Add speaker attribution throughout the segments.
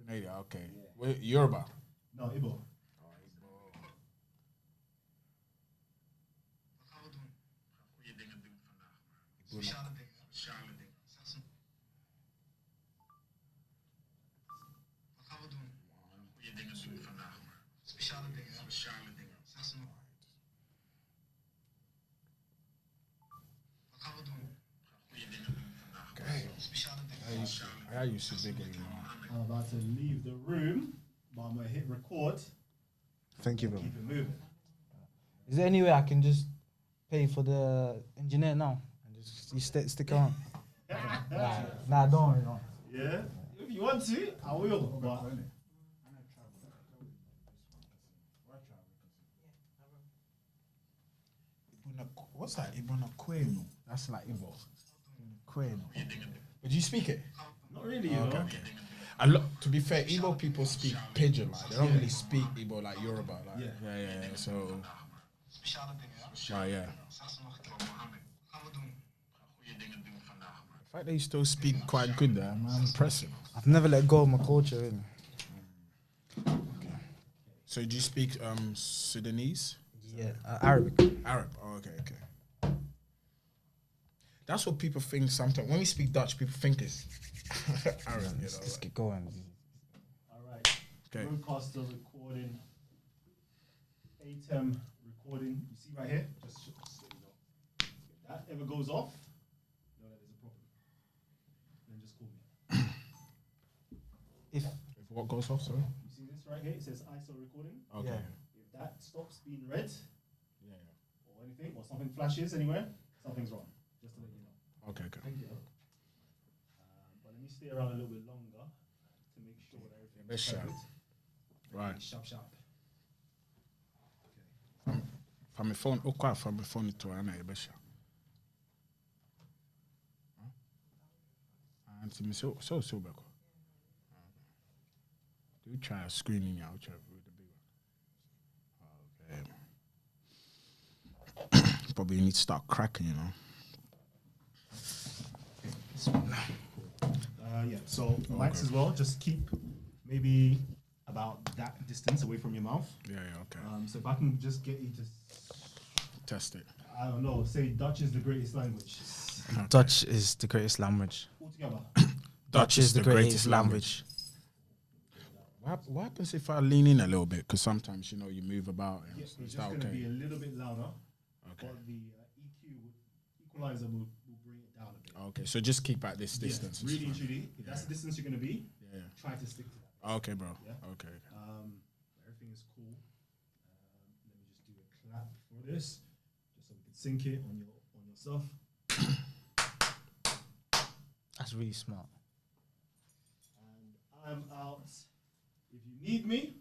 Speaker 1: Grenada, okay. Wait, Yoruba.
Speaker 2: No, Igbo.
Speaker 1: I used to big it,
Speaker 2: I'm about to leave the room, but I'm gonna hit record.
Speaker 3: Thank you, bro.
Speaker 2: Keep it moving.
Speaker 3: Is there any way I can just pay for the engineer now and just you stick around? Nah, don't worry, no.
Speaker 2: Yeah, if you want to, I will. But
Speaker 1: What's that? Ibona Queno. That's like Igbo. Queno. But do you speak it?
Speaker 2: not really, you know.
Speaker 1: Okay. To be fair, Igbo people speak pidgin, like they don't really speak Igbo like Yoruba. Like, yeah. So, yeah. The fact that you still speak quite good there, man, impressive.
Speaker 3: I've never let go of my culture, really.
Speaker 1: So do you speak Sudanese?
Speaker 3: Yeah, Arabic.
Speaker 1: Arab. Oh, okay. That's what people think sometimes. When we speak Dutch, people think it's Arab. You know,
Speaker 3: Let's get going.
Speaker 2: All right.
Speaker 1: Okay.
Speaker 2: Broadcaster recording. ATEM recording. You see right here? Just so you know. If that ever goes off, know that there's a problem. Then just call me.
Speaker 3: If
Speaker 1: what goes off, sorry?
Speaker 2: You see this right here? It says ISO recording.
Speaker 1: Okay.
Speaker 3: Yeah.
Speaker 2: If that stops being red,
Speaker 1: Yeah.
Speaker 2: or anything, or something flashes anywhere, something's wrong. Just to let you know.
Speaker 1: Okay.
Speaker 2: Thank you. But let me stay around a little bit longer to make sure that everything
Speaker 1: best
Speaker 2: is
Speaker 1: shot.
Speaker 2: perfect.
Speaker 1: Right.
Speaker 2: Sharp.
Speaker 1: From my phone, from my phone to an Ibesha. And to me, so back. Do we try screening out with the big one? Okay. Probably need to start cracking, you know.
Speaker 2: Yeah, so mics as well, just keep maybe about that distance away from your mouth.
Speaker 1: Yeah, okay.
Speaker 2: So if I can just get you to,
Speaker 1: Test it.
Speaker 2: I don't know, say Dutch is the greatest language.
Speaker 3: Dutch is the greatest language.
Speaker 2: Altogether.
Speaker 3: Dutch is the greatest language.
Speaker 1: What happens if I lean in a little bit? Because sometimes, you know, you move about.
Speaker 2: Yeah,
Speaker 1: Is
Speaker 2: it's
Speaker 1: that
Speaker 2: just going to
Speaker 1: okay?
Speaker 2: be a little bit louder,
Speaker 1: Okay.
Speaker 2: but the equalizer will bring it down a bit.
Speaker 1: Okay, so just keep at this
Speaker 2: Yeah,
Speaker 1: distance.
Speaker 2: really and truly, if that's the distance you're going to be,
Speaker 1: Yeah.
Speaker 2: try to stick to that.
Speaker 1: Okay, bro.
Speaker 2: Yeah.
Speaker 1: Okay.
Speaker 2: Everything is cool. Let me just do a clap for this, just so we can sync it on yourself.
Speaker 3: That's really smart.
Speaker 2: And I'm out. If you need me,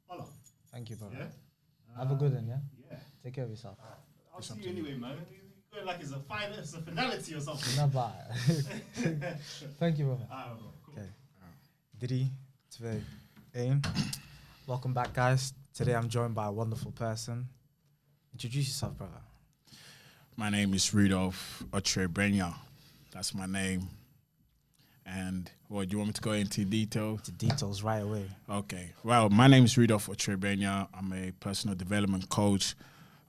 Speaker 2: holla.
Speaker 3: Thank you, brother.
Speaker 2: Yeah.
Speaker 3: Have a good one, yeah?
Speaker 2: Yeah.
Speaker 3: Take care of yourself.
Speaker 2: I'll see you anyway, man. You're going like it's a finality or something.
Speaker 3: Not bad. Thank you, brother.
Speaker 2: Bro. Cool.
Speaker 3: Okay. Diddy, today, Aim. Welcome back, guys. Today I'm joined by a wonderful person. Introduce yourself, brother.
Speaker 1: My name is Rudolph Otrebrenya. That's my name. And what do you want me to go into detail?
Speaker 3: The details right away.
Speaker 1: Okay. Well, my name is Rudolph Otrebrenya. I'm a personal development coach,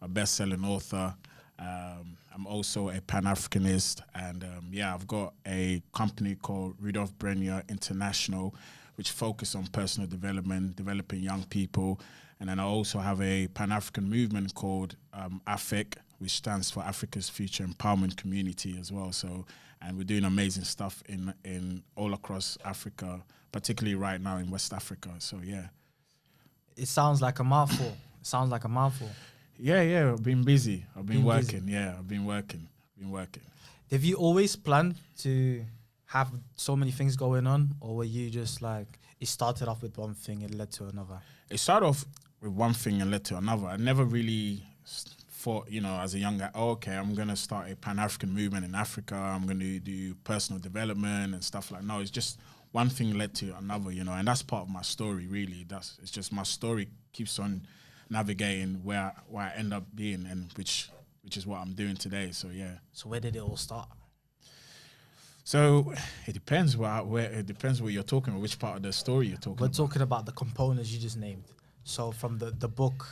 Speaker 1: a best-selling author. I'm also a Pan-Africanist. And I've got a company called Rudolph Brenya International, which focus on personal development, developing young people. And then I also have a Pan-African movement called AFIC, which stands for Africa's Future Empowerment Community as well. So, and we're doing amazing stuff in all across Africa, particularly right now in West Africa. So, yeah.
Speaker 3: It sounds like a mouthful.
Speaker 1: Yeah, I've been busy. I've been working.
Speaker 3: Busy.
Speaker 1: Yeah, I've been working.
Speaker 3: Have you always planned to have so many things going on, or were you just like, it started off with one thing, it led to another?
Speaker 1: It started off with one thing and led to another. I never really thought, you know, as a young guy, I'm going to start a Pan-African movement in Africa. I'm going to do personal development and stuff like that. No, it's just one thing led to another, you know, and that's part of my story, really. It's just my story keeps on navigating where I end up being, and which is what I'm doing today. So, yeah.
Speaker 3: So where did it all start?
Speaker 1: So it depends where it depends what you're talking about, which part of the story you're talking
Speaker 3: We're
Speaker 1: about.
Speaker 3: talking about the components you just named. So from the book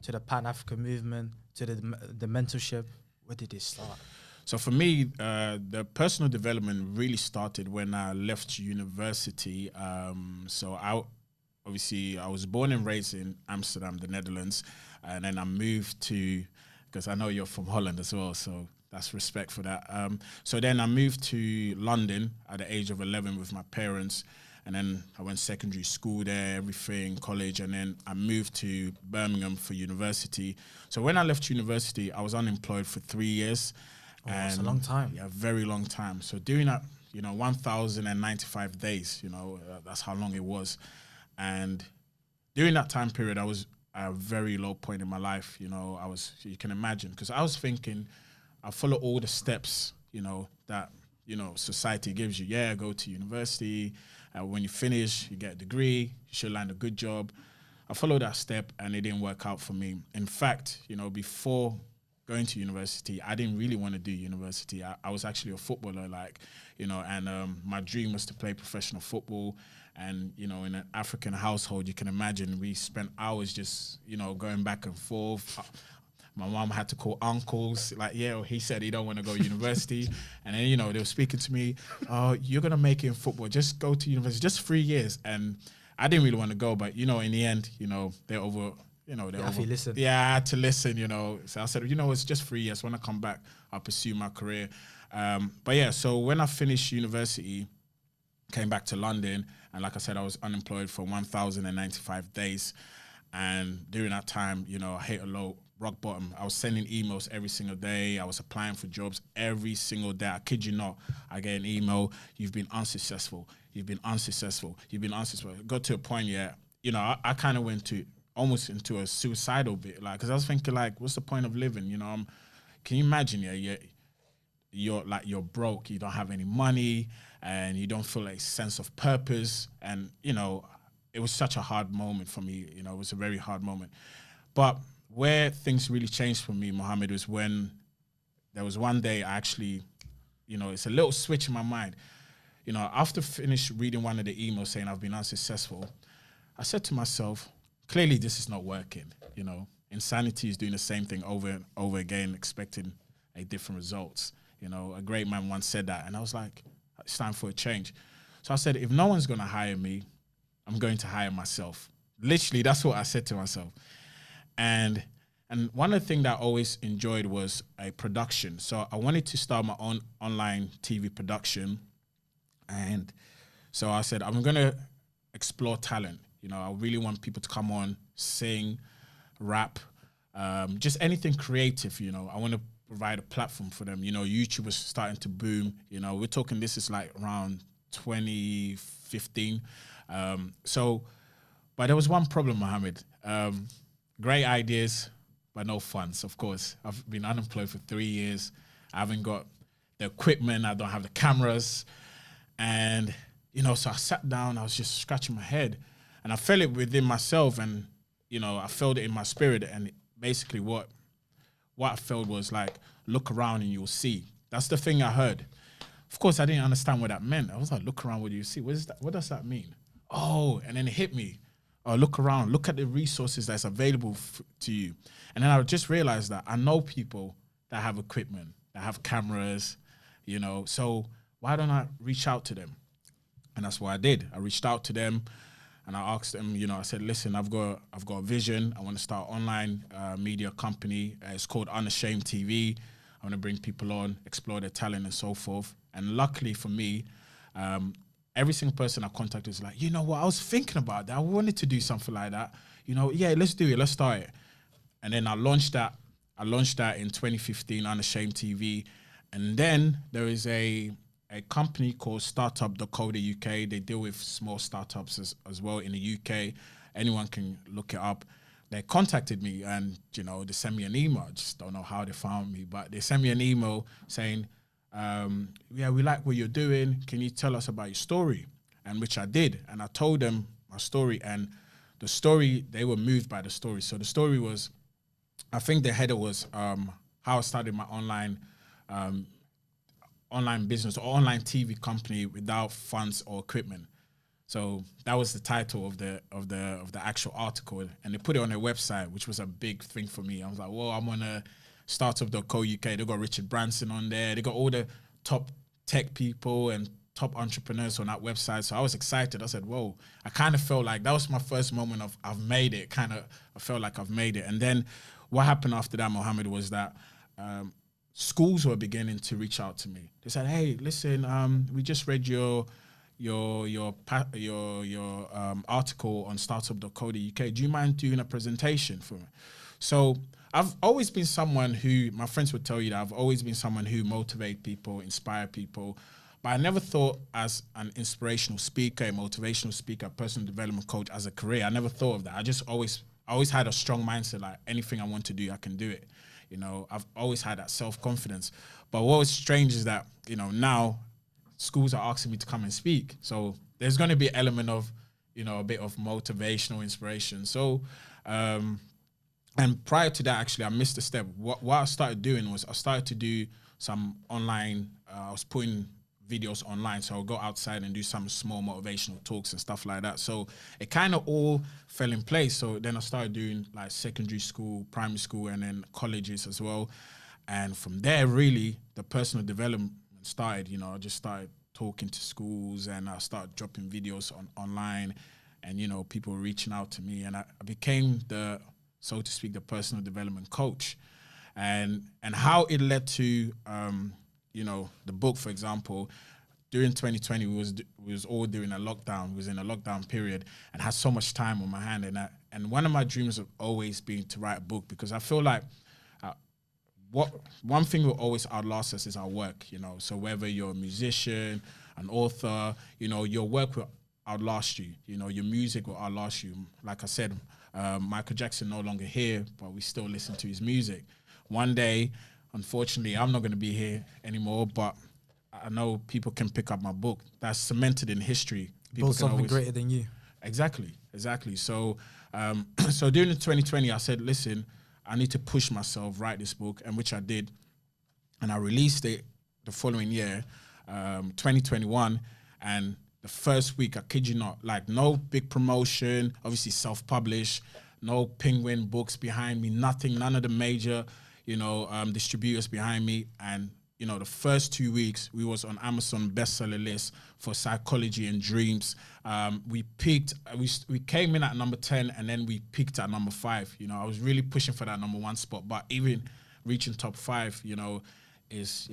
Speaker 3: to the Pan African movement to the mentorship, where did it start?
Speaker 1: So for me, the personal development really started when I left university. Obviously I was born and raised in Amsterdam, the Netherlands, and then I moved to, because I know you're from Holland as well, so that's respect for that. So then I moved to London at the age of 11 with my parents, and then I went secondary school there, everything, college, and then I moved to Birmingham for university. So when I left university, I was unemployed for 3 years.
Speaker 3: Oh, it's a long time.
Speaker 1: Yeah, very long time. So doing that, 1,095 days, that's how long it was. And during that time period, I was at a very low point in my life. You can imagine, because I was thinking, I follow all the steps, that, society gives you. Yeah, go to university. When you finish, you get a degree. You should land a good job. I followed that step, and it didn't work out for me. In fact, before going to university, I didn't really want to do university. I was actually a footballer, and my dream was to play professional football. And, in an African household, you can imagine we spent hours just, going back and forth. My mom had to call uncles, he said he don't want to go to university. And then, they were speaking to me, oh, you're going to make it in football. Just go to university, just 3 years. And I didn't really want to go, but, in the end, they're over...
Speaker 3: Listen.
Speaker 1: Yeah, I had to listen, So I said, it's just 3 years. When I come back, I'll pursue my career. So when I finished university, came back to London, and like I said, I was unemployed for 1,095 days. And during that time, I hit a low rock bottom. I was sending emails every single day. I was applying for jobs every single day. I kid you not. I get an email, you've been unsuccessful. You've been unsuccessful. You've been unsuccessful. It got to a point, I kind of went to almost into a suicidal bit, because I was thinking, what's the point of living? Can you imagine? You're broke, you don't have any money, and you don't feel a sense of purpose. And it was such a hard moment for me. It was a very hard moment. But where things really changed for me, Mohammad, was when there was one day I actually, it's a little switch in my mind. After finish reading one of the emails saying I've been unsuccessful, I said to myself, clearly this is not working. Insanity is doing the same thing over and over again, expecting a different results. A great man once said that, and I was like, it's time for a change. So I said, if no one's going to hire me, I'm going to hire myself. Literally, that's what I said to myself. And one of the things that I always enjoyed was a production. So I wanted to start my own online TV production. And so I said, I'm going to explore talent. I really want people to come on, sing, rap, just anything creative. I want to provide a platform for them. YouTube was starting to boom. We're talking, this is around 2015. But there was one problem, Mohammed. Great ideas, but no funds, of course. I've been unemployed for 3 years. I haven't got the equipment. I don't have the cameras. And, so I sat down, I was just scratching my head. And I felt it within myself, and, I felt it in my spirit. And basically what I felt was look around and you'll see. That's the thing I heard. Of course, I didn't understand what that meant. I was like, look around, what do you see? What is that? What does that mean? Oh, and then it hit me. Oh, look around, look at the resources that's available to you. And then I just realized that I know people that have equipment, that have cameras, so why don't I reach out to them? And that's what I did. I reached out to them. And I asked them, I said, listen, I've got a vision. I want to start an online media company. It's called Unashamed TV. I want to bring people on, explore their talent and so forth. And luckily for me, every single person I contacted was like, I was thinking about that. I wanted to do something like that. Yeah, let's do it. Let's start it. And then I launched that in 2015, Unashamed TV. And then there is a company called startup.co.uk. They deal with small startups as well in the UK. Anyone can look it up. They contacted me and, they sent me an email. I just don't know how they found me, but they sent me an email saying, yeah, we like what you're doing. Can you tell us about your story? And which I did. And I told them my story, and the story, they were moved by the story. So the story was, I think the header was how I started my online online business or online TV company without funds or equipment. So that was the title of the actual article, and they put it on their website, which was a big thing for me. I was like, well, I'm on a startup.co.uk. They got Richard Branson on there. They got all the top tech people and top entrepreneurs on that website. So I was excited. I said, whoa, I kind of felt like that was my first moment of I've made it. I felt like I've made it. And then what happened after that, Mohammed, was that schools were beginning to reach out to me. They said, hey, listen, we just read your article on startup.co.uk. Do you mind doing a presentation for me? So I've always been someone who, my friends would tell you that I've always been someone who motivate people, inspire people, but I never thought as an inspirational speaker, a motivational speaker, personal development coach as a career. I never thought of that. I always had a strong mindset, like anything I want to do, I can do it. You know, I've always had that self-confidence. But what was strange is that, you know, now schools are asking me to come and speak. So there's going to be an element of, you know, a bit of motivational inspiration. So, and prior to that, actually, I missed a step. What I started doing was I started to do some online, I was putting videos online. So I'll go outside and do some small motivational talks and stuff like that. So it kind of all fell in place. So then I started doing like secondary school, primary school, and then colleges as well. And from there, really, the personal development started. You know, I just started talking to schools, and I started dropping videos online, and, you know, people were reaching out to me, and I became the, so to speak, the personal development coach. And how it led to, you know, the book, for example, during 2020, we was all during a lockdown. We was in a lockdown period and had so much time on my hand. And one of my dreams have always been to write a book, because I feel like one thing will always outlast us is our work, you know. So whether you're a musician, an author, you know, your work will outlast you. You know, your music will outlast you. Like I said, Michael Jackson no longer here, but we still listen to his music. One day, unfortunately, I'm not going to be here anymore, but I know people can pick up my book. That's cemented in history. People
Speaker 3: Build something greater than you.
Speaker 1: Exactly. So, so during 2020, I said, listen, I need to push myself, write this book, and which I did. And I released it the following year, 2021. And the first week, I kid you not, like no big promotion, obviously self-published, no Penguin books behind me, nothing, none of the major, you know, distributors behind me. And, you know, the first 2 weeks, we was on Amazon bestseller list for psychology and dreams. We peaked, we came in at number 10, and then we peaked at number 5. You know, I was really pushing for that number 1 spot, but even reaching top 5, you know, is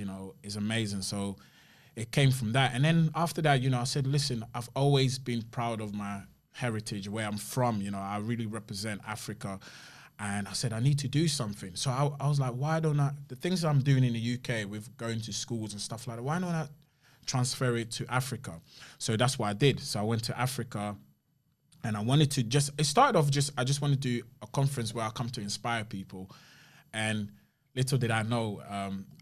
Speaker 1: amazing. So it came from that. And then after that, you know, I said, listen, I've always been proud of my heritage, where I'm from. You know, I really represent Africa. And I said, I need to do something. So I was like, why don't I, the things I'm doing in the UK with going to schools and stuff like that, why don't I transfer it to Africa? So that's what I did. So I went to Africa, and I wanted to it started off I just wanted to do a conference where I come to inspire people. And little did I know,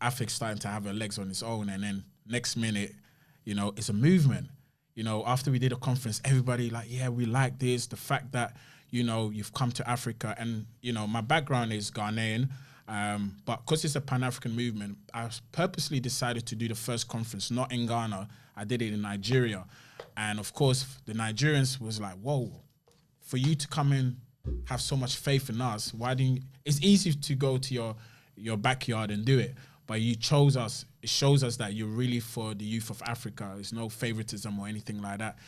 Speaker 1: Africa's starting to have her legs on its own. And then next minute, you know, it's a movement. You know, after we did a conference, everybody like, yeah, we like this. The fact that, you know, you've come to Africa, and, you know, my background is Ghanaian, but because it's a Pan-African movement, I purposely decided to do the first conference, not in Ghana. I did it in Nigeria. And of course, the Nigerians was like, whoa, for you to come in, have so much faith in us, why didn't you? It's easy to go to your backyard and do it, but you chose us. It shows us that you're really for the youth of Africa. There's no favoritism or anything like that.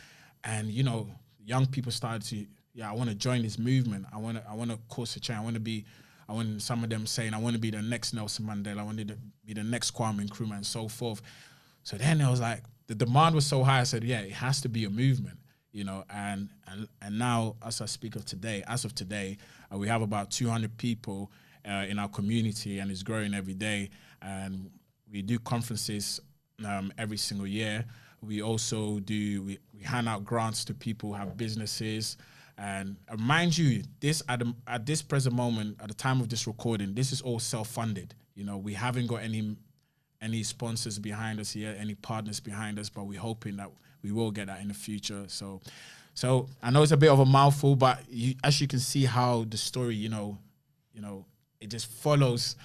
Speaker 1: And, you know, young people started to, I want to join this movement. I want to cause a change. I want some of them saying, I want to be the next Nelson Mandela. I want to be the next Kwame Nkrumah, and so forth. So then it was like, the demand was so high. I said, yeah, it has to be a movement, you know. And now, as I speak of today, we have about 200 people in our community, and it's growing every day. And we do conferences every single year. We also we hand out grants to people who have businesses. And mind you, at this present moment, at the time of this recording, this is all self-funded. You know, we haven't got any sponsors behind us here, any partners behind us, but we're hoping that we will get that in the future. So I know it's a bit of a mouthful, but as you can see how the story, you know, it just follows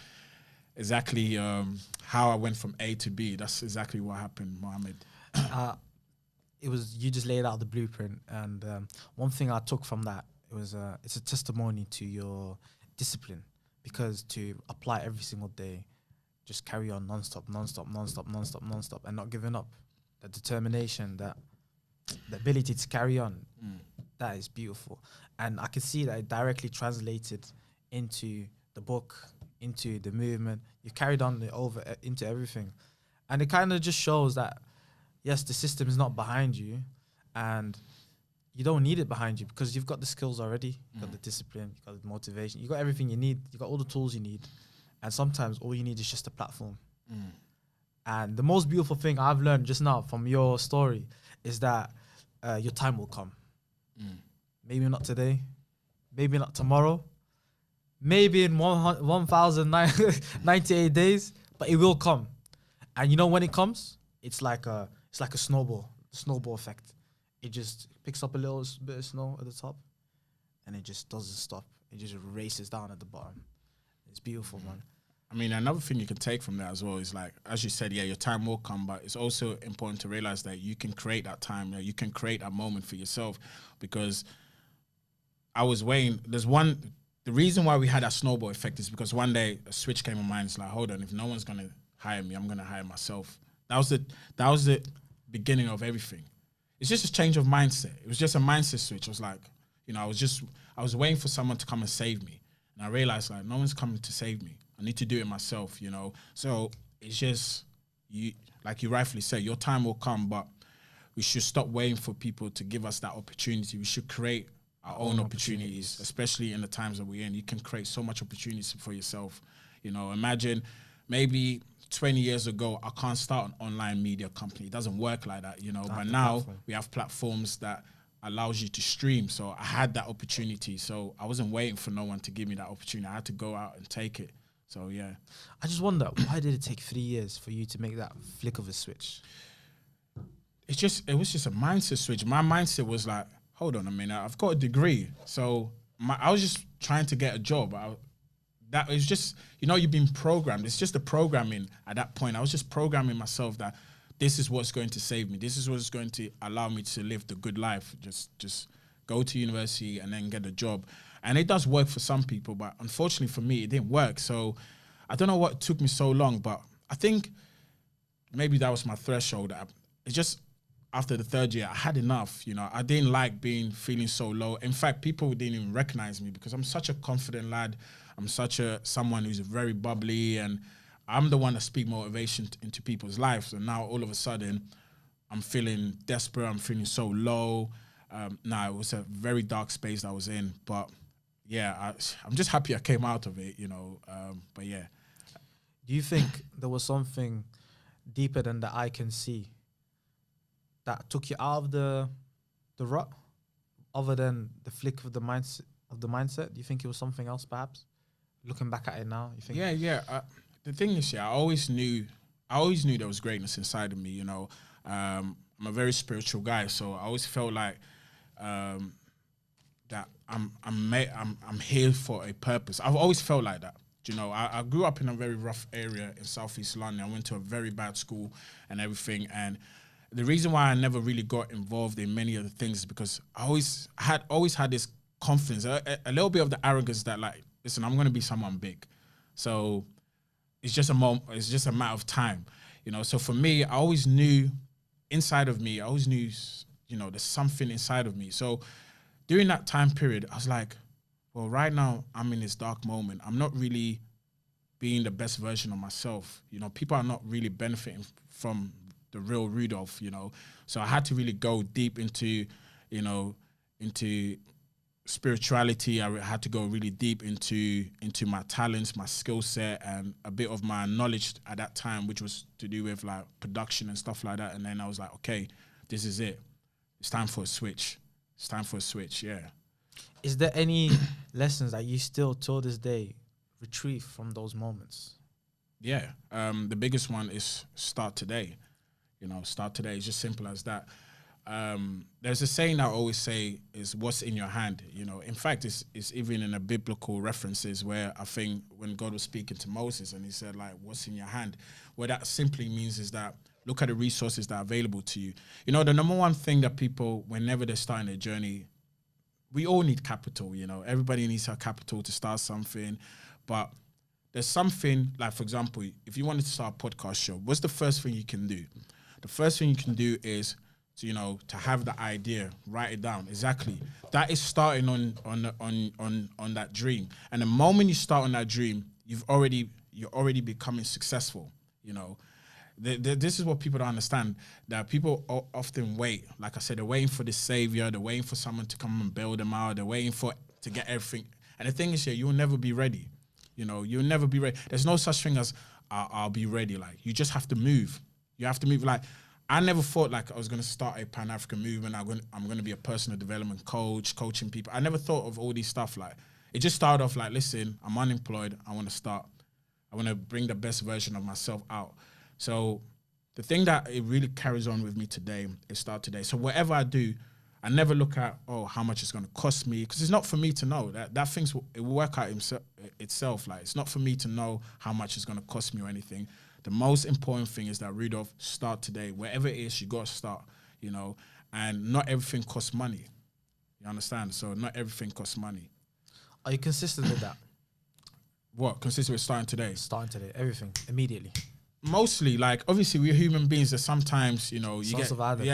Speaker 1: exactly how I went from A to B. That's exactly what happened, Mohammed.
Speaker 3: It was, you just laid out the blueprint, and one thing I took from that, it was it's a testimony to your discipline, because to apply every single day, just carry on non-stop, and not giving up, the determination, that the ability to carry on, that is beautiful. And I can see that it directly translated into the book, into the movement. You carried on over into everything, and it kind of just shows that yes, the system is not behind you, and you don't need it behind you, because you've got the skills already, you've got the discipline, you've got the motivation, you've got everything you need, you've got all the tools you need, and sometimes all you need is just a platform. And the most beautiful thing I've learned just now from your story is that your time will come. Maybe not today, maybe not tomorrow, maybe in 1,098 days, but it will come. And you know when it comes, it's like a snowball effect. It just picks up a little bit of snow at the top, and it just doesn't stop. It just races down at the bottom. It's beautiful, man.
Speaker 1: I mean, another thing you can take from that as well is, like, as you said, yeah, your time will come, but it's also important to realize that you can create that time. You can create that moment for yourself, because I was waiting. The reason why we had that snowball effect is because one day a switch came in my mind. It's like, hold on, if no one's going to hire me, I'm going to hire myself. That was the beginning of everything. It's just a change of mindset. It was just a mindset switch. It was like, I was waiting for someone to come and save me. And I realized, like, no one's coming to save me. I need to do it myself, So it's just, like you rightfully said, your time will come, but we should stop waiting for people to give us that opportunity. We should create our own opportunities, especially in the times that we're in. You can create so much opportunities for yourself. Imagine maybe 20 years ago, I can't start an online media company. It doesn't work like that, But now we have platforms that allows you to stream. So I had that opportunity. So I wasn't waiting for no one to give me that opportunity. I had to go out and take it. So, yeah.
Speaker 3: I just wonder, why did it take 3 years for you to make that flick of a switch?
Speaker 1: It was just a mindset switch. My mindset was like, hold on a minute, I've got a degree. So I was just trying to get a job. That was just, you've been programmed. It's just the programming at that point. I was just programming myself that this is what's going to save me. This is what's going to allow me to live the good life. Just go to university and then get a job. And it does work for some people, but unfortunately for me, it didn't work. So I don't know what took me so long, but I think maybe that was my threshold. It's just after the third year, I had enough. I didn't like feeling so low. In fact, people didn't even recognize me because I'm such a confident lad. I'm someone who's very bubbly, and I'm the one that speak motivation into people's lives. And now all of a sudden, I'm feeling desperate. I'm feeling so low. It was a very dark space that I was in, but yeah, I'm just happy I came out of it, but yeah.
Speaker 3: Do you think there was something deeper than the eye can see that took you out of the rut, other than the flick of the mindset? Do you think it was something else, perhaps? Looking back at it now, you think?
Speaker 1: Yeah. The thing is, I always knew there was greatness inside of me. I'm a very spiritual guy, so I always felt like that I'm here for a purpose. I've always felt like that. I grew up in a very rough area in Southeast London. I went to a very bad school and everything. And the reason why I never really got involved in many of the things is because I always had this confidence, a little bit of the arrogance that, like, listen, I'm going to be someone big. So it's just a matter of time. So for me, I always knew inside of me, there's something inside of me. So during that time period, I was like, well, right now I'm in this dark moment. I'm not really being the best version of myself. People are not really benefiting from the real Rudolph, So I had to really go deep into spirituality. I had to go really deep into my talents, my skill set, and a bit of my knowledge at that time, which was to do with like production and stuff like that. And then I was like, okay, this is it. It's time for a switch. Yeah.
Speaker 3: Is there any lessons that you still, till this day, retrieve from those moments?
Speaker 1: Yeah. The biggest one is start today. Start today. It's just simple as that. there's a saying I always say is what's in your hand. You know, in fact, it's even in the biblical references where I think when God was speaking to Moses and he said like, what's in your hand? What that simply means is that look at the resources that are available to you. You know, the number one thing that people, whenever they're starting their journey, we all need capital, you know, everybody needs a capital to start something, but there's something like, for example, if you wanted to start a podcast show, what's the first thing you can do? The first thing you can do is to, you know, to have the idea, write it down. Exactly. That is starting on that dream. And the moment you start on that dream, you're already becoming successful, you know. This is what people don't understand, that people often wait. Like I said, they're waiting for the savior. They're waiting for someone to come and bail them out. They're waiting to get everything. And the thing is, yeah, you'll never be ready. You know, you'll never be ready. There's no such thing as I'll be ready. Like, you just have to move. You have to move. Like, I never thought like I was going to start a Pan-African movement. I'm going to be a personal development coach, coaching people. I never thought of all these stuff. Like, it just started off like, listen, I'm unemployed. I want to start. I want to bring the best version of myself out. So the thing that it really carries on with me today is start today. So whatever I do, I never look at, how much it's going to cost me, because it's not for me to know. That things it will work out itself. Like, it's not for me to know how much it's going to cost me or anything. The most important thing is that, Rudolph, start today. Wherever it is, you got to start, you know, and not everything costs money. You understand? So not everything costs money.
Speaker 3: Are you consistent with that?
Speaker 1: What? Consistent with starting today?
Speaker 3: Starting today, everything, immediately.
Speaker 1: Mostly, like, obviously we're human beings that sometimes, you know,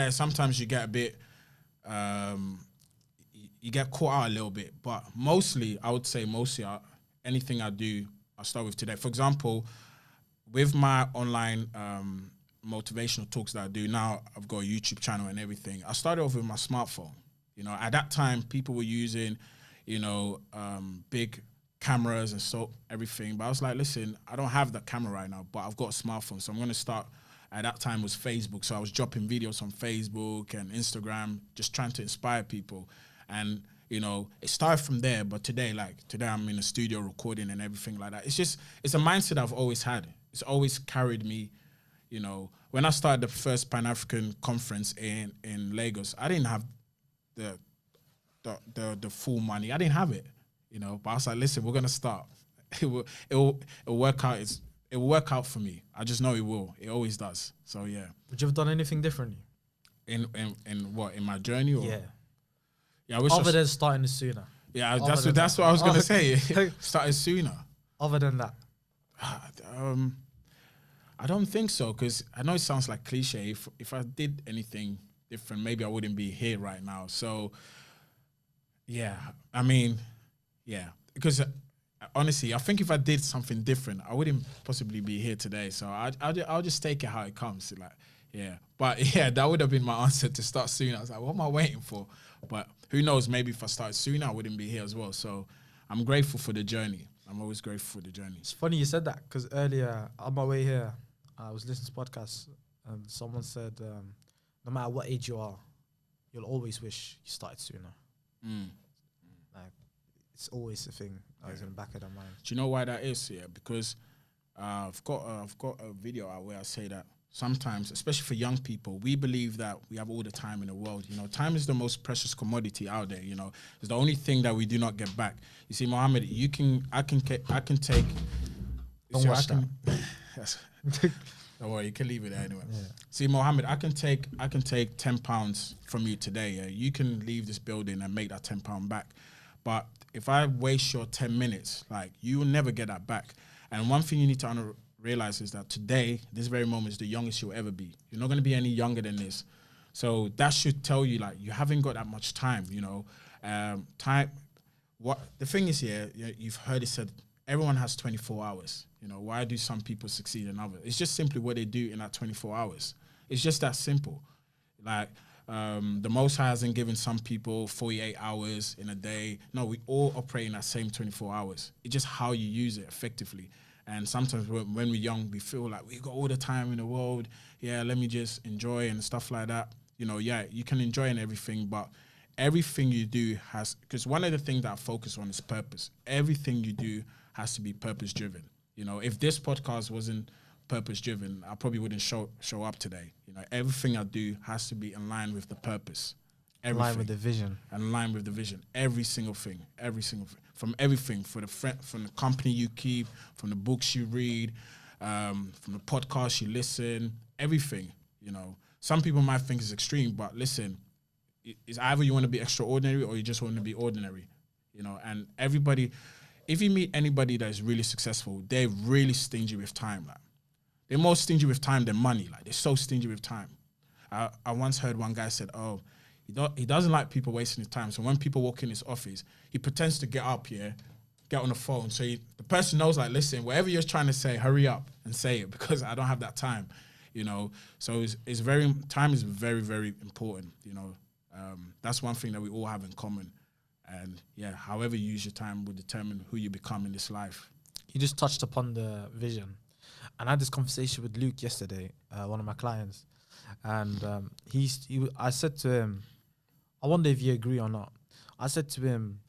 Speaker 1: sometimes you get a bit, you get caught out a little bit, but mostly, I would say anything I do, I start with today. For example, with my online motivational talks that I do now, I've got a YouTube channel and everything. I started off with my smartphone. You know, at that time, people were using, you know, big cameras and so everything. But I was like, listen, I don't have the camera right now, but I've got a smartphone. So I'm going to start. At that time was Facebook. So I was dropping videos on Facebook and Instagram, just trying to inspire people. And, you know, it started from there. But today I'm in a studio recording and everything like that. It's a mindset I've always had. It's always carried me, you know. When I started the first Pan-African conference in Lagos, I didn't have the full money. I didn't have it. You know, but I was like, listen, we're gonna start. It will work out. It will work out for me. I just know it will. It always does. So yeah.
Speaker 3: Would you have done anything differently?
Speaker 1: In what, in my journey? Or? Yeah. I wish
Speaker 3: Other than starting sooner.
Speaker 1: Yeah, that's what I was gonna say. Started sooner.
Speaker 3: Other than that.
Speaker 1: I don't think so, because I know it sounds like cliche. If I did anything different, maybe I wouldn't be here right now. So yeah, I mean. Yeah, because honestly, I think if I did something different, I wouldn't possibly be here today. So I'll just take it how it comes. Like, yeah. But yeah, that would have been my answer, to start sooner. I was like, what am I waiting for? But who knows, maybe if I started sooner, I wouldn't be here as well. So I'm grateful for the journey. I'm always grateful for the journey.
Speaker 3: It's funny you said that, because earlier on my way here, I was listening to podcasts and someone said, no matter what age you are, you'll always wish you started sooner. Like, it's always a thing that was in the back of their mind.
Speaker 1: Do you know why that is? Yeah, because I've got a video out where I say that sometimes, especially for young people, we believe that we have all the time in the world. You know, time is the most precious commodity out there. You know, it's the only thing that we do not get back. You see, Mohammad, I can take.
Speaker 3: Don't watch that.
Speaker 1: Don't worry, you can leave it there anyway.
Speaker 3: Yeah.
Speaker 1: See, Mohammad, I can take £10 from you today. Yeah? You can leave this building and make that £10 back. But if I waste your 10 minutes, like, you will never get that back. And one thing you need to realize is that today, this very moment, is the youngest you'll ever be. You're not going to be any younger than this. So that should tell you, like, you haven't got that much time, you know. What the thing is here, you've heard it said, everyone has 24 hours. You know, why do some people succeed and others? It's just simply what they do in that 24 hours. It's just that simple. Like, the Most High hasn't given some people 48 hours in a day. No, we all operate in that same 24 hours. It's just how you use it effectively. And sometimes when we're young, we feel like we got all the time in the world. Yeah, let me just enjoy and stuff like that. You know, yeah, you can enjoy and everything, but everything you do has, because one of the things that I focus on is purpose. Everything you do has to be purpose driven. You know, if this podcast wasn't purpose driven, I probably wouldn't show up today. You know, everything I do has to be in line with the purpose.
Speaker 3: In line with the vision.
Speaker 1: And in line with the vision. Every single thing. From everything, from the company you keep, from the books you read, from the podcasts you listen, everything. You know, some people might think it's extreme, but listen, it's either you want to be extraordinary or you just want to be ordinary. You know, and everybody, if you meet anybody that is really successful, they're really stingy with time. Like, they're more stingy with time than money. Like, they're so stingy with time. I once heard one guy said, "Oh, he doesn't like people wasting his time. So when people walk in his office, he pretends to get up here, get on the phone. So the person knows, like, listen, whatever you're trying to say, hurry up and say it because I don't have that time." You know, so time is very, very important. You know, that's one thing that we all have in common. And yeah, however you use your time will determine who you become in this life.
Speaker 3: You just touched upon the vision. And I had this conversation with Luke yesterday, one of my clients. And I said to him, I wonder if you agree or not. I said to him,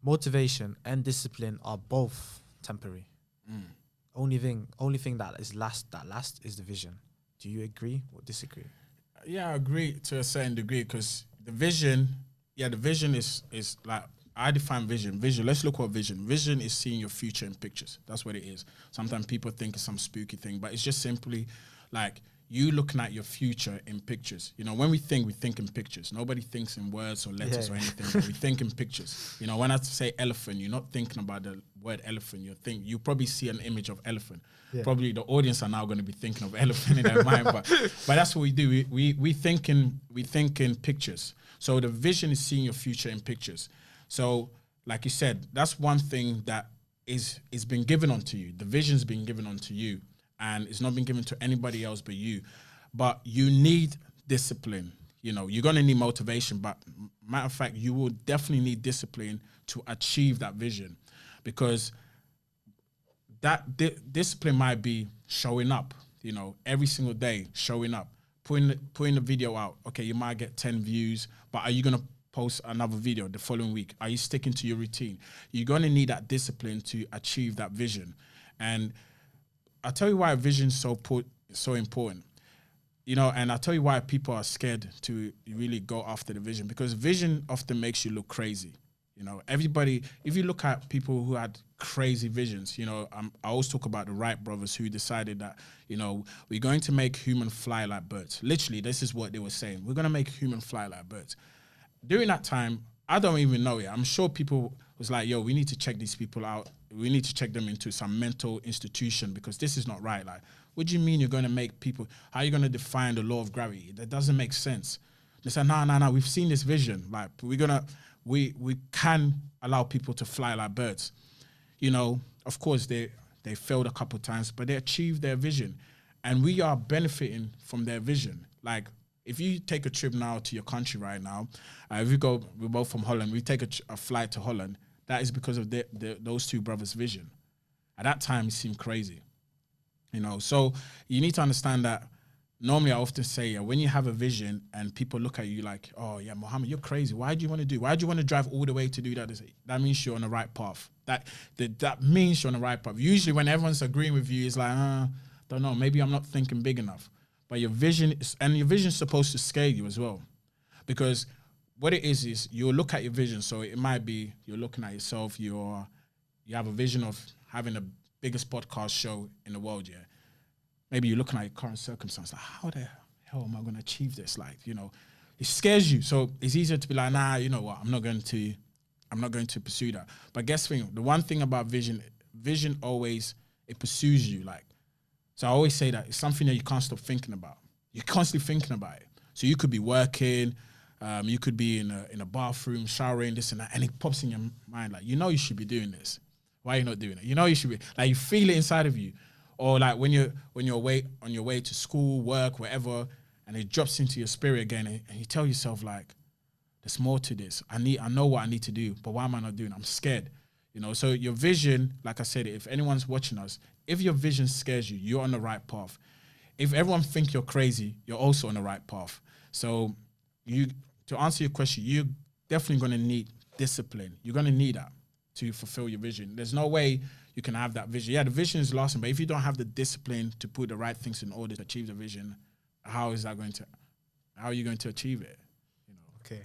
Speaker 3: motivation and discipline are both temporary. Only thing that lasts is the vision. Do you agree or disagree?
Speaker 1: Yeah, I agree to a certain degree because the vision is like, I define vision. Let's look at vision. Vision is seeing your future in pictures. That's what it is. Sometimes people think it's some spooky thing, but it's just simply like you looking at your future in pictures. You know, when we think in pictures. Nobody thinks in words or letters or anything. But we think in pictures. You know, when I say elephant, you're not thinking about the word elephant. You probably see an image of elephant. Yeah. Probably the audience are now going to be thinking of elephant in their mind. But that's what we do. We think in pictures. So the vision is seeing your future in pictures. So, like you said, that's one thing that is been given onto you. The vision's been given onto you, and it's not been given to anybody else but you. But you need discipline. You know, you're gonna need motivation, but matter of fact, you will definitely need discipline to achieve that vision, because that discipline might be showing up. You know, every single day, showing up, putting the video out. Okay, you might get 10 views, but are you gonna post another video the following week? Are you sticking to your routine? You're going to need that discipline to achieve that vision. And I'll tell you why vision is so important. You know, and I'll tell you why people are scared to really go after the vision, because vision often makes you look crazy. You know, everybody, if you look at people who had crazy visions, you know, I always talk about the Wright brothers who decided that, you know, we're going to make humans fly like birds. Literally, this is what they were saying. We're going to make humans fly like birds. During that time, I don't even know it. I'm sure people was like, yo, we need to check these people out. We need to check them into some mental institution because this is not right. Like, what do you mean you're going to make people, how are you going to define the law of gravity? That doesn't make sense. They said, no, we've seen this vision. Like, we can allow people to fly like birds. You know, of course, they failed a couple of times, but they achieved their vision. And we are benefiting from their vision. Like, if you take a trip now to your country right now, if you go, we're both from Holland, we take a flight to Holland, that is because of those two brothers' vision. At that time, it seemed crazy. You know, so you need to understand that normally I often say, when you have a vision and people look at you like, oh yeah, Mohammad, you're crazy. Why do you want to drive all the way to do that? That means you're on the right path. That means you're on the right path. Usually when everyone's agreeing with you, it's like, don't know, maybe I'm not thinking big enough. But your vision is supposed to scale you as well. Because what it is you'll look at your vision. So it might be you're looking at yourself, you have a vision of having the biggest podcast show in the world, yeah. Maybe you're looking at your current circumstance, like, how the hell am I going to achieve this? Like, you know, it scares you. So it's easier to be like, nah, you know what, I'm not going to pursue that. But guess what? The one thing about vision always, it pursues you. Like, so I always say that it's something that you can't stop thinking about. You're constantly thinking about it. So you could be working, you could be in a bathroom, showering, this and that, and it pops in your mind like, you know you should be doing this. Why are you not doing it? You know you should be, like, you feel it inside of you. Or like when you're on your way to school, work, wherever, and it drops into your spirit again, and you tell yourself like, there's more to this. I know what I need to do, but why am I not doing it? I'm scared. You know, so your vision, like I said, if anyone's watching us, if your vision scares you, you're on the right path. If everyone thinks you're crazy, you're also on the right path. So to answer your question, you're definitely going to need discipline. You're going to need that to fulfill your vision. There's no way you can have that vision. Yeah, the vision is lasting, but if you don't have the discipline to put the right things in order to achieve the vision, how are you going to achieve it?
Speaker 3: Okay.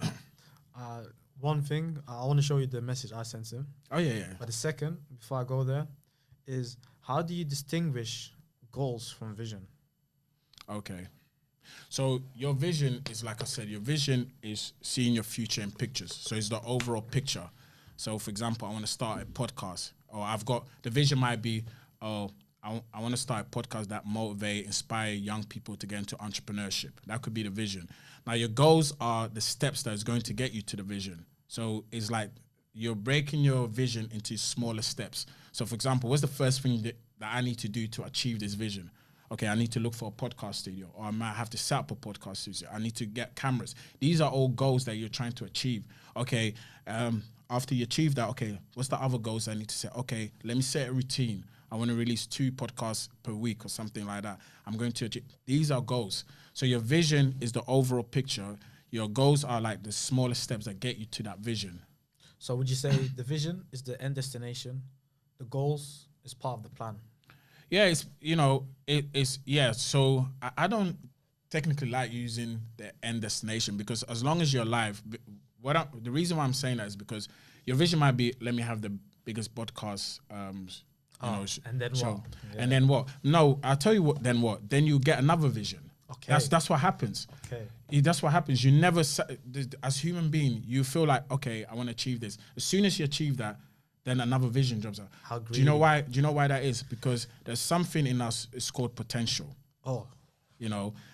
Speaker 3: One thing, I want to show you the message I sent him.
Speaker 1: Oh, yeah.
Speaker 3: But the second, before I go there, is how do you distinguish goals from vision?
Speaker 1: Okay. So your vision is, like I said, your vision is seeing your future in pictures. So it's the overall picture. So, for example, I want to start a podcast, or the vision might be, I want to start a podcast that motivate, inspire young people to get into entrepreneurship. That could be the vision. Now, your goals are the steps that is going to get you to the vision. So it's like you're breaking your vision into smaller steps. So, for example, what's the first thing that I need to do to achieve this vision? Okay, I need to look for a podcast studio, or I might have to set up a podcast studio. I need to get cameras. These are all goals that you're trying to achieve. Okay, after you achieve that, okay, what's the other goals I need to set? Okay, let me set a routine. I want to release 2 podcasts per week or something like that. I'm going to achieve. These are goals. So your vision is the overall picture. Your goals are like the smaller steps that get you to that vision.
Speaker 3: So would you say the vision is the end destination, the goals is part of the plan?
Speaker 1: Yeah, So I don't technically like using the end destination, because as long as you're alive, the reason why I'm saying that is because your vision might be, let me have the biggest podcast,
Speaker 3: and then
Speaker 1: show.
Speaker 3: what? Yeah.
Speaker 1: And then what? No, I'll tell you what. Then what? Then you get another vision.
Speaker 3: Okay.
Speaker 1: That's what happens.
Speaker 3: Okay.
Speaker 1: That's what happens. You never, as a human being, you feel like, okay, I want to achieve this. As soon as you achieve that, then another vision jumps out.
Speaker 3: How
Speaker 1: Do you know why? Do you know why that is? Because there's something in us. It's called potential.
Speaker 3: Oh.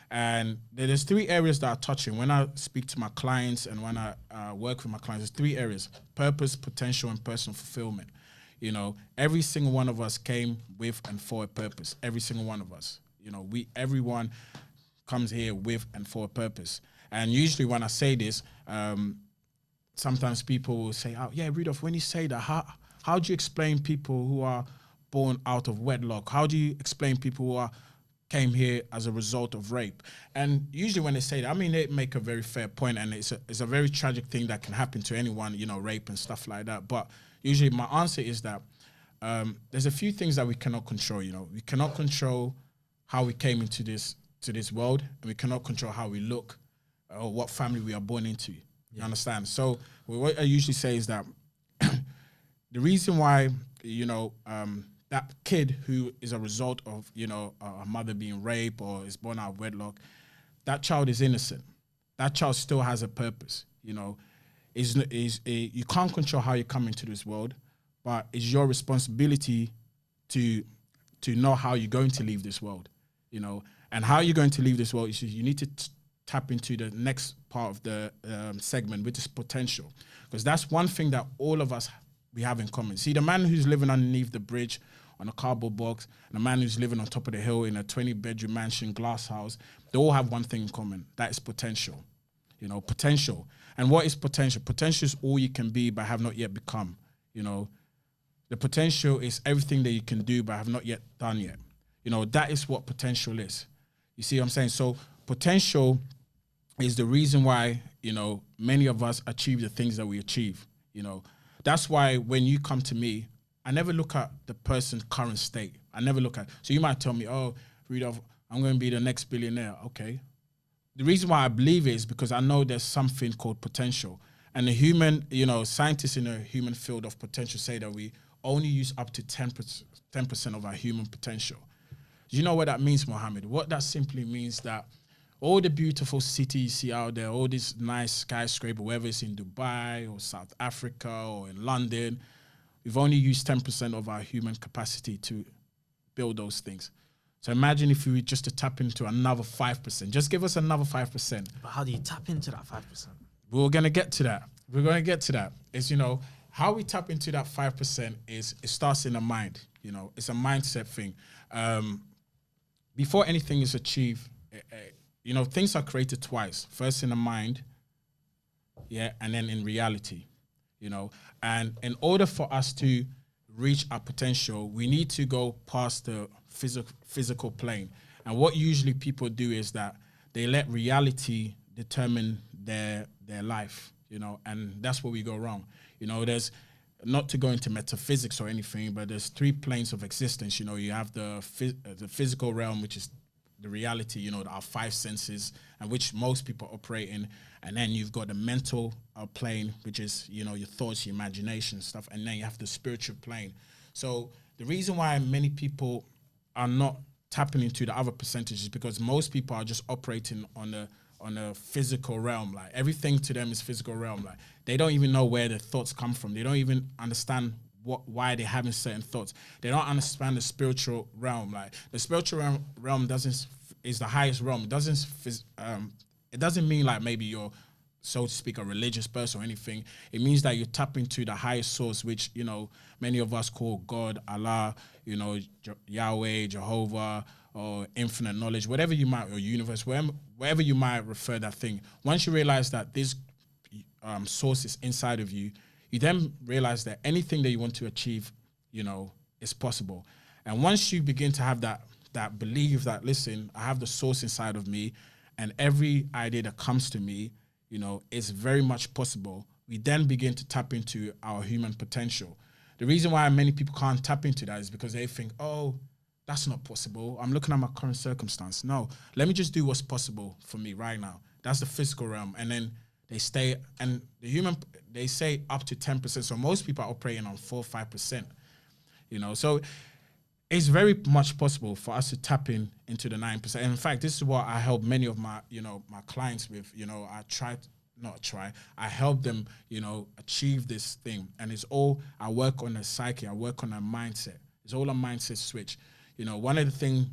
Speaker 1: And there's 3 areas that I touch in when I speak to my clients and when I work with my clients. There's 3 areas: purpose, potential, and personal fulfillment. Every single one of us came with and for a purpose. Every single one of us. Everyone comes here with and for a purpose. And usually when I say this, sometimes people will say, "Oh, yeah, Rudolph, when you say that, how do you explain people who are born out of wedlock? How do you explain people who came here as a result of rape?" And usually when they say that, they make a very fair point, and it's a very tragic thing that can happen to anyone, rape and stuff like that. But usually my answer is that there's a few things that we cannot control. We cannot control how we came into this world, and we cannot control how we look or what family we are born into. You understand? So what I usually say is that the reason why, that kid who is a result of, a mother being raped or is born out of wedlock, that child is innocent. That child still has a purpose. You can't control how you come into this world, but it's your responsibility to know how you're going to leave this world, and how you're going to leave this world is you need to tap into the next part of the segment, which is potential, because that's one thing that all of us, we have in common. See, the man who's living underneath the bridge on a cardboard box, and the man who's living on top of the hill in a 20-bedroom mansion, glass house, they all have one thing in common. That is potential. Potential. And what is potential? Potential is all you can be but have not yet become. The potential is everything that you can do but have not yet done yet. That is what potential is. You see what I'm saying? So potential is the reason why, many of us achieve the things that we achieve. That's why when you come to me, I never look at the person's current state. I never look at. So you might tell me, "Oh, Rudolph, I'm going to be the next billionaire." Okay. The reason why I believe it is because I know there's something called potential. And the human, scientists in the human field of potential say that we only use up to 10% of our human potential. Do you know what that means, Mohammad? What that simply means that all the beautiful cities you see out there, all this nice skyscraper, whether it's in Dubai or South Africa or in London, we've only used 10% of our human capacity to build those things. So imagine if we were just to tap into another 5%. Just give us another 5%.
Speaker 3: But how do you tap into that 5%?
Speaker 1: We're going to get to that. It's, how we tap into that 5% is, it starts in the mind. It's a mindset thing. Before anything is achieved, things are created twice. First in the mind, and then in reality, And in order for us to reach our potential, we need to go past the physical plane. And what usually people do is that they let reality determine their life, and that's where we go wrong. There's not to go into metaphysics or anything, but there's 3 planes of existence. You know, you have the physical realm, which is the reality, you know, our 5 senses, and which most people operate in. And then you've got the mental plane, which is, you know, your thoughts, your imagination, stuff. And then you have the spiritual plane. So the reason why many people are not tapping into the other percentages is because most people are just operating on a physical realm. Like everything to them is physical realm. Like they don't even know where their thoughts come from. They don't even understand why they're having certain thoughts. They don't understand the spiritual realm. Like the spiritual realm is the highest realm. It doesn't mean like maybe you're, so to speak, a religious person or anything. It means that you tap into the highest source, which, you know, many of us call God, Allah, you know, Yahweh, Jehovah, or infinite knowledge, whatever you might, or universe, wherever you might refer that thing. Once you realize that this source is inside of you, you then realize that anything that you want to achieve, you know, is possible. And once you begin to have that belief that, listen, I have the source inside of me, and every idea that comes to me, you know, is very much possible, we then begin to tap into our human potential. The reason why many people can't tap into that is because they think, oh, that's not possible. I'm looking at my current circumstance. No, let me just do what's possible for me right now. That's the physical realm. And then they stay, and they say up to 10%. So most people are operating on 4 or 5%, you know. So it's very much possible for us to tap into the 9%. And in fact, this is what I help many of my, you know, my clients with. You know, I help them, you know, achieve this thing. And it's all, I work on a psyche, I work on a mindset. It's all a mindset switch. You know, one of the things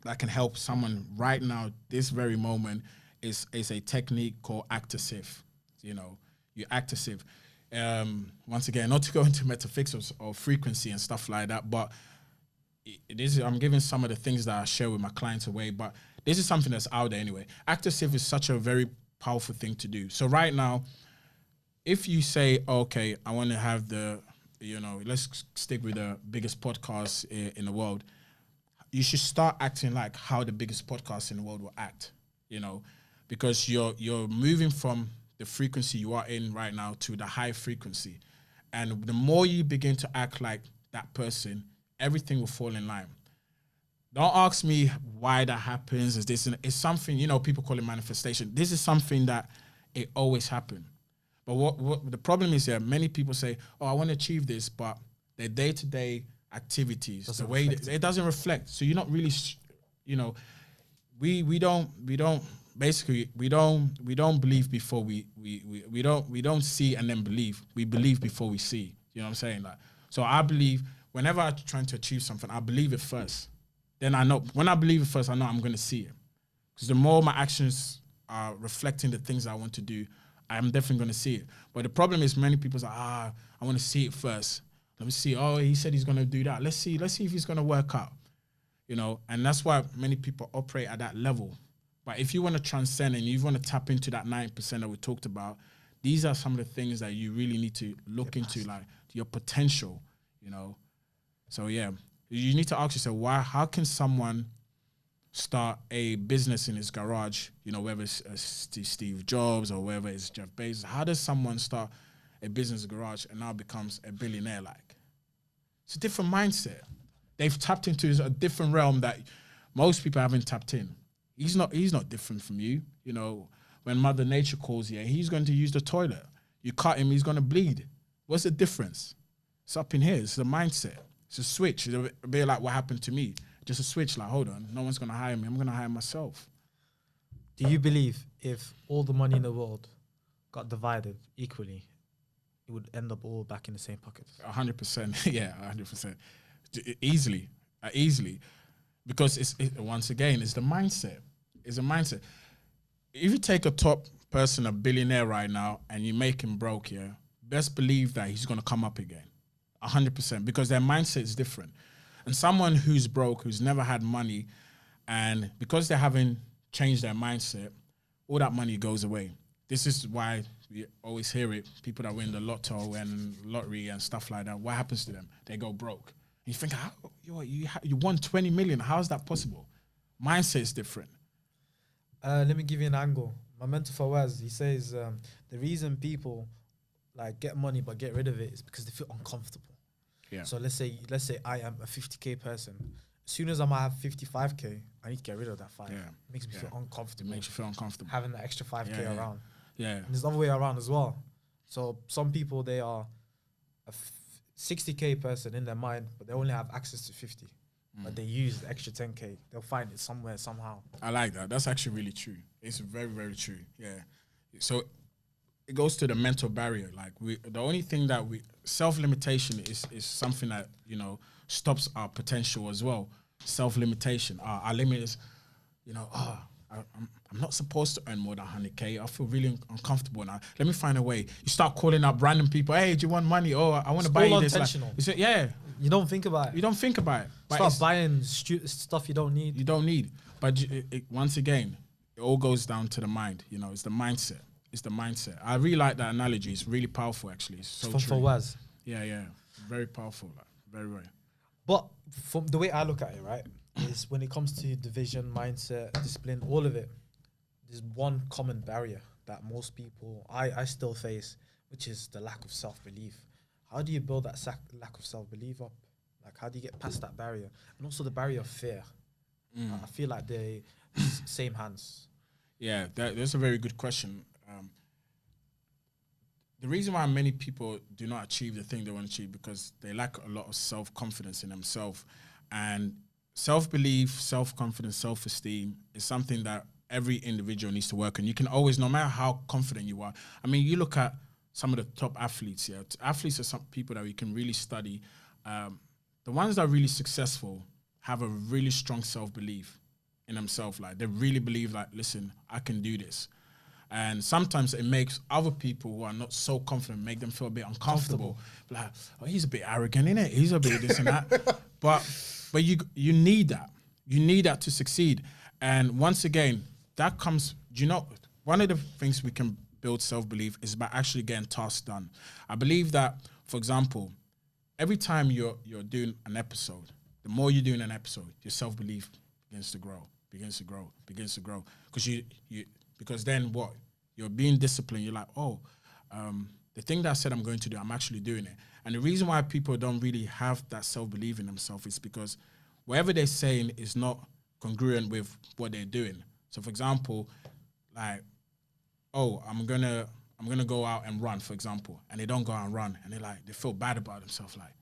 Speaker 1: that can help someone right now, this very moment, is a technique called active. You know, you active. Once again, not to go into metaphysics or frequency and stuff like that, but I'm giving some of the things that I share with my clients away, but this is something that's out there anyway. Active is such a very powerful thing to do. So right now, if you say, okay, I want to have let's stick with the biggest podcast in the world, you should start acting like how the biggest podcast in the world will act, you know, because you're moving from the frequency you are in right now to the high frequency. And the more you begin to act like that person, everything will fall in line. Don't ask me why that happens. It's something, you know, people call it manifestation. This is something that it always happens. But what the problem is here, many people say, oh, I want to achieve this, but their day-to-day activities, it doesn't reflect. So you're not really, you know, we don't believe before we don't see and then believe. We believe before we see. You know what I'm saying? Like, so I believe whenever I'm trying to achieve something, I believe it first. Then I know, when I believe it first, I know I'm going to see it. Because the more my actions are reflecting the things I want to do, I'm definitely going to see it. But the problem is many people say, I want to see it first. Let me see. Oh, he said he's going to do that. Let's see if he's going to work out. You know, and that's why many people operate at that level. But if you want to transcend and you want to tap into that 9% that we talked about, these are some of the things that you really need to look into, like your potential, you know. So yeah, you need to ask yourself, how can someone start a business in his garage, you know, whether it's Steve Jobs or whether it's Jeff Bezos? How does someone start a business garage and now becomes a billionaire like? It's a different mindset. They've tapped into a different realm that most people haven't tapped in. He's not different from you. You know, when Mother Nature calls you, he's going to use the toilet. You cut him, he's going to bleed. What's the difference? It's up in here. It's the mindset. It's a switch. It's a bit like what happened to me. Just a switch, like, hold on, no one's going to hire me. I'm going to hire myself.
Speaker 3: Do you believe if all the money in the world got divided equally, it would end up all back in the same pockets?
Speaker 1: 100%. Yeah, 100%. Easily. Because once again, it's the mindset. It's a mindset. If you take a top person, a billionaire right now, and you make him broke, yeah, best believe that he's going to come up again. 100%, because their mindset is different. And someone who's broke, who's never had money, and because they haven't changed their mindset, all that money goes away. This is why we always hear it. People that win the lotto and lottery and stuff like that, what happens to them? They go broke. And you think, how you won 20 million. How is that possible? Mindset is different.
Speaker 3: Let me give you an angle. My mentor Fawaz, he says the reason people like get money but get rid of it is because they feel uncomfortable.
Speaker 1: Yeah.
Speaker 3: So let's say I am a 50K person. As soon as I might have 55K, I need to get rid of that 5.
Speaker 1: Yeah.
Speaker 3: It makes me feel
Speaker 1: It
Speaker 3: uncomfortable
Speaker 1: makes you feel uncomfortable.
Speaker 3: having that extra 5K
Speaker 1: Yeah, yeah.
Speaker 3: around.
Speaker 1: Yeah.
Speaker 3: And there's the other way around as well. So some people, they are a 60K person in their mind, but they only have access to 50. But they use the extra 10K. They'll find it somewhere, somehow.
Speaker 1: I like that. That's actually really true. It's very, very true. Yeah. So it goes to the mental barrier. Like the only thing that self-limitation is something that, you know, stops our potential as well. Self-limitation. Our limit is, you know, I'm not supposed to earn more than 100K. I feel really uncomfortable now. Let me find a way. You start calling up random people. Hey, do you want money? Oh, I want to buy you this. Like, yeah.
Speaker 3: You don't think about it.
Speaker 1: You don't think about it.
Speaker 3: Start buying stuff you don't need.
Speaker 1: You don't need. But once again, it all goes down to the mind. You know, it's the mindset. It's the mindset. I really like that analogy. It's really powerful, actually. It's so true.
Speaker 3: For Waz.
Speaker 1: Yeah. Very powerful. Like, very, very.
Speaker 3: But from the way I look at it, right, is when it comes to division, mindset, discipline, all of it, there's one common barrier that most people, I still face, which is the lack of self-belief. How do you build that lack of self-belief up? Like, how do you get past that barrier? And also the barrier of fear. I feel like they same hands.
Speaker 1: Yeah, that's a very good question. The reason why many people do not achieve the thing they want to achieve because they lack a lot of self-confidence in themselves. And self-belief, self-confidence, self-esteem is something that every individual needs to work on. You can always, no matter how confident you are. I mean, you look at some of the top athletes here. Athletes are some people that we can really study. The ones that are really successful have a really strong self-belief in themselves. Like, they really believe, like, listen, I can do this. And sometimes it makes other people who are not so confident, make them feel a bit uncomfortable. Like, oh, he's a bit arrogant, innit? He's a bit this and that. But you need that. You need that to succeed. And once again, that comes, you know, one of the things we can build self-belief is by actually getting tasks done. I believe that, for example, every time you're doing an episode, the more you're doing an episode, your self-belief begins to grow. Because then what? You're being disciplined. You're like, the thing that I said I'm going to do, I'm actually doing it. And the reason why people don't really have that self-belief in themselves is because whatever they're saying is not congruent with what they're doing. So, for example, like, I'm gonna go out and run, for example, and they don't go out and run, and they feel bad about themselves, like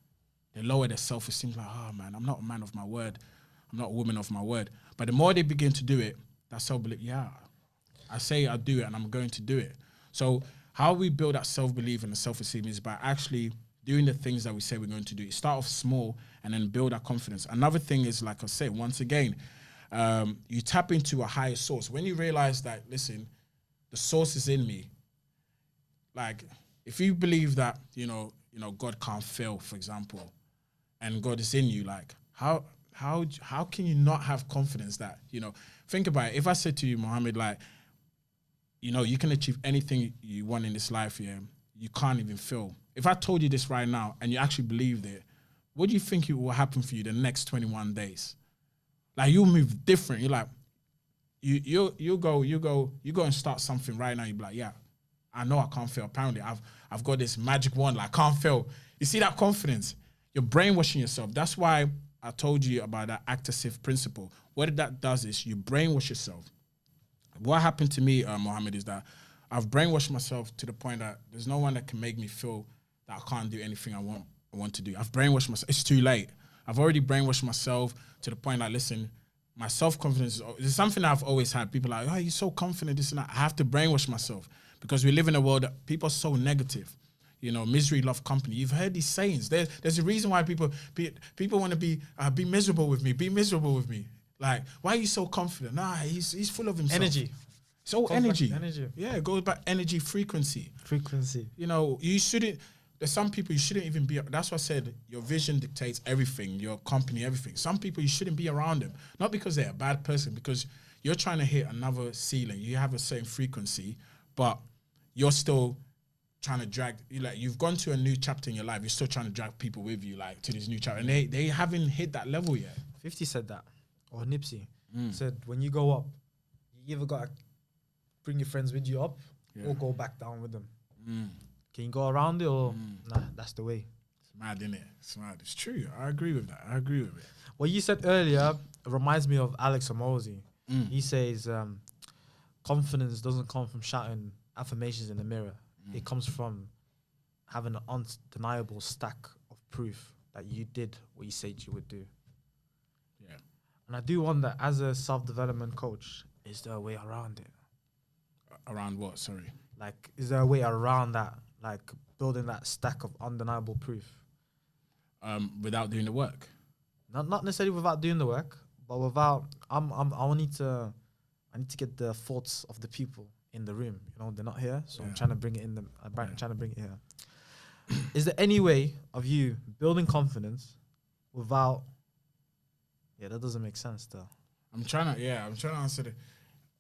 Speaker 1: they lower their self-esteem, like, oh man, I'm not a man of my word, I'm not a woman of my word. But the more they begin to do it, that self-belief, I say I'll do it and I'm going to do it. So how we build that self-belief and the self-esteem is by actually doing the things that we say we're going to do. You start off small and then build that confidence. Another thing is, like I said, once again, you tap into a higher source. When you realize that, listen, the source is in me. Like, if you believe that, you know, God can't fail, for example, and God is in you, like, how can you not have confidence that, you know, think about it. If I said to you, Mohammad, like, you know, you can achieve anything you want in this life, you can't even fail. If I told you this right now and you actually believed it, what do you think will happen for you the next 21 days? Like, you'll move different. You're like, you go and start something right now. You'll be like, yeah, I know I can't fail. Apparently, I've got this magic wand, like, I can't fail. You see that confidence? You're brainwashing yourself. That's why I told you about that active principle. What that does is you brainwash yourself. What happened to me, Mohammed, is that I've brainwashed myself to the point that there's no one that can make me feel that I can't do anything I want to do. I've brainwashed myself. It's too late. I've already brainwashed myself to the point that, listen, my self-confidence is something that I've always had. People are like, oh, you're so confident, this and that. I have to brainwash myself because we live in a world that people are so negative. You know, misery love company. You've heard these sayings. There's a reason why people want to be miserable with me. Be miserable with me. Like, why are you so confident? Nah, he's full of himself.
Speaker 3: Energy.
Speaker 1: It's all energy.
Speaker 3: Energy.
Speaker 1: Yeah, it goes back energy, frequency. You know, you shouldn't. There's some people you shouldn't even be. That's why I said your vision dictates everything. Your company, everything. Some people you shouldn't be around them, not because they're a bad person, because you're trying to hit another ceiling. You have a certain frequency, but you're still trying to drag. You've gone to a new chapter in your life. You're still trying to drag people with you, like, to this new chapter, and they haven't hit that level yet.
Speaker 3: 50 said that, or Nipsey said, when you go up, you either gotta bring your friends with you up or go back down with them. Can you go around it or nah? That's the way.
Speaker 1: It's mad, innit? It's mad. It's true. I agree with that. I agree with it.
Speaker 3: What you said earlier reminds me of Alex Omosi.
Speaker 1: Mm.
Speaker 3: He says confidence doesn't come from shouting affirmations in the mirror. It comes from having an undeniable stack of proof that you did what you said you would do.
Speaker 1: Yeah.
Speaker 3: And I do wonder, as a self-development coach, is there a way around it?
Speaker 1: Around what? Sorry.
Speaker 3: Like, is there a way around that? Like, building that stack of undeniable proof?
Speaker 1: Without doing the work.
Speaker 3: Not necessarily without doing the work, but without, I need to get the thoughts of the people in the room. You know, they're not here, so I'm trying to bring it in them. I'm trying to bring it here. Is there any way of you building confidence without? Yeah, that doesn't make sense though.
Speaker 1: I'm trying to answer the.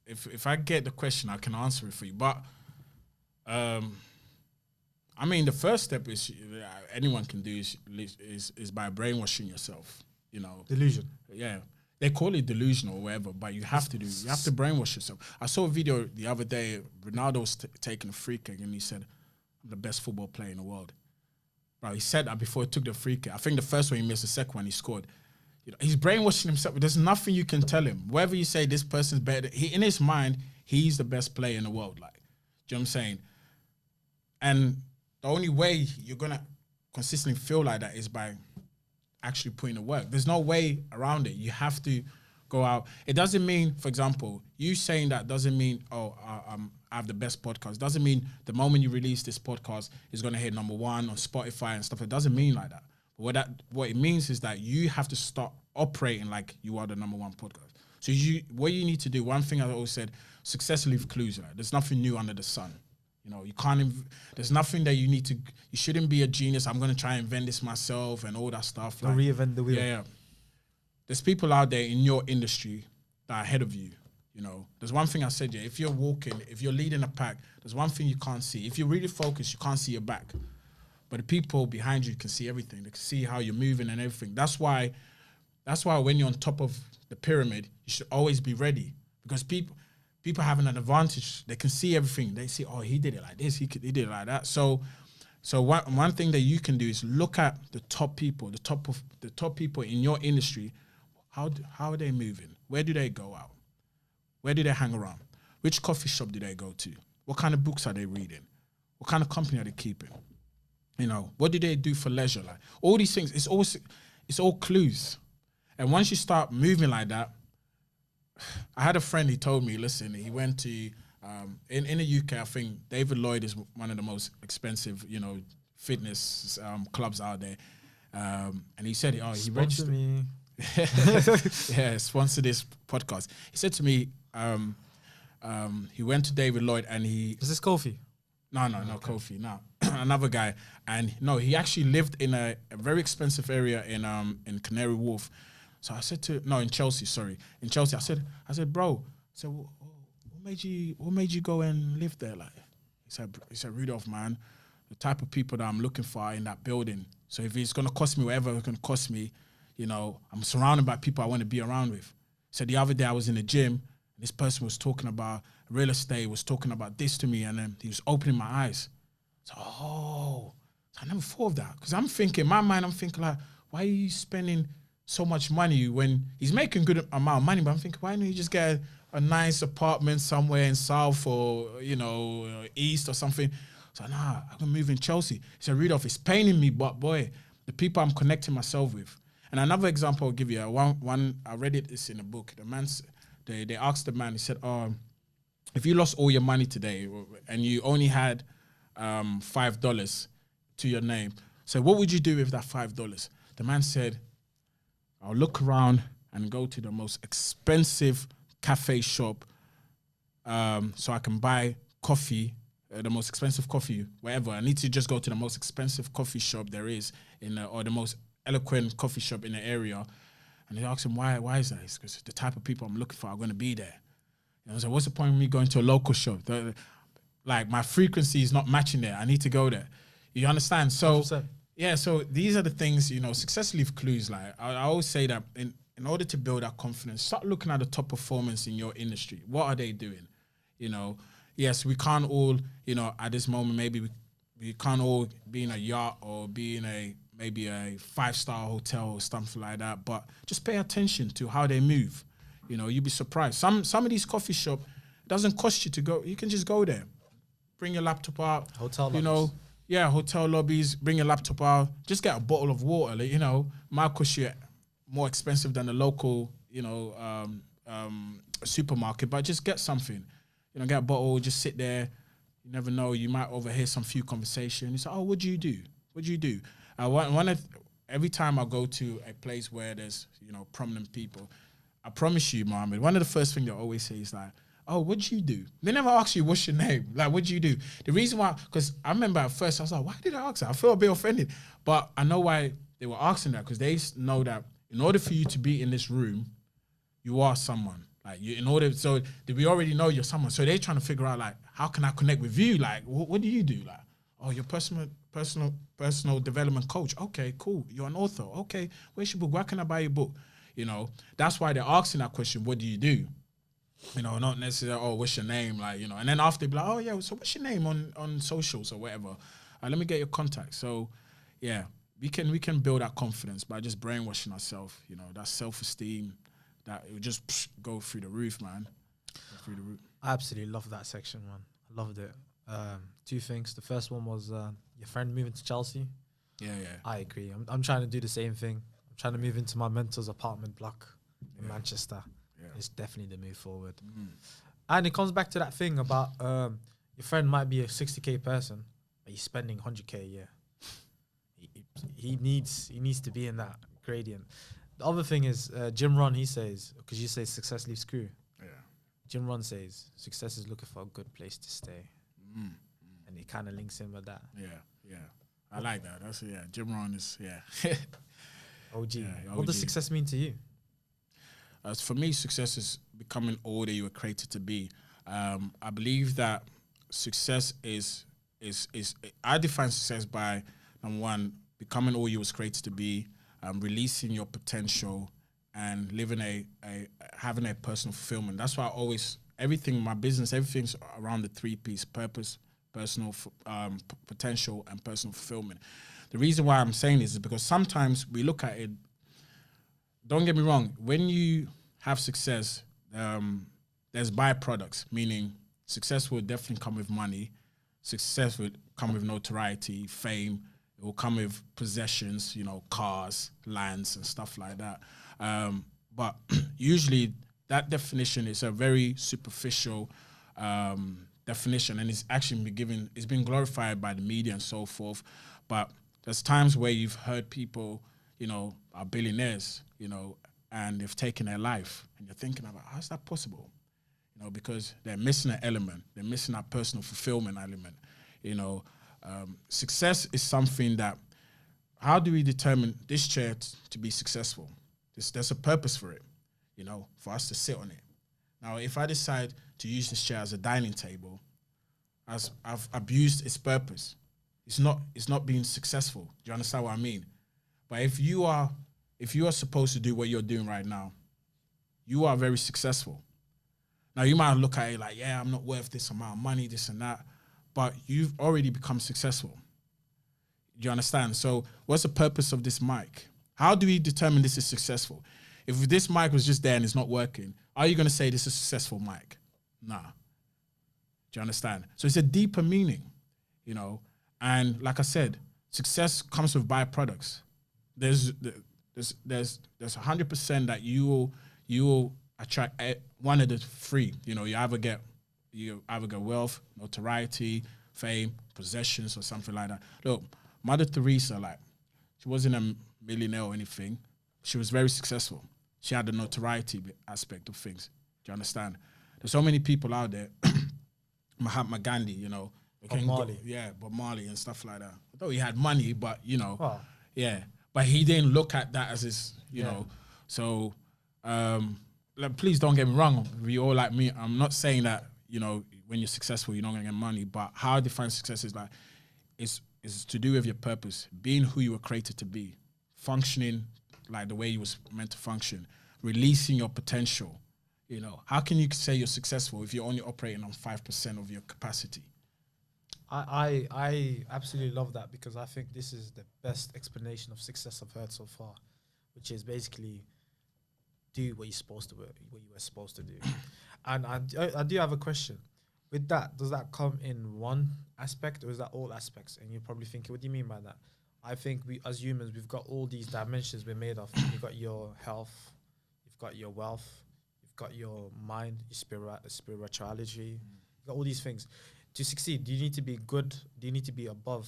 Speaker 1: If I get the question, I can answer it for you. But, I mean, the first step is anyone can do is by brainwashing yourself. You know,
Speaker 3: Delusion.
Speaker 1: Yeah, they call it delusional or whatever, but you have to brainwash yourself. I saw a video the other day. Ronaldo was taking a free kick, and he said, "I'm the best football player in the world." Bro, he said that before he took the free kick. I think the first one he missed, the second one he scored. You know, he's brainwashing himself. There's nothing you can tell him. Whether you say this person's better, in his mind, he's the best player in the world. Like, do you know what I'm saying? And the only way you're gonna consistently feel like that is by actually putting the work. There's no way around it. You have to go out. It doesn't mean, for example, you saying that doesn't mean, I have the best podcast. Doesn't mean the moment you release this podcast is going to hit #1 on Spotify and stuff. It doesn't mean like that. But what it means is that you have to start operating like you are the #1 podcast. So what you need to do, one thing I always said, success leaves clues. Right? There's nothing new under the sun. You know, you can't. There's nothing that you need to. You shouldn't be a genius. I'm going to try and invent this myself and all that stuff.
Speaker 3: Like, reinvent the wheel.
Speaker 1: Yeah. There's people out there in your industry that are ahead of you. You know, there's one thing I said. Yeah, if you're leading a pack, there's one thing you can't see. If you're really focused, you can't see your back. But the people behind you can see everything. They can see how you're moving and everything. That's why when you're on top of the pyramid, you should always be ready, because people have an advantage. They can see everything. They see, oh, he did it like this. He did it like that. So one thing that you can do is look at the top people, the top people in your industry. How are they moving? Where do they go out? Where do they hang around? Which coffee shop do they go to? What kind of books are they reading? What kind of company are they keeping? You know, what do they do for leisure? Like, all these things, it's all clues. And once you start moving like that, I had a friend, he told me, listen, he went to, in the UK, I think David Lloyd is one of the most expensive, you know, fitness clubs out there. And he said, he registered
Speaker 3: me.
Speaker 1: Yeah, sponsor this podcast. He said to me, he went to David Lloyd and he...
Speaker 3: Is this Kofi?
Speaker 1: No, okay. Kofi, no. Another guy. And no, he actually lived in a very expensive area in Canary Wharf. So I said in Chelsea, sorry. In Chelsea, I said, bro, what made you go and live there? Like, he said, Rudolph, man, the type of people that I'm looking for are in that building. So if it's gonna cost me whatever it's gonna cost me, you know, I'm surrounded by people I want to be around with. So the other day I was in the gym, and this person was talking about real estate, was talking about this to me, and then he was opening my eyes. So I never thought of that, because I'm thinking, in my mind, I'm thinking like, why are you spending so much money when he's making good amount of money? But I'm thinking, why don't you just get a nice apartment somewhere in South or, you know, East or something? So nah, I'm gonna move in Chelsea. He said, Rudolph, it's paining me, but boy, the people I'm connecting myself with. And another example I'll give you, one I read this in a book. The man, they asked the man, he said, if you lost all your money today and you only had $5 to your name, so what would you do with that $5? The man said, I'll look around and go to the most expensive cafe shop so I can buy coffee, the most expensive coffee, wherever. I need to just go to the most expensive coffee shop there is or the most eloquent coffee shop in the area. And they asked him, why is that? It's because the type of people I'm looking for are going to be there. And I was like, what's the point of me going to a local shop? Like, my frequency is not matching there. I need to go there. You understand? So
Speaker 3: 100%.
Speaker 1: Yeah, so these are the things, you know, success leave clues. Like, I always say that in order to build that confidence, start looking at the top performers in your industry. What are they doing? You know, yes, we can't all, you know, at this moment, maybe we can't all be in a yacht or be in a maybe a 5-star hotel or something like that. But just pay attention to how they move. You know, you'd be surprised. Some of these coffee shop doesn't cost you to go. You can just go there, bring your laptop out.
Speaker 3: Hotel
Speaker 1: you know,
Speaker 3: lobbies.
Speaker 1: yeah, hotel lobbies. Bring your laptop out. Just get a bottle of water. Like, you know, might cost you more expensive than the local, you know, supermarket. But just get something. You know, get a bottle. Just sit there. You never know. You might overhear some few conversation. You say, "Oh, what do you do? What do you do?" Every time I go to a place where there's, you know, prominent people, I promise you, Mohammad, one of the first things they always say is like, "Oh, what do you do?" They never ask you what's your name. Like, what do you do? The reason why, because I remember at first I was like, why did I ask that? I feel a bit offended, but I know why they were asking that, because they know that in order for you to be in this room, you are someone. Like, so we already know you're someone. So they're trying to figure out, like, how can I connect with you? Like, what do you do? Like, oh, you're personal development coach. Okay, cool. You're an author. Okay, where's your book? Where can I buy your book? You know, that's why they're asking that question. What do you do? You know, not necessarily, oh, what's your name? Like, you know, and then after they'll be like, oh yeah, so what's your name on socials or whatever? Let me get your contact. So yeah, we can build that confidence by just brainwashing ourselves, you know, that self-esteem, that it would just go through the roof, man. Go through the roof.
Speaker 3: I absolutely loved that section, man. I loved it. Two things. The first one was your friend moving to Chelsea.
Speaker 1: Yeah.
Speaker 3: I agree. I'm trying to do the same thing. I'm trying to move into my mentor's apartment block in Manchester. Yeah. It's definitely the move forward. And it comes back to that thing about your friend might be a 60K person, but he's spending 100K a year. He needs to be in that gradient. The other thing is Jim Rohn, he says, because you say success leaves crew. Yeah. Jim Rohn says success is looking for a good place to stay. And it kind of links in with that.
Speaker 1: Yeah. I like that. That's, Jim Rohn is,
Speaker 3: OG.
Speaker 1: Yeah,
Speaker 3: What does success mean to you?
Speaker 1: As for me, success is becoming all that you were created to be. I believe that success is I define success by, number one, becoming all you was created to be, releasing your potential, and living having a personal fulfillment. That's why I always, everything, my business, everything's around the 3 P's: purpose, personal potential, and personal fulfillment. The reason why I'm saying this is because sometimes we look at it. Don't get me wrong. When you have success, there's byproducts, meaning success will definitely come with money. Success will come with notoriety, fame. It will come with possessions, you know, cars, lands, and stuff like that. But usually that definition is a very superficial definition, and it's actually it's been glorified by the media and so forth. But there's times where you've heard people, you know, are billionaires, you know, and they've taken their life, and you're thinking about, how's that possible? You know, because they're missing an element. They're missing that personal fulfillment element. You know, success is something that, how do we determine this chair to be successful? There's a purpose for it, you know, for us to sit on it. Now, if I decide to use this chair as a dining table, as I've abused its purpose, it's not being successful. Do you understand what I mean? But if you are supposed to do what you're doing right now, you are very successful. Now, you might look at it like, yeah, I'm not worth this amount of money, this and that, but you've already become successful. Do you understand? So what's the purpose of this mic? How do we determine this is successful? If this mic was just there and it's not working, are you going to say this is a successful mic? Nah. Do you understand? So it's a deeper meaning, you know? And like I said, success comes with byproducts. There's 100% that you will attract one of the 3. You know, you either get wealth, notoriety, fame, possessions, or something like that. Look, Mother Teresa, like, she wasn't a millionaire or anything. She was very successful. She had the notoriety aspect of things. Do you understand? There's so many people out there. Mahatma Gandhi, you know.
Speaker 3: Bob Marley.
Speaker 1: Bob Marley and stuff like that. Although he had money, but, you know, but he didn't look at that as his, you know. So, please don't get me wrong. We all like me. I'm not saying that, you know, when you're successful, you're not going to get money. But how I define success is like, it's to do with your purpose, being who you were created to be, functioning like the way you was meant to function, releasing your potential. You know, how can you say you're successful if you're only operating on 5% of your capacity?
Speaker 3: I absolutely love that because I think this is the best explanation of success I've heard so far, which is basically do what you're supposed to what you were supposed to do. And I do have a question. With that, does that come in one aspect or is that all aspects? And you're probably thinking, what do you mean by that? I think we as humans we've got all these dimensions we're made of. You've got your health, you've got your wealth, you've got your mind, your spirituality, you've got all these things. To succeed, do you need to be good? Do you need to be above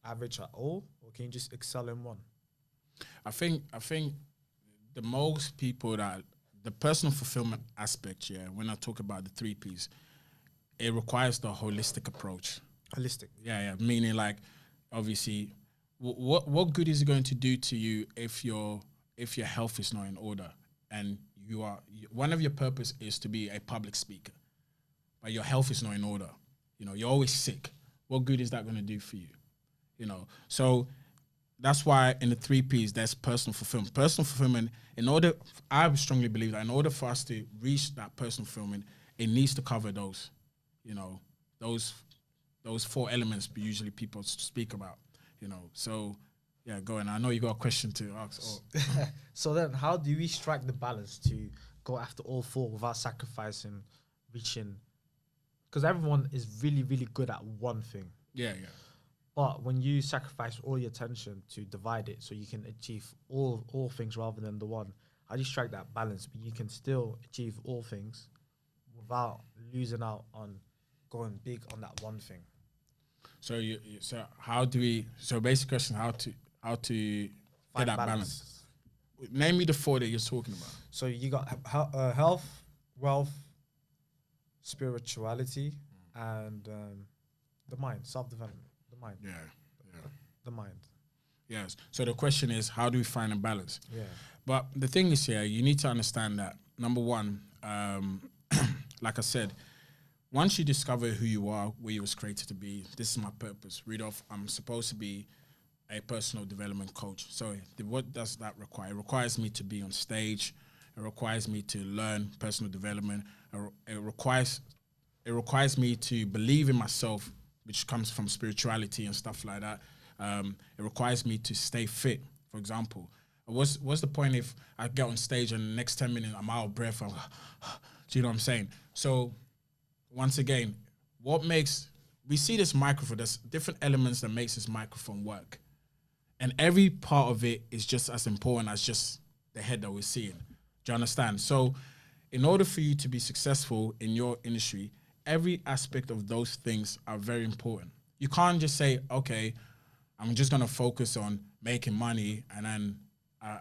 Speaker 3: average at all? Or can you just excel in one?
Speaker 1: I think the most people that the personal fulfillment aspect, yeah, when I talk about the 3 Ps, it requires the holistic approach.
Speaker 3: Holistic.
Speaker 1: Yeah, meaning like obviously what good is it going to do to you if your health is not in order and one of your purpose is to be a public speaker, but your health is not in order. You're always sick. What good is that going to do for you? So that's why in the 3 Ps, there's personal fulfillment. Personal fulfillment, I strongly believe that in order for us to reach that personal fulfillment, it needs to cover those 4 elements usually people speak about, So, yeah, go on. I know you got a question to ask.
Speaker 3: So then how do we strike the balance to go after all 4 without sacrificing reaching? Because everyone is really, really good at one thing.
Speaker 1: Yeah.
Speaker 3: But when you sacrifice all your attention to divide it so you can achieve all things rather than the one, how do you strike that balance? But you can still achieve all things without losing out on going big on that one thing.
Speaker 1: So how do we? So basic question: how to get that balance? Name me the 4 that you're talking about.
Speaker 3: So you got health, wealth, spirituality, and the mind, self-development. The mind.
Speaker 1: Yeah.
Speaker 3: The mind.
Speaker 1: Yes. So the question is, how do we find a balance?
Speaker 3: Yeah.
Speaker 1: But the thing is here, you need to understand that number one, like I said, once you discover who you are, where you was created to be, this is my purpose. Rudolph, I'm supposed to be a personal development coach. So what does that require? It requires me to be on stage. It requires me to learn personal development. It requires me to believe in myself, which comes from spirituality and stuff like that. It requires me to stay fit, for example. What's the point if I get on stage and the next 10 minutes I'm out of breath? Do you know what I'm saying? So once again, we see this microphone, there's different elements that makes this microphone work. And every part of it is just as important as just the head that we're seeing. Do you understand? So in order for you to be successful in your industry, every aspect of those things are very important. You can't just say, okay, I'm just going to focus on making money and then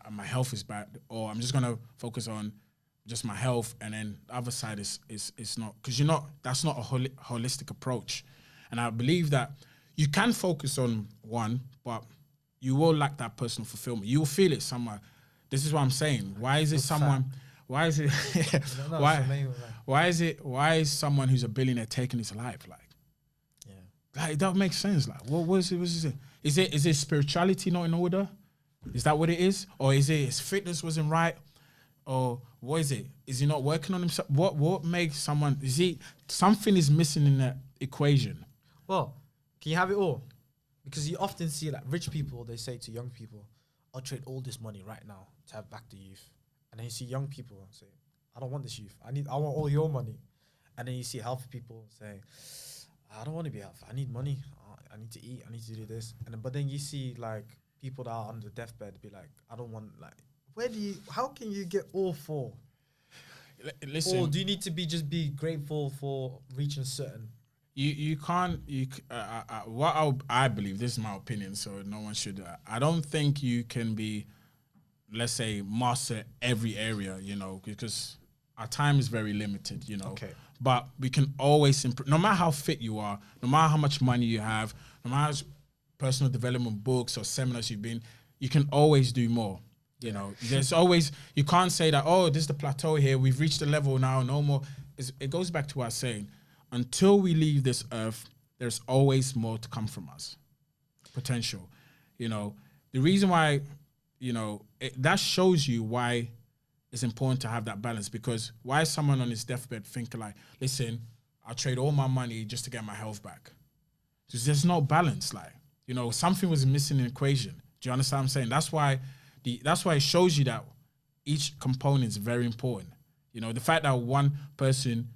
Speaker 1: my health is bad, or I'm just going to focus on just my health and then the other side is not, because that's not a holistic approach. And I believe that you can focus on one, but you will lack that personal fulfillment. You will feel it somewhere. This is what I'm saying. Why is it someone? Why is it? Why is someone who's a billionaire taking his life? Like that makes sense. Like, what is it? Is it spirituality not in order? Is that what it is, or is it his fitness wasn't right, or what is it? Is he not working on himself? What makes someone? Something is missing in that equation?
Speaker 3: Well, can you have it all? Because you often see like rich people, they say to young people, I'll trade all this money right now to have back the youth. And then you see young people say, I don't want this youth. I want all your money. And then you see healthy people saying, I don't want to be healthy. I need money. I need to eat. I need to do this. But then you see like people that are on the deathbed be like, I don't want how can you get all 4?
Speaker 1: Listen.
Speaker 3: Or do you need to be grateful for reaching certain?
Speaker 1: You can't. I believe, this is my opinion, so no one should. I don't think you can be, let's say, master every area, because our time is very limited,
Speaker 3: Okay.
Speaker 1: But we can always improve. No matter how fit you are, no matter how much money you have, no matter how much personal development books or seminars you've been, you can always do more. There's always, you can't say that, oh, this is the plateau here, we've reached the level now, no more. It goes back to what I was saying. Until we leave this earth, there's always more to come from us. Potential. The reason why, that shows you why it's important to have that balance, because why is someone on his deathbed thinking like, listen, I'll trade all my money just to get my health back? Because there's no balance. Like, you know, something was missing in the equation. Do you understand what I'm saying? That's why it shows you that each component is very important. You know, the fact that one person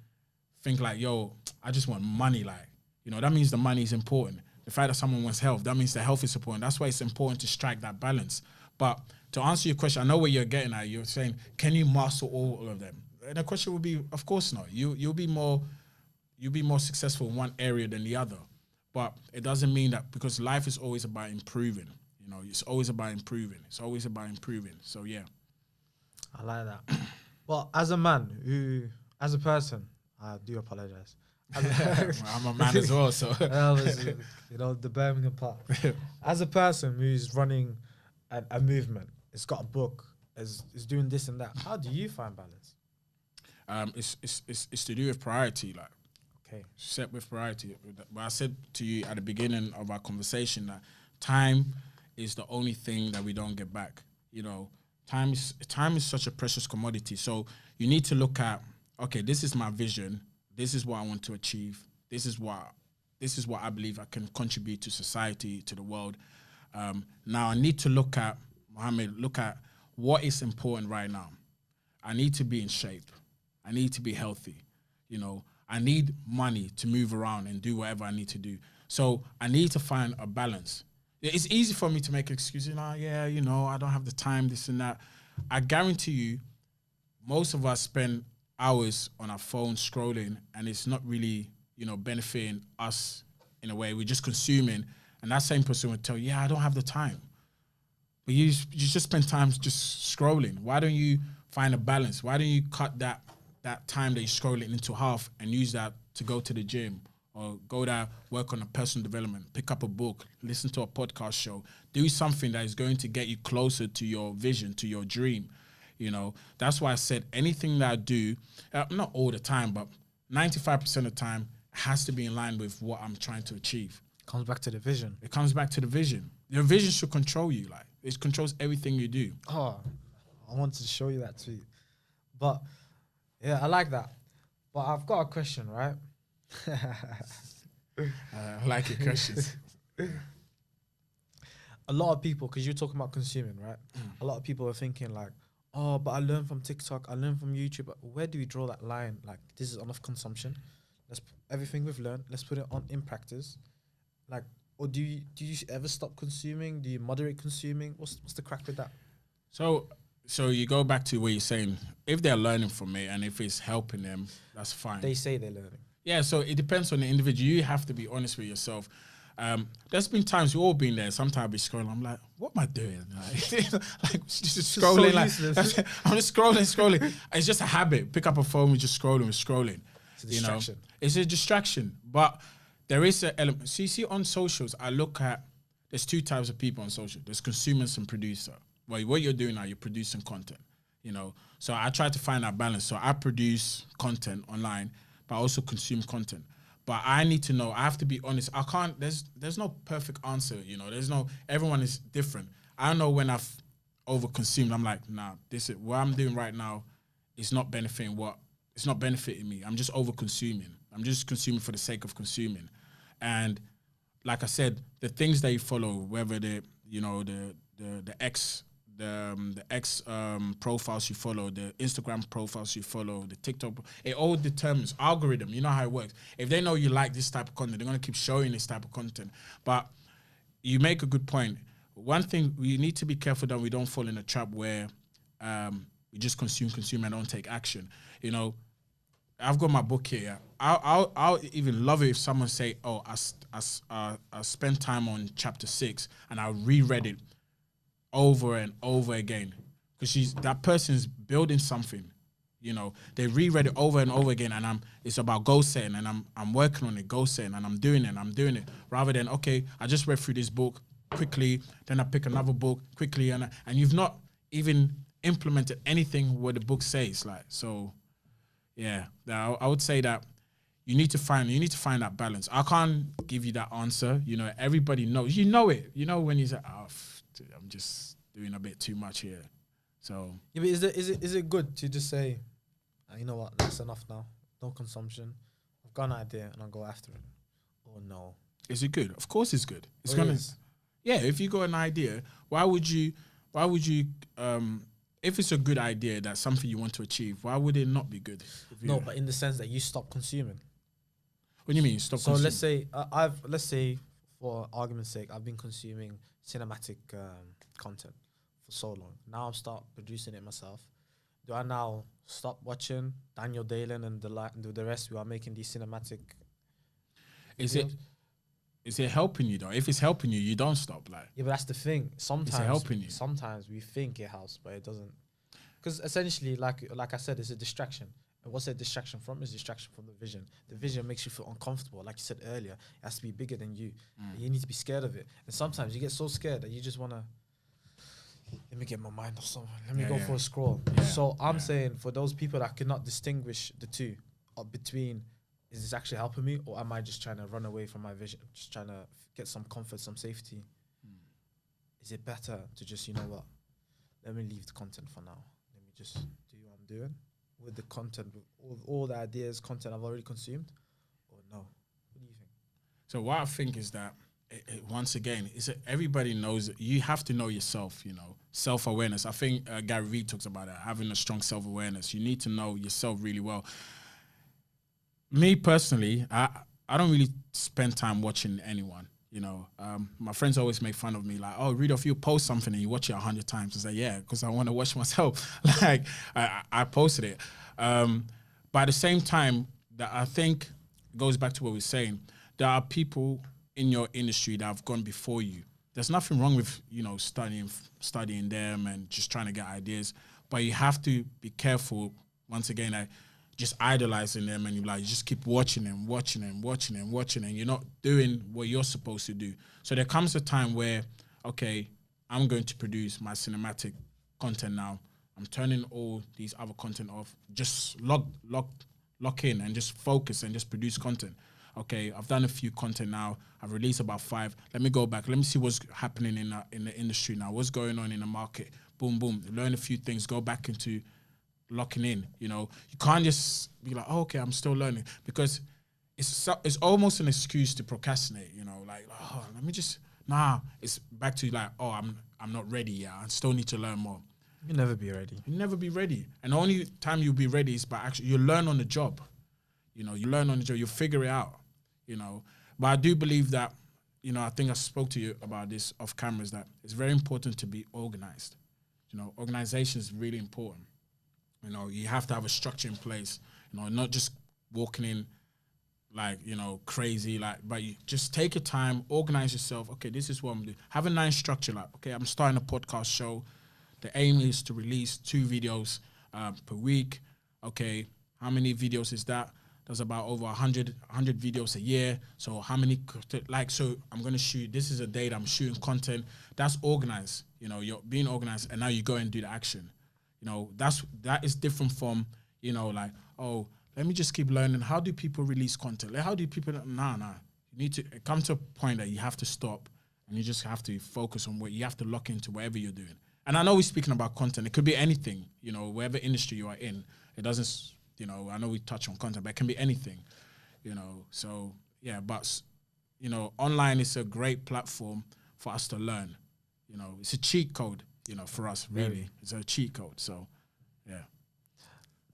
Speaker 1: think like, yo, I just want money, like, you know, that means the money is important. The fact that someone wants health, that means the health is important. That's why it's important to strike that balance. But to answer your question, I know where you're getting at. You're saying, can you master all of them? And the question would be, of course not. You'll be more successful in one area than the other. But it doesn't mean that, because life is always about improving. You know, it's always about improving. It's always about improving. So yeah.
Speaker 3: I like that. Well, as a man as a person, I do apologize.
Speaker 1: I'm a man as well, so
Speaker 3: you know, the Birmingham part. As a person who's running a movement, it's got a book, is doing this and that. How do you find balance?
Speaker 1: It's to do with priority, like.
Speaker 3: Okay.
Speaker 1: Set with priority. But I said to you at the beginning of our conversation that time is the only thing that we don't get back. You know, time is such a precious commodity. So you need to look at, okay, this is my vision. This is what I want to achieve. This is what I believe I can contribute to society, to the world. Now I need to look at, Mohammad, what is important right now. I need to be in shape. I need to be healthy. You know, I need money to move around and do whatever I need to do. So I need to find a balance. It's easy for me to make excuses. Yeah, you know, I don't have the time, this and that. I guarantee you, most of us spend hours on our phone scrolling, and it's not really, you know, benefiting us in a way. We're just consuming. And that same person would tell you, yeah, I don't have the time. But you just spend time just scrolling. Why don't you find a balance? Why don't you cut that time that you're scrolling into half and use that to go to the gym or go there, work on a personal development, pick up a book, listen to a podcast show, do something that is going to get you closer to your vision, to your dream. You know, that's why I said anything that I do, not all the time, but 95% of the time has to be in line with what I'm trying to achieve.
Speaker 3: Comes back to the vision.
Speaker 1: It comes back to the vision. Your vision should control you. Like, it controls everything you do.
Speaker 3: Oh, I wanted to show you that too. But yeah, I like that. But I've got a question, right?
Speaker 1: I like your questions.
Speaker 3: A lot of people, because you're talking about consuming, right? A lot of people are thinking like, oh, but I learned from TikTok, I learned from YouTube. But where do we draw that line? Like, this is enough consumption. Everything we've learned, let's put it on in practice. Like, or do you ever stop consuming? Do you moderate consuming? What's the crack with that?
Speaker 1: So you go back to what you're saying. If they're learning from it and if it's helping them, that's fine.
Speaker 3: They say they're learning.
Speaker 1: Yeah, so it depends on the individual. You have to be honest with yourself. There's been times we've all been there. Sometimes I be scrolling. I'm like, what am I doing? Like just scrolling. So I'm just scrolling. It's just a habit. Pick up a phone, we're just scrolling.
Speaker 3: It's a distraction.
Speaker 1: You know? It's a distraction. But there is an element. See, on socials, I look at, there's two types of people on social. There's consumers and producer. Well, what you're doing now, you're producing content, you know. So I try to find that balance. So I produce content online, but I also consume content. But I need to know, I have to be honest. I can't, there's no perfect answer, you know. Everyone is different. I know when I've over-consumed, I'm like, nah, this is what I'm doing right now is not benefiting it's not benefiting me. I'm just over-consuming. I'm just consuming for the sake of consuming. And like I said, the things that you follow, whether the X profiles you follow, the Instagram profiles you follow, the TikTok, it all determines algorithm. You know how it works. If they know you like this type of content, they're going to keep showing this type of content. But you make a good point. One thing, we need to be careful that we don't fall in a trap where we just consume and don't take action. You know, I've got my book here. I'll even love it if someone say, oh, I spent time on chapter 6 and I reread it over and over again, because that person's building something. You know, they reread it over and over again, and it's about goal setting, and I'm working on it, goal setting, and I'm doing it, rather than, okay, I just read through this book quickly, then I pick another book quickly, and you've not even implemented anything what the book says. Like, so yeah, I would say that you need to find that balance. I can't give you that answer. You know, everybody knows. You know it. You know when you say, oh, I'm just doing a bit too much here. So
Speaker 3: yeah, but is it good to just say, you know what, that's enough now. No consumption. I've got an idea and I'll go after it. Or no,
Speaker 1: Is it good? Of course it's good. It's
Speaker 3: Oh,
Speaker 1: gonna.
Speaker 3: yes.
Speaker 1: Yeah, if you got an idea, why would you if it's a good idea, that's something you want to achieve, why would it not be good? If you-
Speaker 3: No, but in the sense that you stop consuming.
Speaker 1: what do you mean? Stop.
Speaker 3: So
Speaker 1: consuming?
Speaker 3: let's say for argument's sake, I've been consuming cinematic content for so long. Now I'm start producing it myself. Do I now stop watching Daniel Dalen and the rest who are making these cinematic?
Speaker 1: Is
Speaker 3: videos?
Speaker 1: it is it helping you though? If it's helping you, you don't stop. Like,
Speaker 3: Yeah, but that's the thing. Sometimes
Speaker 1: helping you?
Speaker 3: Sometimes we think it helps, but it doesn't. Because essentially, like I said, it's a distraction. And what's a distraction from? It's distraction from the vision. The vision makes you feel uncomfortable. Like you said earlier, it has to be bigger than you. You need to be scared of it. And sometimes you get so scared that you just want to, let me get my mind off something. Let me
Speaker 1: Yeah,
Speaker 3: go
Speaker 1: yeah.
Speaker 3: for a scroll.
Speaker 1: Yeah,
Speaker 3: So I'm
Speaker 1: yeah.
Speaker 3: saying for those people that cannot distinguish the two between, is this actually helping me or am I just trying to run away from my vision? Just trying to get some comfort, some safety. Is it better to just, you know what, let me leave the content for now. Let me just do what I'm doing with the content, with all the ideas, content I've already consumed, or no? What do you think?
Speaker 1: so what I think is that once again, is that everybody knows that you have to know yourself. You know, self-awareness. I think Gary Vee talks about that, having a strong self-awareness. You need to know yourself really well. Me personally, I don't really spend time watching anyone. You know, my friends always make fun of me, like, "Oh, Rudolph, you post something and you watch it 100 times." I say, "Yeah, because I want to watch myself." Like, I posted it, but at the same time, that I think goes back to what we're saying. There are people in your industry that have gone before you. There's nothing wrong with, you know, studying them and just trying to get ideas, but you have to be careful. Once again, like, just idolizing them and you just keep watching them, and you're not doing what you're supposed to do. So there comes a time where, okay, I'm going to produce my cinematic content now. I'm turning all these other content off. Just lock in and just focus and just produce content. Okay, I've done a few content now. I've released about 5. Let me go back. Let me see what's happening in the industry now. What's going on in the market? Boom, boom. Learn a few things. Go back into locking in. You know, you can't just be like, oh, okay, I'm still learning, because it's almost an excuse to procrastinate. You know, like, oh, let me just It's back to like, oh, I'm not ready yet. I still need to learn more.
Speaker 3: You'll never be ready.
Speaker 1: You'll never be ready, and the only time you'll be ready is by actually you learn on the job. You know, you learn on the job. You figure it out. You know, but I do believe that, you know, I think I spoke to you about this off camera, is that it's very important to be organized. You know, organization is really important. You know, you have to have a structure in place, you know, not just walking in like, you know, crazy, like, but you just take your time, organize yourself. Okay, this is what I'm doing. Have a nice structure. Like, okay, I'm starting a podcast show. The aim is to release 2 videos per week. Okay, how many videos is that? There's about over 100 videos a year. So how many, so I'm going to shoot, this is a day that I'm shooting content. That's organized. You know, you're being organized, and now you go and do the action. You know, that is different from, you know, like, oh, let me just keep learning. How do people release content? Like, how do people, nah. You need to come to a point that you have to stop, and you just have to focus on what you have to lock into whatever you're doing. And I know we're speaking about content. It could be anything, you know, whatever industry you are in. It doesn't, you know, I know we touch on content, but it can be anything, you know. So, yeah, but, you know, online is a great platform for us to learn. You know, it's a cheat code, you know, for us, really.
Speaker 3: Very.
Speaker 1: It's a cheat code, so, yeah.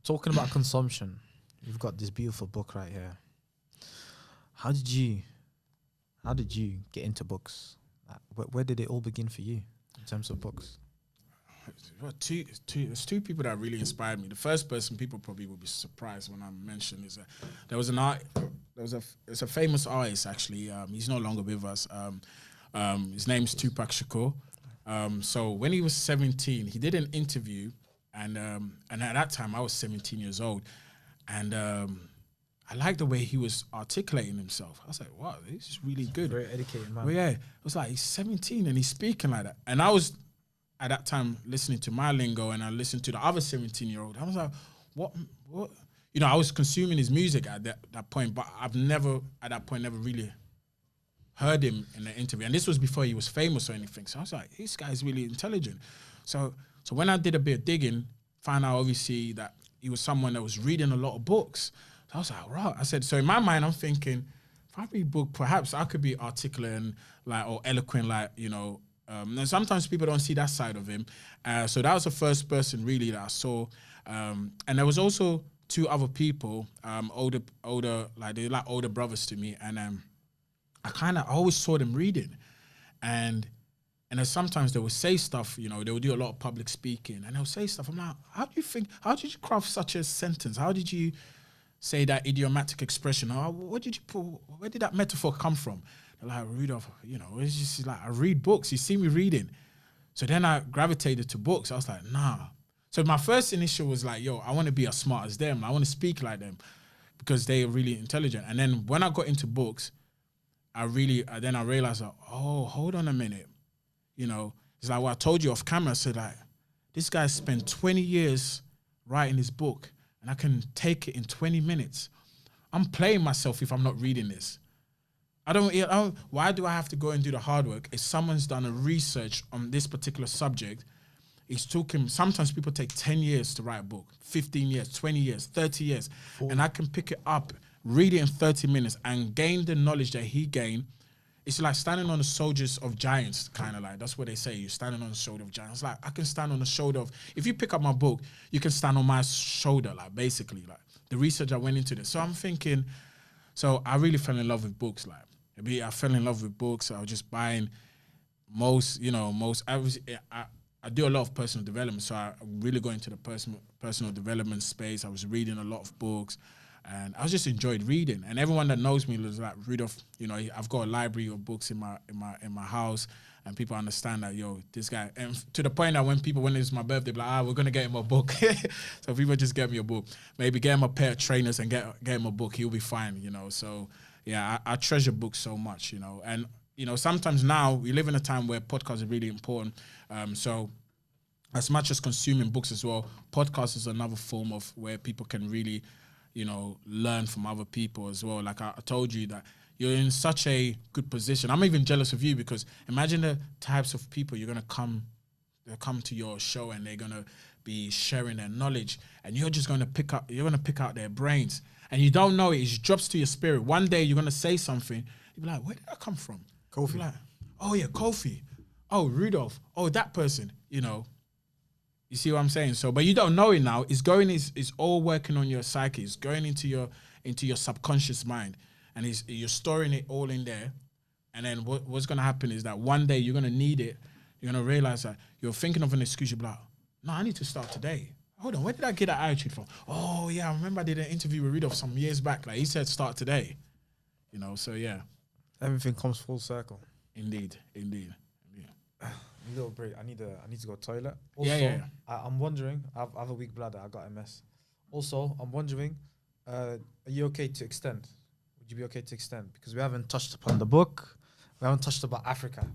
Speaker 3: Talking about consumption, you've got this beautiful book right here. How did you get into books? Where did it all begin for you in terms of books?
Speaker 1: Well, there's 2 people that really inspired me. The first person, people probably will be surprised when I mention, is there's a famous artist, actually. He's no longer with us. His name's Tupac Shakur. So when he was 17, he did an interview, and at that time I was 17 years old, and I liked the way he was articulating himself. I was like, wow, this is really good.
Speaker 3: Very educated man.
Speaker 1: Well, yeah, it was like, he's 17 and he's speaking like that. And I was, at that time, listening to my lingo, and I listened to the other 17-year-old. I was like, what? You know, I was consuming his music at that point, but I've never, at that point, never really heard him in an interview. And this was before he was famous or anything. So I was like, this guy's really intelligent. So when I did a bit of digging, found out obviously that he was someone that was reading a lot of books. So I was like, right. I said, so in my mind, I'm thinking, if I read book, perhaps I could be articulate and like or eloquent, like and sometimes people don't see that side of him. So that was the first person really that I saw, and there was also two other people, older, like they're like older brothers to me, and I always saw them reading, and then sometimes they would say stuff, they would do a lot of public speaking, and they'll say stuff. I'm like, how did you craft such a sentence? How did you say that idiomatic expression? Where did that metaphor come from? They're like, Rudolph, it's just like, I read books. You see me reading. So then I gravitated to books. I was like, nah. So my first initial was like, yo, I want to be as smart as them. I want to speak like them because they are really intelligent. And then when I got into books, I realized, like, oh, hold on a minute. It's like what I told you off camera. I said, like, this guy spent 20 years writing his book, and I can take it in 20 minutes. I'm playing myself if I'm not reading this. Why do I have to go and do the hard work? If someone's done a research on this particular subject, sometimes people take 10 years to write a book, 15 years, 20 years, 30 years. And I can pick it up, read it in 30 minutes and gain the knowledge that he gained. It's like standing on the shoulders of giants, kind of like. That's what they say. You're standing on the shoulder of giants. Like, I can stand on the shoulder of... If you pick up my book, you can stand on my shoulder, like, basically. Like, the research I went into this. So I'm thinking... So I really fell in love with books, like. I fell in love with books. I was just buying I do a lot of personal development, so I really got into the personal development space. I was reading a lot of books, and I just enjoyed reading. And everyone that knows me was like, Rudolph, I've got a library of books in my house, and people understand that, this guy. And to the point that when it's my birthday, they're like, we're gonna get him a book. So people just get me a book. Maybe get him a pair of trainers and get him a book. He'll be fine, So yeah, I treasure books so much, and. Sometimes now we live in a time where podcasts are really important. So as much as consuming books as well, podcasts is another form of where people can really, learn from other people as well. Like I told you that you're in such a good position. I'm even jealous of you because imagine the types of people they'll come to your show and they're going to be sharing their knowledge and you're just going to pick out their brains and you don't know it. It just drops to your spirit. One day you're going to say something. You'll be like, where did that come from?
Speaker 3: Kofi.
Speaker 1: Like, oh yeah, Kofi. Oh, Rudolph. Oh, that person. You see what I'm saying? So, but you don't know it now. It's all working on your psyche. It's going into your subconscious mind, and you're storing it all in there. And then what's gonna happen is that one day you're gonna need it. You're gonna realize that you're thinking of an excuse. You're like, no, I need to start today. Hold on, where did I get that attitude from? Oh yeah, I remember I did an interview with Rudolph some years back. Like he said, start today. So yeah.
Speaker 3: Everything comes full circle.
Speaker 1: Indeed.
Speaker 3: A little break. I need to go to the toilet. Also,
Speaker 1: Yeah.
Speaker 3: I'm wondering. I have a weak bladder. I got MS. Also, I'm wondering. Are you okay to extend? Would you be okay to extend? Because we haven't touched upon the book. We haven't touched about Africa.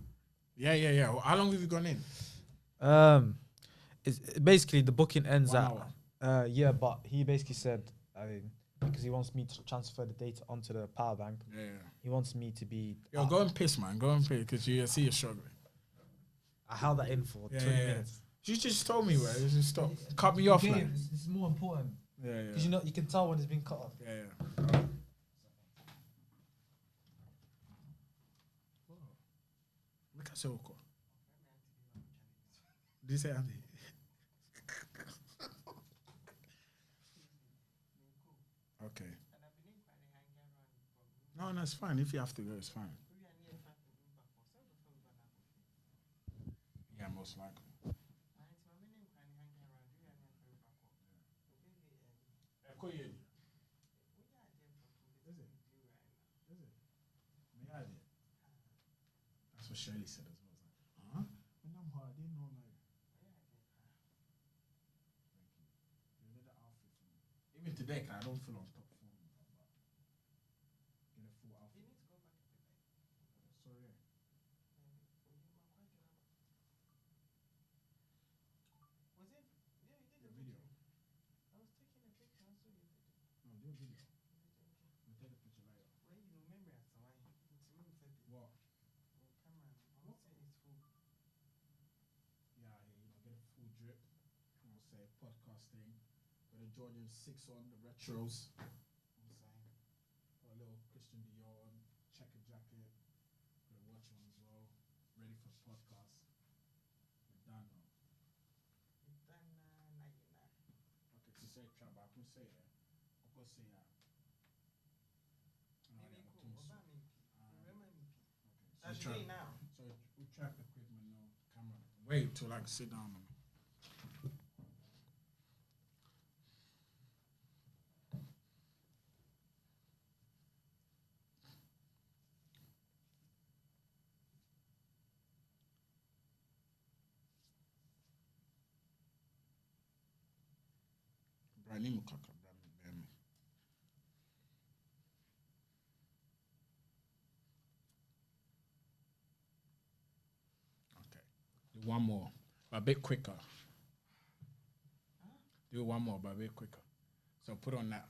Speaker 1: Yeah. Well, how long have you gone in?
Speaker 3: It's basically the booking ends
Speaker 1: 1
Speaker 3: at. Yeah, but he basically said, because he wants me to transfer the data onto the power bank.
Speaker 1: Yeah.
Speaker 3: He wants me to be.
Speaker 1: Yo, go and piss, man. Go and piss because you see you're struggling.
Speaker 3: I held that in for 20 minutes.
Speaker 1: You just told me, right? You just stop. Cut me off, man.
Speaker 3: This is more important.
Speaker 1: Yeah.
Speaker 3: Because you can tell when it's been cut off.
Speaker 1: Yeah. Look at Soko. Did you say Andy? Okay. No, it's fine. If you have to go, it's fine. Yeah, most likely. That's what Shirley said as well. Huh? When I'm hard, I didn't know like. Thank you. You need the outfit for me. Even today, I don't feel on top form. But get a full outfit. Sorry. The video. No, do a video. We'll take a picture later. What? Yeah, get a full drip. Say podcasting. Got a Jordan 6 on, the retros. Put a little Christian Dior on. podcast with Dano. Okay, so say trap, I can say it. I can say that. So we trap equipment, no camera. Wait till I can sit down. Man. Brani mukaka, brani. Okay. Do one more, but a bit quicker. Do one more, but a bit quicker. So put on that.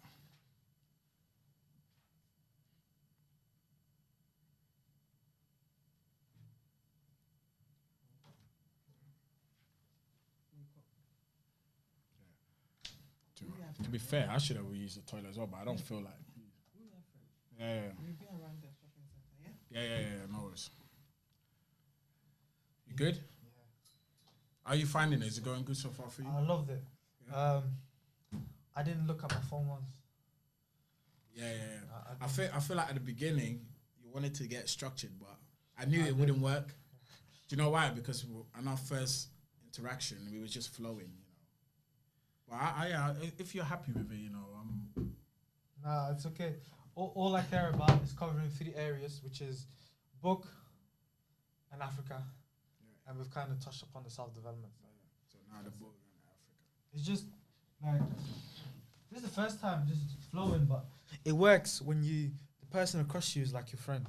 Speaker 1: To be fair, I should have used the toilet as well, but I don't feel like. Yeah. No worries. You good? How are you finding it? Is it going good so far for you?
Speaker 3: I loved it. I didn't look at my phone once.
Speaker 1: Yeah. I feel like at the beginning you wanted to get structured, but I knew it wouldn't work. Do you know why? Because on our first interaction, we were just flowing, you know. But I if you're happy with it, you know,
Speaker 3: Nah, it's okay. All I care about is covering 3 areas, which is book and Africa, and we've kind of touched upon the self-development.
Speaker 1: So now the book and Africa.
Speaker 3: It's just like this is the first time just flowing, but it works when the person across you is like your friend.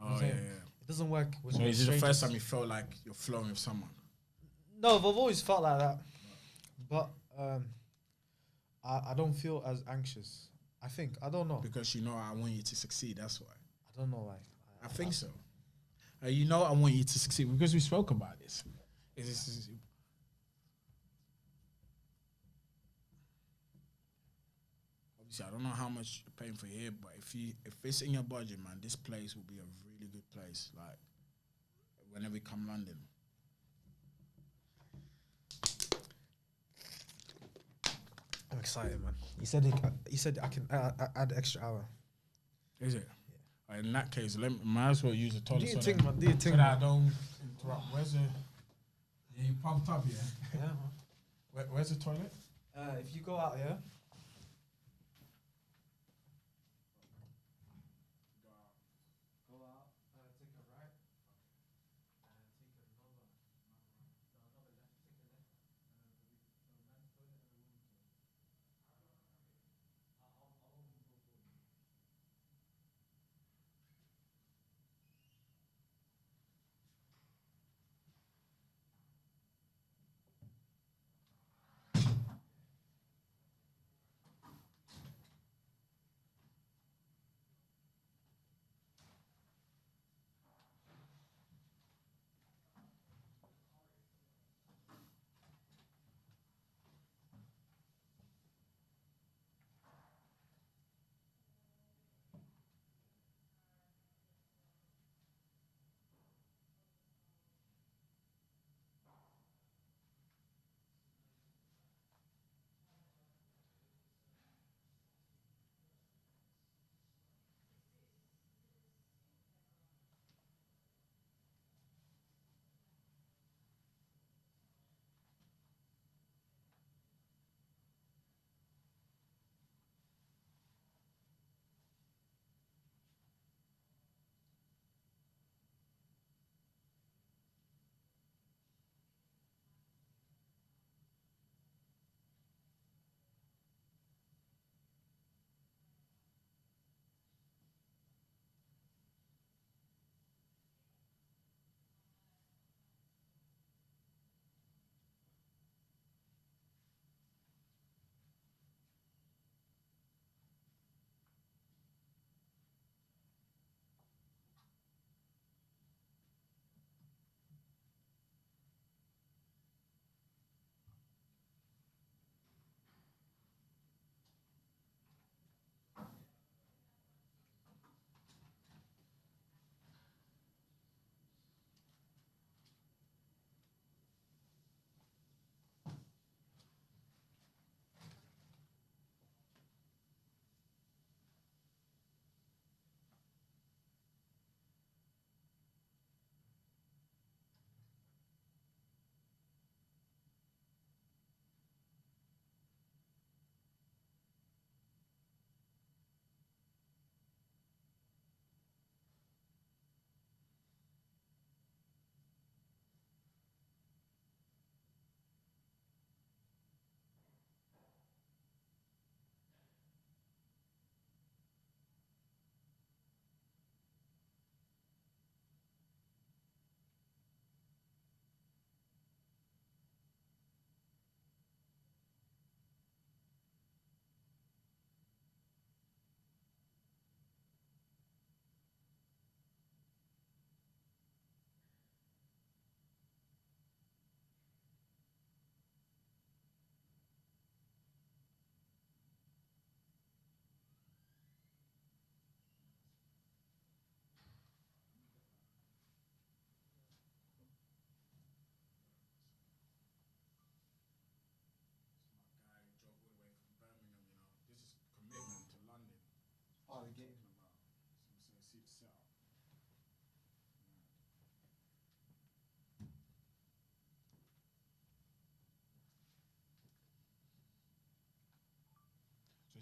Speaker 1: Oh yeah.
Speaker 3: It doesn't work with.
Speaker 1: So is it the first time you felt like you're flowing with someone?
Speaker 3: No, I've always felt like that, but I don't feel as anxious. I think I don't know
Speaker 1: Because you know I want you to succeed. That's why.
Speaker 3: I don't know why.
Speaker 1: I think so. You know I want you to succeed because we spoke about this. Obviously, I don't know how much you're paying for here, but if it's in your budget, man, this place will be a really good place. Like whenever we come London.
Speaker 3: I'm excited, man. He said I can add extra hour.
Speaker 1: Is it? Yeah. In that case, might as well use the toilet.
Speaker 3: Do you think, man? Do you think?
Speaker 1: So that I don't interrupt. Where's the? Yeah, you pumped up, yeah.
Speaker 3: Yeah, man.
Speaker 1: Where's the toilet?
Speaker 3: If you go out here. Go out, take a right, and take another left, take a left, and the man's toilet and the woman's toilet. I'll go for you.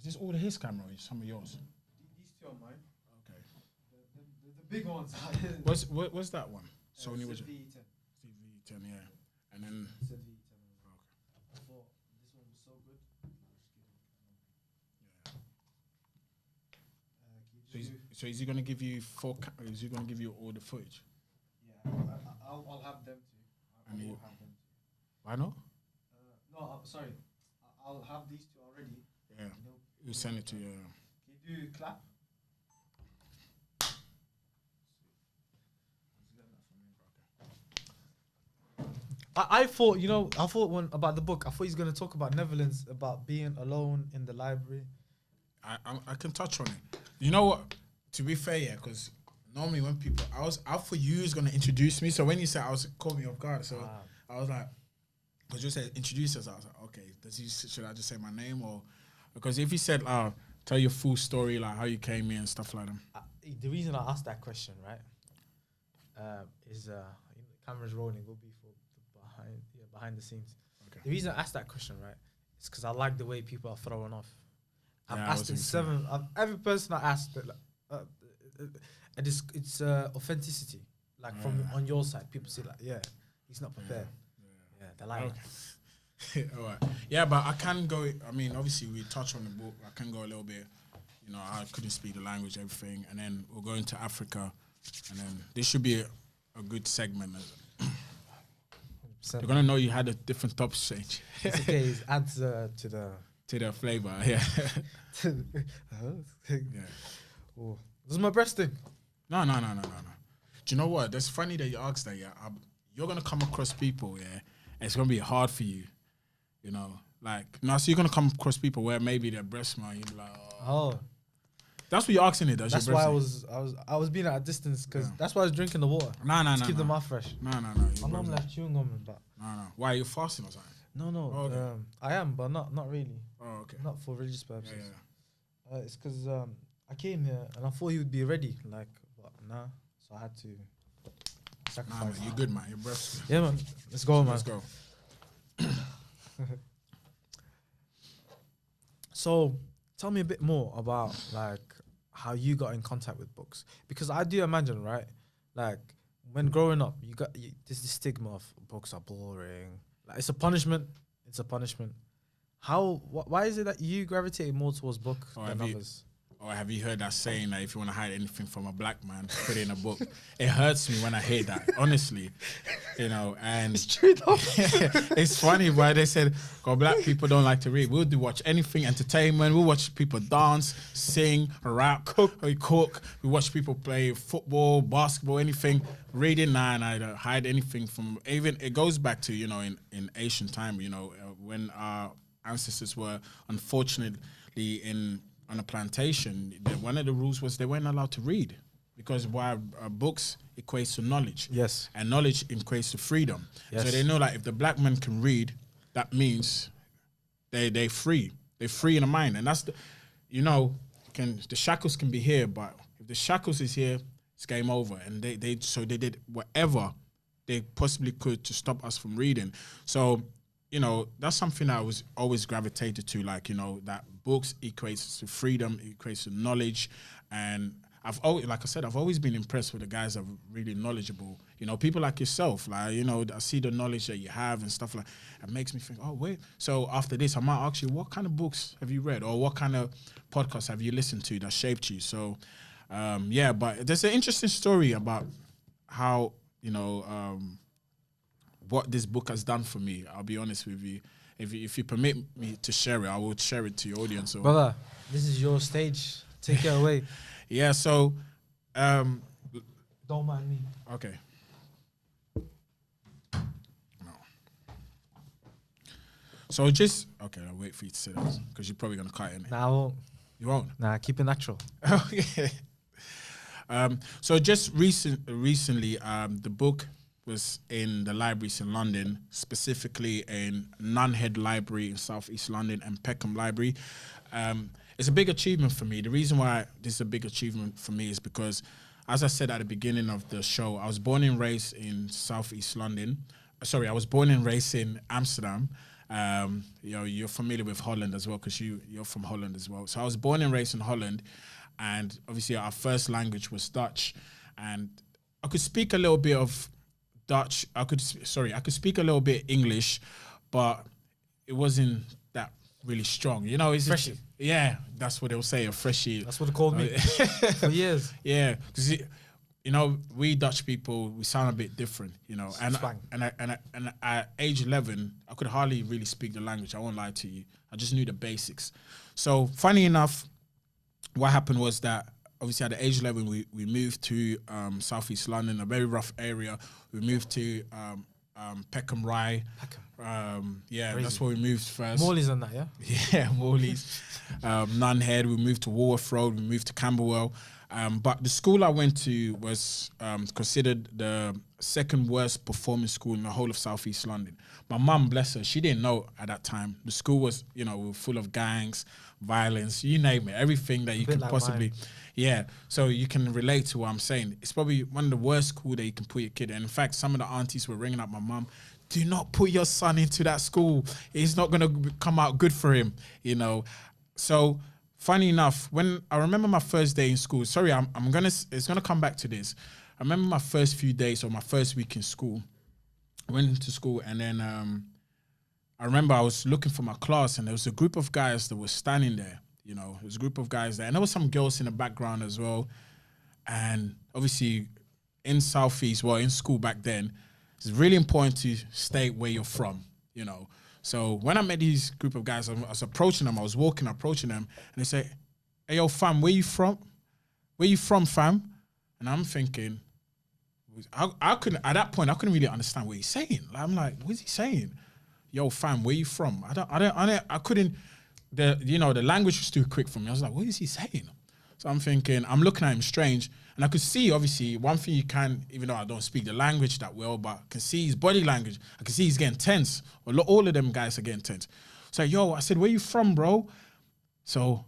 Speaker 1: Is this all his camera or some of yours?
Speaker 3: These two are mine.
Speaker 1: Okay.
Speaker 3: The big ones.
Speaker 1: What's that one? Sony was it?
Speaker 3: V10.
Speaker 1: V10, yeah. And then
Speaker 3: It's a V10. I thought this one was so good.
Speaker 1: so is he gonna give you is he gonna give you all the footage?
Speaker 3: Yeah, I'll have them too. I will have them too.
Speaker 1: Why not?
Speaker 3: No, sorry. I'll have these two already.
Speaker 1: Yeah. You send it to you.
Speaker 3: Can you do clap? I thought, I thought when about the book, I thought he's going to talk about Netherlands, about being alone in the library.
Speaker 1: I can touch on it. You know what? To be fair, yeah, because normally when people, I thought you was going to introduce me. So when you said, caught me off guard. So I was like, because you said introduce us, I was like, okay, should I just say my name or, because if you said, tell your full story, like how you came here and stuff like that.
Speaker 3: The reason I asked that question, right, is camera's rolling. Will be for behind the scenes. Okay. The reason I asked that question, right, is because I like the way people are throwing off. I've asked it every person I asked, and it's authenticity, like from on your side. People say like, yeah, he's not prepared. Yeah, they're like.
Speaker 1: Okay. All right. Yeah, but I can go. I mean, obviously we touch on the book. I can go a little bit. I couldn't speak the language, everything, and then we'll go into Africa, and then this should be a good segment. They're gonna know you had a different top stage.
Speaker 3: It's okay. It adds to
Speaker 1: the flavor. Yeah.
Speaker 3: Yeah. Oh, this is my breast thing.
Speaker 1: No. Do you know what? That's funny that you asked that. Yeah, you're gonna come across people. Yeah, and it's gonna be hard for you. So you're gonna come across people where maybe their breast man. You'll be like, oh. That's what you're asking it. That's
Speaker 3: why I was being at a distance because that's why I was drinking the water.
Speaker 1: No.
Speaker 3: To keep the mouth fresh.
Speaker 1: No.
Speaker 3: I'm not like chewing gum, but
Speaker 1: no. Why are you fasting or something?
Speaker 3: No.
Speaker 1: Oh, okay.
Speaker 3: I am, but not really.
Speaker 1: Oh, okay.
Speaker 3: Not for religious purposes.
Speaker 1: Yeah.
Speaker 3: It's because I came here and I thought he would be ready, but nah. So I had to sacrifice.
Speaker 1: Nah, man, you're good, man. You're breast.
Speaker 3: Yeah, man. Let's go, man.
Speaker 1: Let's go.
Speaker 3: So, tell me a bit more about how you got in contact with books, because I do imagine, right, like when growing up, there's this stigma of books are boring. Like it's a punishment. Why is it that you gravitate more towards books than others?
Speaker 1: Or have you heard that saying that if you want to hide anything from a black man, put it in a book? It hurts me when I hear that, honestly. And
Speaker 3: it's true though.
Speaker 1: It's funny why they said, "God, black people don't like to read. We'll watch anything, entertainment. We'll watch people dance, sing, rap, cook. We watch people play football, basketball, anything. Reading, nah, I don't hide anything from. Even it goes back to in ancient time, when our ancestors were unfortunately on a plantation, one of the rules was they weren't allowed to read because books equates to knowledge.
Speaker 3: Yes.
Speaker 1: And knowledge equates to freedom.
Speaker 3: Yes.
Speaker 1: So they know if the black man can read, that means they free. They're free in the mind. And that's the shackles can be here, but if the shackles is here, it's game over. And they did whatever they possibly could to stop us from reading. So that's something I was always gravitated to, that books equates to freedom, equates to knowledge. And I've always been impressed with the guys that are really knowledgeable. People like yourself, I see the knowledge that you have and stuff it makes me think, oh, wait. So after this, I might ask you, what kind of books have you read or what kind of podcasts have you listened to that shaped you? So, but there's an interesting story about how, what this book has done for me. I'll be honest with you. If you permit me to share it, I will share it to your audience.
Speaker 3: Brother, this is your stage. Take it away.
Speaker 1: Yeah, so...
Speaker 3: Don't mind me.
Speaker 1: Okay. No. So Okay, I'll wait for you to say that because you're probably going to cut it in.
Speaker 3: Nah, I won't.
Speaker 1: You won't?
Speaker 3: Nah, keep it natural.
Speaker 1: Okay. So just recently, the book was in the libraries in London, specifically in Nunhead Library in South East London and Peckham Library. It's a big achievement for me. The reason why this is a big achievement for me is because, as I said at the beginning of the show, I was born and raised in South East London. I was born and raised in Amsterdam. You're familiar with Holland as well because you're from Holland as well. So I was born and raised in Holland, and obviously our first language was Dutch, and I could speak a little bit of Dutch. I could speak a little bit English, but it wasn't that really strong. It's
Speaker 3: Freshie.
Speaker 1: Yeah, that's what they'll say, a freshie.
Speaker 3: That's what they called me for years.
Speaker 1: Yeah, because we Dutch people, we sound a bit different, And
Speaker 3: Spang.
Speaker 1: and at age 11, I could hardly really speak the language. I won't lie to you. I just knew the basics. So funny enough, what happened was that obviously at the age 11, we moved to Southeast London, a very rough area. We moved to Peckham Rye.
Speaker 3: Crazy.
Speaker 1: That's where we moved first.
Speaker 3: Morley's on that, yeah?
Speaker 1: Yeah, Morley's. Nunhead, we moved to Walworth Road, we moved to Camberwell. But the school I went to was considered the second worst performing school in the whole of Southeast London. My mum, bless her, she didn't know at that time. The school was, full of gangs, violence, you name it, everything that you could
Speaker 3: like
Speaker 1: possibly.
Speaker 3: mine.
Speaker 1: Yeah, so you can relate to what I'm saying. It's probably one of the worst school that you can put your kid in. In fact, some of the aunties were ringing up my mum, do not put your son into that school. It's not going to come out good for him, So funny enough, when I remember my first day in school, sorry, it's gonna come back to this. I remember my first few days or my first week in school. I went into school and then I remember I was looking for my class and there was a group of guys that were standing there. There was a group of guys there and there was some girls in the background as well. And obviously in Southeast, in school back then, it's really important to state where you're from, So when I met these group of guys, I was approaching them, approaching them, and they say, hey, yo, fam, where you from? Where you from, fam? And I'm thinking, I couldn't, at that point, I couldn't really understand what he's saying. I'm like, what is he saying? Yo, fam, where you from? I couldn't, the language was too quick for me. I was like, what is he saying? So I'm thinking, I'm looking at him strange. And I could see, obviously, one thing you can, even though I don't speak the language that well, but I can see his body language. I can see he's getting tense. All of them guys are getting tense. So, I said, where you from, bro? So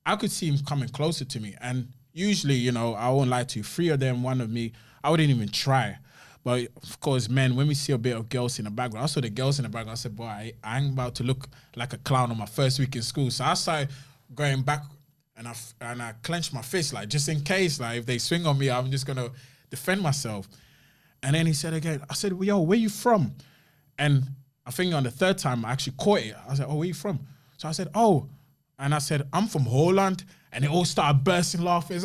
Speaker 1: I could see him coming closer to me. And usually, I won't lie to you, 3 of them, 1 of me, I wouldn't even try. But of course, men, when we see a bit of girls in the background, I saw the girls in the background, I said, boy, I ain't about to look like a clown on my first week in school. So I started going back and I clenched my fist, like, just in case, like, if they swing on me, I'm just going to defend myself. And then he said again, I said, well, yo, where you from? And I think on the 3rd time, I actually caught it. I said, oh, where you from? So I said, oh. And I said, I'm from Holland. And they all started bursting laughing.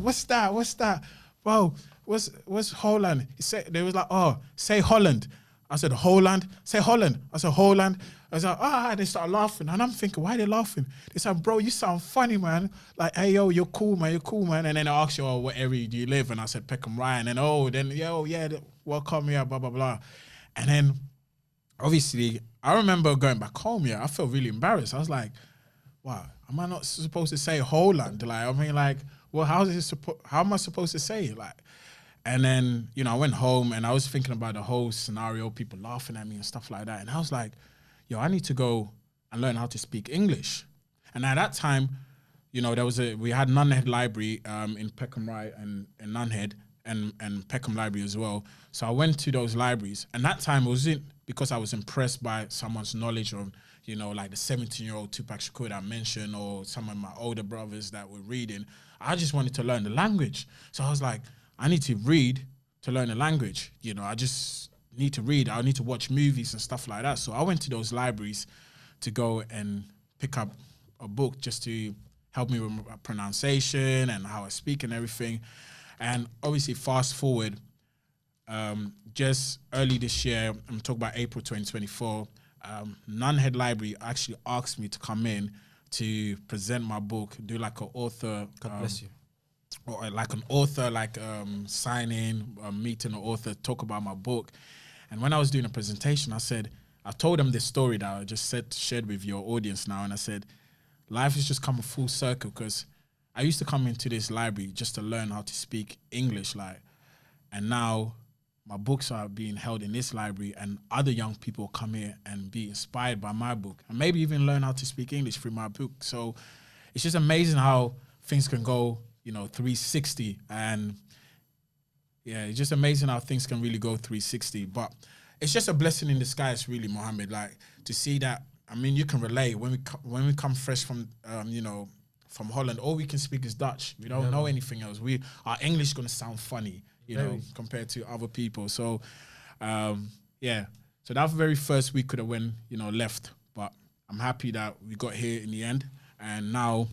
Speaker 1: What's that? What's that? Bro, what's Holland? They was like, oh, say Holland. I said, Holland. Say Holland. I said, Holland. I was like, and they started laughing. And I'm thinking, why are they laughing? They said, bro, you sound funny, man. Like, hey, yo, you're cool, man. And then I asked you, oh, what area do you live? And I said, Peckham Rye. And then, welcome here, blah, blah, blah. And then, obviously, I remember going back home, I felt really embarrassed. I was like, wow, am I not supposed to say Holland? Well, how am I supposed to say it? Like, and then, I went home and I was thinking about the whole scenario, people laughing at me and stuff like that. And I was like, yo, I need to go and learn how to speak English. And at that time, we had Nunhead Library in Peckham Rye and Nunhead and Peckham Library as well. So I went to those libraries. And that time it wasn't because I was impressed by someone's knowledge of, like the 17-year-old Tupac Shakur I mentioned or some of my older brothers that were reading. I just wanted to learn the language. So I was like, I need to read to learn the language. I just need to read. I need to watch movies and stuff like that. So I went to those libraries to go and pick up a book just to help me with my pronunciation and how I speak and everything. And obviously, fast forward, just early this year, I'm talking about April 2024, Nunhead Library actually asked me to come in to present my book, do like an author.
Speaker 3: God bless you.
Speaker 1: Or like an author, signing, meeting an author, talk about my book. And when I was doing a presentation, I told them this story that I just shared with your audience now. And I said, life has just come a full circle because I used to come into this library just to learn how to speak English, and now my books are being held in this library and other young people come here and be inspired by my book and maybe even learn how to speak English through my book. So it's just amazing how things can go 360, and it's just amazing how things can really go 360. But it's just a blessing in disguise, really, Mohammed. Like to see that. I mean, you can relate when we come fresh from from Holland. All we can speak is Dutch. We don't know anything else. Our English is gonna sound funny, compared to other people. So, yeah. So that very first week could have went, left. But I'm happy that we got here in the end. And now,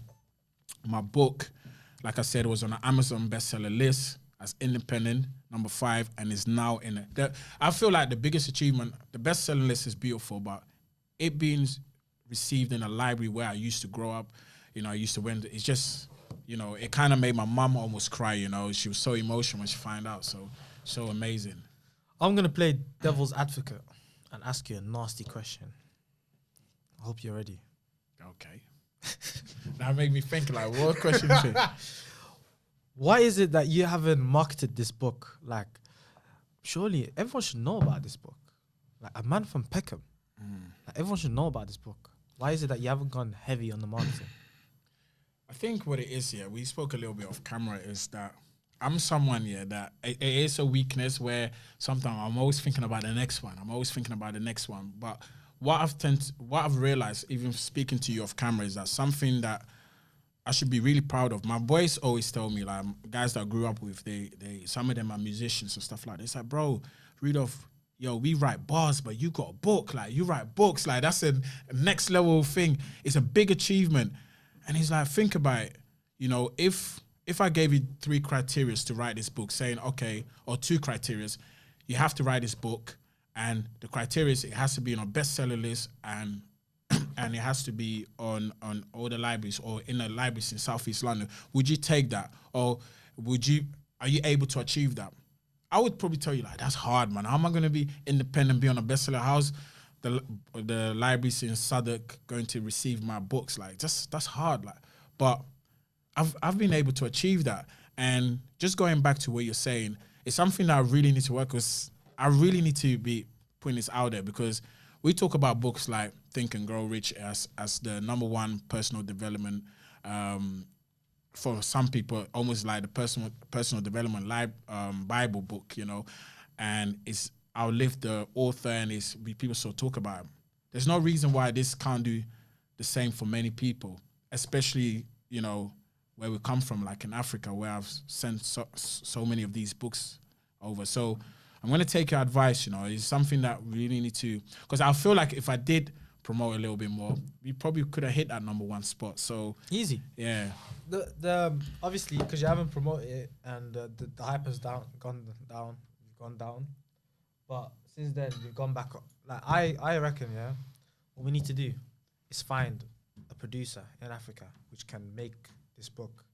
Speaker 1: my book, like I said, was on the Amazon bestseller list as independent, number 5, and is now in it. I feel like the biggest achievement, the bestseller list is beautiful, but it being received in a library where I used to grow up, I used to win. It's just, it kind of made my mum almost cry. She was so emotional when she found out. So amazing.
Speaker 3: I'm gonna play devil's advocate and ask you a nasty question. I hope you're ready.
Speaker 1: Okay. That made me think, like, what question is it?
Speaker 3: Why is it that you haven't marketed this book? Like, surely everyone should know about this book. Like, a man from Peckham. Like, everyone should know about this book. Why is it that you haven't gone heavy on the marketing?
Speaker 1: I think what it is, we spoke a little bit off camera, is that I'm someone, that it is a weakness where sometimes I'm always thinking about the next one. But what I've realized, even speaking to you off camera, is that something that I should be really proud of. My boys always tell me, like, guys that I grew up with, some of them are musicians and stuff like this. It's like, bro, Rudolph, we write bars, but you got a book. Like, you write books. Like, that's a next level thing. It's a big achievement. And he's like, think about it. If I gave you 3 criteria to write this book, saying, okay, or 2 criteria, you have to write this book, and the criteria is it has to be on a bestseller list, and it has to be on all the libraries or in the libraries in Southeast London. Would you take that, or are you able to achieve that? I would probably tell you, like, that's hard, man. How am I going to be independent, be on a bestseller house? The libraries in Southwark going to receive my books, like, that's hard, like. But I've been able to achieve that. And just going back to what you're saying, it's something that I really need to work with. I really need to be putting this out there, because we talk about books like Think and Grow Rich as the number 1 personal development, for some people, almost like the personal development Bible book, and it's outlived the author, and people still talk about it. There's no reason why this can't do the same for many people, especially, where we come from, like in Africa, where I've sent so many of these books over. So I'm going to take your advice, it's something that we really need to, because I feel like if I did promote a little bit more, we probably could have hit that number 1 spot. So
Speaker 3: easy.
Speaker 1: Yeah.
Speaker 3: The obviously, because you haven't promoted it, and the hype has gone down. But since then, you've gone back up. Like, I reckon, what we need to do is find a producer in Africa which can make this book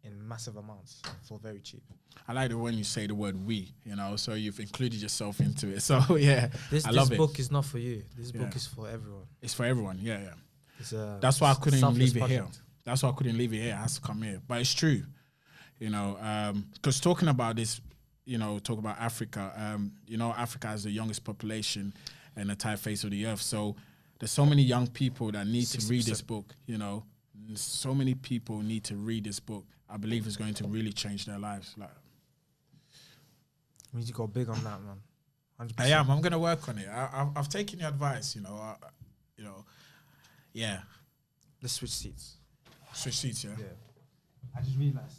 Speaker 3: in massive amounts for very cheap.
Speaker 1: I like it when you say the word "we," so you've included yourself into it. So yeah,
Speaker 3: this book is not for you. This book is for everyone.
Speaker 1: It's for everyone. Yeah.
Speaker 3: That's
Speaker 1: why I couldn't leave it here. That's why I couldn't leave it here. It has to come here. But it's true, because talking about this, talk about Africa. Africa has the youngest population in the entire face of the earth. So there's so many young people that need 60%. To read this book. So many people need to read this book. I believe it's going to really change their lives. Like,
Speaker 3: we need to go big on that, man. 100%.
Speaker 1: I am. I'm going to work on it. I've taken your advice. Yeah.
Speaker 3: Let's switch seats.
Speaker 1: Switch seats, yeah.
Speaker 3: I just realized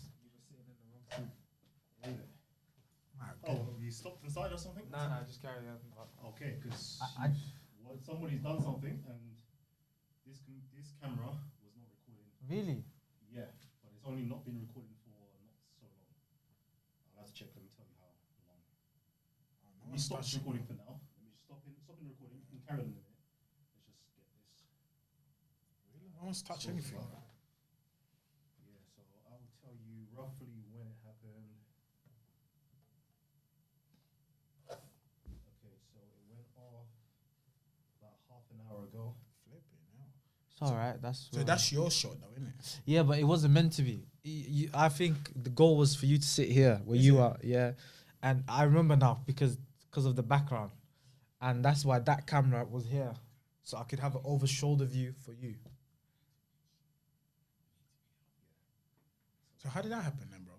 Speaker 3: you were sitting in the wrong seat.
Speaker 2: Oh, you stopped inside or something?
Speaker 3: No, just carry on.
Speaker 2: Okay, because somebody's done something, and this camera was not recording.
Speaker 3: Really?
Speaker 2: Yeah, but it's only not been recording for not so long. I'll have to check. Let me tell you how long. Let me stop recording for now. Let me stop in recording. You can carry on in a minute. Let's just get this.
Speaker 1: Really? No one's touched anything.
Speaker 2: Yeah, so I will tell you roughly when it happened. Okay, so it went off about half an hour ago.
Speaker 1: Flipping hell.
Speaker 3: It's all right.
Speaker 1: That's your shot, though, isn't it?
Speaker 3: Yeah, but it wasn't meant to be. I think the goal was for you to sit here where you are. Yeah, and I remember now because of the background, and that's why that camera was here, so I could have an over shoulder view for you.
Speaker 1: So how did that happen then, bro?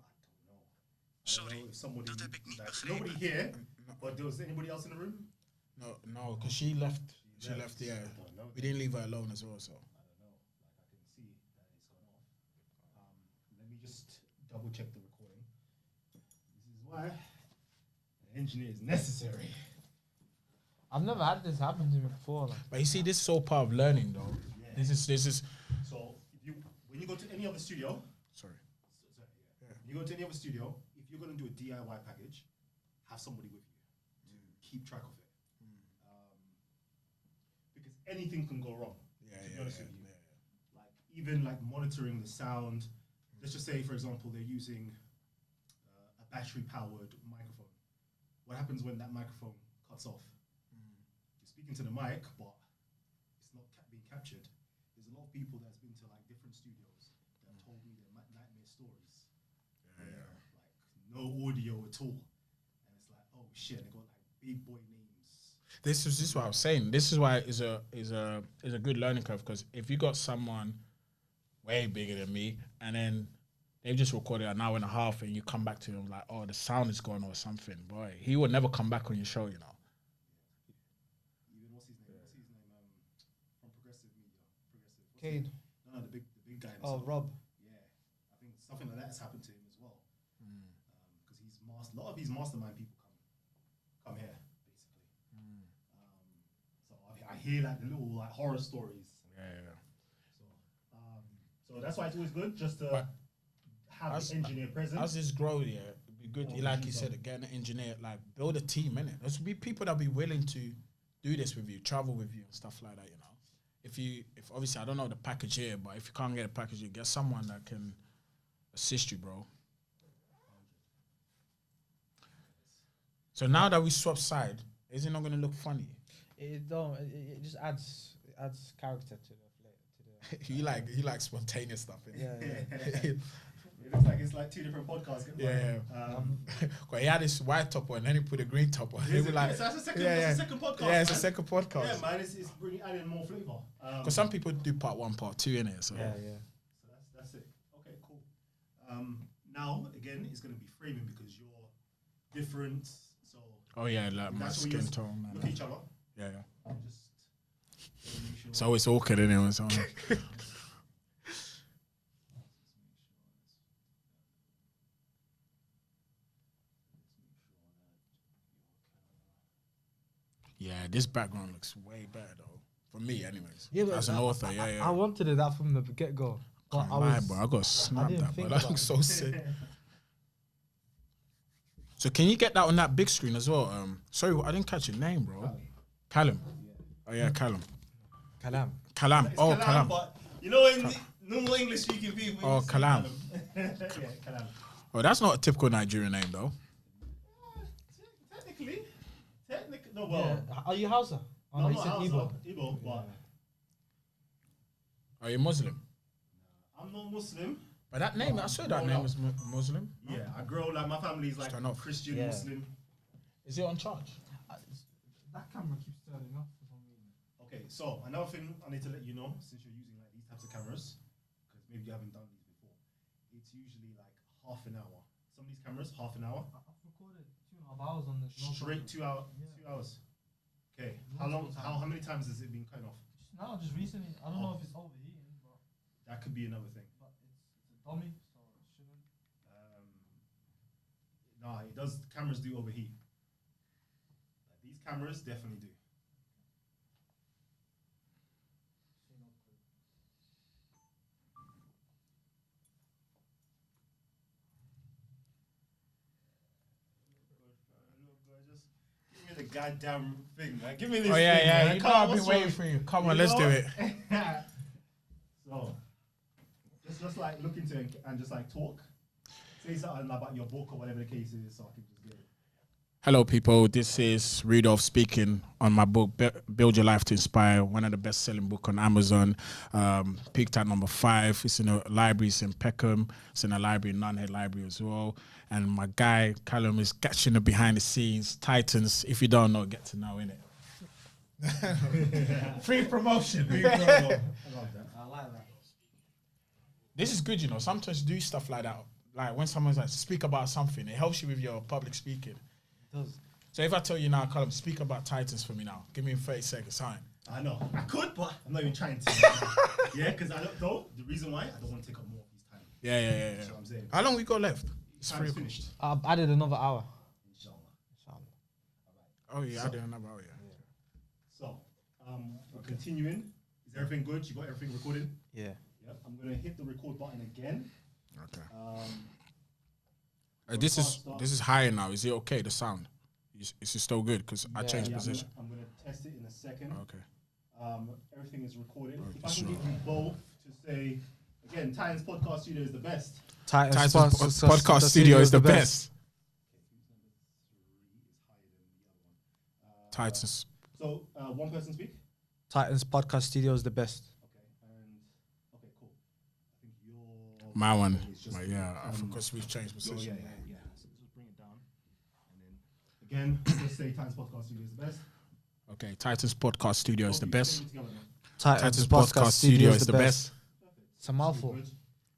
Speaker 2: Sorry, somebody nobody here, but there was anybody else in the room?
Speaker 1: No, because she left. She left. Yeah, we didn't leave her alone as well. So
Speaker 2: I don't know. Like I can see that it's gone off. Let me just double check the recording. This is why an engineer is necessary.
Speaker 3: I've never had this happen to me before. Like.
Speaker 1: but you see, this is all part of learning, though.
Speaker 2: Yeah.
Speaker 1: This is.
Speaker 2: So when you go to any other studio,
Speaker 1: Sorry.
Speaker 2: When you go to any other studio, if you're going to do a DIY package, have somebody with you to keep track of it. Because anything can go wrong.
Speaker 1: Yeah,
Speaker 2: to be
Speaker 1: yeah,
Speaker 2: honest
Speaker 1: yeah,
Speaker 2: with you.
Speaker 1: yeah.
Speaker 2: Like even like monitoring the sound. Let's just say, for example, they're using a battery-powered microphone. What happens when that microphone cuts off? You're speaking to the mic, but it's not being captured. There's a lot of people that's been to like different studios that told me their nightmare stories.
Speaker 1: Yeah.
Speaker 2: Like no audio at all, and it's like, oh shit, they got like big boy names.
Speaker 1: This is what I was saying. This is why it's a good learning curve, because if you got someone way bigger than me and then they've just recorded an hour and a half and you come back to him like, oh, the sound is gone or something, boy, he will never come back on your show, you know.
Speaker 2: Even what's his name? What's his name? From Progressive Media. Progressive.
Speaker 3: Cade.
Speaker 2: No, the big guy.
Speaker 3: Oh,
Speaker 2: himself.
Speaker 3: Rob.
Speaker 2: Yeah, I think something like that has happened to him as well. Because he's a lot of his mastermind people come here basically. So I hear like the little like horror stories.
Speaker 1: Yeah.
Speaker 2: So that's why it's always good just to have the engineer present.
Speaker 1: As this grows, yeah, it'd be good. Like you said, getting an engineer, like build a team, innit? There's be people that be willing to do this with you, travel with you, and stuff like that. You know, if obviously I don't know the package here, but if you can't get a package, you get someone that can assist you, bro. So now that we swap side, is it not gonna look funny?
Speaker 3: It don't. It just adds character to the
Speaker 1: you like spontaneous stuff, innit?
Speaker 3: Yeah.
Speaker 2: It looks like it's like two different podcasts.
Speaker 1: Yeah. Cause he had this white top on, and then he put a green top on. He was like,
Speaker 2: that's a second podcast.
Speaker 1: Yeah, it's a
Speaker 2: man.
Speaker 1: second podcast.
Speaker 2: Yeah, man, it's bringing adding more flavor.
Speaker 1: Because some people do part 1, part 2 in it. So
Speaker 3: yeah.
Speaker 2: So that's it. Okay, cool. Now again, it's going to be framing because you're different. So
Speaker 1: oh yeah, like my
Speaker 2: that's what
Speaker 1: skin tone.
Speaker 2: look at each other.
Speaker 1: Yeah.
Speaker 2: Just make sure.
Speaker 1: It's always awkward, innit? When someone yeah, this background looks way better though. For me, anyways.
Speaker 3: Yeah, but
Speaker 1: as an author,
Speaker 3: I wanted it that from the get go.
Speaker 1: Can't lie, bro. I got snapped
Speaker 3: didn't
Speaker 1: that, bro.
Speaker 3: think
Speaker 1: That
Speaker 3: about
Speaker 1: looks
Speaker 3: it.
Speaker 1: so sick. So can you get that on that big screen as well? Sorry, I didn't catch your name, bro. Callum. Oh yeah, Callum.
Speaker 3: Kalam.
Speaker 1: Kalam.
Speaker 2: It's
Speaker 1: Oh, Kalam.
Speaker 2: But you know, in normal English speaking people.
Speaker 1: Oh,
Speaker 2: you say
Speaker 1: Kalam.
Speaker 2: yeah, Kalam.
Speaker 1: Oh, that's not a typical Nigerian name though.
Speaker 2: Technically, no. Well,
Speaker 3: Yeah. Are you Hausa? Oh,
Speaker 2: no,
Speaker 3: you
Speaker 2: not
Speaker 3: said
Speaker 2: Hausa,
Speaker 3: Igbo.
Speaker 2: Igbo, but
Speaker 1: Are you Muslim?
Speaker 2: I'm not Muslim.
Speaker 1: But that name, I saw that
Speaker 2: No,
Speaker 1: name
Speaker 2: no.
Speaker 1: was Muslim.
Speaker 2: Yeah, I grow like my family's like
Speaker 1: Turn off.
Speaker 2: Christian,
Speaker 3: Yeah.
Speaker 2: Muslim.
Speaker 1: Is it on charge?
Speaker 3: That camera keeps turning off for some reason.
Speaker 2: Okay, so another thing I need to let you know, since you're using like these types of cameras, because maybe you haven't done these before, it's usually like half an hour. Some of these cameras, half an hour.
Speaker 3: I've recorded 2.5 hours on this.
Speaker 2: Straight 2 hours.
Speaker 3: Yeah.
Speaker 2: 2 hours. Okay.
Speaker 3: Multiple
Speaker 2: How long?
Speaker 3: times.
Speaker 2: How many times has it been cut off?
Speaker 3: Just now, just recently. I don't know if it's overheating, but
Speaker 2: That could be another thing.
Speaker 3: it's a dummy, so it shouldn't.
Speaker 2: Nah, it does. Cameras do overheat. Like, these cameras definitely do. Just give me the goddamn thing, man. Give me this.
Speaker 1: Oh
Speaker 2: thing,
Speaker 1: yeah.
Speaker 2: man.
Speaker 1: You know
Speaker 2: Come on,
Speaker 1: I've been
Speaker 2: what's
Speaker 1: waiting
Speaker 2: wrong?
Speaker 1: for you. Come on,
Speaker 2: You
Speaker 1: let's
Speaker 2: know?
Speaker 1: do it.
Speaker 2: So, just like look into it and just like talk. Say something about your book or whatever the case is, so I can just get it.
Speaker 1: Hello, people. This is Rudolph speaking on my book, Build Your Life to Inspire, one of the best-selling book on Amazon. Peaked at number 5. It's in the libraries in Peckham. It's in a library, Nunhead Library as well. And my guy, Callum, is catching the behind the scenes. Titans, if you don't know, get to know, innit? Free promotion.
Speaker 2: I love that.
Speaker 3: I like that.
Speaker 1: This is good, you know. Sometimes do stuff like that. Like when someone's like, speak about something, it helps you with your public speaking.
Speaker 3: It does.
Speaker 1: So if I tell you now, Callum, speak about Titans for me now. Give me 30 seconds, time.
Speaker 2: I know. I could, but I'm not even trying to. Yeah, because I don't know. The reason why, I don't want to take up more of his time.
Speaker 1: Yeah.
Speaker 2: That's what I'm saying.
Speaker 1: How long we got left? It's
Speaker 2: Time's
Speaker 1: 3
Speaker 2: finished.
Speaker 3: I've added another hour.
Speaker 2: Inshallah.
Speaker 1: Oh, yeah, I did another hour, yeah.
Speaker 2: So, we're continuing. Is everything good? You got everything recorded?
Speaker 3: Yeah.
Speaker 2: Yep. I'm going to hit the record button again.
Speaker 1: Okay.
Speaker 2: Um,
Speaker 1: This is higher now. Is it okay, the sound? Is it still good? Because I changed
Speaker 2: yeah,
Speaker 1: position.
Speaker 2: I'm going to test it in a second.
Speaker 1: Okay.
Speaker 2: Everything is recorded.
Speaker 1: Oh,
Speaker 2: If I can give you both to say, again, Titans Podcast Studio is the best.
Speaker 1: Titans Podcast Studio is the best. Titans.
Speaker 2: So, one person speak?
Speaker 3: Titans Podcast Studio is the best.
Speaker 2: Okay, cool. I think your
Speaker 1: My one.
Speaker 2: is just
Speaker 1: Yeah, I forgot we've changed
Speaker 2: yeah.
Speaker 1: position.
Speaker 2: So just bring it down, and then again, just say Titans Podcast Studio is the best.
Speaker 1: Okay, Titans Podcast Studio is the best.
Speaker 3: Titans
Speaker 1: Podcast Studio is the best.
Speaker 3: It's a mouthful.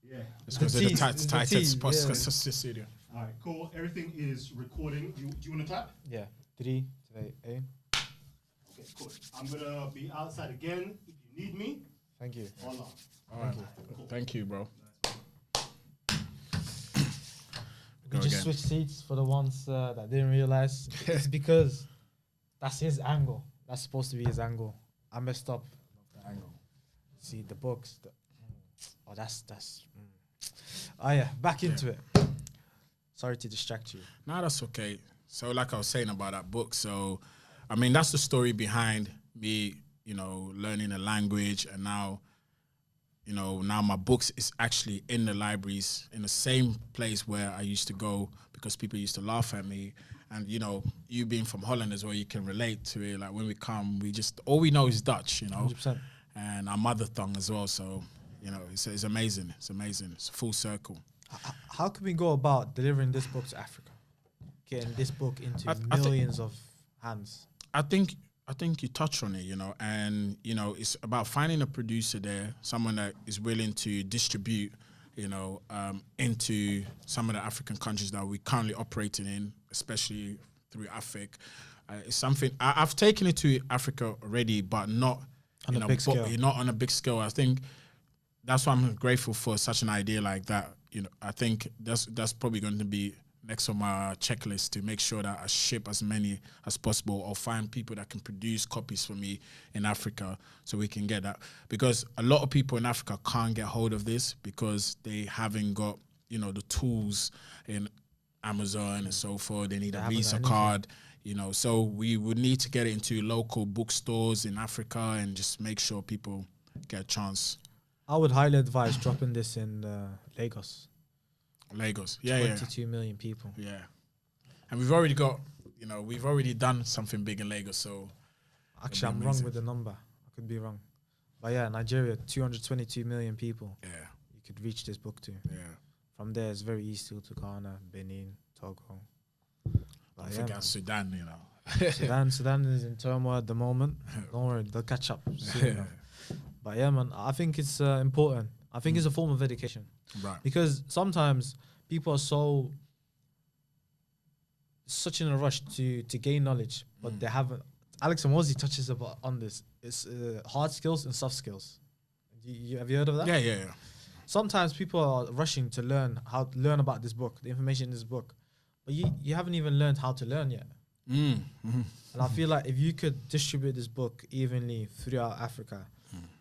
Speaker 2: Yeah.
Speaker 1: Let's go to the Titans Podcast Studio.
Speaker 2: All right, cool. Everything is recording. Do you want to clap?
Speaker 3: Yeah. 3, 2, 1.
Speaker 2: Okay, cool. I'm gonna be outside again. If you need me,
Speaker 3: Thank you.
Speaker 2: voila.
Speaker 1: All right. Thank you, bro.
Speaker 3: We just switched seats for the ones that didn't realize. It's because that's his angle. That's supposed to be his angle. I messed up the angle. See the books. That's. Oh yeah, back into it. Sorry to distract you.
Speaker 1: No, that's okay. So like I was saying about that book, so I mean that's the story behind me, learning a language, and now my books is actually in the libraries in the same place where I used to go because people used to laugh at me. And you being from Holland as well, you can relate to it. Like when we come, all we know is Dutch,
Speaker 3: 100%.
Speaker 1: and our mother tongue as well. So it's amazing. It's amazing. It's a full circle.
Speaker 3: How can we go about delivering this book to Africa? Getting this book into millions of hands.
Speaker 1: I think you touch on it, and it's about finding a producer there, someone that is willing to distribute, into some of the African countries that we're currently operating in, especially through AFIC. It's something I've taken it to Africa already, but not
Speaker 3: on a big scale.
Speaker 1: Not on a big scale. I think that's why I'm grateful for such an idea like that. I think that's probably going to be next on my checklist to make sure that I ship as many as possible or find people that can produce copies for me in Africa so we can get that. Because a lot of people in Africa can't get hold of this because they haven't got, the tools in Amazon and so forth. They need a Visa card, so we would need to get it into local bookstores in Africa and just make sure people get a chance.
Speaker 3: I would highly advise dropping this in Lagos.
Speaker 1: Yeah,
Speaker 3: 22 million people.
Speaker 1: Yeah. And we've already got, we've already done something big in Lagos, so.
Speaker 3: Actually, I'm wrong with the number. I could be wrong. But yeah, Nigeria, 222 million people.
Speaker 1: Yeah.
Speaker 3: You could reach this book to.
Speaker 1: Yeah.
Speaker 3: From there, it's very easy to Ghana, Benin, Togo.
Speaker 1: I forget Sudan,
Speaker 3: Sudan is in turmoil at the moment. Don't worry, they'll catch up soon enough. But yeah, man, I think it's important. I think it's a form of education.
Speaker 1: Right.
Speaker 3: Because sometimes people are such in a rush to gain knowledge, but they haven't. Alex Amosi touches on this. It's hard skills and soft skills. Have you heard of that?
Speaker 1: Yeah.
Speaker 3: Sometimes people are rushing to learn about this book, the information in this book, but you haven't even learned how to learn yet.
Speaker 1: Mm-hmm.
Speaker 3: And I feel like if you could distribute this book evenly throughout Africa,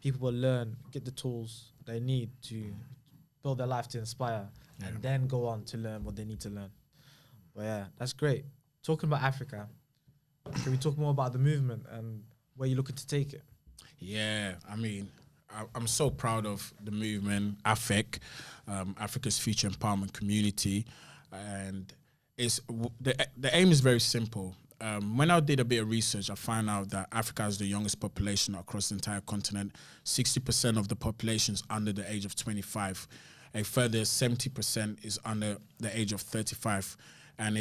Speaker 3: people will learn, get the tools they need to build their life to inspire, and then go on to learn what they need to learn. But yeah, that's great. Talking about Africa, can we talk more about the movement and where you're looking to take it?
Speaker 1: Yeah, I mean, I'm so proud of the movement, AFIC, Africa's Future Empowerment Community, and the aim is very simple. When I did a bit of research, I found out that Africa has the youngest population across the entire continent. 60% of the population is under the age of 25. A further 70% is under the age of 35. And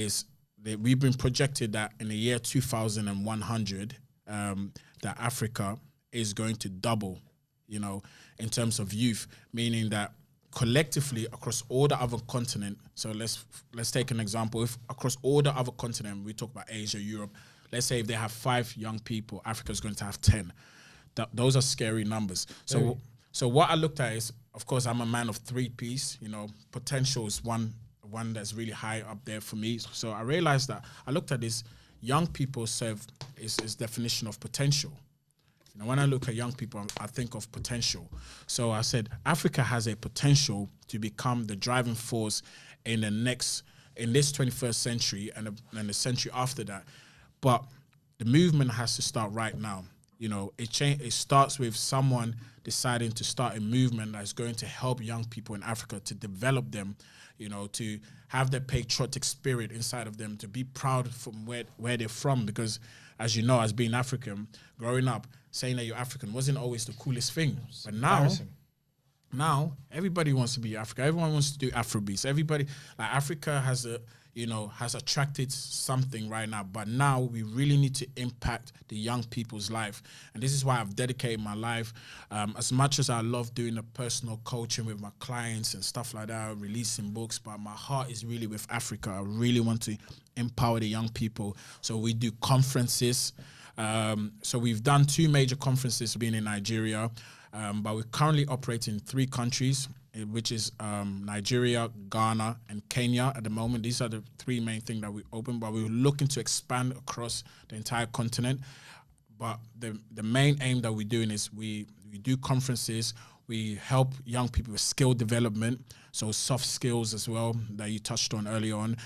Speaker 1: we've been projected that in the year 2100, that Africa is going to double, in terms of youth, meaning that collectively across all the other continent. So let's take an example. If across all the other continent, we talk about Asia, Europe, let's say if they have 5 young people, Africa is going to have 10. Those are scary numbers. So what I looked at is, of course, I'm a man of 3 P's. You know, potential is one that's really high up there for me. So I realized that I looked at this. Young people serve is definition of potential. You know, when I look at young people, I think of potential. So I said, Africa has a potential to become the driving force in this 21st century and the century after that. But the movement has to start right now. You know, it starts with someone deciding to start a movement that's going to help young people in Africa to develop them, you know, to have that patriotic spirit inside of them, to be proud from where they're from. Because as you know, as being African, growing up, saying that you're African wasn't always the coolest thing. But now everybody wants to be Africa. Everyone wants to do Afrobeats. Everybody, like Africa has attracted something right now. But now we really need to impact the young people's life. And this is why I've dedicated my life. As much as I love doing the personal coaching with my clients and stuff like that, releasing books, but my heart is really with Africa. I really want to empower the young people. So we do conferences. So we've done 2 major conferences being in Nigeria, but we're currently operating in 3 countries, which is Nigeria, Ghana, and Kenya at the moment. These are the 3 main things that we open, but we're looking to expand across the entire continent. But the main aim that we're doing is we do conferences. We help young people with skill development, so soft skills as well that you touched on earlier on.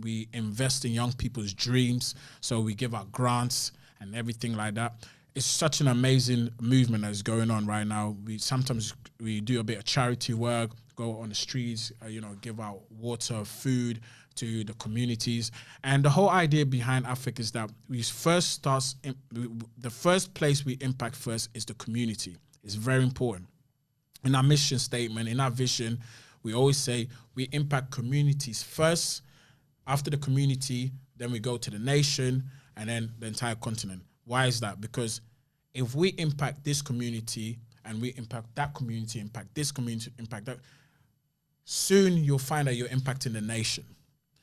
Speaker 1: We invest in young people's dreams, so we give out grants and everything like that. It's such an amazing movement that's going on right now. Sometimes we do a bit of charity work, go on the streets, give out water, food to the communities. And the whole idea behind AFIC is that the first place we impact first is the community. It's very important. In our mission statement, in our vision, we always say we impact communities first. After the community, then we go to the nation and then the entire continent. Why is that? Because if we impact this community and we impact that community, impact this community, impact that, soon you'll find that you're impacting the nation.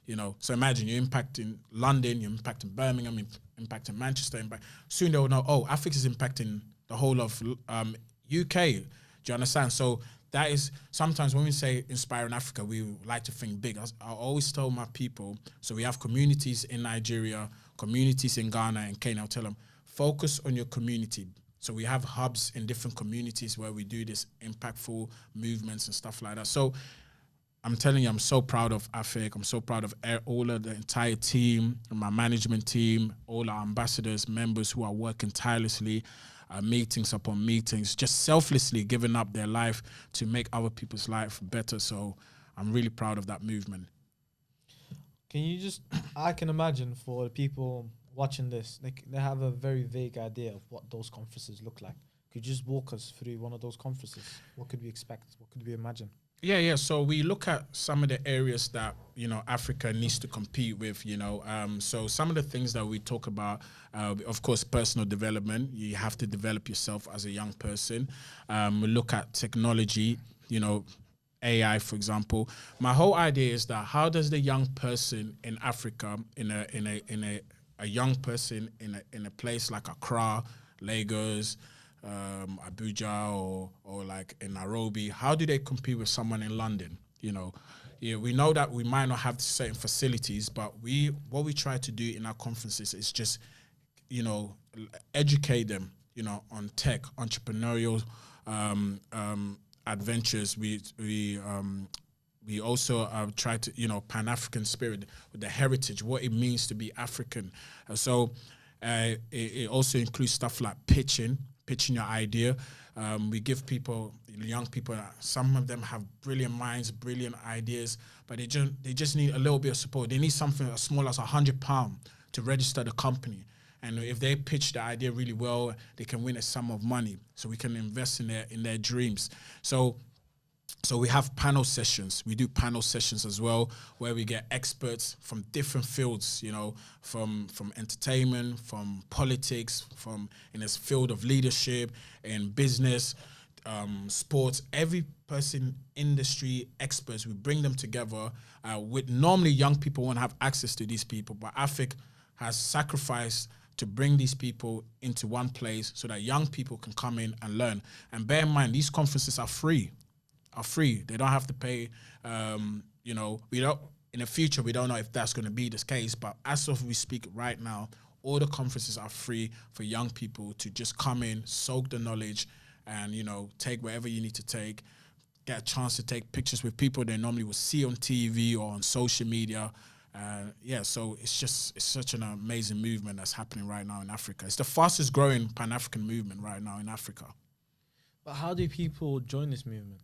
Speaker 1: You know, so imagine you're impacting London, you're impacting Birmingham, you're impacting Manchester. Soon they'll know, oh, Africa is impacting the whole of UK. Do you understand? So that is, sometimes when we say inspiring Africa, we like to think big. I always tell my people, so we have communities in Nigeria, communities in Ghana and Kenya. I'll tell them, focus on your community. So we have hubs in different communities where we do this impactful movements and stuff like that. So I'm telling you, I'm so proud of AFIC. I'm so proud of all of the entire team, my management team, all our ambassadors, members who are working tirelessly, meetings upon meetings, just selflessly giving up their life to make other people's life better. So I'm really proud of that movement.
Speaker 3: Can you just, I can imagine for the people watching this, they have a very vague idea of what those conferences look like. Could you just walk us through one of those conferences? What could we expect? What could we imagine?
Speaker 1: Yeah. So we look at some of the areas that, Africa needs to compete with, So some of the things that we talk about, of course, personal development. You have to develop yourself as a young person. We look at technology, AI, for example. My whole idea is that how does the young person in Africa, a young person in a place like Accra, Lagos, Abuja or like in Nairobi, how do they compete with someone in London? We know that we might not have certain facilities, but what we try to do in our conferences is just, educate them, on tech, entrepreneurial adventures. We also try to, Pan-African spirit, with the heritage, what it means to be African. So it also includes stuff like pitching your idea. We give young people, some of them have brilliant minds, brilliant ideas, but they just need a little bit of support. They need something as small as £100 to register the company. And if they pitch the idea really well, they can win a sum of money. So we can invest in their dreams. So we have panel sessions. We do panel sessions as well, where we get experts from different fields, from entertainment, from politics, from in this field of leadership and business. sports, every person, industry, experts, we bring them together. With normally young people won't have access to these people, but AFIC has sacrificed to bring these people into one place so that young people can come in and learn. And bear in mind, these conferences are free. They don't have to pay. We don't. In the future, we don't know if that's going to be the case. But as of we speak right now, all the conferences are free for young people to just come in, soak the knowledge, and take whatever you need to take. Get a chance to take pictures with people they normally would see on TV or on social media. So it's such an amazing movement that's happening right now in Africa. It's the fastest growing Pan-African movement right now in Africa.
Speaker 3: But how do people join this movement?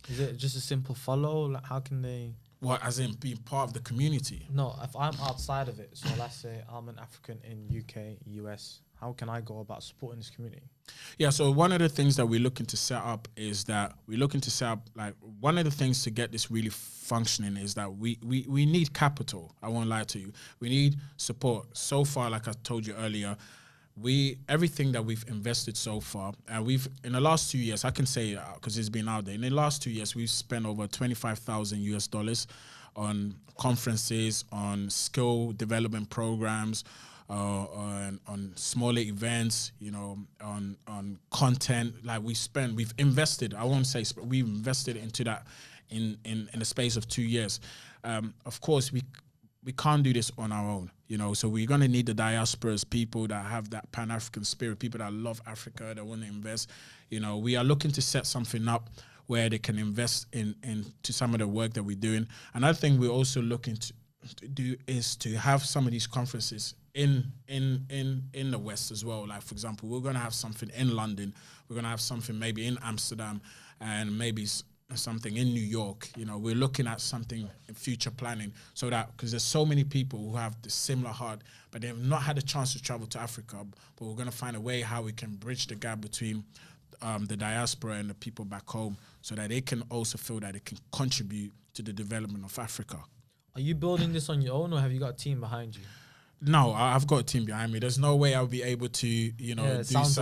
Speaker 3: Is it just a simple follow? Like, how can they?
Speaker 1: What, as in being part of the community?
Speaker 3: No, if I'm outside of it, so let's say I'm an African in UK, US, how can I go about supporting this community?
Speaker 1: Yeah, so one of the things that we're looking to set up is that one of the things to get this really functioning is that we need capital. I won't lie to you. We need support. So far, like I told you earlier, everything that we've invested so far, and in the last 2 years, I can say, because it's been out there, in the last 2 years, we've spent over $25,000 on conferences, on skill development programs, on smaller events, on content. Like we've invested. I won't say we've invested into that in the space of 2 years. Of course, we can't do this on our own, so we're going to need the diasporas, people that have that Pan-African spirit, people that love Africa, that want to invest. We are looking to set something up where they can invest into some of the work that we're doing. Another thing we're also looking to do is to have some of these conferences in the West as well. Like, for example, we're going to have something in London, we're going to have something maybe in Amsterdam, and maybe something in New York. We're looking at something in future planning, so that, because there's so many people who have the similar heart, but they've not had a chance to travel to Africa. But we're going to find a way how we can bridge the gap between the diaspora and the people back home, so that they can also feel that they can contribute to the development of Africa.
Speaker 3: Are you building this on your own, or have you got a team behind you?
Speaker 1: No, I've got a team behind me. There's no way I'll be able to, do such.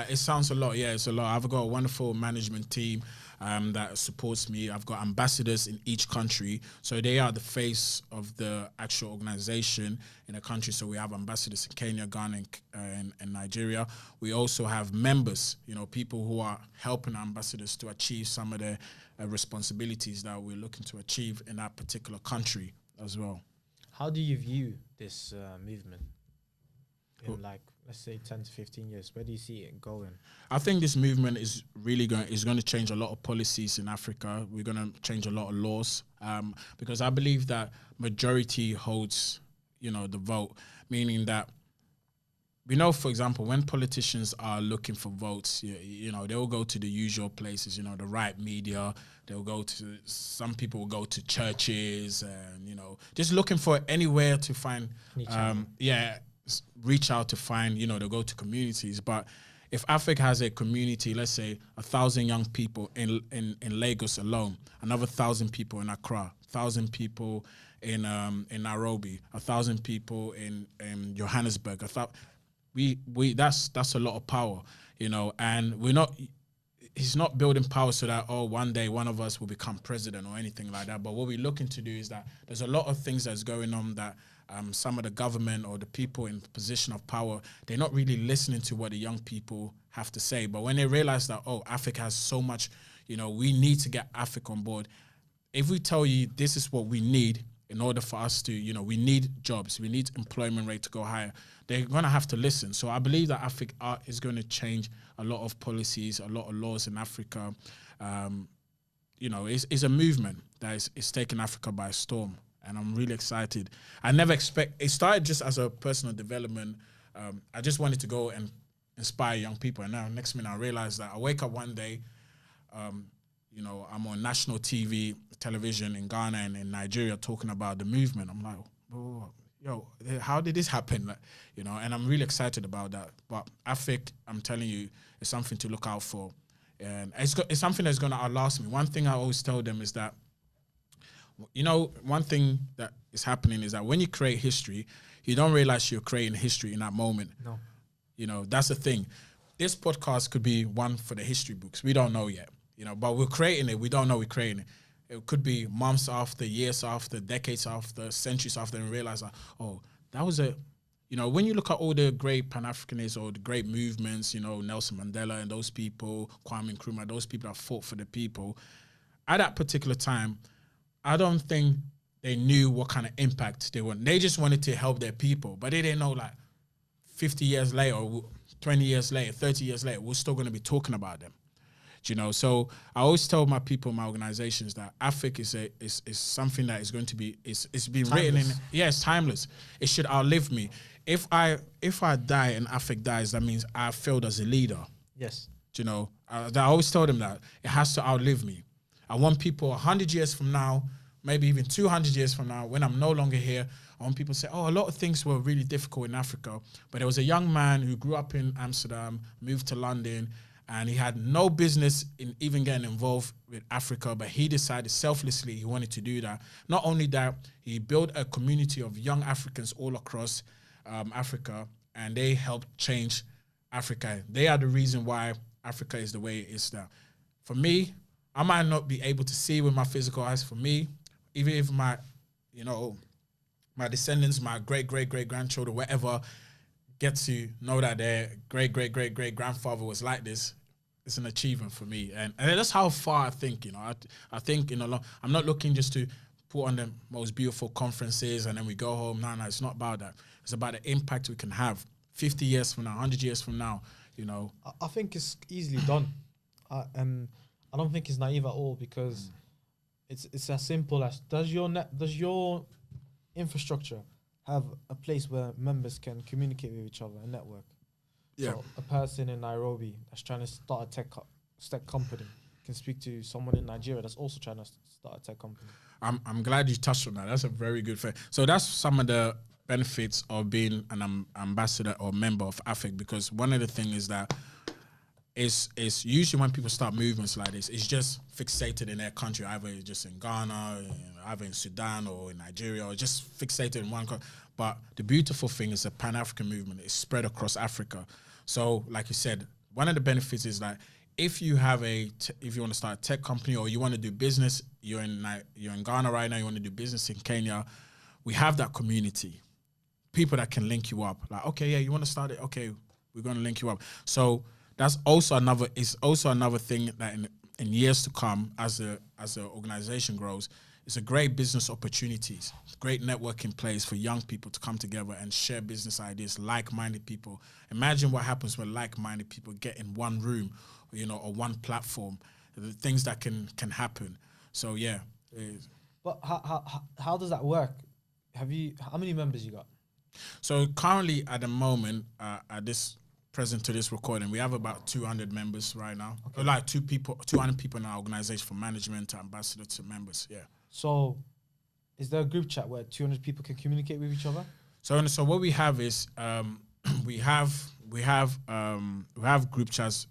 Speaker 1: It sounds a lot. Yeah, it's a lot. I've got a wonderful management team that supports me. I've got ambassadors in each country, so they are the face of the actual organization in a country. So we have ambassadors in Kenya, Ghana, and Nigeria. We also have members, people who are helping ambassadors to achieve some of the responsibilities that we're looking to achieve in that particular country as well.
Speaker 3: How do you view this movement in, let's say 10 to 15 years? Where do you see it going?
Speaker 1: I think this movement is really going to change a lot of policies in Africa. We're going to change a lot of laws, because I believe that majority holds, the vote, meaning that we know, for example, when politicians are looking for votes, they'll go to the usual places, the right media. Some people will go to churches and, just looking for anywhere to find, reach out to find, they'll go to communities. But if Africa has a community, let's say 1,000 young people in Lagos alone, another 1,000 people in Accra, 1,000 people in Nairobi, 1,000 people in Johannesburg, that's a lot of power, and he's not building power so that, one day one of us will become president or anything like that. But what we're looking to do is that there's a lot of things that's going on that some of the government or the people in position of power, they're not really listening to what the young people have to say. But when they realize that, Africa has so much, we need to get Africa on board. If we tell you this is what we need in order for us to, we need jobs, we need employment rate to go higher, they're going to have to listen. So I believe that Africa is going to change a lot of policies, a lot of laws in Africa. It's a movement that is taking Africa by storm, and I'm really excited. It started just as a personal development. I just wanted to go and inspire young people, and now next minute I realized that I wake up one day, I'm on national television in Ghana and in Nigeria talking about the movement. I'm like, how did this happen? And I'm really excited about that. But I think, I'm telling you, it's something to look out for. And it's something that's going to outlast me. One thing I always tell them is that, one thing that is happening is that when you create history, you don't realize you're creating history in that moment.
Speaker 3: No.
Speaker 1: That's the thing. this podcast could be one for the history books. We don't know yet, you know, but we're creating it. We don't know we're creating it. It could be months after, years after, decades after, centuries after, and realize that, oh, that was a, you know, when you look at all the great Pan-Africanists or the great movements, you know, Nelson Mandela and those people, Kwame Nkrumah, those people that fought for the people, at that particular time, I don't think they knew what kind of impact they wanted. They just wanted to help their people, but they didn't know, like, 50 years later, or 20 years later, 30 years later, we're still going to be talking about them. You know, so I always tell my people, my organizations, that AFIC is something that is going to be, it's been
Speaker 3: Timeless.
Speaker 1: written in, it's timeless. It should outlive me. If I die and AFIC dies, that means I failed as a leader.
Speaker 3: Yes.
Speaker 1: You know, I always tell them that it has to outlive me. I want people 100 years from now, maybe even 200 years from now, when I'm no longer here, I want people to say, oh, a lot of things were really difficult in Africa, but there was a young man who grew up in Amsterdam, moved to London, and he had no business in even getting involved with Africa, but he decided selflessly he wanted to do that. Not only that, he built a community of young Africans all across Africa, and they helped change Africa. They are the reason why Africa is the way it is now. For me, I might not be able to see with my physical eyes. For me, even if my, you know, my descendants, my great-great-great-grandchildren, whatever, get to know that their great-great-great-great-grandfather was like this, it's an achievement for me. And that's how far I think, you know. I think, you know, I'm not looking just to put on the most beautiful conferences and then we go home. No, it's not about that. It's about the impact we can have 50 years from now, 100 years from now, you know.
Speaker 3: I think it's easily done. And I don't think it's naive at all, because it's as simple as, does your infrastructure have a place where members can communicate with each other and network?
Speaker 1: Yeah.
Speaker 3: So a person in Nairobi that's trying to start a tech company can speak to someone in Nigeria that's also trying to start a tech company. I'm
Speaker 1: glad you touched on that. That's a very good thing. So that's some of the benefits of being an ambassador or member of AFIC, because one of the things is that it's usually when people start movements like this, it's just fixated in their country, either it's just in Ghana, either in Sudan or in Nigeria, or just fixated in one country. But the beautiful thing is the Pan-African movement is spread across Africa. So, like you said, one of the benefits is that if you have if you want to start a tech company or you want to do business, you're in Ghana right now, you want to do business in Kenya, we have that community, people that can link you up. Like, okay, yeah, you want to start it? Okay, we're going to link you up. So that's also another thing that in years to come, as the organization grows, it's a great business opportunities, great networking place for young people to come together and share business ideas, like-minded people. Imagine what happens when like-minded people get in one room, you know, or one platform, the things that can happen. So yeah.
Speaker 3: But how does that work? How many members you got?
Speaker 1: So currently at the moment, at this present to this recording, we have about 200 members right now. Okay. Like 200 people in our organization, from management to ambassador to members. Yeah. So
Speaker 3: is there a group chat where 200 people can communicate with each other?
Speaker 1: So what we have is we have group chats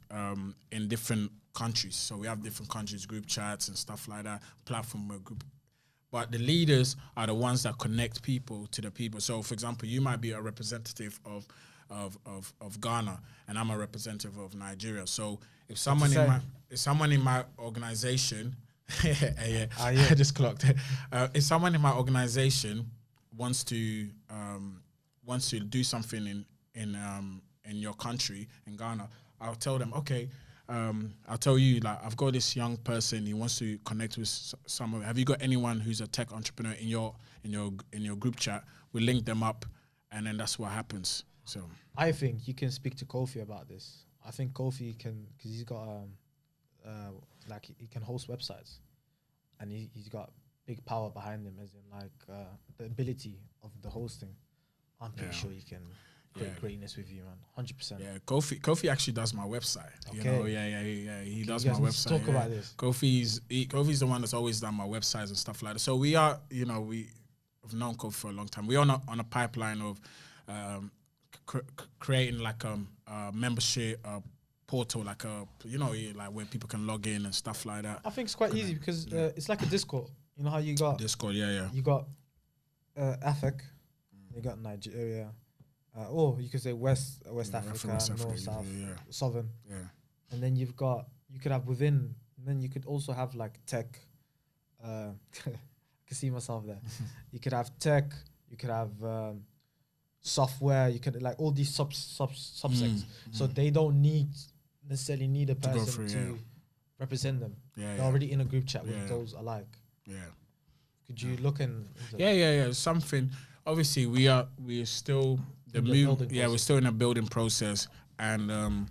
Speaker 1: in different countries. So we have different countries group chats and stuff like that, platform where group. But the leaders are the ones that connect people to the people. So for example, you might be a representative of Ghana, and I'm a representative of Nigeria. So if someone in my organization, I just clocked it. If someone in my organization wants to do something in your country, in Ghana, I'll tell them, okay, I'll tell you, like, I've got this young person, he wants to connect with someone. Have you got anyone who's a tech entrepreneur in your group chat? We link them up, and then that's what happens. So
Speaker 3: I think you can speak to Kofi about this. I think Kofi can, because he's got like he can host websites, and he's got big power behind him, as in like the ability of the hosting. I'm pretty sure you can create greatness with you, man. 100%.
Speaker 1: Yeah, Kofi actually does my website. Okay. You know, he does my website.
Speaker 3: Talk about this.
Speaker 1: Kofi's the one that's always done my websites and stuff like that. So we are, you know, we've known Kofi for a long time. We're on a pipeline of creating like a membership portal, like like where people can log in and stuff like that.
Speaker 3: I think it's quite easy because it's like a Discord. You know how you got
Speaker 1: Discord,
Speaker 3: You got AFIC, you got Nigeria, or you could say West
Speaker 1: Yeah,
Speaker 3: Africa,
Speaker 1: West Africa,
Speaker 3: North, South,
Speaker 1: yeah.
Speaker 3: Southern.
Speaker 1: Yeah.
Speaker 3: And then you could have within, and then you could also have like tech. I can see myself there. You could have tech, you could have software, you could like all these subsects. So they don't necessarily need a
Speaker 1: go
Speaker 3: person
Speaker 1: through,
Speaker 3: to
Speaker 1: yeah.
Speaker 3: represent them.
Speaker 1: Yeah,
Speaker 3: They're
Speaker 1: yeah.
Speaker 3: already in a group chat with
Speaker 1: Yeah.
Speaker 3: those alike.
Speaker 1: Yeah.
Speaker 3: Could you look in?
Speaker 1: Yeah. Something. Obviously, we're still
Speaker 3: In the building
Speaker 1: we're
Speaker 3: process.
Speaker 1: still in a building process, and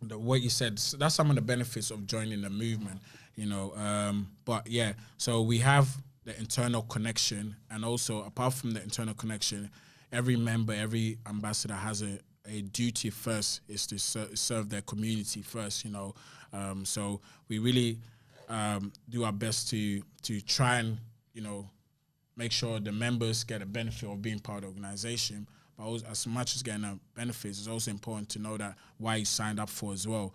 Speaker 1: what you said. That's some of the benefits of joining the movement. You know, but yeah. So we have the internal connection, and also apart from the internal connection, every member, every ambassador has a duty first is to serve their community first. You know, so we really do our best to try and make sure the members get a benefit of being part of the organization. But also, as much as getting a benefits, it's also important to know that why you signed up for as well,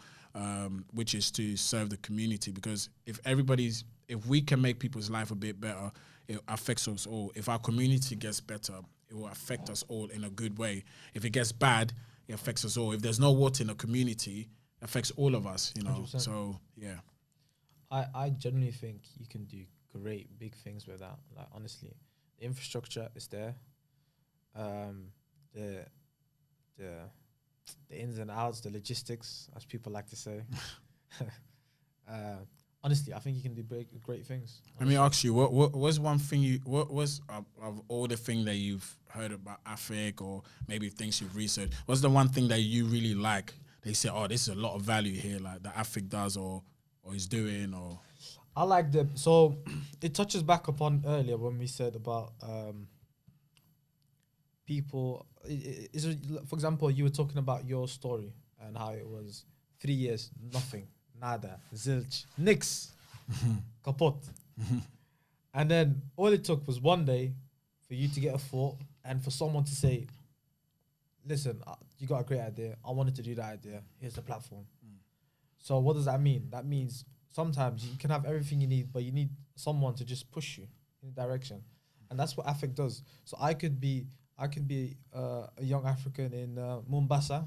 Speaker 1: which is to serve the community. Because if we can make people's life a bit better, it affects us all. If our community gets better, it will affect us all in a good way. If it gets bad, it affects us all. If there's no water in the community, it affects all of us,
Speaker 3: 100%.
Speaker 1: So, yeah.
Speaker 3: I genuinely think you can do great big things with that. Like honestly, the infrastructure is there. The ins and outs, the logistics, as people like to say. Honestly, I think you can do great things.
Speaker 1: Let me ask you, what was one thing what was of all the things that you've heard about AFIC or maybe things you've researched, what's the one thing that you really like? They say, oh, this is a lot of value here, like that AFIC does or is doing, or
Speaker 3: I like so it touches back upon earlier when we said about people. For example, you were talking about your story and how it was 3 years, nothing, nada, zilch, nix, kaput. And then all it took was one day for you to get a thought and for someone to say, listen, you got a great idea. I wanted to do that idea. Here's the platform. So what does that mean? That means sometimes you can have everything you need, but you need someone to just push you in a direction. And that's what AFIC does. So I could be a young African in Mombasa,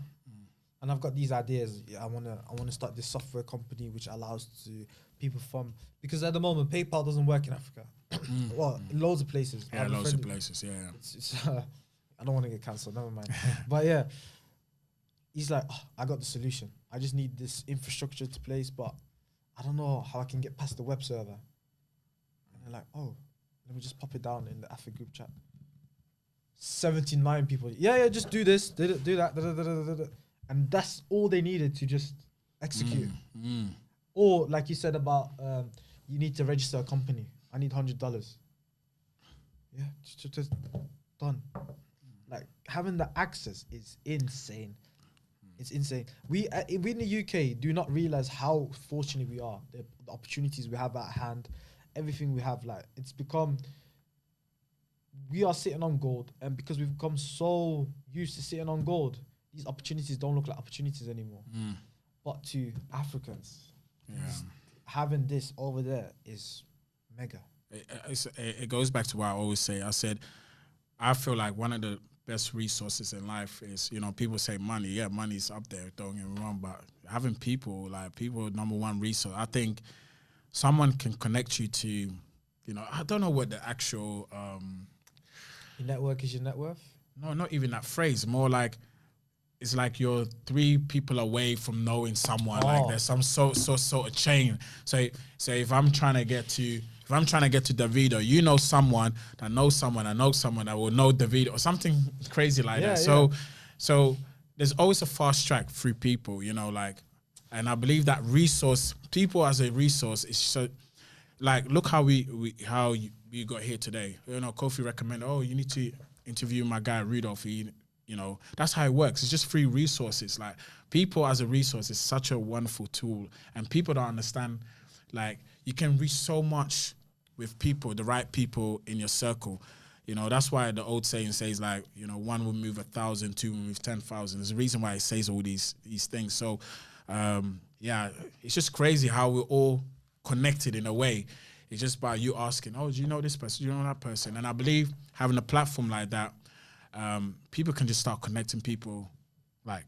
Speaker 3: and I've got these ideas. Yeah, I wanna start this software company which allows people from, because at the moment PayPal doesn't work in Africa. Well, in loads of places.
Speaker 1: yeah, loads of places, yeah.
Speaker 3: It's I don't want to get cancelled. Never mind. But yeah, he's like, oh, I got the solution. I just need this infrastructure to place, but I don't know how I can get past the web server. And they're like, oh, let me just pop it down in the AFIC group chat. 79 people. Yeah, just do this, do that. And that's all they needed to just execute. Or like you said about you need to register a company. I need $100. Yeah, just done. Like having the access is insane. It's insane. We in the UK do not realize how fortunate we are. The opportunities we have at hand, everything we have. Like it's become. We are sitting on gold, and because we've become so used to sitting on gold, these opportunities don't look like opportunities anymore. But to Africans, having this over there is mega.
Speaker 1: It goes back to what I always say. I said, I feel like one of the best resources in life is, people say money. Yeah, money's up there, don't get me wrong, but having people, number one resource. I think someone can connect you to, I don't know what the actual...
Speaker 3: your network is your net worth?
Speaker 1: No, not even that phrase. More like, it's like you're 3 people away from knowing someone. Like there's some sort of chain. So if I'm trying to get to Davido, you know someone that knows someone that knows someone that will know Davido or something crazy like that. So there's always a fast track through people, and I believe that people as a resource is so, like, look how we got here today. Kofi recommended, you need to interview my guy Rudolph. That's how it works. It's just free resources. Like, people as a resource is such a wonderful tool, and people don't understand, like, you can reach so much with people, the right people in your circle. That's why the old saying says, like, one will move 1,000, 2 will move 10,000. There's a reason why it says all these things. So, it's just crazy how we're all connected in a way. It's just by you asking, do you know this person? Do you know that person? And I believe having a platform like that people can just start connecting people like,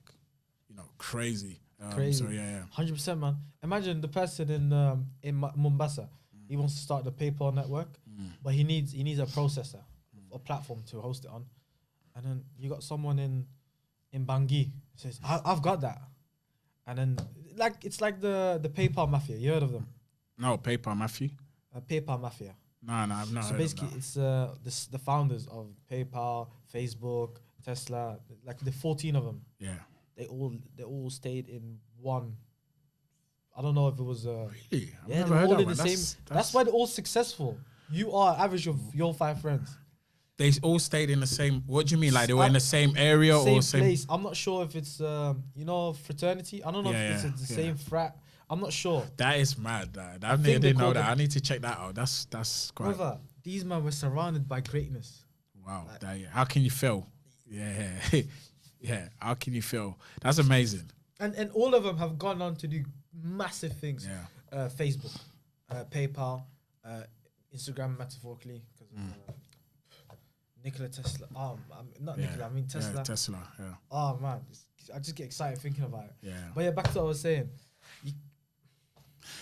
Speaker 1: crazy.
Speaker 3: Crazy.
Speaker 1: So yeah.
Speaker 3: 100%, man. Imagine the person in Mombasa. He wants to start the PayPal network, but he needs a processor, a platform to host it on. And then you got someone in Bangui says, I've got that. And then it's like the PayPal mafia. You heard of them?
Speaker 1: No, PayPal mafia.
Speaker 3: PayPal mafia.
Speaker 1: No, I've not
Speaker 3: So
Speaker 1: heard
Speaker 3: basically,
Speaker 1: of
Speaker 3: it's the founders of PayPal, Facebook, Tesla, like the 14 of them.
Speaker 1: that. Yeah.
Speaker 3: They all stayed in one. I don't know if it was
Speaker 1: Really? I've
Speaker 3: yeah,
Speaker 1: never
Speaker 3: they're
Speaker 1: heard
Speaker 3: all
Speaker 1: that
Speaker 3: in the
Speaker 1: one.
Speaker 3: same. That's why they're all successful. You are average of your 5 friends.
Speaker 1: They all stayed in the same. What do you mean? Like they were in the same area
Speaker 3: Same
Speaker 1: or same
Speaker 3: place. I'm not sure if it's fraternity. I don't know if it's the same frat. I'm not sure.
Speaker 1: That is mad. I
Speaker 3: think
Speaker 1: didn't
Speaker 3: they
Speaker 1: know
Speaker 3: called
Speaker 1: that.
Speaker 3: them-
Speaker 1: I need to check that out. That's quite.
Speaker 3: Brother, these men were surrounded by greatness.
Speaker 1: Wow. How can you fail? Yeah. Yeah. How can you fail? That's amazing.
Speaker 3: And all of them have gone on to do massive things.
Speaker 1: Yeah.
Speaker 3: Facebook, PayPal, Instagram, metaphorically, because Nikola Tesla. Not Nikola. I mean Tesla.
Speaker 1: Yeah, Tesla. Yeah.
Speaker 3: Oh man, I just get excited thinking about it.
Speaker 1: Yeah.
Speaker 3: But yeah, back to what I was saying.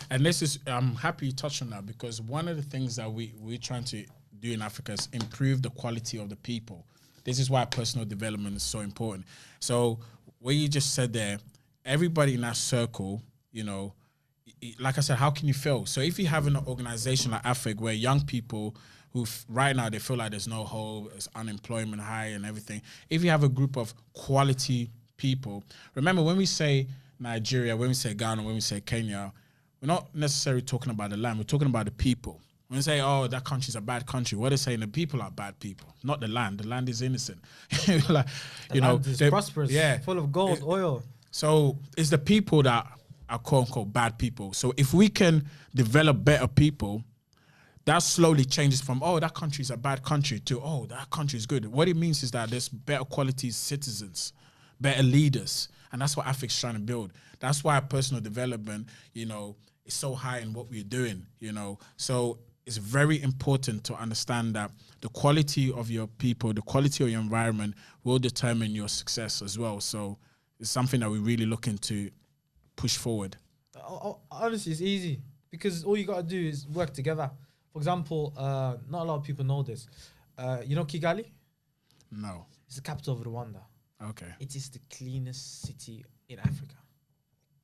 Speaker 1: And this is, I'm happy you touched on that, because one of the things that we're trying to do in Africa is improve the quality of the people. This is why personal development is so important. So what you just said there, everybody in that circle, like I said, how can you fail? So if you have an organization like AFIC where young people who right now they feel like there's no hope, there's unemployment high and everything, if you have a group of quality people, remember when we say Nigeria, when we say Ghana, when we say Kenya, we're not necessarily talking about the land, we're talking about the people. When we say, oh, that country's a bad country, what they're saying, the people are bad people, not the land. The land is innocent. Like,
Speaker 3: Land is prosperous,
Speaker 1: yeah,
Speaker 3: full of gold, oil.
Speaker 1: So it's the people that are quote unquote bad people. So if we can develop better people, that slowly changes from, oh, that country's a bad country to, oh, that country is good. What it means is that there's better quality citizens, better leaders. And that's what AFIC's trying to build. That's why personal development, is so high in what we're doing, So it's very important to understand that the quality of your people, the quality of your environment will determine your success as well. So it's something that we're really looking to push forward.
Speaker 3: Honestly, it's easy because all you got to do is work together. For example, not a lot of people know this. Kigali?
Speaker 1: No.
Speaker 3: It's the capital of Rwanda.
Speaker 1: Okay.
Speaker 3: It is the cleanest city in Africa.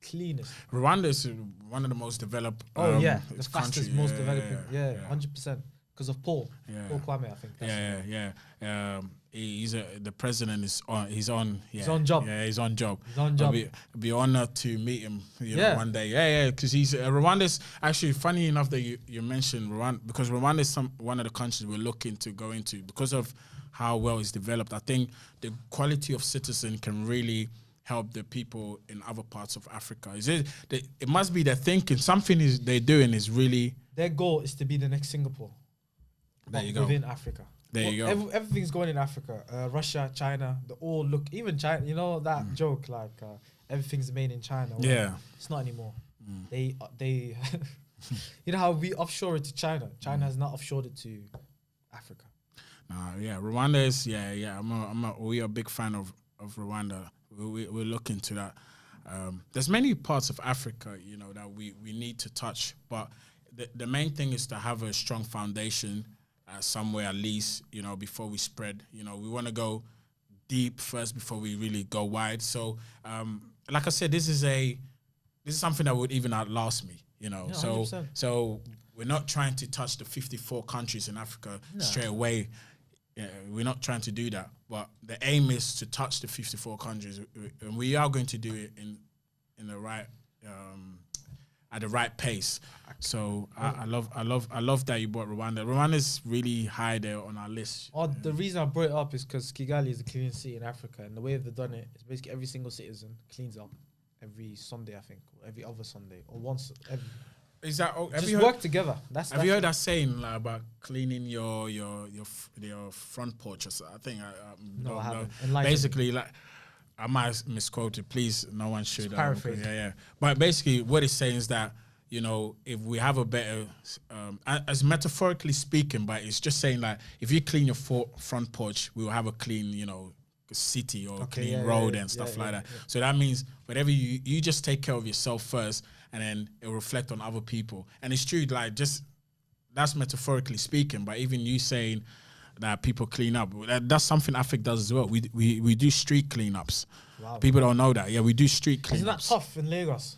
Speaker 3: Cleanest.
Speaker 1: Rwanda is one of the most developed.
Speaker 3: The fastest,
Speaker 1: country.
Speaker 3: most developing. Yeah, 100%. Because of Paul.
Speaker 1: Yeah.
Speaker 3: Paul Kwame, I think. That's
Speaker 1: Yeah. The president is on. He's on. Yeah.
Speaker 3: He's on job.
Speaker 1: Yeah, he's on job.
Speaker 3: He's on job.
Speaker 1: I'll be honored to meet him. One day. Yeah. Because he's Rwanda's actually funny enough that you mentioned Rwanda, because Rwanda is one of the countries we're looking to go into because of how well it's developed. I think the quality of citizen can really help the people in other parts of Africa. It must be their thinking. Something they're doing is really.
Speaker 3: Their goal is to be the next Singapore.
Speaker 1: There you go.
Speaker 3: Within Africa.
Speaker 1: There you go.
Speaker 3: Everything's going in Africa. Russia, China, they all look. Even China, that joke like everything's made in China. Well,
Speaker 1: Yeah.
Speaker 3: It's not anymore. They you know how we offshore it to China. China has not offshored it to Africa.
Speaker 1: Rwanda is we are a big fan of Rwanda. We're looking to that. There's many parts of Africa, that we need to touch, but the main thing is to have a strong foundation somewhere at least, before we spread. We want to go deep first before we really go wide. So, like I said, this is something that would even outlast me. So
Speaker 3: 100%.
Speaker 1: so we're not trying to touch the 54 countries in Africa straight away. Yeah, we're not trying to do that, but the aim is to touch the 54 countries, and we are going to do it in the right at the right pace. So I love that you brought Rwanda. Rwanda is really high there on our list.
Speaker 3: The reason I brought it up is because Kigali is the cleanest city in Africa, and the way they've done it is basically every single citizen cleans up every Sunday, I think, or every other Sunday, or once every.
Speaker 1: Is that?
Speaker 3: Just work together.
Speaker 1: Have you heard that saying about cleaning your front porch or something? I think
Speaker 3: No, I haven't.
Speaker 1: Basically, like I might misquote it. Please, no one should.
Speaker 3: Paraphrase.
Speaker 1: Yeah. But basically, what it's saying is that you know, if we have a better, as metaphorically speaking, but it's just saying like, if you clean your front porch, we will have a clean, you know, city or clean road and stuff like that. So that means whatever you just take care of yourself first, and then it'll reflect on other people. And it's true, like just that's metaphorically speaking, but even you saying that people clean up, that's something Africa does as well. We do street cleanups.
Speaker 3: Wow.
Speaker 1: People don't know that. Yeah, we do street cleanups.
Speaker 3: Isn't that tough in Lagos?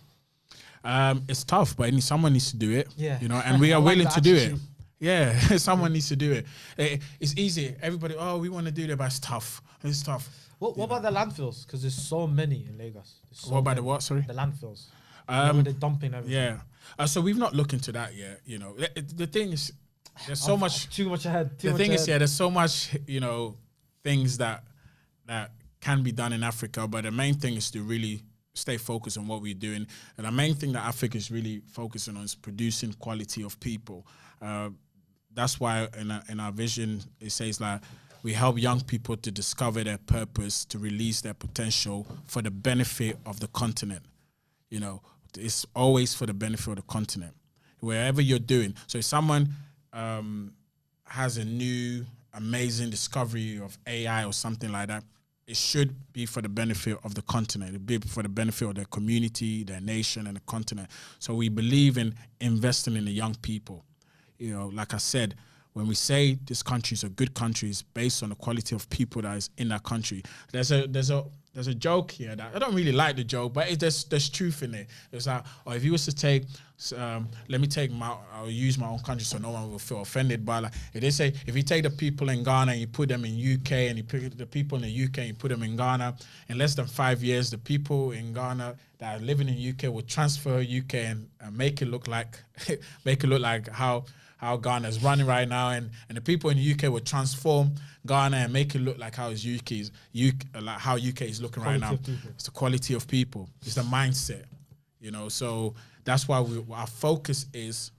Speaker 1: It's tough, but someone needs to do it.
Speaker 3: Yeah.
Speaker 1: You know, and we are
Speaker 3: like
Speaker 1: willing
Speaker 3: that
Speaker 1: to do it.
Speaker 3: attitude.
Speaker 1: Yeah, someone needs to do it. It's easy. Everybody, we want to do that, but it's tough. It's tough.
Speaker 3: What about the landfills? Because there's so many in Lagos.
Speaker 1: What about the what? Sorry?
Speaker 3: The landfills. Where they're dumping everything.
Speaker 1: Yeah. So we've not looked into that yet. You know, the thing is, there's so much.
Speaker 3: Too much ahead.
Speaker 1: The thing is, there's so much, you know, things that can be done in Africa, but the main thing is to really stay focused on what we're doing. And the main thing that Africa is really focusing on is producing quality of people. That's why in our vision, it says like, we help young people to discover their purpose, to release their potential for the benefit of the continent. You know, it's always for the benefit of the continent, wherever you're doing. So if someone has a new amazing discovery of AI or something like that, it should be for the benefit of the continent. It be for the benefit of their community, their nation, and the continent. So we believe in investing in the young people. You know, like I said, when we say this country is a good country, it's based on the quality of people that is in that country. There's a joke here that I don't really like the joke, but there's truth in it. It's like, if you was to take, I'll use my own country so no one will feel offended. But like, if they say, if you take the people in Ghana and you put them in UK, and you put the people in the UK and you put them in Ghana, in less than 5 years, the people in Ghana that are living in UK will transfer UK and make it look like how Ghana is running right now, and the people in the UK will transform Ghana and make it look like how how UK is looking right now. It's the quality of people. It's the mindset, you know. So that's why our focus is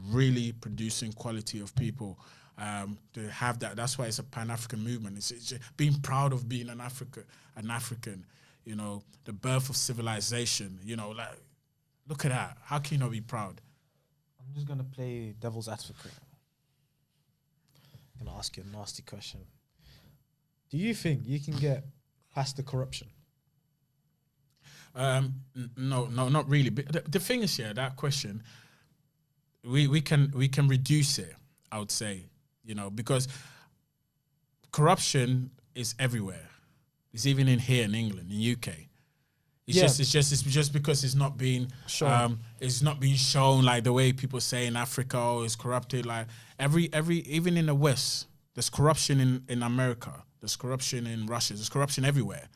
Speaker 1: really producing quality of people. To have that, that's why it's a Pan-African movement. It's just being proud of being an African. You know, the birth of civilization. You know, like look at that. How can you not be proud?
Speaker 3: I'm just gonna play devil's advocate. I'm gonna ask you a nasty question. Do you think you can get past the corruption?
Speaker 1: No, not really. But the thing is, that question, we can reduce it. I would say, you know, because corruption is everywhere. It's even in here in England, in UK. It's just because it's not being it's not being shown like the way people say in Africa is corrupted. Like every even in the West, there's corruption in America. There's corruption in Russia. There's corruption everywhere.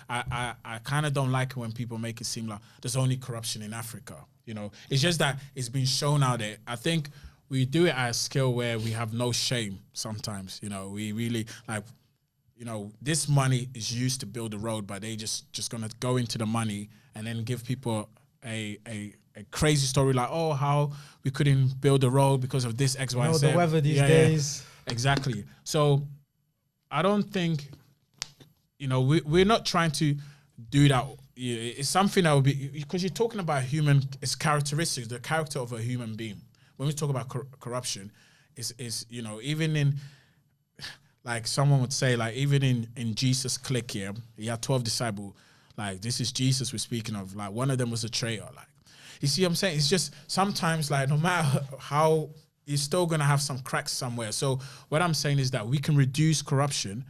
Speaker 1: I kind of don't like it when people make it seem like there's only corruption in Africa. You know, it's just that it's been shown out there. I think we do it at a scale where we have no shame. Sometimes, you know, we really like. You know, this money is used to build a road, but they just gonna go into the money and then give people a crazy story like, how we couldn't build a road because of this X, Y, and Z.
Speaker 3: The weather these days.
Speaker 1: Yeah. Exactly. So I don't think, you know, we're not trying to do that. It's something that would be, because you're talking about it's characteristics, the character of a human being. When we talk about corruption, is you know, even in, like someone would say, like even in Jesus' clique here, he had 12 disciples. Like this is Jesus we're speaking of. Like one of them was a traitor. Like, you see what I'm saying? It's just sometimes like no matter how, you're still gonna have some cracks somewhere. So what I'm saying is that we can reduce corruption.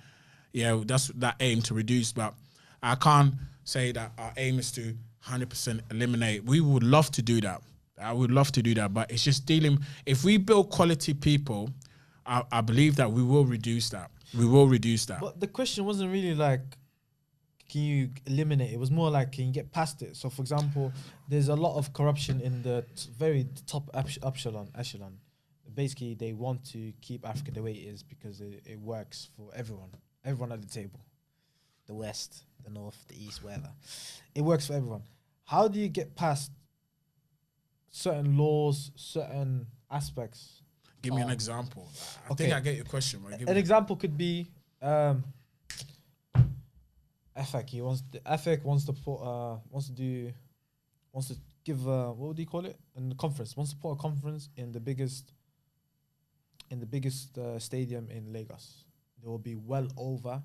Speaker 1: Yeah, that's that aim to reduce, but I can't say that our aim is to 100% eliminate. We would love to do that. I would love to do that, but it's just dealing. If we build quality people, I believe that we will reduce that. We will reduce that.
Speaker 3: But the question wasn't really like, can you eliminate it? It was more like, can you get past it? So, for example, there's a lot of corruption in the very top echelon. Basically, they want to keep Africa the way it is because it works for everyone at the table. The West, the North, the East, wherever. It works for everyone. How do you get past certain laws, certain aspects?
Speaker 1: Give me an example. I think I get your question. Right?
Speaker 3: An example could be FX. FX wants to give what do you call it? In the conference. Wants to put a conference in the biggest stadium in Lagos. There will be well over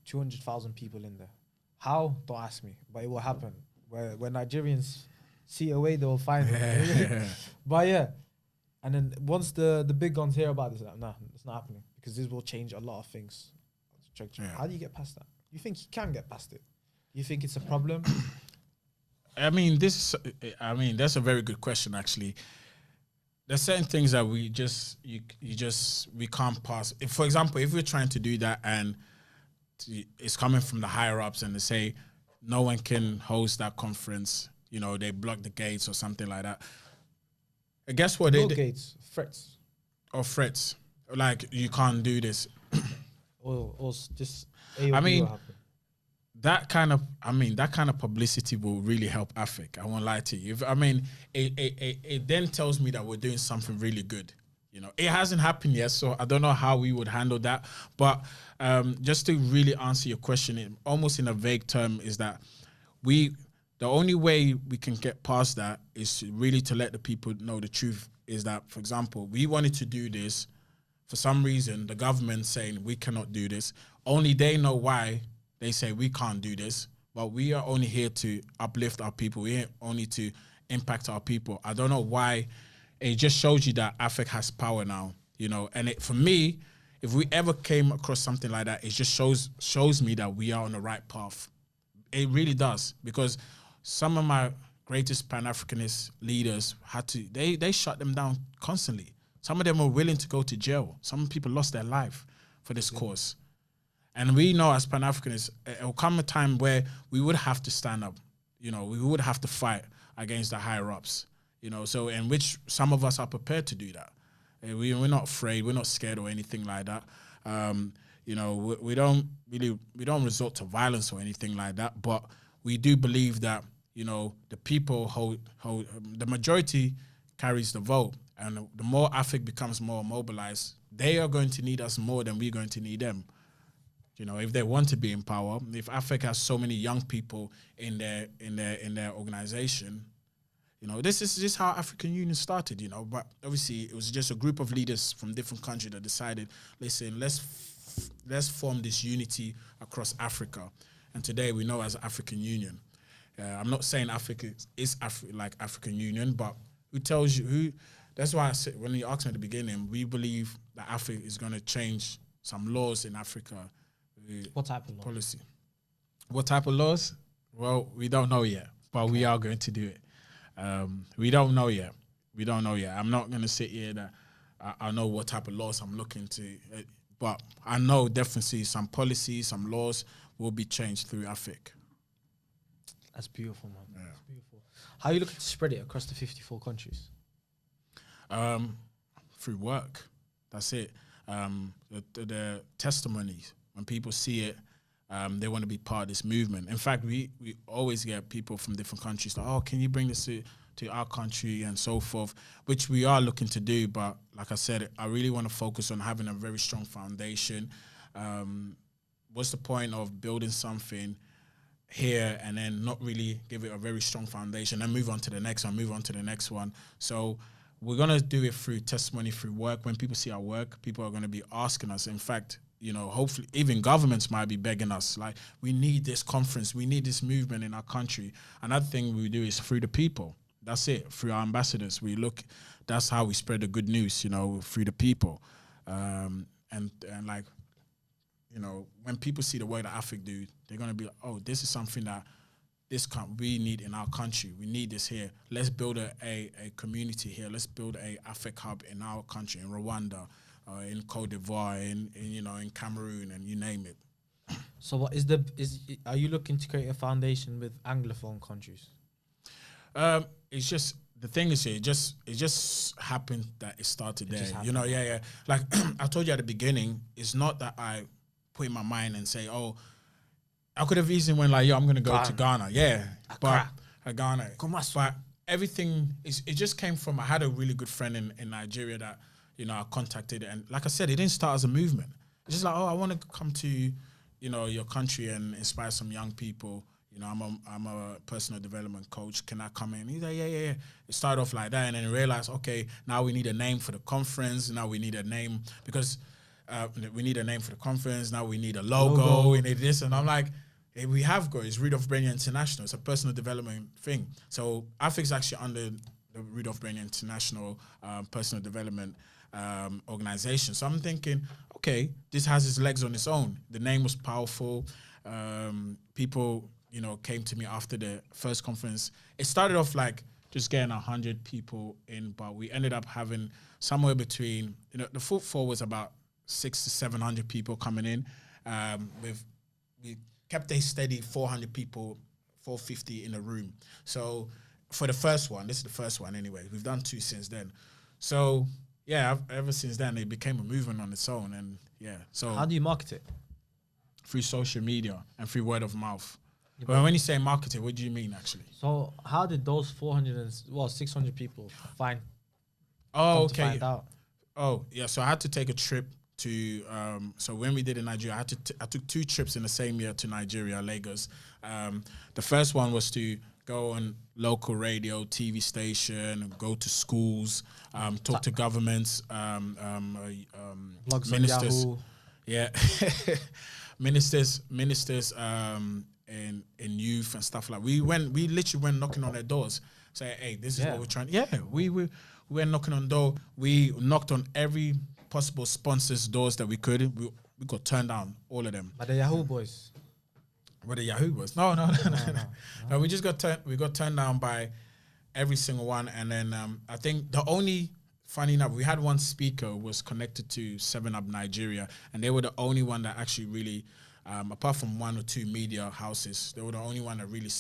Speaker 3: 200,000 people in there. How? Don't ask me, but it will happen. When Nigerians see a way, they will find it. But yeah, and then once the big guns hear about this, like, nah, it's not happening because this will change a lot of things.
Speaker 1: Yeah.
Speaker 3: How do you get past that? You think you can get past it? You think it's a problem?
Speaker 1: I mean, that's a very good question, actually. There's certain things that we can't pass. If, for example, if we're trying to do that and it's coming from the higher ups and they say no one can host that conference, you know, they block the gates or something like that. And guess what?
Speaker 3: No gates, threats.
Speaker 1: Or threats. Like, you can't do this.
Speaker 3: or just
Speaker 1: I mean, that kind of publicity will really help Africa. I won't lie to you. It then tells me that we're doing something really good. You know, it hasn't happened yet, so I don't know how we would handle that. But just to really answer your question, almost in a vague term, is that the only way we can get past that is really to let the people know the truth. Is that, for example, we wanted to do this. For some reason, the government saying we cannot do this. Only they know why they say we can't do this. But we are only here to uplift our people. We're only to impact our people. I don't know why. It just shows you that Africa has power now, you know. And for me, if we ever came across something like that, it just shows me that we are on the right path. It really does, because some of my greatest Pan-Africanist leaders they shut them down constantly. Some of them were willing to go to jail. Some people lost their life for this cause. And we know as Pan-Africanists, it will come a time where we would have to stand up. You know, we would have to fight against the higher-ups. You know, so in which some of us are prepared to do that. We're not afraid. We're not scared or anything like that. You know, we don't resort to violence or anything like that. But we do believe that, you know, the people hold the majority carries the vote, and the more Africa becomes more mobilized, they are going to need us more than we're going to need them. You know, if they want to be in power, if Africa has so many young people in their organization. You know, this is how African Union started, you know, but obviously it was just a group of leaders from different countries that decided, listen, let's form this unity across Africa. And today we know as African Union. I'm not saying Africa is like African Union, but who tells you that's why I said, when you asked me at the beginning, we believe that Africa is going to change some laws in Africa.
Speaker 3: What type of law?
Speaker 1: Policy. What type of laws? Well, we don't know yet, but we are going to do it. We don't know yet. I'm not going to sit here that I know what type of laws I'm looking to, but I know definitely some policies, some laws will be changed through AFIC.
Speaker 3: That's beautiful, man. Yeah. That's beautiful. How are you looking to spread it across the 54 countries?
Speaker 1: Through work. That's it. The testimonies, when people see it, they want to be part of this movement. In fact, we always get people from different countries like, oh, can you bring this to our country and so forth, which we are looking to do. But like I said, I really want to focus on having a very strong foundation. What's the point of building something here and then not really give it a very strong foundation and move on to the next one? So we're going to do it through testimony, through work. When people see our work, people are going to be asking us. In fact, you know, hopefully even governments might be begging us, like, we need this conference, we need this movement in our country. Another thing we do is through the people. That's it. Through our ambassadors, that's how we spread the good news, you know, through the people. And like, you know, when people see the work that AFIC do, they're going to be like, oh, this is something that we need in our country. We need this here. Let's build a community here. Let's build a AFIC hub in our country, in Rwanda, in Cote d'Ivoire, in Cameroon, and you name it.
Speaker 3: So what are you looking to create a foundation with Anglophone countries?
Speaker 1: It's just, the thing is, it just happened that it started there. You know, yeah. Like I told you at the beginning, it's not that I put in my mind and say, oh, I could have easily went like, yo, I'm going to go to Ghana. Yeah. But Ghana. But everything, it just came from, I had a really good friend in Nigeria that, you know, I contacted. And like I said, it didn't start as a movement. It's just like, oh, I want to come to, you know, your country and inspire some young people, I'm a personal development coach. Can I come in? He's like, yeah. It started off like that, and then realized, okay, now we need a name for the conference. Now we need a name because we need a name for the conference. Now we need a logo. We need this, and I'm like, hey, we have got it's Rudolph Brainier International. It's a personal development thing. So AFIC's actually under the Rudolph Brainier International personal development organization. So I'm thinking, okay, this has its legs on its own. The name was powerful. People, came to me after the first conference. It started off like just getting 100 people in, but we ended up having somewhere between, the footfall was about 600 to 700 people coming in. We kept a steady 400 people, 450 in a room. So for the first one, this is the first one anyway. We've done 2 since then. So yeah, ever since then, it became a movement on its own. And yeah, so
Speaker 3: How do you market it?
Speaker 1: through social media and through word of mouth. Well, when you say marketing, what do you mean actually?
Speaker 3: So how did those 600 people find
Speaker 1: Okay.
Speaker 3: out?
Speaker 1: Oh, yeah. So I had to take a trip to. So when we did in Nigeria, I took 2 trips in the same year to Nigeria, Lagos. The first one was to go on local radio, TV station, go to schools, talk to governments,
Speaker 3: Blogs
Speaker 1: ministers.
Speaker 3: on Yahoo.
Speaker 1: Yeah, ministers, in youth and stuff like. We literally went knocking on their doors, saying, "Hey, this is what we're trying." Yeah, we went knocking on door. We knocked on every possible sponsors' doors that we could. We got turned down, all of them.
Speaker 3: But the Yahoo boys.
Speaker 1: What the Yahoo was? No. No, we just got turned down by every single one, and then I think the only. Funny enough, we had one speaker who was connected to 7up Nigeria, and they were the only one that actually really, apart from 1 or 2 media houses, they were the only one that really,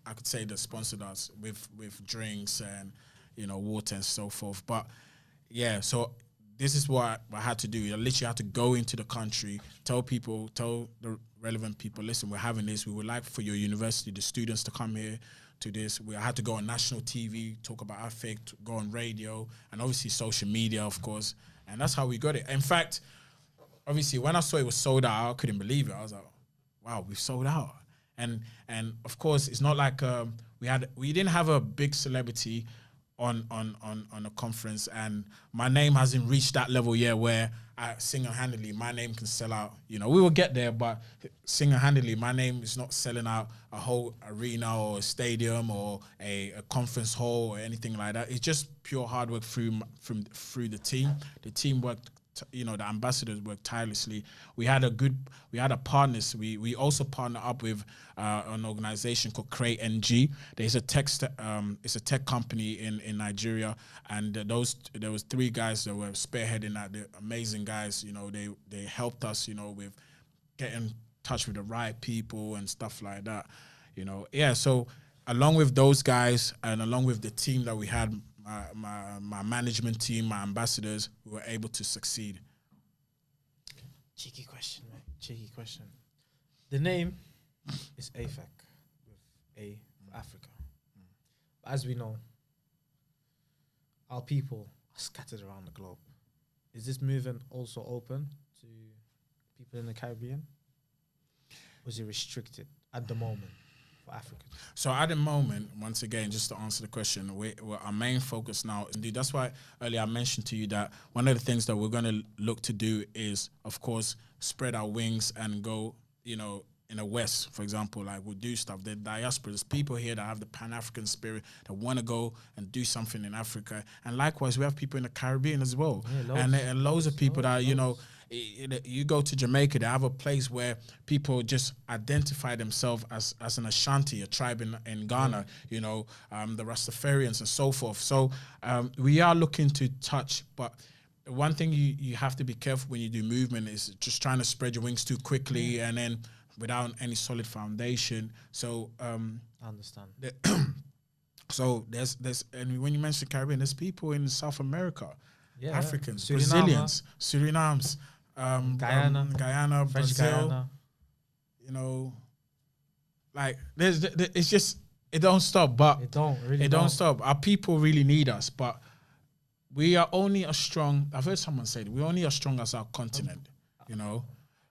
Speaker 1: I could say that sponsored us with drinks and, water and so forth. But yeah, so this is what I had to do. I literally had to go into the country, tell the relevant people, listen, we're having this. We would like for your university, the students to come here to this. I had to go on national TV, talk about AFIC, go on radio, and obviously social media, of course. And that's how we got it. In fact, obviously, when I saw it was sold out, I couldn't believe it. I was like, wow, we've sold out. And of course, it's not like we didn't have a big celebrity on a conference, and my name hasn't reached that level yet where I single-handedly my name can sell out. We will get there, but single-handedly my name is not selling out a whole arena or a stadium or a conference hall or anything like that. It's just pure hard work through the team. The team worked. The ambassadors worked tirelessly. We had a partners. We also partner up with an organization called Create NG. There's it's a tech company in Nigeria, and there was 3 guys that were spearheading that. They're amazing guys. They helped us. With getting in touch with the right people and stuff like that. Yeah. So along with those guys and along with the team that we had. My management team, my ambassadors, we were able to succeed.
Speaker 3: Cheeky question, mate. Cheeky question. The name is AFAC with A for Africa. But as we know, our people are scattered around the globe. Is this movement also open to people in the Caribbean? Or is it restricted at the moment? Africa.
Speaker 1: So at the moment, once again, just to answer the question, our main focus now, indeed, that's why earlier I mentioned to you that one of the things that we're going to look to do is, of course, spread our wings and go, in the West, for example, like we'll do stuff. The diaspora, there's people here that have the Pan-African spirit that want to go and do something in Africa. And likewise, we have people in the Caribbean as well. Yeah, and loads of people that, you go to Jamaica, they have a place where people just identify themselves as an Ashanti, a tribe in Ghana, the Rastafarians and so forth. So we are looking to touch, but one thing you have to be careful when you do movement is just trying to spread your wings too quickly and then without any solid foundation. So
Speaker 3: I understand.
Speaker 1: So there's and when you mention Caribbean, there's people in South America, Africans,
Speaker 3: Suriname.
Speaker 1: Brazilians, Surinams, Guyana,
Speaker 3: French
Speaker 1: Brazil.
Speaker 3: Guyana.
Speaker 1: Like it's just it don't stop. But it don't stop. Our people really need us, but we are only as strong. I've heard someone say that we're only as strong as our continent.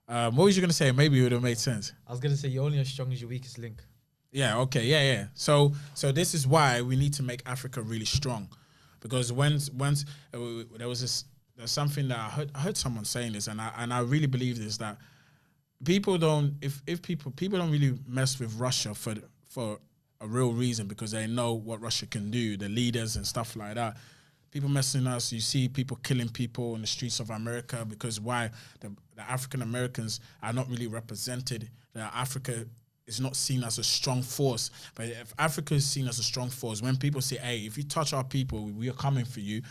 Speaker 1: What was you gonna say? Maybe it would have made sense.
Speaker 3: I was gonna say you're only as strong as your weakest link.
Speaker 1: Yeah. Okay. Yeah. So this is why we need to make Africa really strong, because once there's something that I heard someone saying this, and I really believe this, that people don't if people don't really mess with Russia for a real reason, because they know what Russia can do, the leaders and stuff like that. People messing us. You see people killing people in the streets of America because why? The African Americans are not really represented. That Africa is not seen as a strong force. But if Africa is seen as a strong force, when people say, hey, if you touch our people, we are coming for you.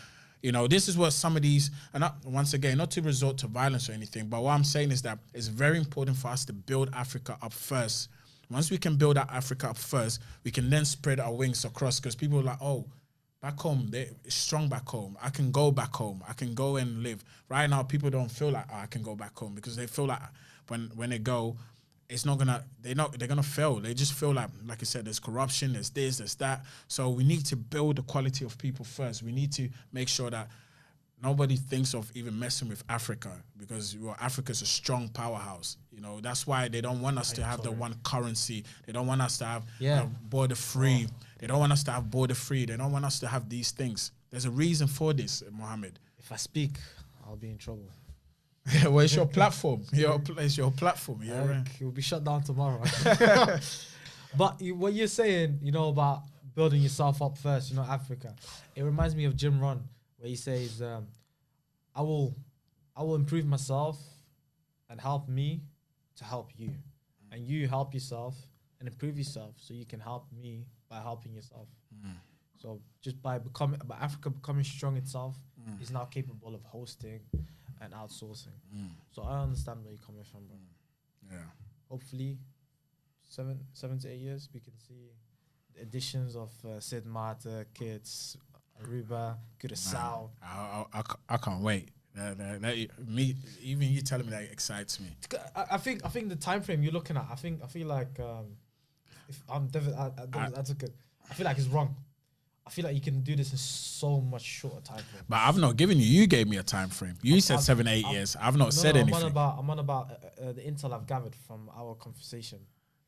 Speaker 1: You know, this is what some of these, and once again, not to resort to violence or anything, but what I'm saying is that it's very important for us to build Africa up first. Once we can build that Africa up first, we can then spread our wings across, because people are like, oh, back home, it's strong back home. I can go back home. I can go and live. Right now, people don't feel like, oh, I can go back home, because they feel like when they go, it's not gonna, they're gonna fail. They just feel like I said, there's corruption, there's this, there's that. So we need to build the quality of people first. We need to make sure that nobody thinks of even messing with Africa, because Africa's a strong powerhouse. You know, that's why they don't want us to have the one currency. They don't want us to have border free. They don't want us to have border free. They don't want us to have these things. There's a reason for this, Mohammed.
Speaker 3: If I speak, I'll be in trouble.
Speaker 1: Yeah, well, it's your platform. It's your platform. Yeah, right.
Speaker 3: You'll be shut down tomorrow. But what you're saying, you know, about building yourself up first, you know, Africa, it reminds me of Jim Rohn, where he says, I will improve myself and help me to help you. And you help yourself and improve yourself so you can help me by helping yourself. So just by Africa becoming strong itself, is now capable of hosting and outsourcing. So I understand where you're coming from, bro.
Speaker 1: Yeah.
Speaker 3: Hopefully, 7 to 8 years, we can see the additions of Sid Marta, Kits, Aruba, Curaçao.
Speaker 1: I can't wait. Even you telling me that excites me.
Speaker 3: I think the time frame you're looking at, I feel like if I'm David Advocate, I feel like it's wrong. I feel like you can do this in so much shorter time frame.
Speaker 1: But I've not given you. You gave me a time frame. You said 7, 8 years. I've not said anything.
Speaker 3: I'm on about the intel I've gathered from our conversation.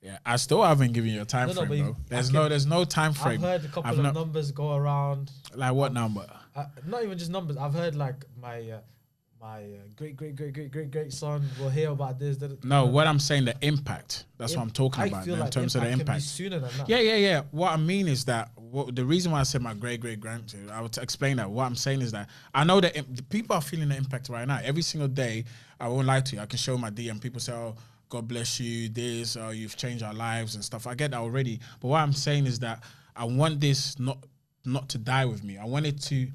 Speaker 1: Yeah, I still haven't given you a time frame, bro. There's no time frame.
Speaker 3: I've heard a couple of numbers go around.
Speaker 1: Like what number?
Speaker 3: Not even just numbers. I've heard like my great son will hear about this.
Speaker 1: No, what I'm saying, the impact. That's what I'm talking about in terms of the impact.
Speaker 3: Can be sooner than that.
Speaker 1: Yeah. What I mean is that the reason why I said my great grandchild, I would explain that. What I'm saying is that I know that the people are feeling the impact right now. Every single day, I won't lie to you. I can show my DM. People say, "Oh, God bless you, this, you've changed our lives and stuff." I get that already. But what I'm saying is that I want this not to die with me. I want it to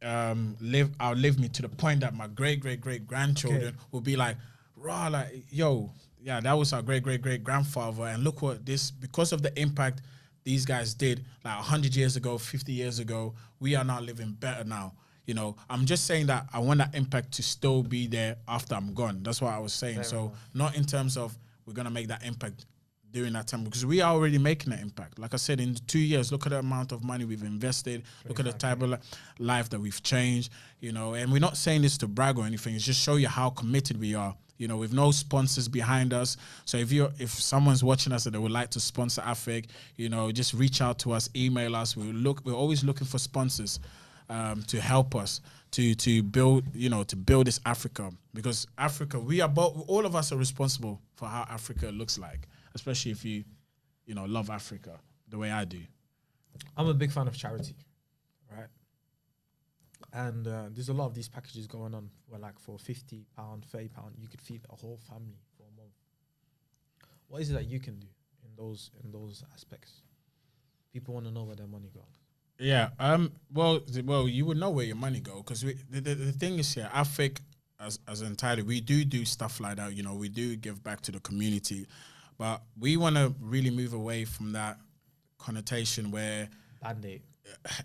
Speaker 1: outlive me to the point that my great grandchildren will be like, raw, like, yo, yeah, that was our great grandfather. And look what this, because of the impact these guys did like 100 years ago, 50 years ago, we are now living better now. You know, I'm just saying that I want that impact to still be there after I'm gone. That's what I was saying. So not in terms of we're going to make that impact during that time, because we are already making an impact. Like I said, in 2 years, look at the amount of money we've invested. Look at the type of life that we've changed, you know, and we're not saying this to brag or anything. It's just show you how committed we are, you know, with no sponsors behind us. So if someone's watching us and they would like to sponsor AFIC, you know, just reach out to us, email us. We're always looking for sponsors to help us to build, you know, to build this Africa, because Africa, all of us are responsible for how Africa looks like, especially if you know, love Africa the way I do.
Speaker 3: I'm a big fan of charity, right? And there's a lot of these packages going on where, like, for £50, £30, you could feed a whole family for a month. What is it that you can do in those aspects? People want to know where their money goes.
Speaker 1: Yeah. Well, you would know where your money go, because the thing is here, I think as entirely, we do stuff like that. You know, we do give back to the community, but we want to really move away from that connotation where
Speaker 3: Band-Aid.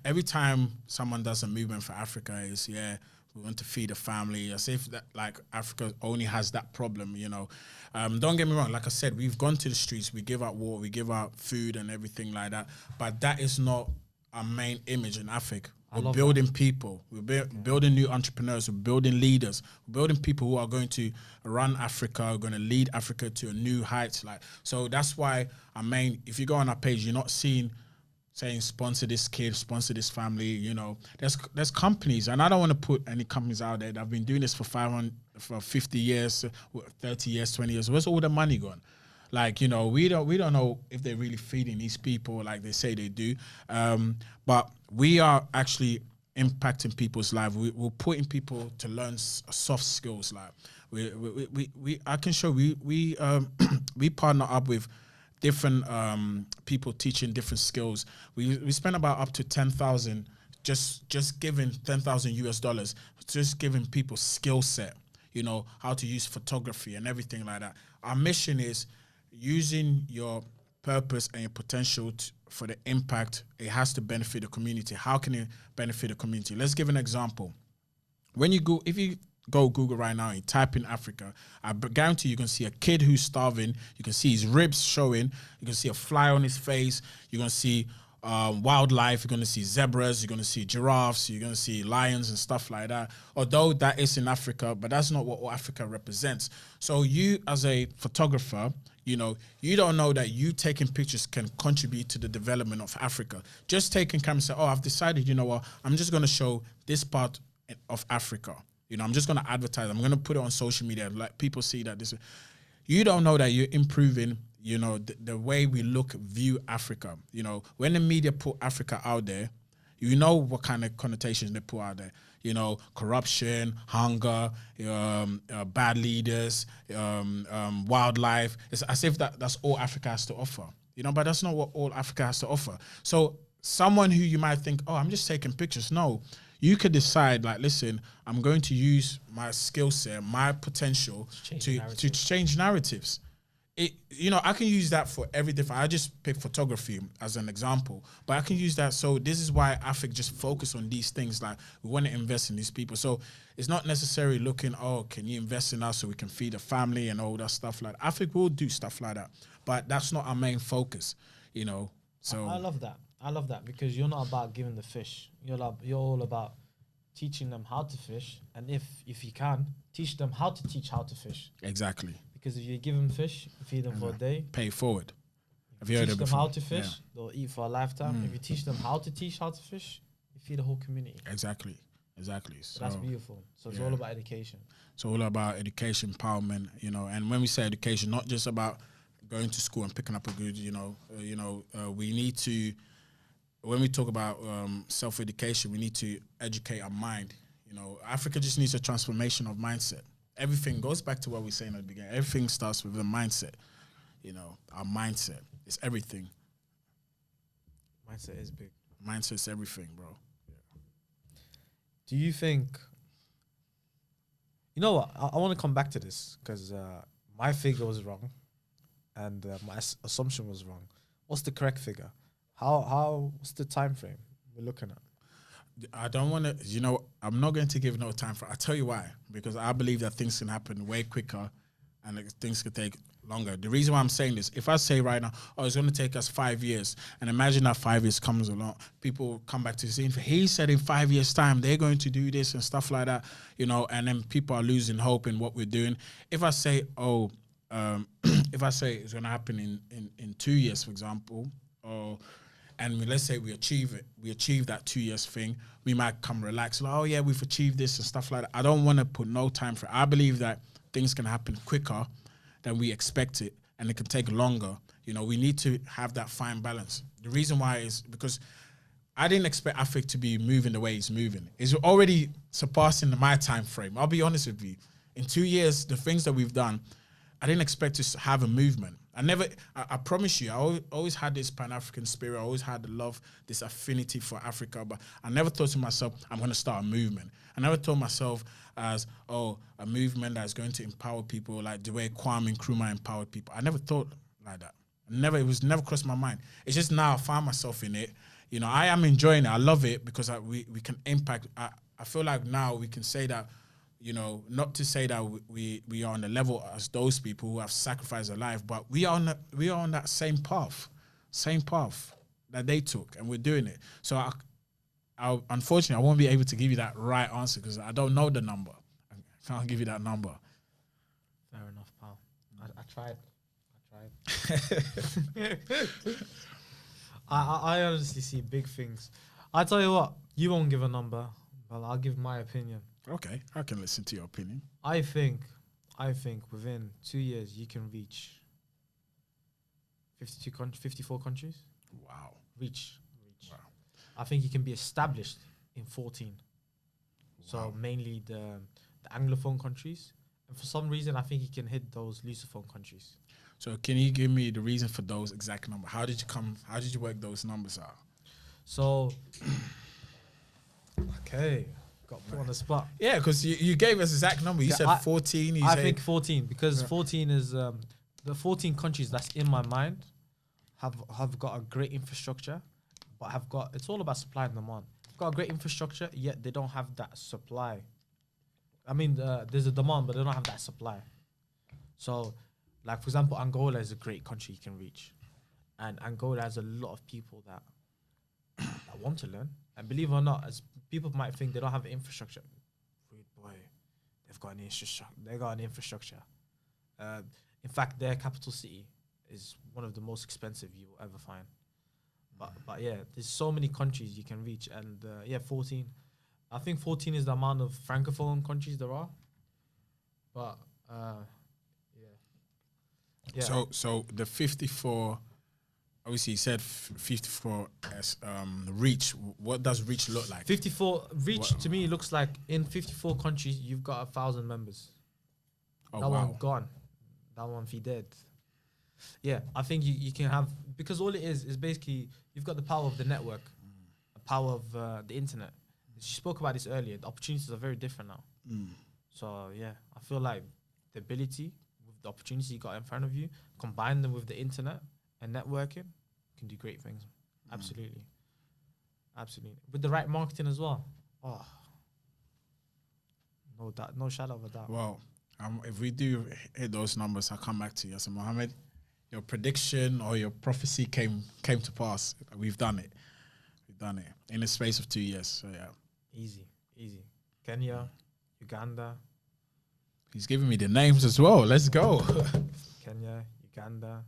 Speaker 1: Every time someone does a movement for Africa, is we want to feed a family, as if that, like, Africa only has that problem, you know. Don't get me wrong, like I said, we've gone to the streets, we give out water, we give out food and everything like that, but that is not our main image in Africa.
Speaker 3: I
Speaker 1: We're
Speaker 3: love
Speaker 1: building people. We're building new entrepreneurs. We're building leaders. We're building people who are going to run Africa, are going to lead Africa to a new heights. Like, so that's why if you go on our page, you're not seeing saying sponsor this kid, sponsor this family. You know, there's companies, and I don't want to put any companies out there that have been doing this for 50 years, 30 years, 20 years. Where's all the money gone? Like, you know, we don't know if they're really feeding these people like they say they do. But we are actually impacting people's lives. We're putting people to learn soft skills. Like I can show we partner up with different people teaching different skills. We spend about up to 10,000 just giving $10,000 just giving people skill set. You know, how to use photography and everything like that. Our mission is using your purpose and your potential for the impact. It has to benefit the community. How can it benefit the community? Let's give an example. If you go Google right now and type in Africa, I guarantee you can see a kid who's starving. You can see his ribs showing. You can see a fly on his face. You're going to see wildlife. You're going to see zebras. You're going to see giraffes. You're going to see lions and stuff like that. Although that is in Africa, but that's not what all Africa represents. So you, as a photographer, you know, you don't know that you taking pictures can contribute to the development of Africa. Just taking camera and say, oh, I've decided, you know what, I'm just going to show this part of Africa. You know, I'm just going to advertise. I'm going to put it on social media. Like, people see that this. You don't know that you're improving, you know, the way we view Africa. You know, when the media put Africa out there, you know what kind of connotations they put out there. You know, corruption, hunger, bad leaders, wildlife. It's as if that's all Africa has to offer. You know, but that's not what all Africa has to offer. So someone who you might think, oh, I'm just taking pictures. No, you could decide, like, listen, I'm going to use my skill set, my potential to change narratives. You know, I can use that for every different. I just pick photography as an example, but I can use that. So this is why AFIC just focus on these things. Like, we want to invest in these people. So it's not necessarily looking, oh, can you invest in us so we can feed a family and all that stuff like that. AFIC will do stuff like that, but that's not our main focus, you know. So
Speaker 3: I love that. I love that, because you're not about giving the fish. You're all about teaching them how to fish, and if you can, teach them how to teach how to fish.
Speaker 1: Exactly.
Speaker 3: Because if you give them fish, feed them for a day,
Speaker 1: pay it forward.
Speaker 3: If you teach them how to fish, they'll eat for a lifetime. If you teach them how to teach how to fish, you feed the whole community.
Speaker 1: Exactly. So
Speaker 3: that's beautiful. So it's all about education.
Speaker 1: It's all about education, empowerment, you know. And when we say education, not just about going to school and picking up a good, we need to, when we talk about self-education, we need to educate our mind. You know, Africa just needs a transformation of mindset. Everything goes back to what we were saying at the beginning. Everything starts with the mindset. You know, our mindset is everything.
Speaker 3: Mindset is big.
Speaker 1: Mindset is everything, bro. Yeah.
Speaker 3: Do you think, you know what, I want to come back to this, because my figure was wrong and my assumption was wrong. What's the correct figure? What's the time frame we're looking at?
Speaker 1: I don't want to, you know, I'm not going to give no time for it. I'll tell you why. Because I believe that things can happen way quicker and things could take longer. The reason why I'm saying this, if I say right now, oh, it's going to take us 5 years, and imagine that 5 years comes along, people come back to the scene. He said in 5 years' time, they're going to do this and stuff like that, you know, and then people are losing hope in what we're doing. If I say, if I say it's going to happen in 2 years, for example, and let's say we achieve that 2 years thing, we might come relaxed, like, oh yeah, we've achieved this and stuff like that. I don't want to put no time for it. I believe that things can happen quicker than we expect it, and it can take longer. You know, we need to have that fine balance. The reason why is because I didn't expect Afik to be moving the way he's moving. It's already surpassing my time frame. I'll be honest with you. In 2 years, the things that we've done, I didn't expect to have a movement. I promise you, I always had this Pan-African spirit. I always had the love, this affinity for Africa, but I never thought to myself, I'm going to start a movement. I never thought myself as, a movement that's going to empower people like the way Kwame Nkrumah empowered people. I never thought like that. It was never crossed my mind. It's just now I find myself in it. You know, I am enjoying it. I love it because we can impact. I feel like now we can say that, you know, not to say that we are on the level as those people who have sacrificed their life, but we are on that same path that they took, and we're doing it. So unfortunately, I won't be able to give you that right answer because I don't know the number. I can't give you that number.
Speaker 3: Fair enough, pal. I tried. I honestly see big things. I tell you what, you won't give a number, but I'll give my opinion.
Speaker 1: Okay, I can listen to your opinion.
Speaker 3: I think within 2 years you can reach 54 countries.
Speaker 1: Wow.
Speaker 3: Reach.
Speaker 1: Wow.
Speaker 3: I think you can be established in 14. So
Speaker 1: Wow.
Speaker 3: mainly the Anglophone countries. And for some reason, I think you can hit those Lusophone countries.
Speaker 1: So can you give me the reason for those exact numbers? How did you work those numbers out?
Speaker 3: So, okay, got put on the spot.
Speaker 1: Yeah, because you gave us exact number. You
Speaker 3: Yeah,
Speaker 1: said 14.
Speaker 3: I think 14 because 14 is the 14 countries that's in my mind have got a great infrastructure, but it's all about supply and demand. Got a great infrastructure, yet they don't have that supply. I mean, there's a demand, but they don't have that supply. So, like for example, Angola is a great country you can reach, and Angola has a lot of people that want to learn. And believe it or not, as people might think they don't have infrastructure, rude boy, they've got an infrastructure. They got an infrastructure. In fact, their capital city is one of the most expensive you will ever find. But yeah, there's so many countries you can reach, and 14. I think 14 is the amount of francophone countries there are. But yeah.
Speaker 1: So the 54. Obviously, you said 54 as reach. What does reach look like?
Speaker 3: 54 reach to me looks like in 54 countries you've got 1,000 members.
Speaker 1: Oh,
Speaker 3: that
Speaker 1: wow.
Speaker 3: one gone. That one be dead. Yeah, I think you can have, because all it is basically you've got the power of the network, the power of the internet. You spoke about this earlier. The opportunities are very different now. So yeah, I feel like the ability with the opportunities you got in front of you, combine them with the internet and networking, can do great things. Absolutely. With the right marketing as well. Oh, no shadow of a doubt.
Speaker 1: Well, if we do hit those numbers, I'll come back to you. So, Mohammed, your prediction or your prophecy came to pass. We've done it. In the space of 2 years. So yeah.
Speaker 3: Easy. Kenya, Uganda.
Speaker 1: He's giving me the names as well. Let's go.
Speaker 3: Kenya, Uganda,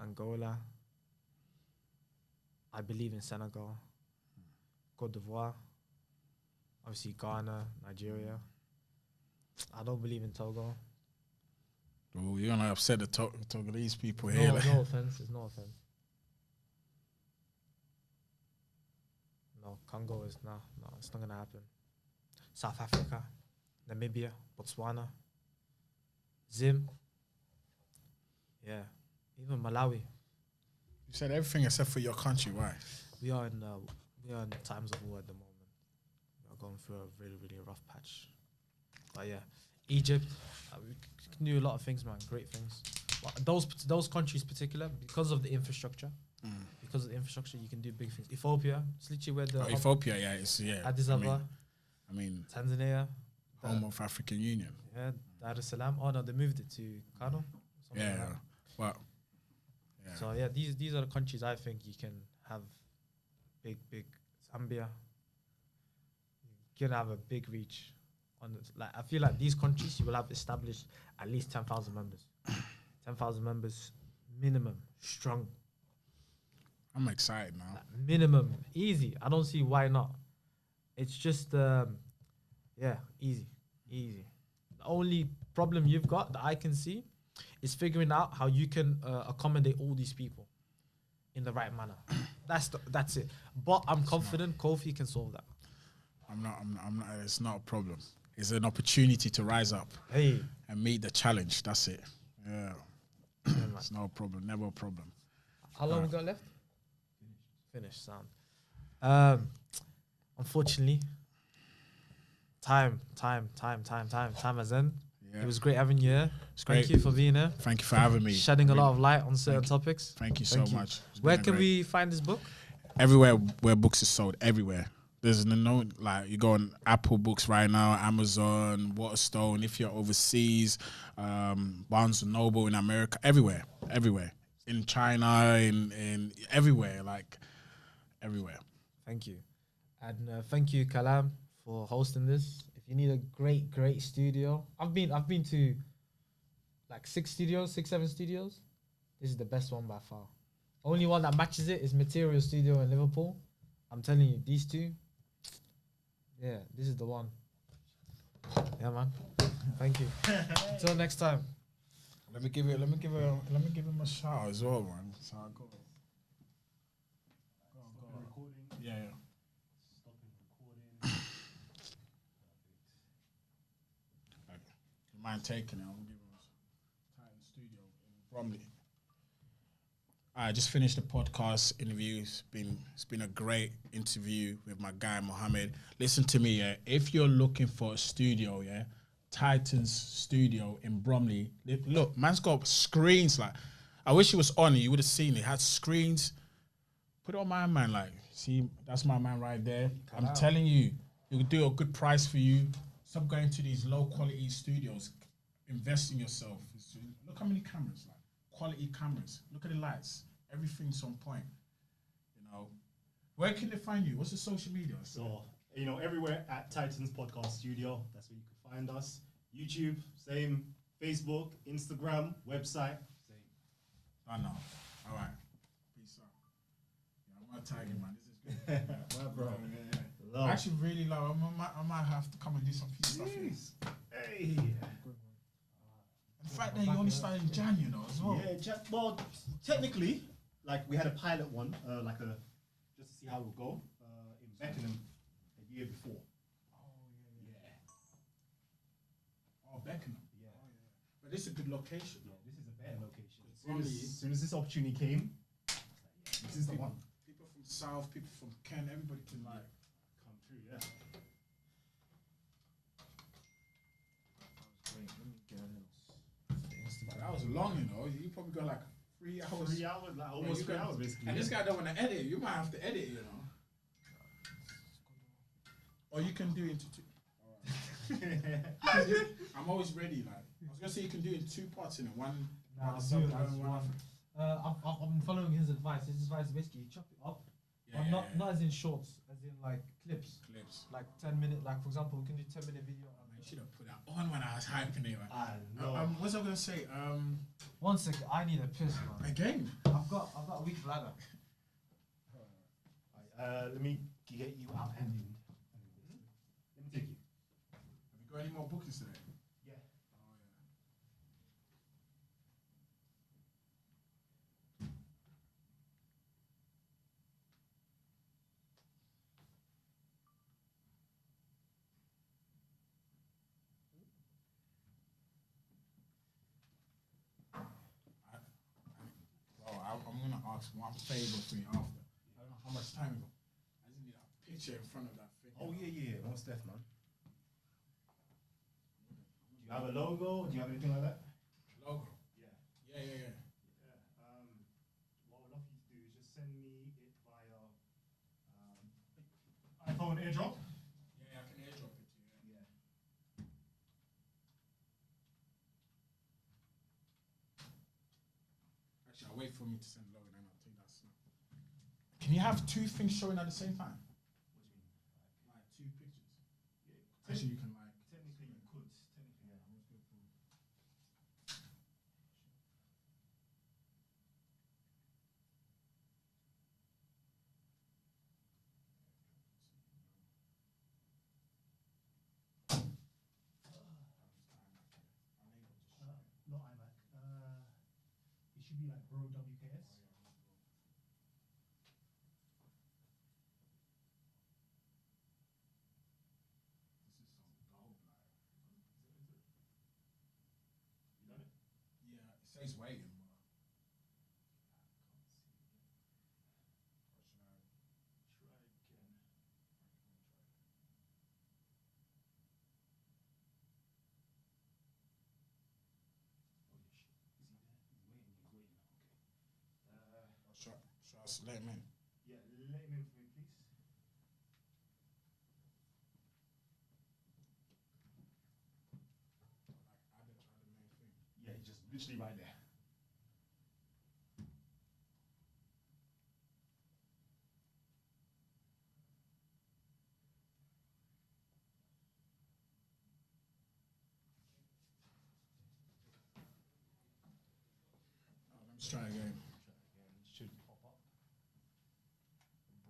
Speaker 3: Angola. I believe in Senegal, Cote d'Ivoire, obviously Ghana, Nigeria. I don't believe in Togo.
Speaker 1: Oh, you're gonna upset the Togolese people here.
Speaker 3: No offense. It's no offense. No, Congo is no, it's not gonna happen. South Africa, Namibia, Botswana, Zim. Yeah, even Malawi.
Speaker 1: You said everything except for your country. Why?
Speaker 3: We are in times of war at the moment. We are going through a really, really rough patch. But yeah, Egypt, we can do a lot of things, man. Great things. But those countries, particular, because of the infrastructure, you can do big things. Ethiopia, it's literally where the
Speaker 1: Ethiopia, yeah.
Speaker 3: Addis Ababa.
Speaker 1: I mean,
Speaker 3: Tanzania,
Speaker 1: home of African Union.
Speaker 3: Yeah, Dar es Salaam. Oh no, they moved it to Kano.
Speaker 1: Yeah. Well.
Speaker 3: Yeah. So yeah, these are the countries I think you can have big Zambia. You can have a big reach on it. Like I feel like these countries you will have established at least 10,000 members. 10,000 members minimum, strong.
Speaker 1: I'm excited now.
Speaker 3: Like, minimum, easy. I don't see why not. It's just easy. The only problem you've got that I can see is figuring out how you can accommodate all these people in the right manner. That's it. But I'm confident Kofi can solve that.
Speaker 1: I'm not. It's not a problem. It's an opportunity to rise up and meet the challenge. That's it. Yeah. It's no problem. Never a problem.
Speaker 3: How long we got left? Finished. Sound. Unfortunately, time has ended.
Speaker 1: Yeah.
Speaker 3: It was great having you here.
Speaker 1: Great.
Speaker 3: Thank you for being here.
Speaker 1: Thank you for having me.
Speaker 3: Shedding a lot of light on certain topics.
Speaker 1: Thank you so much.
Speaker 3: Where can we find this book?
Speaker 1: Everywhere where books are sold. Everywhere. There's no you go on Apple Books right now, Amazon, Waterstone. If you're overseas, Barnes and Noble in America, everywhere. In China, in everywhere, everywhere.
Speaker 3: Thank you. And thank you, Kalam, for hosting this. If you need a great studio, I've been to like 6, 7 studios. This is the best one by far. Only one that matches it is Material Studio in Liverpool. I'm telling you, these two. Yeah, this is the one. Yeah, man. Thank you. Until next time.
Speaker 1: Let me give him a shout as well, man. So I go.
Speaker 2: Recording.
Speaker 1: Yeah.
Speaker 2: Stopping recording.
Speaker 1: You mind taking it? I'm gonna give him a Titan Studio in Bromley. I just finished the podcast interview. It's been a great interview with my guy Mohammad. Listen to me, yeah. If you're looking for a studio, yeah, Titan's Studio in Bromley. Look, man's got screens. Like, I wish he was on it. You would have seen it. It had screens. Put it on my man. Like, see, that's my man right there. I'm telling you, he will do a good price for you. Stop going to these low quality studios. Invest in yourself. Look how many cameras. Like, quality cameras. Look at the lights. Everything's on point. You know, where can they find you? What's the social media?
Speaker 2: So, everywhere at Titans Podcast Studio. That's where you can find us. YouTube, same. Facebook, Instagram, website, same.
Speaker 1: I know. All right. Peace out. Yeah, I'm not tagging, man. This is good.
Speaker 2: My bro.
Speaker 1: Yeah. I actually really love. I might have to come and do some stuff.
Speaker 2: Hey.
Speaker 1: The fact that you only started in Jan, you know, as well.
Speaker 2: Yeah, well, technically, like we had a pilot one, just to see how it would go, in Beckenham a year before.
Speaker 1: Oh, Beckenham.
Speaker 2: Yeah.
Speaker 1: Oh, yeah. But this is a good location.
Speaker 2: Yeah, this is a better location. As soon as this opportunity came, this is the one.
Speaker 1: People from South, people from Kent, everybody can like
Speaker 2: Come through, yeah.
Speaker 1: That was long, you know. You probably got like 3 hours.
Speaker 2: 3 hours, like almost 3 hours basically.
Speaker 1: And this guy don't want to edit. You might have to edit, you know. Or you can do it into two. Alright. I'm always ready. Like I was gonna say, you can do it in 2 parts in it. One.
Speaker 3: Nah, I'll do it as one. I'm following his advice. His advice is basically chop it up. Not as in shorts, as in like clips. Like 10-minute, like for example, we can do 10-minute video.
Speaker 1: You should have put that on when I was hyping it.
Speaker 2: I know.
Speaker 1: What's I gonna say?
Speaker 3: 1 second, I need a piss, man.
Speaker 1: Again.
Speaker 3: I've got a weak bladder.
Speaker 2: Let me get you out and in. Let me take you.
Speaker 1: Have you got any more bookings today?
Speaker 2: Yeah.
Speaker 1: I'm gonna ask one favor for you after. I don't know how much time. I just need a picture in front of that thing.
Speaker 2: Oh yeah. What's that, man? Do you have a logo? Do you have anything like that?
Speaker 1: Logo.
Speaker 2: Yeah.
Speaker 1: Yeah.
Speaker 2: What I would love you to do is just send me it via iPhone AirDrop.
Speaker 1: Yeah, I can airdrop it to you.
Speaker 2: Yeah.
Speaker 1: Actually, I'll wait for me to send logo and then I'll take that snap. Can you have 2 things showing at the same time?
Speaker 2: What do you mean?
Speaker 1: Like 2 pictures.
Speaker 2: Yeah.
Speaker 1: Actually, you can like.
Speaker 2: Technically, you could. Technically, yeah. Not iMac. It should be like Bro WKS. You done it?
Speaker 1: Yeah, it says waiting.
Speaker 2: Try again. Oh yeah, shit. Is he there? He's waiting. Okay.
Speaker 1: Should I let him in?
Speaker 2: Yeah, let him in for me, please.
Speaker 1: Add the main thing.
Speaker 2: Yeah, he's just literally right there.
Speaker 1: Let's try again.
Speaker 2: Should pop up.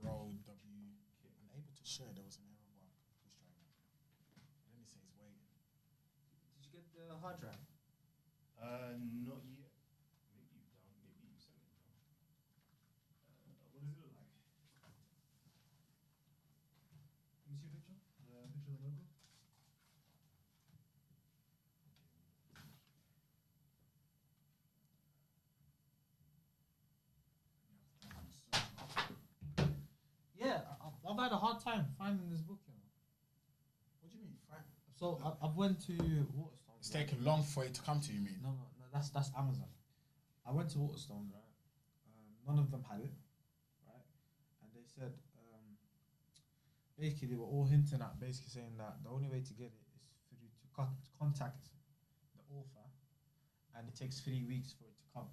Speaker 1: Bro, unable to share. There was an error bar. Please try again. Then it says waiting.
Speaker 3: Did you get the hard drive?
Speaker 2: Not yet. Maybe you don't. Maybe you sent it down. What does it look like? Let me see a picture. The picture of the logo.
Speaker 3: Yeah, I've had a hard time finding this book. You know.
Speaker 1: What do you mean? Fine.
Speaker 3: So I've went to Waterstone.
Speaker 1: It's taken long for it to come to you, mean?
Speaker 3: No, that's Amazon. I went to Waterstone, right? None of them had it, right? And they said, basically they were all hinting at, basically saying that the only way to get it is for you to contact the author, and it takes 3 weeks for it to come.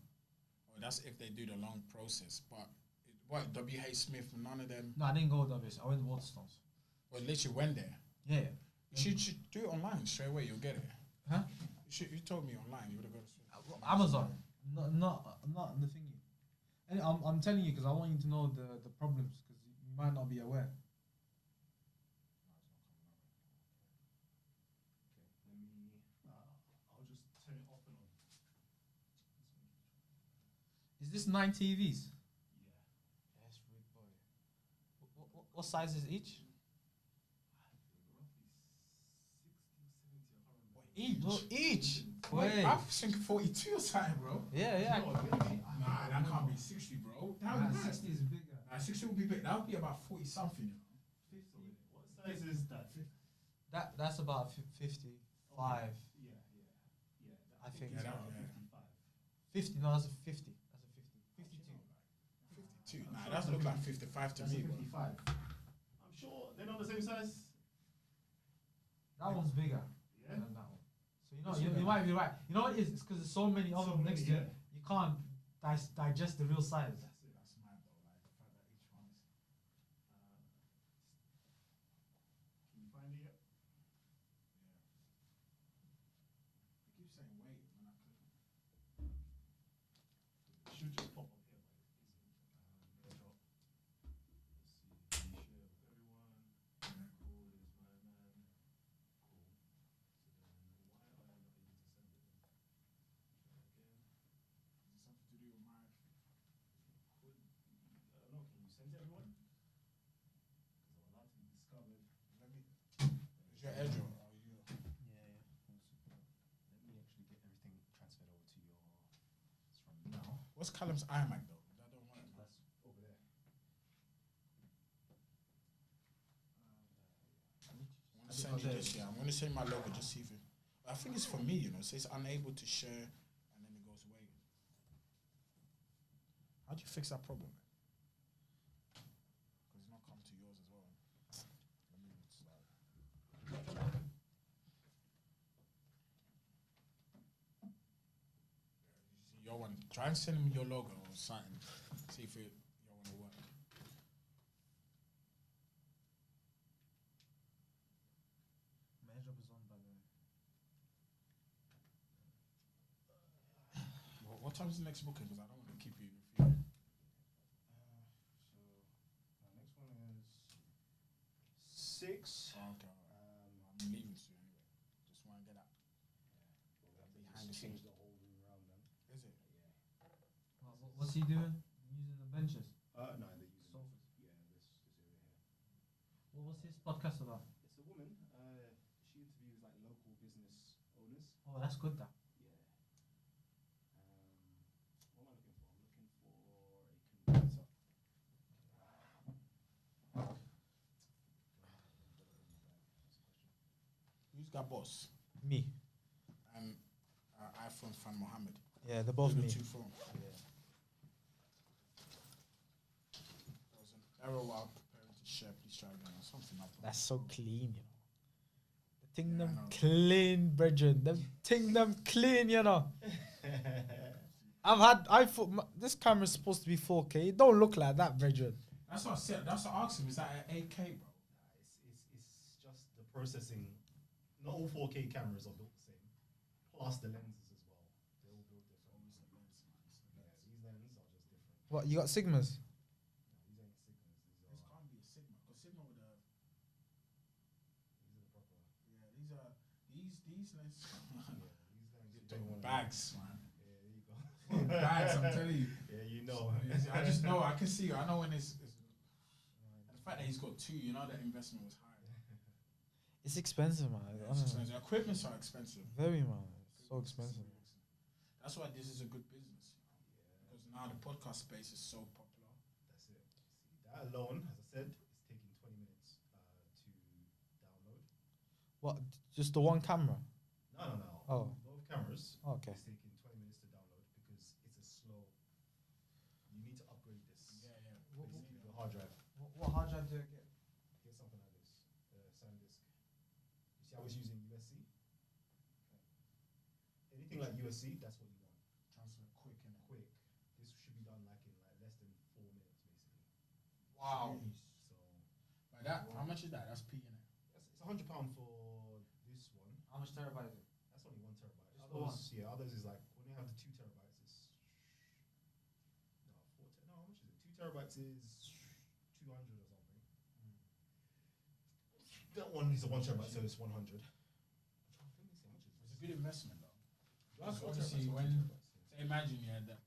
Speaker 1: Well, that's if they do the long process. But what W.H. Smith? None of them.
Speaker 3: No, I didn't go to WS. I went to Waterstones.
Speaker 1: Well, literally went there.
Speaker 3: Yeah.
Speaker 1: You should do it online straight away. You'll get it.
Speaker 3: Huh?
Speaker 1: You told me online. You would have got it.
Speaker 3: Amazon. Not the thingy. And I'm telling you because I want you to know the problems because you might not be aware.
Speaker 2: Okay, let me. I'll just turn it off and on.
Speaker 3: Is this 9 TVs?
Speaker 2: Yeah.
Speaker 3: Yes, rude boy. What size is each? Each.
Speaker 1: Wait, I was thinking 42 or something, bro.
Speaker 3: Yeah.
Speaker 1: Nah, that can't be 60, bro. That would be
Speaker 3: 60 is bigger.
Speaker 1: 60 would be big. That would be about 40 something, you know.
Speaker 2: 50. What size is that?
Speaker 3: That's about 55.
Speaker 2: Yeah.
Speaker 3: I think.
Speaker 1: Yeah,
Speaker 3: it's
Speaker 1: that
Speaker 3: about
Speaker 1: was
Speaker 3: 50. No, that's a 50. That's a 50. 52.
Speaker 1: 52. Nah, that looks like 55 to
Speaker 2: That's
Speaker 1: me,
Speaker 2: a
Speaker 1: bro.
Speaker 2: 55. I'm sure they're not the same size.
Speaker 3: That one's bigger
Speaker 2: Yeah.
Speaker 3: than that one. So you might be right. You know what it is? It's because there's so many of them next to it. You can't digest the real size.
Speaker 2: That's it.
Speaker 1: That's mad though. Like the fact that each one is.
Speaker 2: Can you find it yet?
Speaker 1: It keeps saying wait when I click.
Speaker 2: It should just pop up here, but it isn't. AirDrop. Let's see. Can you share with everyone? Cool, is my man. Cool. So then, why am I not able to send it? Try again.
Speaker 1: Is it something to do with my?
Speaker 2: Could be. I don't know. Can you send to everyone? Because I'm allowed to be discovered.
Speaker 1: Let me. Is your edge or you?
Speaker 2: Yeah. Let me actually get everything transferred over to your. It's from now.
Speaker 1: What's Callum's iMac though? That don't work.
Speaker 2: That's over there.
Speaker 1: I'm gonna send you this. Yeah, I'm gonna send my logo. Just see if it. I think it's for me. You know, it says unable to share, and then it goes away. How do you fix that problem? Because it's not come to yours as well. Let me start. Your one. Try and send him your logo or something. See if your one will work.
Speaker 3: My airdrop is on, by the way.
Speaker 1: What time is the next booking? Because I don't want to keep you. If you
Speaker 2: So my next one is 6.
Speaker 1: okay. I'm leaving soon anyway. Just want to get out. Behind the
Speaker 2: Change
Speaker 1: scenes.
Speaker 2: the whole room around then.
Speaker 1: Is it?
Speaker 3: What's he doing? Using the benches.
Speaker 2: No, they're using
Speaker 3: Sofas.
Speaker 2: Yeah, this area here.
Speaker 3: What's this podcast about?
Speaker 2: It's a woman. She interviews like local business owners.
Speaker 3: Oh, that's good. That.
Speaker 2: Yeah. What am I looking for? I'm looking for a converter.
Speaker 1: Who's got boss?
Speaker 3: Me.
Speaker 1: And iPhone fan Mohammad.
Speaker 3: Yeah, they're both
Speaker 1: Those are
Speaker 3: me.
Speaker 1: the two phones.
Speaker 2: Yeah.
Speaker 1: There was an error while preparing to share. Please try again or something like that.
Speaker 3: That's so clean, you know. The thing
Speaker 1: Yeah, I
Speaker 3: them
Speaker 1: know.
Speaker 3: clean, brethren. The thing them clean, you know. I thought this camera's supposed to be 4K. It don't look like that, brethren.
Speaker 1: That's what I said. That's what I asked him. Is that an 8K, bro?
Speaker 2: It's just the processing. Not all 4K cameras are built the same. Plus the lenses as well. They're all built different. Yeah,
Speaker 3: What you got Sigmas?
Speaker 2: These ain't Sigmas.
Speaker 1: This can't be a Sigma because Sigma would have.
Speaker 2: These are the proper.
Speaker 1: Yeah, these are these lenses.
Speaker 2: These lenses you don't want
Speaker 1: Bags, man.
Speaker 2: Yeah, there you go.
Speaker 1: Bags, I'm telling you.
Speaker 2: Yeah, you know.
Speaker 1: I just know. I can see. I know when it's and the fact that he's got two. You know that investment was high.
Speaker 3: It's expensive, man.
Speaker 1: It's expensive. Equipment's are expensive.
Speaker 3: Very, man. So expensive.
Speaker 1: That's why this is a good business. Because now the podcast space is so popular.
Speaker 2: That's it. See, that alone, as I said, is taking 20 minutes to download.
Speaker 3: What? Just the one camera?
Speaker 2: No.
Speaker 3: Oh.
Speaker 2: Both cameras.
Speaker 3: Okay.
Speaker 2: It's taking 20 minutes to download because it's a slow. You need to upgrade this.
Speaker 1: Yeah.
Speaker 2: Basically, your hard drive.
Speaker 3: What hard drive do I get?
Speaker 2: Get something like this. SanDisk. You see, I was using USC. Anything like USC, that's what you want.
Speaker 1: Transfer quick and
Speaker 2: Quick. This should be done like in like less than 4 minutes, basically.
Speaker 1: wow.
Speaker 2: So
Speaker 1: By that, how much is that? That's P in it.
Speaker 2: it's £100 for this one.
Speaker 3: How much terabyte is it?
Speaker 2: That's only 1 terabyte.
Speaker 3: Just the one?
Speaker 2: Others is like when you have the 2 terabytes, it's no, how much is it? 2 terabytes is 200 or something. That one is a 1 terabyte, so it's 100. Let me see how much is
Speaker 1: It's
Speaker 2: this.
Speaker 1: a good investment though.
Speaker 2: That's
Speaker 1: So
Speaker 2: 4
Speaker 1: obviously
Speaker 2: terabytes,
Speaker 1: when-
Speaker 2: 4 terabytes, yeah.
Speaker 1: So imagine that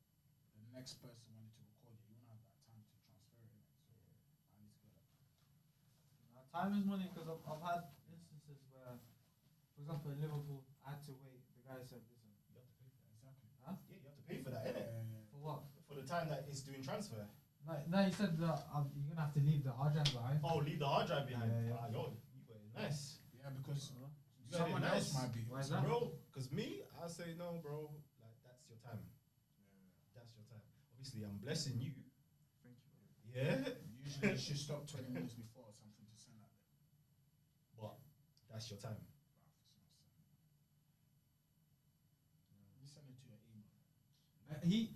Speaker 1: the next person wanted to record you, you won't have that time to transfer it. So I need to go.
Speaker 3: Time is money because I've had instances where, for example, in Liverpool, I had to wait. The guy said, "Listen,
Speaker 2: You have to pay for that.
Speaker 1: Exactly.
Speaker 3: huh?
Speaker 2: Yeah, you have to pay for that, innit?
Speaker 3: For what?"
Speaker 2: For the time that it's doing transfer.
Speaker 3: No, he said that you're gonna have to leave the hard drive behind.
Speaker 2: Oh, leave the hard drive behind.
Speaker 3: Yeah.
Speaker 2: Ah, yo, you got it nice.
Speaker 1: Yeah, because
Speaker 2: You got it
Speaker 1: someone else
Speaker 2: nice.
Speaker 1: might be.
Speaker 3: Why is that?
Speaker 2: Bro, because me, I say no, bro. Like that's your time. That's your time. Obviously, I'm blessing you.
Speaker 3: Thank you.
Speaker 2: Yeah,
Speaker 1: Usually you should stop 20 minutes before or something to send out there.
Speaker 2: but that's your time.
Speaker 1: You send it to your email.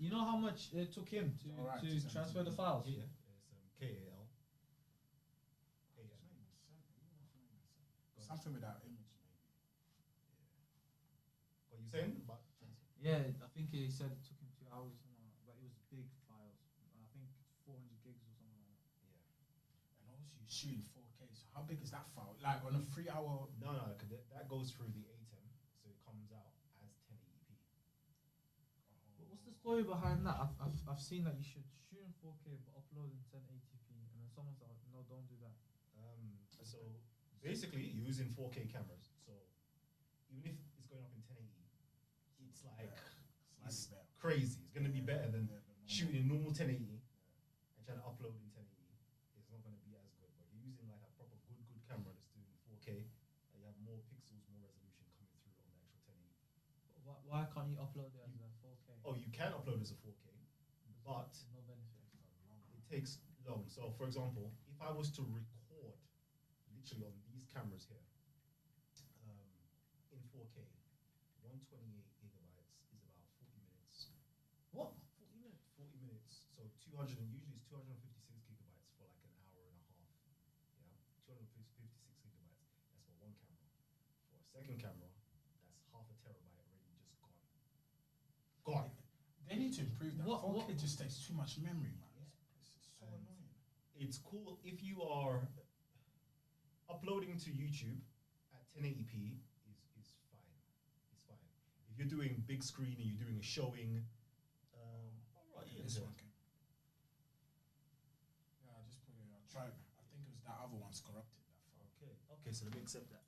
Speaker 3: You know how much it took him to,
Speaker 1: Alright,
Speaker 3: to
Speaker 1: just
Speaker 3: transfer the files?
Speaker 2: Yeah, it's KAL.
Speaker 1: Something with that image, maybe.
Speaker 2: What you saying? But
Speaker 3: Yeah, I think he said it took him 2 hours or something, but it was big files. I think 400 gigs or something like that.
Speaker 2: yeah,
Speaker 1: And obviously you're shooting 4K, so how big is that file? Like on a 3 hour.
Speaker 2: no, 'cause that goes through the ATEM, so it comes out as 1080p.
Speaker 3: What's the story behind that? I've seen that you should shoot in 4K but upload in 1080p, and then someone's like, no, don't do that.
Speaker 2: So basically, you're using 4K cameras. So even if it's going up in 1080, it's like it's
Speaker 1: better.
Speaker 2: crazy. It's gonna be better than
Speaker 1: Yeah, but
Speaker 2: shooting in normal 1080 and trying to upload in 1080. It's not gonna be as good. But you're using like a proper good camera that's doing 4K, and you have more pixels, more resolution coming through on the actual 1080.
Speaker 3: But why can't you upload it as a 4K?
Speaker 2: Oh, you can upload as a 4K, but
Speaker 3: no benefit.
Speaker 2: it takes long. So, for example, if I was to record literally on these cameras here in 4K, 128 gigabytes is about 40 minutes.
Speaker 3: What? 40 minutes?
Speaker 2: 40 minutes. So 200 and usually it's 256 gigabytes for like an hour and a half. Yeah, 256 gigabytes. That's for one camera. For a second camera, that's half a terabyte already just gone. Gone.
Speaker 1: They need to improve that.
Speaker 3: What-
Speaker 1: 4K
Speaker 3: what-
Speaker 1: just takes too much memory, man. It's so
Speaker 2: And
Speaker 1: annoying.
Speaker 2: It's cool if you are uploading to YouTube at 1080p is fine. It's fine. If you're doing big screen and you're doing a showing, alright, yeah.
Speaker 1: This one can. Yeah, I just put it. I tried. I think it was that other one's corrupted. That file.
Speaker 2: Okay, so let me accept that.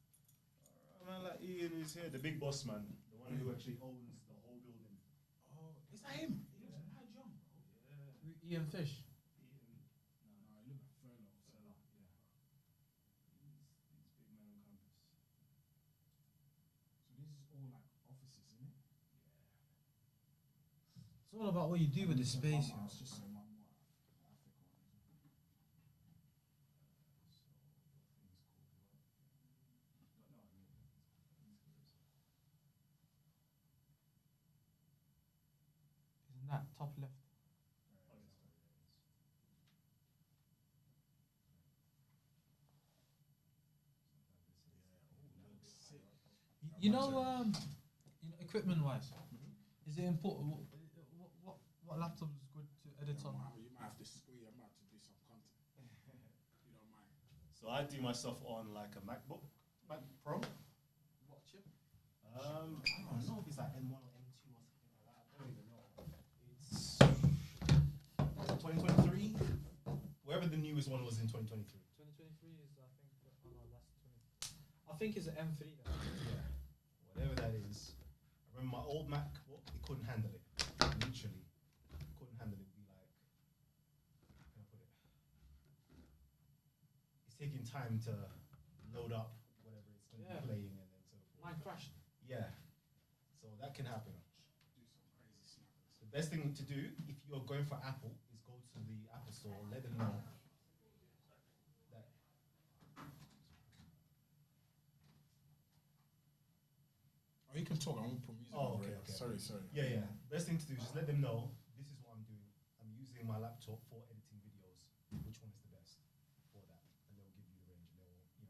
Speaker 2: Alright, man, like Ian is here, the big boss man, the one who actually owns the whole building.
Speaker 1: Oh, is that him? He looks mad young, bro.
Speaker 2: Yeah.
Speaker 3: Ian Fish.
Speaker 2: Ian,
Speaker 1: No, he look like Furlough.
Speaker 2: Fella, yeah. He's big man on campus.
Speaker 1: So this is all like offices, isn't it?
Speaker 3: It's all about what you do with the space.
Speaker 1: It's just one more Africa one.
Speaker 3: Isn't that top left? You know, equipment wise, is it important? What laptop is good to edit Send it on.
Speaker 1: Mohammad, you might have to squeeze. I'm about to do some content. If you don't mind.
Speaker 2: So I do my stuff on like a MacBook Pro.
Speaker 3: What chip?
Speaker 2: I don't know if it's like M1 or M2 or something like that. I don't even know. It's 2023. Wherever the newest one was in 2023.
Speaker 3: 2023 is, I think, oh no, that's 20. I think it's an M3. Then.
Speaker 2: Yeah. Whatever that is. I remember my old Mac, it couldn't handle it. Literally. Couldn't handle it. It'd be like, how can I put it? It's taking time to load up whatever it's going to be playing and then so forth.
Speaker 3: Mine crashed.
Speaker 2: Yeah. So that can happen.
Speaker 1: Do some crazy snappers.
Speaker 2: The best thing to do if you're going for Apple is go to the Apple store, let them know that.
Speaker 1: Oh, you can talk. I won't put music over it. Sorry.
Speaker 2: Yeah. Best thing to do is just let them know this is what I'm doing. I'm using my laptop for editing videos. Which one is the best for that? And they'll give you the range. And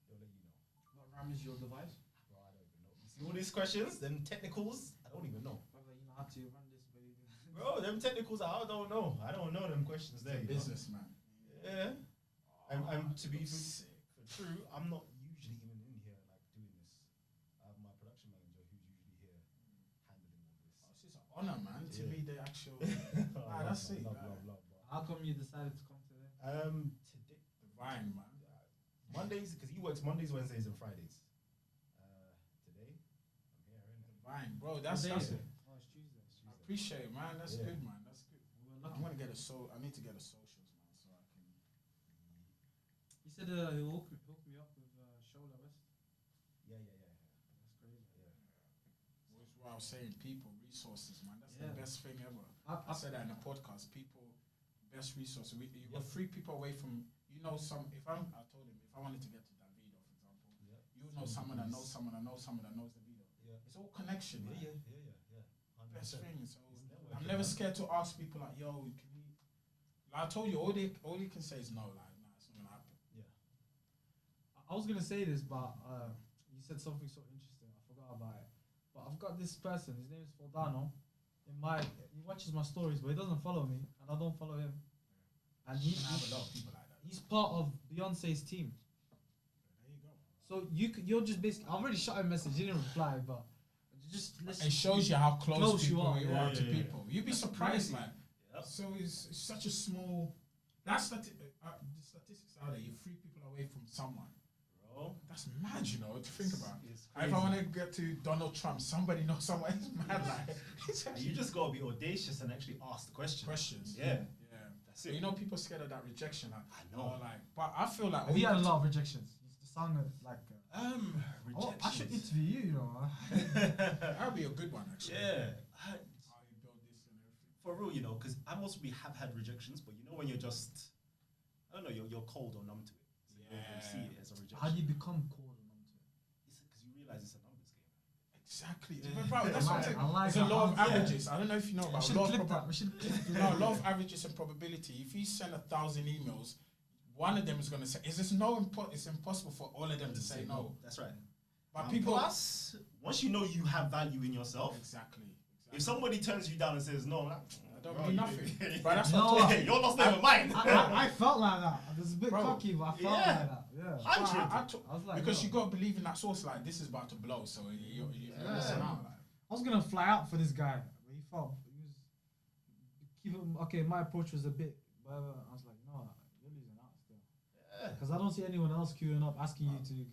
Speaker 2: they'll let you know.
Speaker 3: What RAM is your device?
Speaker 2: Bro, I don't even know. You see all these questions, them technicals, I don't even know.
Speaker 3: Whether you know how to run this, baby.
Speaker 2: Bro, them technicals, I don't know. I don't know them questions there.
Speaker 1: Business, man.
Speaker 2: Yeah. I'm to be for true, I'm not usually even in here like doing this. I have my production manager who's usually here handling all this.
Speaker 1: Oh, it's just an honor, man, to be the actual. That's it.
Speaker 2: Love.
Speaker 3: How come you decided to come today?
Speaker 2: Today,
Speaker 1: Divine, man.
Speaker 2: Mondays, because he works Mondays, Wednesdays, and Fridays. Today, I'm here, innit?
Speaker 1: Divine, bro. That's
Speaker 3: What day
Speaker 1: it.
Speaker 3: is it? Oh, it's Tuesday.
Speaker 1: I appreciate it, man. That's
Speaker 2: Yeah.
Speaker 1: good, man. That's good.
Speaker 3: We're
Speaker 1: I'm
Speaker 3: lucky.
Speaker 1: gonna get I need to get a socials, man, so I can.
Speaker 3: He said he'll hook me up with shoulder rest.
Speaker 2: Yeah.
Speaker 3: That's crazy.
Speaker 1: Which is what I was saying. People, resources, man. That's
Speaker 3: Yeah.
Speaker 1: the best thing ever. I
Speaker 3: I
Speaker 1: said that in the podcast. People, best resources. You got 3 people away from. You know, I told him if I wanted to get to Davido, for example, you know someone that knows someone that knows someone that knows Davido.
Speaker 2: Yeah.
Speaker 1: It's all connection, man.
Speaker 2: Yeah.
Speaker 1: Best
Speaker 2: 100%.
Speaker 1: thing. So
Speaker 2: It's networking,
Speaker 1: I'm never
Speaker 2: man.
Speaker 1: scared to ask people like, yo, can we? Like I told you, all they can say is no. Like, nah, it's not gonna happen.
Speaker 3: I was gonna say this, but you said something so interesting. I forgot about it. But I've got this person. His name is Fordano. He watches my stories, but he doesn't follow me, and I don't follow him. And
Speaker 1: I have a lot of people like that.
Speaker 3: he's part of Beyonce's team.
Speaker 1: There you go.
Speaker 3: So you're just basically. I already shot him a message. He didn't reply, but just listen.
Speaker 1: It shows you how close
Speaker 3: you
Speaker 1: people
Speaker 3: are.
Speaker 1: you
Speaker 3: Yeah,
Speaker 1: are to
Speaker 2: yeah.
Speaker 1: people. You'd be surprised,
Speaker 3: Crazy.
Speaker 1: like.
Speaker 2: Yep.
Speaker 1: So it's such a small. The statistics out there. You're 3 people away from someone.
Speaker 2: Bro.
Speaker 1: That's mad, you know, to think about.
Speaker 2: It's
Speaker 1: If I
Speaker 2: crazy.
Speaker 1: want to get to Donald Trump, somebody knows someone. It's mad, like. It's
Speaker 2: You
Speaker 1: actually
Speaker 2: just gotta be audacious and actually ask the question.
Speaker 1: questions.
Speaker 2: Yeah.
Speaker 1: That's
Speaker 2: it.
Speaker 1: it. You know, people scared of that rejection. Like,
Speaker 2: I know.
Speaker 1: Like, but I feel like.
Speaker 3: He had a lot of rejections. You sounded like.
Speaker 2: Rejections.
Speaker 3: I should interview you. You know.
Speaker 1: That would be a good one, actually.
Speaker 2: Yeah.
Speaker 1: How you build this and everything.
Speaker 2: For real, you know, because I must be have had rejections, but you know when you're just, I don't know, you're cold or numb to it. So you don't really see it as a rejection.
Speaker 3: How do you become cold and numb to it?
Speaker 2: It's because you realize it's a numbers game.
Speaker 1: Exactly.
Speaker 2: Yeah.
Speaker 1: Bro, that's what I'm saying.
Speaker 3: I like
Speaker 1: It's a
Speaker 3: that.
Speaker 1: law of
Speaker 3: Yeah.
Speaker 1: averages. I don't know if you know
Speaker 3: We
Speaker 1: about
Speaker 3: should
Speaker 1: law of
Speaker 3: clip that.
Speaker 1: proba-
Speaker 3: We should clip
Speaker 1: No, law of averages and probability. If you send 1,000 emails, one of them is going to say, it's impossible for all of them to say no.
Speaker 2: That's right.
Speaker 1: But people.
Speaker 2: Plus, once you know you have value in yourself,
Speaker 1: Exactly.
Speaker 2: if somebody turns you down and says no, I'm like,
Speaker 1: I don't
Speaker 2: bro,
Speaker 1: do
Speaker 2: you-
Speaker 1: nothing. But that's
Speaker 3: No,
Speaker 1: what I'm
Speaker 2: Hey, your loss never mine.
Speaker 3: I felt like that. It was a bit
Speaker 1: Bro,
Speaker 3: cocky, but I felt
Speaker 2: yeah.
Speaker 3: like that. Yeah.
Speaker 2: 100.
Speaker 3: I was like,
Speaker 1: because
Speaker 3: yo.
Speaker 1: you got to believe in that source, like, this is about to blow, so you're missing out. Like.
Speaker 3: I was gonna fly out for this guy, but he felt he was okay. My approach was a bit, but I was like, no, you're losing out still, because I don't see anyone else queuing up asking you to.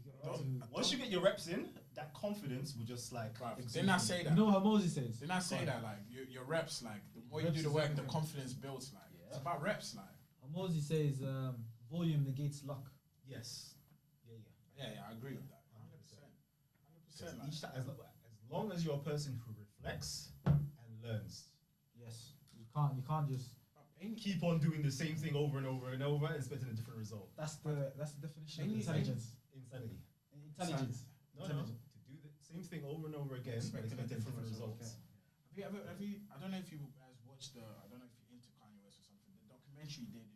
Speaker 2: Once you get your reps in, that confidence will just like.
Speaker 1: Bruv,
Speaker 2: exude
Speaker 1: didn't I
Speaker 2: from
Speaker 1: say
Speaker 2: you.
Speaker 1: that?
Speaker 3: You know what Moses says?
Speaker 1: Didn't I say that? Like, your reps, like, the more you
Speaker 3: Reps
Speaker 1: do the
Speaker 3: is
Speaker 1: work, the
Speaker 3: everything.
Speaker 1: confidence builds, like. It's about reps, like.
Speaker 3: Moses says volume negates luck.
Speaker 2: Yes. Yeah.
Speaker 1: Yeah, I agree with that. 100%. 100%.
Speaker 2: Each time, as long as you're a person who reflects and learns,
Speaker 3: Yes, you can't just.
Speaker 2: keep on doing the same thing over and over and over, expecting a different result.
Speaker 3: That's the definition of
Speaker 1: Any-
Speaker 3: intelligence.
Speaker 2: Insanity.
Speaker 3: Intelligence.
Speaker 2: No, to do the same thing over and over again, but expecting different results.
Speaker 1: Have you, I don't know if you guys watched I don't know if you're into Kanye West or something, the documentary he did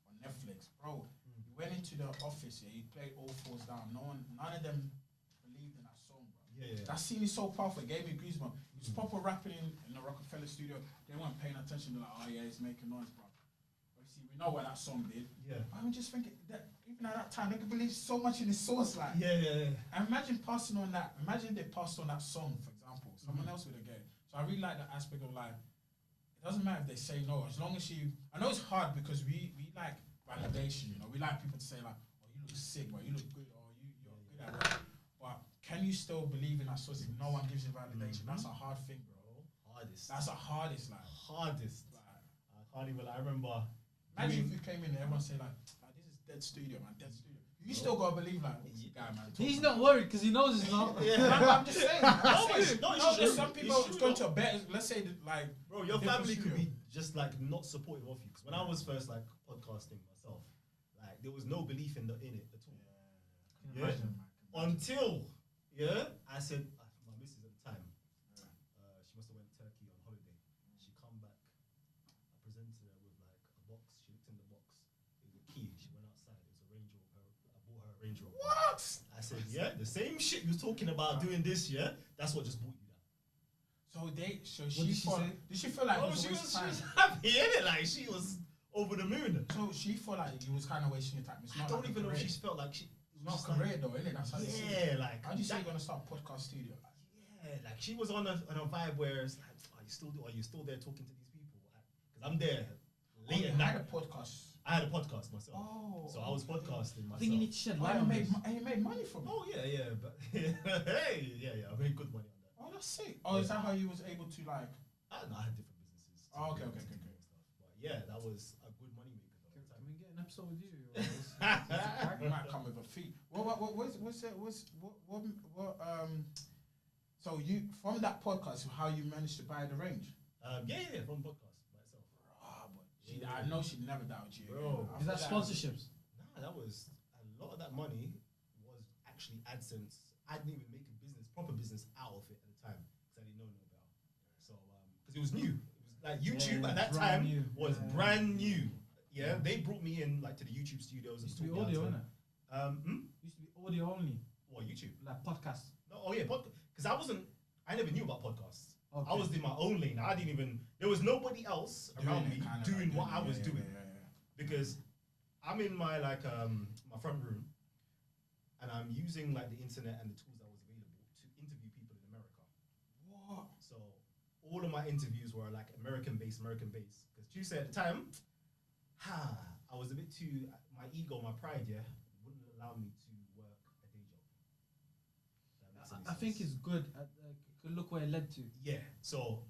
Speaker 1: on Netflix. Bro, he went into the office here, he played All Falls Down. None of them believed in that song, bro. That scene is so powerful. It gave me goosebumps. He was proper rapping in the Rockefeller studio. They weren't paying attention. They're like, oh yeah, he's making noise, bro. Obviously, we know what that song did.
Speaker 2: Yeah.
Speaker 1: But I'm just thinking that even at that time, they could believe so much in his source, like.
Speaker 2: Yeah.
Speaker 1: And imagine passing on that. Imagine they passed on that song, for example. Someone else would have get it. So I really like that aspect of like, it doesn't matter if they say no, as long as you. I know it's hard because we like validation. You know, we like people to say like, oh, you look sick, or you look good, or you're good at work. But can you still believe in that source if no one gives you validation? That's a hard thing, bro.
Speaker 2: Hardest.
Speaker 1: That's the hardest, like.
Speaker 2: Hardest.
Speaker 1: Like,
Speaker 2: I can't even. I remember.
Speaker 1: imagine if you came in and everyone say like, this is dead studio, man, dead studio. You still gotta believe like, what's the guy, man?
Speaker 3: He's not worried because he knows it's not.
Speaker 1: I'm just saying.
Speaker 2: It's
Speaker 1: Some people going to a better. Let's say that, like,
Speaker 2: Bro, your
Speaker 1: different
Speaker 2: family could
Speaker 1: studio.
Speaker 2: be just like not supportive of you. Because when I was first like podcasting myself, like there was no belief in it at all. Yeah.
Speaker 1: Imagine, man.
Speaker 2: Until I said my missus at the time, she must have went to Turkey on holiday. She come back. I presented her with like a box. She looked in the box. It was a key. She went outside. It was a Range Rover. I bought her a Range Rover.
Speaker 1: What?
Speaker 2: I said, the same shit you was talking about doing this, that's what just bought you that.
Speaker 1: So
Speaker 3: What
Speaker 1: she
Speaker 3: did she
Speaker 1: thought,
Speaker 3: say?
Speaker 1: did she feel like it was
Speaker 2: she
Speaker 1: a waste
Speaker 2: was
Speaker 1: of time?
Speaker 2: happy, innit? Like she was over the moon.
Speaker 1: So she felt like you was kind of wasting your time. It's
Speaker 2: I
Speaker 1: not
Speaker 2: don't
Speaker 1: like a
Speaker 2: even know if
Speaker 1: career.
Speaker 2: she felt like she.
Speaker 1: It's not
Speaker 2: just
Speaker 1: career though, innit? That's how you see it.
Speaker 2: like
Speaker 1: How do you say
Speaker 2: that-
Speaker 1: you're gonna start a podcast studio?
Speaker 2: like she was on a vibe where it's like, are you still there talking to these people? Because I'm there late
Speaker 1: You
Speaker 2: at
Speaker 1: had
Speaker 2: night.
Speaker 1: a podcast.
Speaker 2: I had a podcast myself,
Speaker 1: Oh,
Speaker 2: so I was
Speaker 1: okay.
Speaker 2: podcasting myself.
Speaker 3: I think you need to shed
Speaker 1: Oh,
Speaker 3: light
Speaker 1: you
Speaker 3: on
Speaker 1: made,
Speaker 3: this.
Speaker 1: you made money from it.
Speaker 2: Oh yeah, but hey, yeah, I made good money on that.
Speaker 1: Oh, that's sick. Oh, is that how you was able to like?
Speaker 2: I had different businesses.
Speaker 1: Oh, okay.
Speaker 2: to do and stuff. But yeah, that was a good money maker. Though, at the time.
Speaker 3: Can we get an episode with you?
Speaker 1: You might come with a fee. So you from that podcast, how you managed to buy the range?
Speaker 2: Yeah, from podcast by itself.
Speaker 1: But I know she'd never doubt you,
Speaker 2: Bro.
Speaker 1: again.
Speaker 3: Is that
Speaker 1: After
Speaker 3: sponsorships?
Speaker 2: Nah, that was a lot of that money was actually AdSense. I didn't even make a proper business out of it at the time because I didn't know no better. So because it was new, it was like YouTube
Speaker 3: Yeah,
Speaker 2: at that
Speaker 3: brand
Speaker 2: time
Speaker 3: new.
Speaker 2: was
Speaker 3: Yeah.
Speaker 2: brand new. Yeah, they brought me in like to the YouTube studios and
Speaker 3: Used to be
Speaker 2: taught me
Speaker 3: audio,
Speaker 2: how
Speaker 3: innit? Used to be audio only,
Speaker 2: What YouTube?
Speaker 3: like podcast.
Speaker 2: No, oh yeah, podcast. Because I never knew about podcasts.
Speaker 3: Okay.
Speaker 2: I was in my own lane. I didn't even. There was nobody else around me doing what I was doing. Because I'm in my my front room, and I'm using like the internet and the tools that was available to interview people in America.
Speaker 1: What?
Speaker 2: So all of my interviews were like American based. Because Tuesday at the time, I was a bit too my ego, my pride, wouldn't allow me to work a day job. That makes any
Speaker 3: I think
Speaker 2: sense.
Speaker 3: it's good. Look where it led to.
Speaker 2: Yeah, so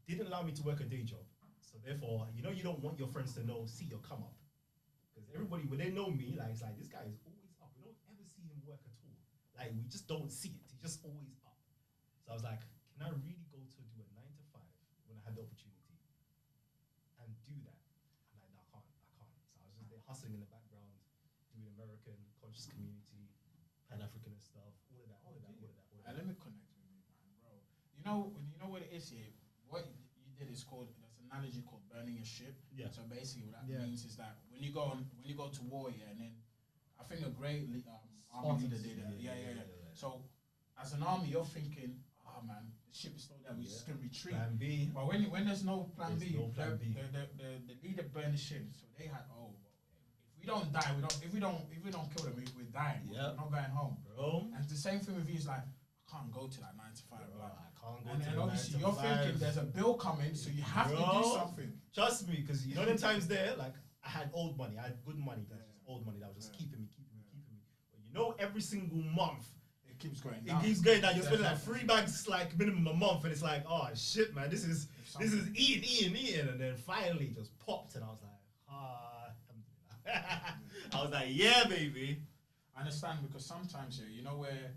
Speaker 2: it didn't allow me to work a day job. So therefore, you don't want your friends to see your come up. Because everybody, when they know me, like, it's like, this guy is always up. We don't ever see him work at all. Like, we just don't see it. He's just always up. So I was like, can I really go to do a 9 to 5 when I had the opportunity and do that? I'm like, no, I can't. So I was just there hustling in the background, doing American, conscious community, Pan-Africanist stuff, all of that.
Speaker 1: Let me connect with you, man, bro. You know what it is here. What you did is called. There's an analogy called burning a ship.
Speaker 2: Yeah.
Speaker 1: So basically, what that
Speaker 3: Yeah.
Speaker 1: means is that when you go to war, and then I think a great army leader did it. Yeah. So as an army, you're thinking, oh man, the ship is still there. We just can retreat.
Speaker 2: Plan B.
Speaker 1: But when there's no plan
Speaker 2: There's
Speaker 1: B,
Speaker 2: no plan B.
Speaker 1: The leader burned the ship. So they had if we don't die, if we don't kill them, we're dying.
Speaker 2: Yeah.
Speaker 1: We're not going home.
Speaker 2: Bro.
Speaker 1: And the same thing with you is like, I can't go to that 9 to 5.
Speaker 2: Bro,
Speaker 1: Like,
Speaker 2: I can't go
Speaker 1: and
Speaker 2: to
Speaker 1: then
Speaker 2: the
Speaker 1: obviously
Speaker 2: 9 to
Speaker 1: you're
Speaker 2: 5.
Speaker 1: thinking there's a bill coming, so you have to do
Speaker 2: Bro.
Speaker 1: something.
Speaker 2: Trust me, because them times there, like I had old money, I had good money, that's just old money that was just keeping me. But every single month
Speaker 1: It keeps going
Speaker 2: it
Speaker 1: down.
Speaker 2: keeps going down. You're
Speaker 1: Yeah,
Speaker 2: spending like 3 bags like minimum a month, and it's like, oh shit, man, this is eating, and then finally it just popped, and I was like, alhamdulillah. I was like, yeah, baby.
Speaker 1: I understand because sometimes where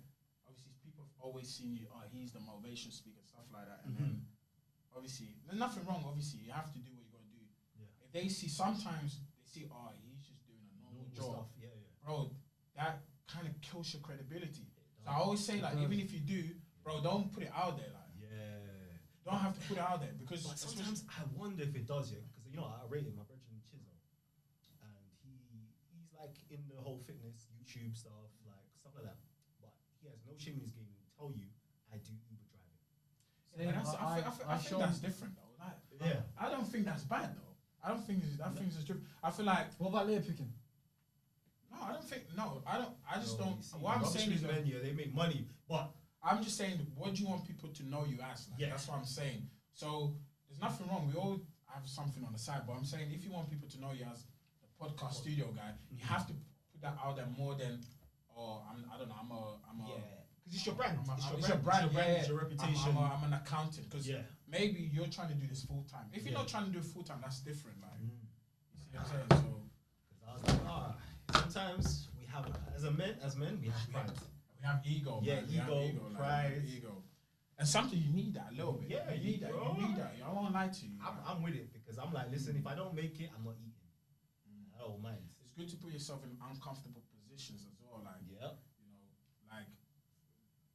Speaker 1: obviously people have always seen you. Oh, he's the motivation speaker, stuff like that, and then obviously there's nothing wrong. Obviously, you have to do what you gotta do.
Speaker 2: Yeah.
Speaker 1: If they sometimes they see, oh, he's just doing a normal job,
Speaker 2: Yeah.
Speaker 1: bro. That kind of kills your credibility. So I
Speaker 2: does.
Speaker 1: always say, like, even if you do, bro, don't put it out there. Like,
Speaker 2: Yeah.
Speaker 1: don't have to put it out there because
Speaker 2: But sometimes I wonder if it does, because I rate him, my brother Chisel, and he's like in the whole fitness YouTube stuff, like stuff like that. But he has no shame in his game. He'll tell you
Speaker 3: Same,
Speaker 1: I think that's different though. Like,
Speaker 4: Yeah.
Speaker 1: I don't think that's bad though. I don't think it's, different. I feel like
Speaker 3: What about layer picking?
Speaker 1: no, I don't think no. I don't. I just
Speaker 4: No,
Speaker 1: don't.
Speaker 4: you see,
Speaker 1: What I'm
Speaker 4: rubbish
Speaker 1: saying is
Speaker 4: bin
Speaker 1: that
Speaker 4: men, yeah, they make money, but
Speaker 1: I'm just saying, what do you want people to know you as? Like,
Speaker 4: Yeah.
Speaker 1: That's what I'm saying. So there's nothing wrong. We all have something on the side, but I'm saying if you want people to know you as a podcast studio guy, you have to put that out there more than, I don't know, I'm a.
Speaker 4: yeah, because it's your brand.
Speaker 1: It's your brand,
Speaker 4: It's your reputation.
Speaker 1: I'm an accountant because
Speaker 4: Yeah.
Speaker 1: maybe you're trying to do this full time. If you're
Speaker 4: Yeah.
Speaker 1: not trying to do it full time, that's different. Like, you see what I'm saying? So
Speaker 4: I was like, sometimes we have, as men, we have pride.
Speaker 1: we have ego.
Speaker 4: Yeah,
Speaker 1: man. We have
Speaker 4: ego,
Speaker 1: like,
Speaker 4: pride.
Speaker 1: ego. And something you need that a little bit.
Speaker 4: Yeah,
Speaker 1: you need that.
Speaker 4: bro.
Speaker 1: You need that. I won't lie to you.
Speaker 4: I'm with it because I'm like, listen, if I don't make it, I'm not eating. I don't mind.
Speaker 1: It's good to put yourself in uncomfortable positions as well. Like,
Speaker 4: Yeah.
Speaker 1: you know, like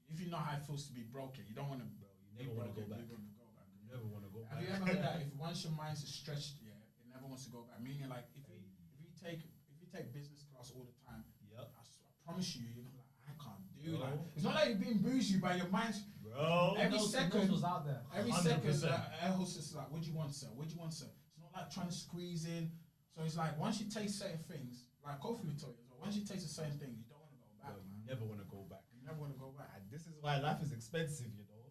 Speaker 1: if you know how it feels to be broken, you don't want to.
Speaker 4: Bro, you never want to go back. You never want to go
Speaker 1: Have
Speaker 4: back.
Speaker 1: you ever heard that? If once your mind is stretched, yeah, it never wants to go back. Meaning, like, if you take business class all the time,
Speaker 4: Yep.
Speaker 1: I promise you, you're gonna be like, I can't do
Speaker 4: Bro.
Speaker 1: like. It's not like you're being bougie, but your mind's
Speaker 4: Bro.
Speaker 1: every second
Speaker 3: was out there.
Speaker 1: Every second,
Speaker 4: 100%.
Speaker 1: air hostess is like, "What do you want, sir? What do you want, sir?" It's not like trying to squeeze in. So it's like once you taste certain things, like Kofi would tell you as well. Once you taste a certain thing, you don't want to go back.
Speaker 4: Bro,
Speaker 1: Man.
Speaker 4: you never want to go back.
Speaker 1: You never want to go back.
Speaker 4: And this is why life is expensive, you know.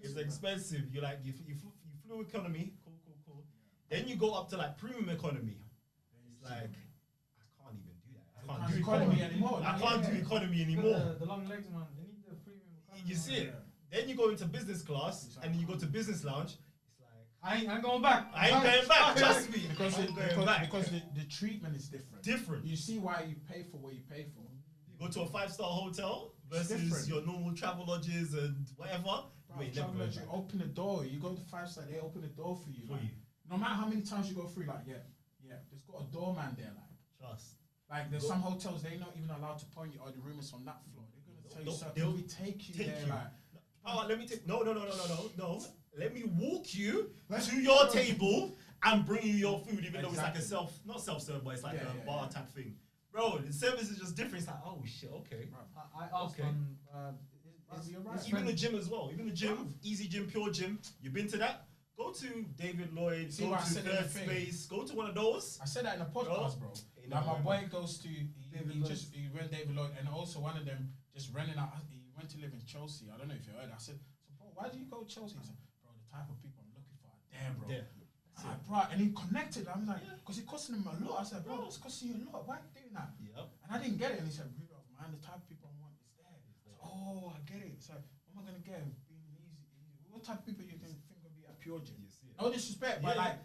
Speaker 4: It's
Speaker 1: man.
Speaker 4: expensive. You like you flew economy, cool. Then you go up to like premium economy. It's like I can't even do that. I can't do
Speaker 1: economy anymore.
Speaker 4: I can't do economy anymore.
Speaker 3: The long legs, man. They need the premium.
Speaker 4: You see it. Then you go into business class and then you go to business lounge. It's like
Speaker 3: I ain't going back.
Speaker 4: I ain't going back. Trust me.
Speaker 1: Because
Speaker 4: I'm going back.
Speaker 1: the treatment is different.
Speaker 4: Different.
Speaker 1: You see why you pay for what you pay for.
Speaker 4: You go to a 5-star hotel
Speaker 1: It's
Speaker 4: versus
Speaker 1: different.
Speaker 4: your normal travel lodges and whatever.
Speaker 1: Bro,
Speaker 4: Wait, never
Speaker 1: travel
Speaker 4: going
Speaker 1: lodge, you
Speaker 4: back.
Speaker 1: open the door. You go to 5-star, they open the door for you.
Speaker 4: For
Speaker 1: like,
Speaker 4: you.
Speaker 1: No matter how many times you go through, like there's got a doorman there, like.
Speaker 4: Trust.
Speaker 1: Like there's some hotels they're not even allowed to point you. Oh, the room is on that floor. They're gonna tell you
Speaker 4: No,
Speaker 1: something.
Speaker 4: they'll
Speaker 1: We take you
Speaker 4: take
Speaker 1: there,
Speaker 4: you.
Speaker 1: like.
Speaker 4: Oh, let me take. No. Let me walk you to your table and bring you your food, even though it's like a
Speaker 1: Exactly.
Speaker 4: not self-serve, but it's like
Speaker 1: Yeah,
Speaker 4: a
Speaker 1: yeah,
Speaker 4: bar
Speaker 1: yeah.
Speaker 4: type thing. Bro, the service is just different. It's like, oh shit, okay.
Speaker 3: I asked
Speaker 4: Okay.
Speaker 3: on.
Speaker 1: You're right.
Speaker 4: Even the gym as well. Even the gym, Easy Gym, Pure Gym. You've been to that? Go to David Lloyd.
Speaker 1: See
Speaker 4: Go
Speaker 1: what I
Speaker 4: to
Speaker 1: said in the
Speaker 4: Third
Speaker 1: thing?
Speaker 4: Space. Go to one of those.
Speaker 1: I said that in the podcast, bro.
Speaker 4: Ain't
Speaker 1: Like my
Speaker 4: nothing
Speaker 1: boy
Speaker 4: wrong.
Speaker 1: goes to he went David Lloyd, and also one of them just renting out. He went to live in Chelsea. I don't know if you heard. I said, so bro, why do you go to Chelsea? He said, bro, the type of people I'm looking for are there, bro.
Speaker 4: There.
Speaker 1: Ah, bro, and he connected. I'm like, because it costing him a lot. I said, bro, it's costing you a lot. Why are you doing that?
Speaker 4: Yep.
Speaker 1: And I didn't get it. And he said, Rudolph, man, the type of people I want is there. So, oh, I get it. So, what am I gonna get? Being easy. What type of people you think will be at Pure Gym?
Speaker 4: You see it.
Speaker 1: No disrespect, but
Speaker 4: Yeah.
Speaker 1: like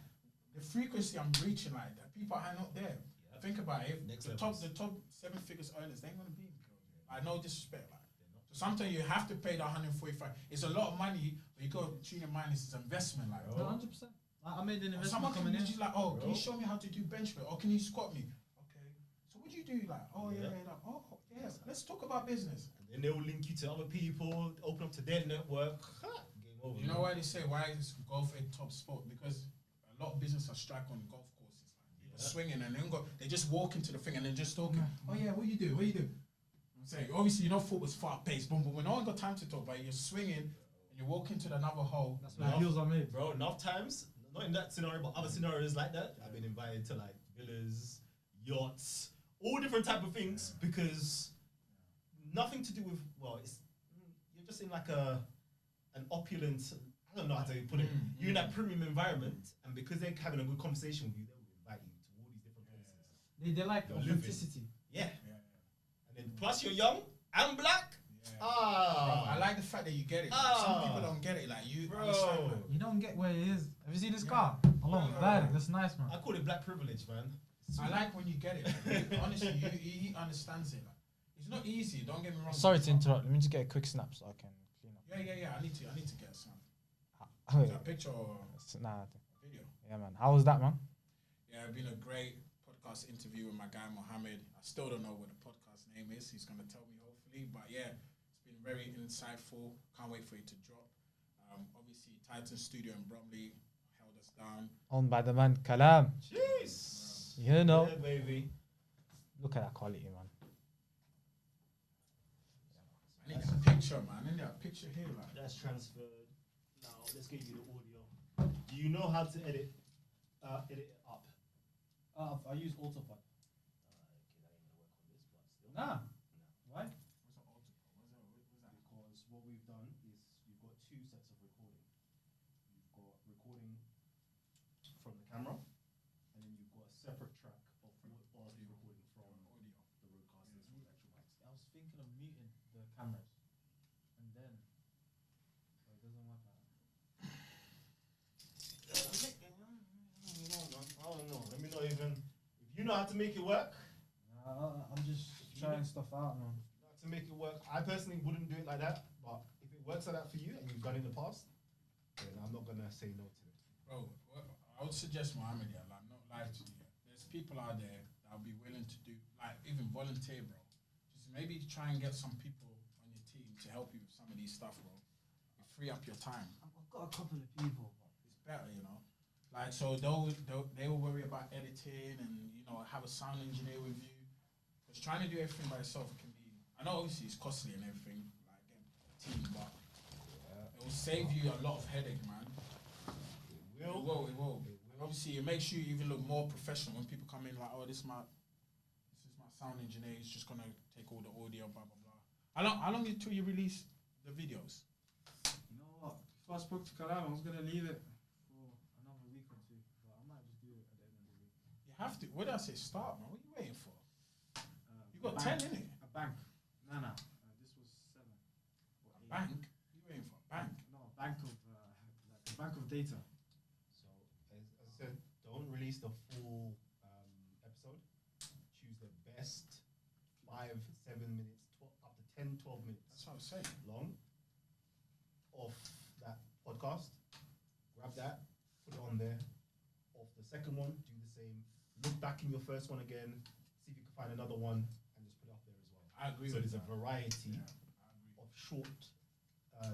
Speaker 1: the frequency I'm reaching, like that people are not there.
Speaker 4: Yeah.
Speaker 1: Think about it. If
Speaker 4: Next
Speaker 1: the
Speaker 4: levels.
Speaker 1: top 7 figures earners, they ain't gonna be in Pure Gym. Like no disrespect, like. So sometimes you have to pay the 145. It's a lot of money, but you got to tune your mind. It's an investment, like.
Speaker 4: Bro.
Speaker 3: 100%. I made an
Speaker 1: Or
Speaker 3: investment
Speaker 1: someone can
Speaker 3: coming in.
Speaker 1: just like, oh, can you
Speaker 4: Bro.
Speaker 1: show me how to do bench press? Or can you squat me? Okay. So what do you do? Like, oh yeah,
Speaker 4: Yeah.
Speaker 1: like, oh yes. Let's talk about business.
Speaker 4: And then they will link you to other people, open up to their network. Game over.
Speaker 1: You know why they say why is golf a top sport? Because a lot of business are strike on golf courses. Like people swinging and they just walk into the thing and then just talking. Oh yeah, what you do? What you do? I'm saying obviously you know football's fast paced, boom boom. No one got time to talk, but you're swinging and you walk into another hole.
Speaker 3: That's where heels are made.
Speaker 4: Bro, enough times, not in that scenario, but other scenarios like that, I've been invited to like villas, yachts, all different type of things because nothing to do with, well, it's you're just in like an opulent, I don't know how to put it, you're in that premium environment, and because they're having a good conversation with you, they will invite you to all these different places.
Speaker 3: They like
Speaker 4: You're living.
Speaker 3: authenticity.
Speaker 4: Yeah. And then plus you're young and black.
Speaker 1: Bro,
Speaker 4: Ah,
Speaker 1: I like the fact that you get it. Like,
Speaker 4: Ah.
Speaker 1: some people don't get it. Like you, understand,
Speaker 4: bro.
Speaker 1: man.
Speaker 3: You don't get where it is. Have you seen this car? Oh,
Speaker 1: Yeah.
Speaker 3: bad. That's nice, man.
Speaker 4: I call it black privilege, man.
Speaker 1: I like when you get it. Like, honestly, he understands it. Like, it's not easy. Don't get me wrong.
Speaker 3: Sorry to interrupt. Let me just get a quick snap so I can clean up.
Speaker 1: Yeah. I need to get some.
Speaker 3: Wait,
Speaker 1: Is that a picture or
Speaker 3: nah,
Speaker 1: a video?
Speaker 3: yeah, man. How was that, man?
Speaker 1: Yeah, it's been a great podcast interview with my guy Mohammad. I still don't know what the podcast name is. He's gonna tell me hopefully. But yeah, it's been very insightful. Can't wait for it to drop. Obviously, Titan Studio in Bromley held us down.
Speaker 3: Owned by the man Kalam.
Speaker 4: Jeez.
Speaker 3: You know.
Speaker 4: Yeah, baby.
Speaker 3: Look at that quality, man.
Speaker 1: I need a picture, man. I need a picture here, like.
Speaker 4: That's transferred.
Speaker 2: Now let's get you the audio. Do you know how to edit it up?
Speaker 5: I use Autopod.
Speaker 2: Okay, that ain't gonna work on this, but still.
Speaker 5: Nah. Why?
Speaker 2: Because what we've done is you've got two sets of recording. You've got recording from the camera, and then you've got a separate track of audio recording from the roadcasters from the actual mics.
Speaker 5: I was thinking of muting the cameras, and then but it doesn't work like that.
Speaker 2: I don't know. Let me know even if you know how to make it work.
Speaker 5: I'm just trying stuff out, man.
Speaker 2: Know how to make it work. I personally wouldn't do it like that, but if it works like that for you and you've done it in the past, then I'm not gonna say no to it.
Speaker 1: Bro, I would suggest Mohammad, yeah, like, not lie to you. Yeah. There's people out there that'll be willing to do, like, even volunteer, bro. Just maybe try and get some people on your team to help you with some of these stuff, bro. You free up your time.
Speaker 5: I've got a couple of people.
Speaker 1: It's better, you know. Like, so they will worry about editing and, you know, have a sound engineer with you. Because trying to do everything by yourself can be, I know obviously it's costly and everything, like getting a team, but it will save you a lot of headache, man. It will. And obviously, it makes you even look more professional when people come in like, oh, this is my sound engineer. He's just gonna take all the audio, blah blah blah. How long until you release the videos?
Speaker 5: You know what? Before I spoke to Kalam, I was gonna leave it for another week or two, but I might just do it at the end of the week.
Speaker 1: You have to. What did I say? Start, man. What are you waiting for? You got
Speaker 5: bank,
Speaker 1: 10 in it.
Speaker 5: A bank. Nah. This was 7. Or
Speaker 1: A
Speaker 5: 8.
Speaker 1: bank? You waiting for a bank?
Speaker 5: No, a bank of like a bank of data.
Speaker 2: So as I said, don't release the full episode. Choose the best 5-7 minutes, up to 10-12 minutes.
Speaker 1: That's what I was saying.
Speaker 2: Long of that podcast. Grab that, put it on there. Off the second one, do the same. Look back in your first one again. See if you can find another one and just put it up there as well.
Speaker 1: I agree.
Speaker 2: So
Speaker 1: with
Speaker 2: there's a
Speaker 1: that.
Speaker 2: variety
Speaker 1: Yeah, I agree.
Speaker 2: of short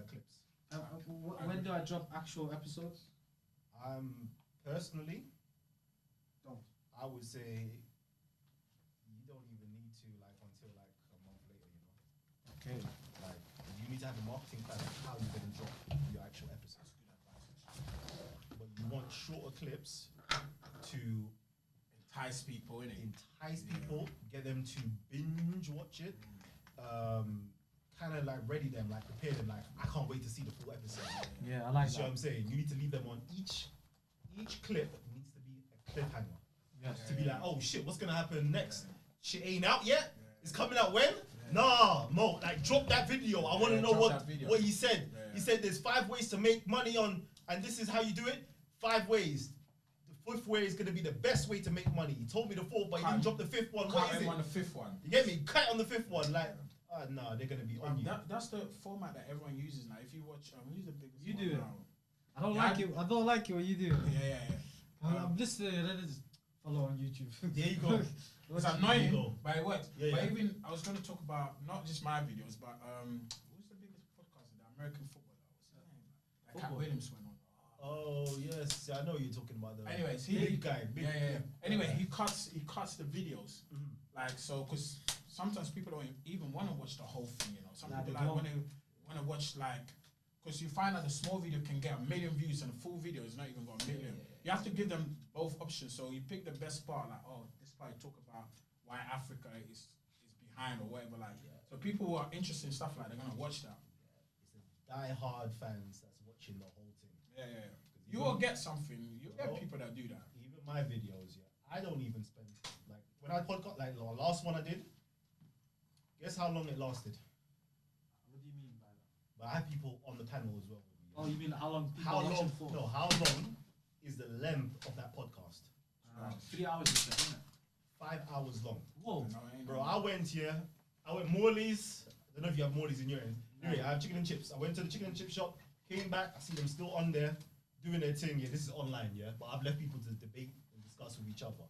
Speaker 2: clips.
Speaker 5: When do I drop actual episodes?
Speaker 2: Personally,
Speaker 5: Don't.
Speaker 2: I would say you don't even need to until a month later, you know.
Speaker 5: Okay.
Speaker 2: Like you need to have a marketing plan of how you're gonna drop your actual episodes. But you want shorter clips to
Speaker 1: Entice people, innit?
Speaker 2: entice people, get them to binge watch it, kind of ready them, prepare them, I can't wait to see the full episode.
Speaker 5: Yeah, I like
Speaker 2: You see what I'm saying? You need to leave them on each clip needs to be a cliffhanger.
Speaker 5: Yes.
Speaker 2: To be like, oh shit, what's gonna happen next? Shit ain't out yet. It's coming out when? Nah, Mo, drop that video. I want to know what he said. He said there's 5 ways to make money on, and this is how you do it. 5 ways. The 5th way is gonna be the best way to make money. He told me the 4th, but he didn't drop the 5th one. What is it?
Speaker 1: On the 5th one.
Speaker 2: You get me? Cut on the 5th one. No, they're gonna be on you.
Speaker 1: That's the format that everyone uses now. If you watch, who's the biggest
Speaker 5: You
Speaker 1: one
Speaker 5: do it.
Speaker 1: now?
Speaker 5: I don't like it. I don't like it when you do it.
Speaker 1: Yeah.
Speaker 5: I'm listening and then just follow on YouTube.
Speaker 2: There you go.
Speaker 1: It's
Speaker 2: There you
Speaker 1: annoying,
Speaker 2: go.
Speaker 1: but it works.
Speaker 2: Yeah,
Speaker 1: but
Speaker 2: yeah.
Speaker 1: even I was going to talk about not just my videos, but who's the biggest podcaster? The American footballer. What's his name? Like Cat
Speaker 5: Football.
Speaker 1: Williams went on.
Speaker 2: Oh yes, I know what you're talking about. The
Speaker 1: Anyways,
Speaker 2: big guy. Big,
Speaker 1: yeah.
Speaker 2: big-
Speaker 1: Anyway, he cuts the videos,
Speaker 2: Mhm.
Speaker 1: because sometimes people don't even want to watch the whole thing. You know, some
Speaker 5: Nah,
Speaker 1: people
Speaker 5: they don't.
Speaker 1: want to watch because you find out the small video can get 1 million views and the full video is not even got 1 million. You have to give them both options. So you pick the best part, this part you talk about why Africa is behind or whatever. So people who are interested in stuff they're gonna watch that.
Speaker 2: It's a die-hard fans that's watching the whole thing.
Speaker 1: Yeah. You will get something. You'll get people that do that.
Speaker 2: Even my videos, I don't even spend when I podcast the last one I did. Guess how long it lasted?
Speaker 5: What do you mean by that?
Speaker 2: But I have people on the panel as well. With me,
Speaker 5: Oh, you mean how long people
Speaker 2: how
Speaker 5: are watching
Speaker 2: long?
Speaker 5: for?
Speaker 2: No, how long is the length of that podcast?
Speaker 5: 3 hours is that, isn't it?
Speaker 2: 5 hours long.
Speaker 5: Whoa.
Speaker 1: No, ain't
Speaker 2: Bro,
Speaker 1: no-
Speaker 2: I went Morley's. I don't know if you have Morley's in your end. Anyway, I have chicken and chips. I went to the chicken and chip shop, came back, I see them still on there, doing their thing. Yeah, this is online, but I've left people to debate and discuss with each other.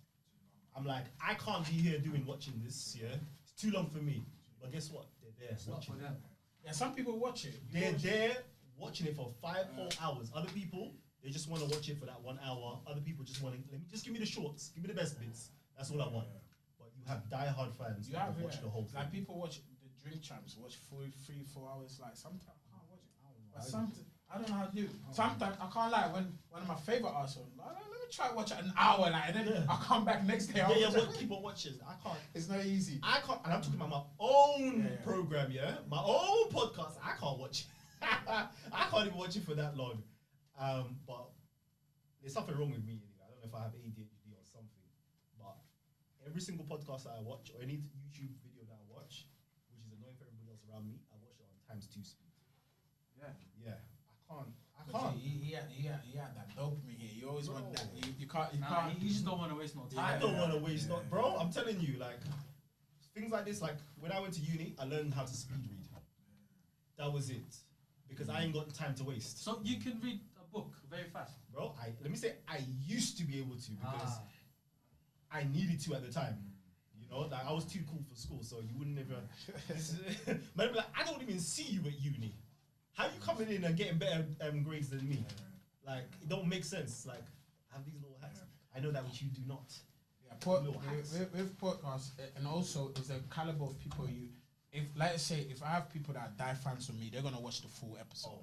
Speaker 2: I'm like, I can't be here watching this, It's too long for me. But guess what? They're there watching it.
Speaker 1: Yeah, some people watch it.
Speaker 2: They're there watching it for 5 whole hours. Other people, they just want to watch it for that 1 hour. Other people just want to, just give me the shorts, give me the best bits. That's all I want. But you have die-hard fans
Speaker 1: You
Speaker 2: that
Speaker 1: have
Speaker 2: watch the whole thing.
Speaker 1: people watch the drink champs, watch 3-4 hours. Sometimes I can't watch it. But
Speaker 2: I-
Speaker 1: sometimes I don't know how to do it. Sometimes I can't lie. When one of my favorite artists, like, let me try watch it an hour, like, and then I'll come back next day.
Speaker 4: Yeah, but keep on watching. I can't.
Speaker 1: It's not easy.
Speaker 4: I can't, and I'm talking about my own program, my own podcast. I can't watch it. I can't even watch it for that long. But there's something wrong with me. Anyway. I don't know if I have ADHD or something. But every single podcast that I watch, or any YouTube video that I watch, which is annoying for everybody else around me, I watch it on ×2 speed. Yeah. I can't.
Speaker 1: He had that dopamine here. You always want that. You can't.
Speaker 5: You just don't want to waste no time.
Speaker 4: I don't want to waste no, bro. I'm telling you, like things like this. Like when I went to uni, I learned how to speed read. That was it, because I ain't got time to waste.
Speaker 5: So you can read a book very fast,
Speaker 4: bro. Let me say, I used to be able to because I needed to at the time. You know, like I was too cool for school, so you wouldn't ever. Man, like, I don't even see you at uni. How you coming in and getting better grades than me? Like, it don't make sense. Like, I have these little hacks. I know that which you do not.
Speaker 1: Yeah, with podcasts, and also is the caliber of people you. If, like I say, if I have people that are die fans of me, they're gonna watch the full episode.
Speaker 4: 100%.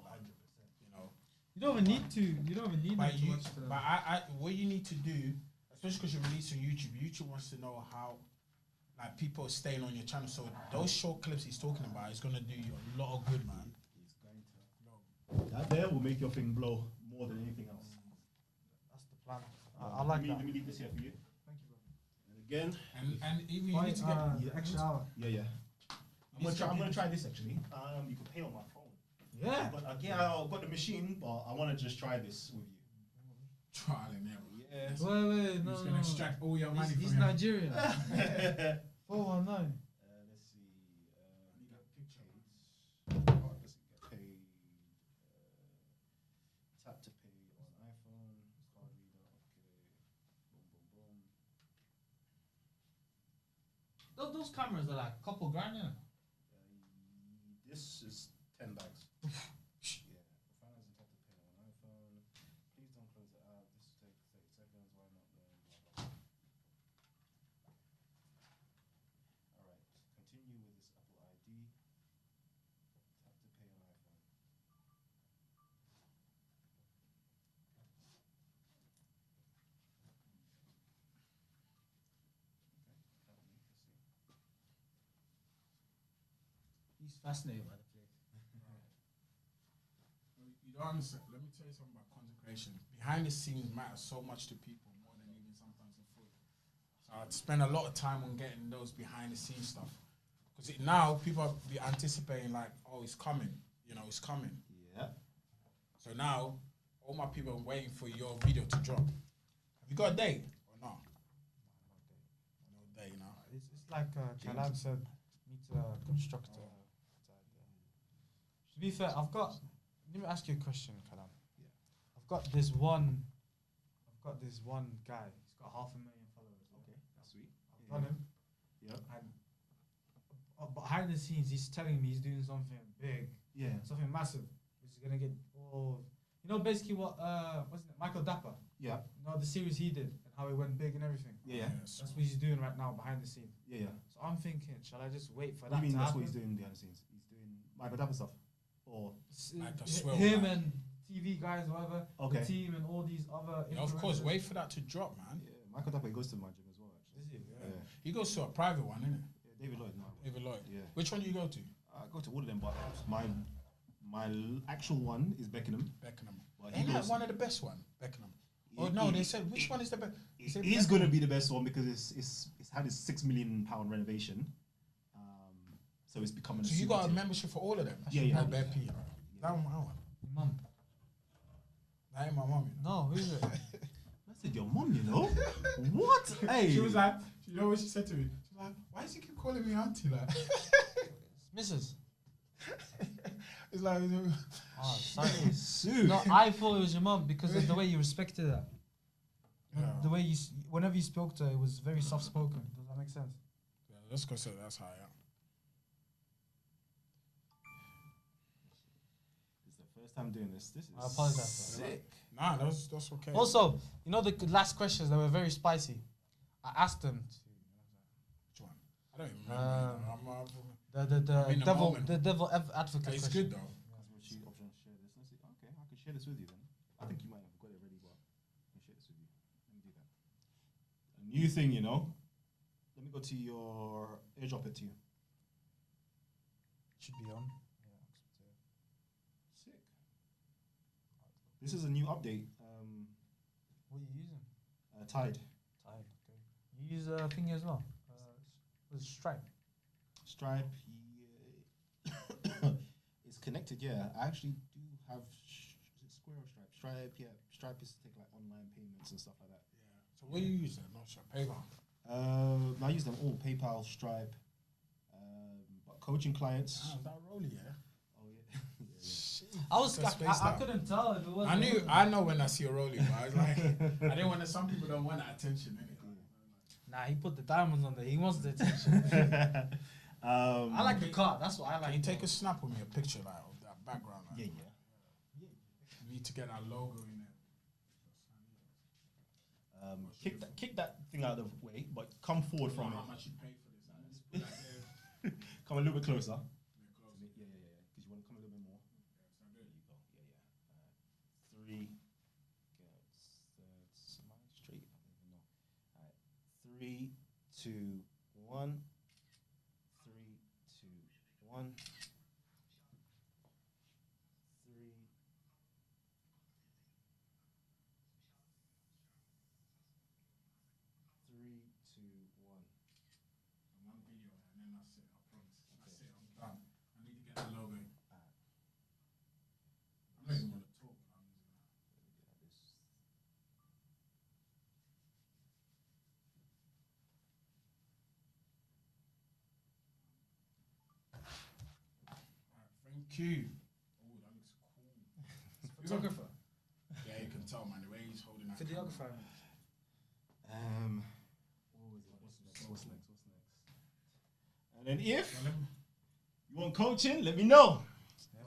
Speaker 1: You know.
Speaker 5: You don't even need to. You don't even need
Speaker 1: But
Speaker 5: to watch the.
Speaker 1: But what you need to do, especially because you're releasing YouTube. YouTube wants to know how, like, people are staying on your channel. So those short clips he's talking about is gonna do you a lot of good, man.
Speaker 4: That there will make your thing blow more than anything else.
Speaker 3: That's the plan. I like that.
Speaker 4: Let me leave this here for you.
Speaker 5: Thank you, bro.
Speaker 4: And again,
Speaker 1: And even you need to get
Speaker 5: the extra hour.
Speaker 4: yeah. I'm gonna try this actually. You can pay on my phone.
Speaker 5: Yeah.
Speaker 4: But again, I've got the machine, but I want to just try this with you.
Speaker 1: trial and error.
Speaker 4: Yes.
Speaker 5: Wait, no,
Speaker 1: He's gonna extract all your money
Speaker 5: He's
Speaker 1: from you.
Speaker 5: Nigerian. 419.
Speaker 4: Let's see. Does it get paid? Tap to pay on iPhone. Card reader. Okay. Boom, boom, boom.
Speaker 5: Those cameras are like a couple grand, yeah.
Speaker 4: This is 10 bags. Yeah. For finance, you tap to pay on iPhone. Please don't close the app. This will take 30 seconds. Why not learn? Blah, blah, blah. All right. Continue with this Apple ID. Tap to pay on iPhone.
Speaker 5: He's fascinated by the place.
Speaker 1: You don't understand. Let me tell you something about consecration. Behind the scenes matters so much to people more than even sometimes the foot. So I'd spend a lot of time on getting those behind the scenes stuff. Because now people be anticipating like, oh, it's coming. You know, it's coming.
Speaker 4: Yeah.
Speaker 1: So now all my people are waiting for your video to drop. Have you got a date or not? No date, no.
Speaker 3: It's like Kalam said, need to construct a. To be fair, let me ask you a question, Kalam.
Speaker 4: Yeah.
Speaker 3: I've got this one guy. He's got 500,000 followers.
Speaker 4: Okay. That's sweet.
Speaker 3: I've done him.
Speaker 4: Yeah.
Speaker 3: And behind the scenes, he's telling me he's doing something big,
Speaker 4: Yeah.
Speaker 3: something massive, which is gonna get basically what wasn't it Michael Dapper?
Speaker 4: Yeah.
Speaker 3: You know the series he did and how it went big and everything.
Speaker 4: Yeah.
Speaker 1: Yes.
Speaker 3: That's what he's doing right now behind the scenes.
Speaker 4: Yeah.
Speaker 3: So I'm thinking, shall I just wait for
Speaker 4: What do
Speaker 3: that
Speaker 4: you mean
Speaker 3: to
Speaker 4: that's
Speaker 3: happen?
Speaker 4: what he's doing behind the scenes? He's doing Michael Dapper stuff? Or
Speaker 1: Like a swell
Speaker 3: him
Speaker 1: guy.
Speaker 3: and TV guys, whatever,
Speaker 4: Okay.
Speaker 3: the team and all these other.
Speaker 1: Yeah, of course,
Speaker 3: influencers.
Speaker 1: wait for that to drop, man.
Speaker 4: yeah, Michael Dapper goes to my gym as well, actually.
Speaker 3: Is he?
Speaker 1: Yeah. He goes to a private one, innit?
Speaker 4: Yeah, David Lloyd. No.
Speaker 1: David Lloyd.
Speaker 4: Yeah.
Speaker 1: Which one do you go to?
Speaker 4: I go to all of them, but my actual one is Beckenham.
Speaker 1: Beckenham.
Speaker 4: But he
Speaker 1: Ain't that
Speaker 4: goes-
Speaker 1: one of the best one, Beckenham?
Speaker 4: He-
Speaker 1: Oh no,
Speaker 4: he-
Speaker 1: they said which one is the best?
Speaker 4: He's going to be the best one because it's had his £6 million renovation. So it's becoming.
Speaker 1: So you got a membership for all of them?
Speaker 4: Yeah, yeah.
Speaker 1: Oh, bare P. That one, my one.
Speaker 3: Your mum.
Speaker 1: That ain't my mum. You know?
Speaker 3: No, who is it?
Speaker 4: I said your mom, you know. What? Hey.
Speaker 1: She was like, you know what she said to me? She was like, why does he keep calling me auntie? Like,
Speaker 3: It's Mrs.
Speaker 1: it's like,
Speaker 3: Oh, sorry.
Speaker 4: Sue.
Speaker 3: No, I thought it was your mum because of the way you respected her.
Speaker 1: yeah.
Speaker 3: The way whenever you spoke to her, it was very soft spoken. Does that make sense?
Speaker 1: Yeah, let's go say that's how I am.
Speaker 4: It's the first time doing this. This is
Speaker 3: I apologize for that.
Speaker 4: sick.
Speaker 1: Nah, that's okay.
Speaker 3: Also, you know the last questions that were very spicy. I asked them
Speaker 1: Which one? I don't even remember.
Speaker 3: the
Speaker 1: I'm in the
Speaker 3: devil
Speaker 1: moment.
Speaker 3: the devil advocate
Speaker 1: It's
Speaker 3: question.
Speaker 1: good though.
Speaker 4: Customer sheet option share this. Let's see. Okay, I
Speaker 2: share this with you then. I think you might have got it ready, but let me share this with you. Let me do that. A new thing, you know. Let me go to your airdrop it to you.
Speaker 3: Should be on.
Speaker 2: Sick. This is a new update.
Speaker 3: What are you using?
Speaker 2: Tide.
Speaker 3: Tide. Okay. You use a thingy as well. Was Stripe.
Speaker 2: Stripe. Yeah. It's connected. Yeah, I actually do have is it Square or Stripe. Stripe. Yeah, Stripe is to take like online payments and stuff like that.
Speaker 1: Yeah. So what are you using? Not sure. PayPal.
Speaker 2: I use them all: PayPal, Stripe. But coaching clients.
Speaker 1: Ah, that Rolly, yeah.
Speaker 2: Oh yeah.
Speaker 3: I couldn't tell if it was.
Speaker 1: I know when I see a Rolly, but I was like, I didn't want to. Some people don't want that attention, innit?
Speaker 3: Nah, he put the diamonds on there. He wants the attention. I like the car. That's what I like.
Speaker 1: Can you take a snap of me, a picture like of that background? Like,
Speaker 2: Yeah.
Speaker 1: We need to get our logo in there.
Speaker 2: Kick that thing out of the way, but come forward from
Speaker 1: How
Speaker 2: it.
Speaker 1: much you pay for this? Like, let's put that there.
Speaker 2: Come a little bit closer.
Speaker 1: Yeah, close.
Speaker 2: Yeah. Because you want to come a little bit more. There you go. Yeah. 3. That's mine straight. I don't even know. All right. 3, 2, 1. 3, 2, 1. 3. 3, 2, 1.
Speaker 1: One video and then that's it. I promise. That's it. I'm done. I need to get the logo. I'm not even gonna talk. I'm just gonna. Alright, thank you. Oh, that looks cool.
Speaker 3: Photographer.
Speaker 1: Yeah, you can tell, man. The way he's holding that.
Speaker 3: Videographer.
Speaker 2: What's next? And then if
Speaker 1: Camera.
Speaker 2: you want coaching, let me know.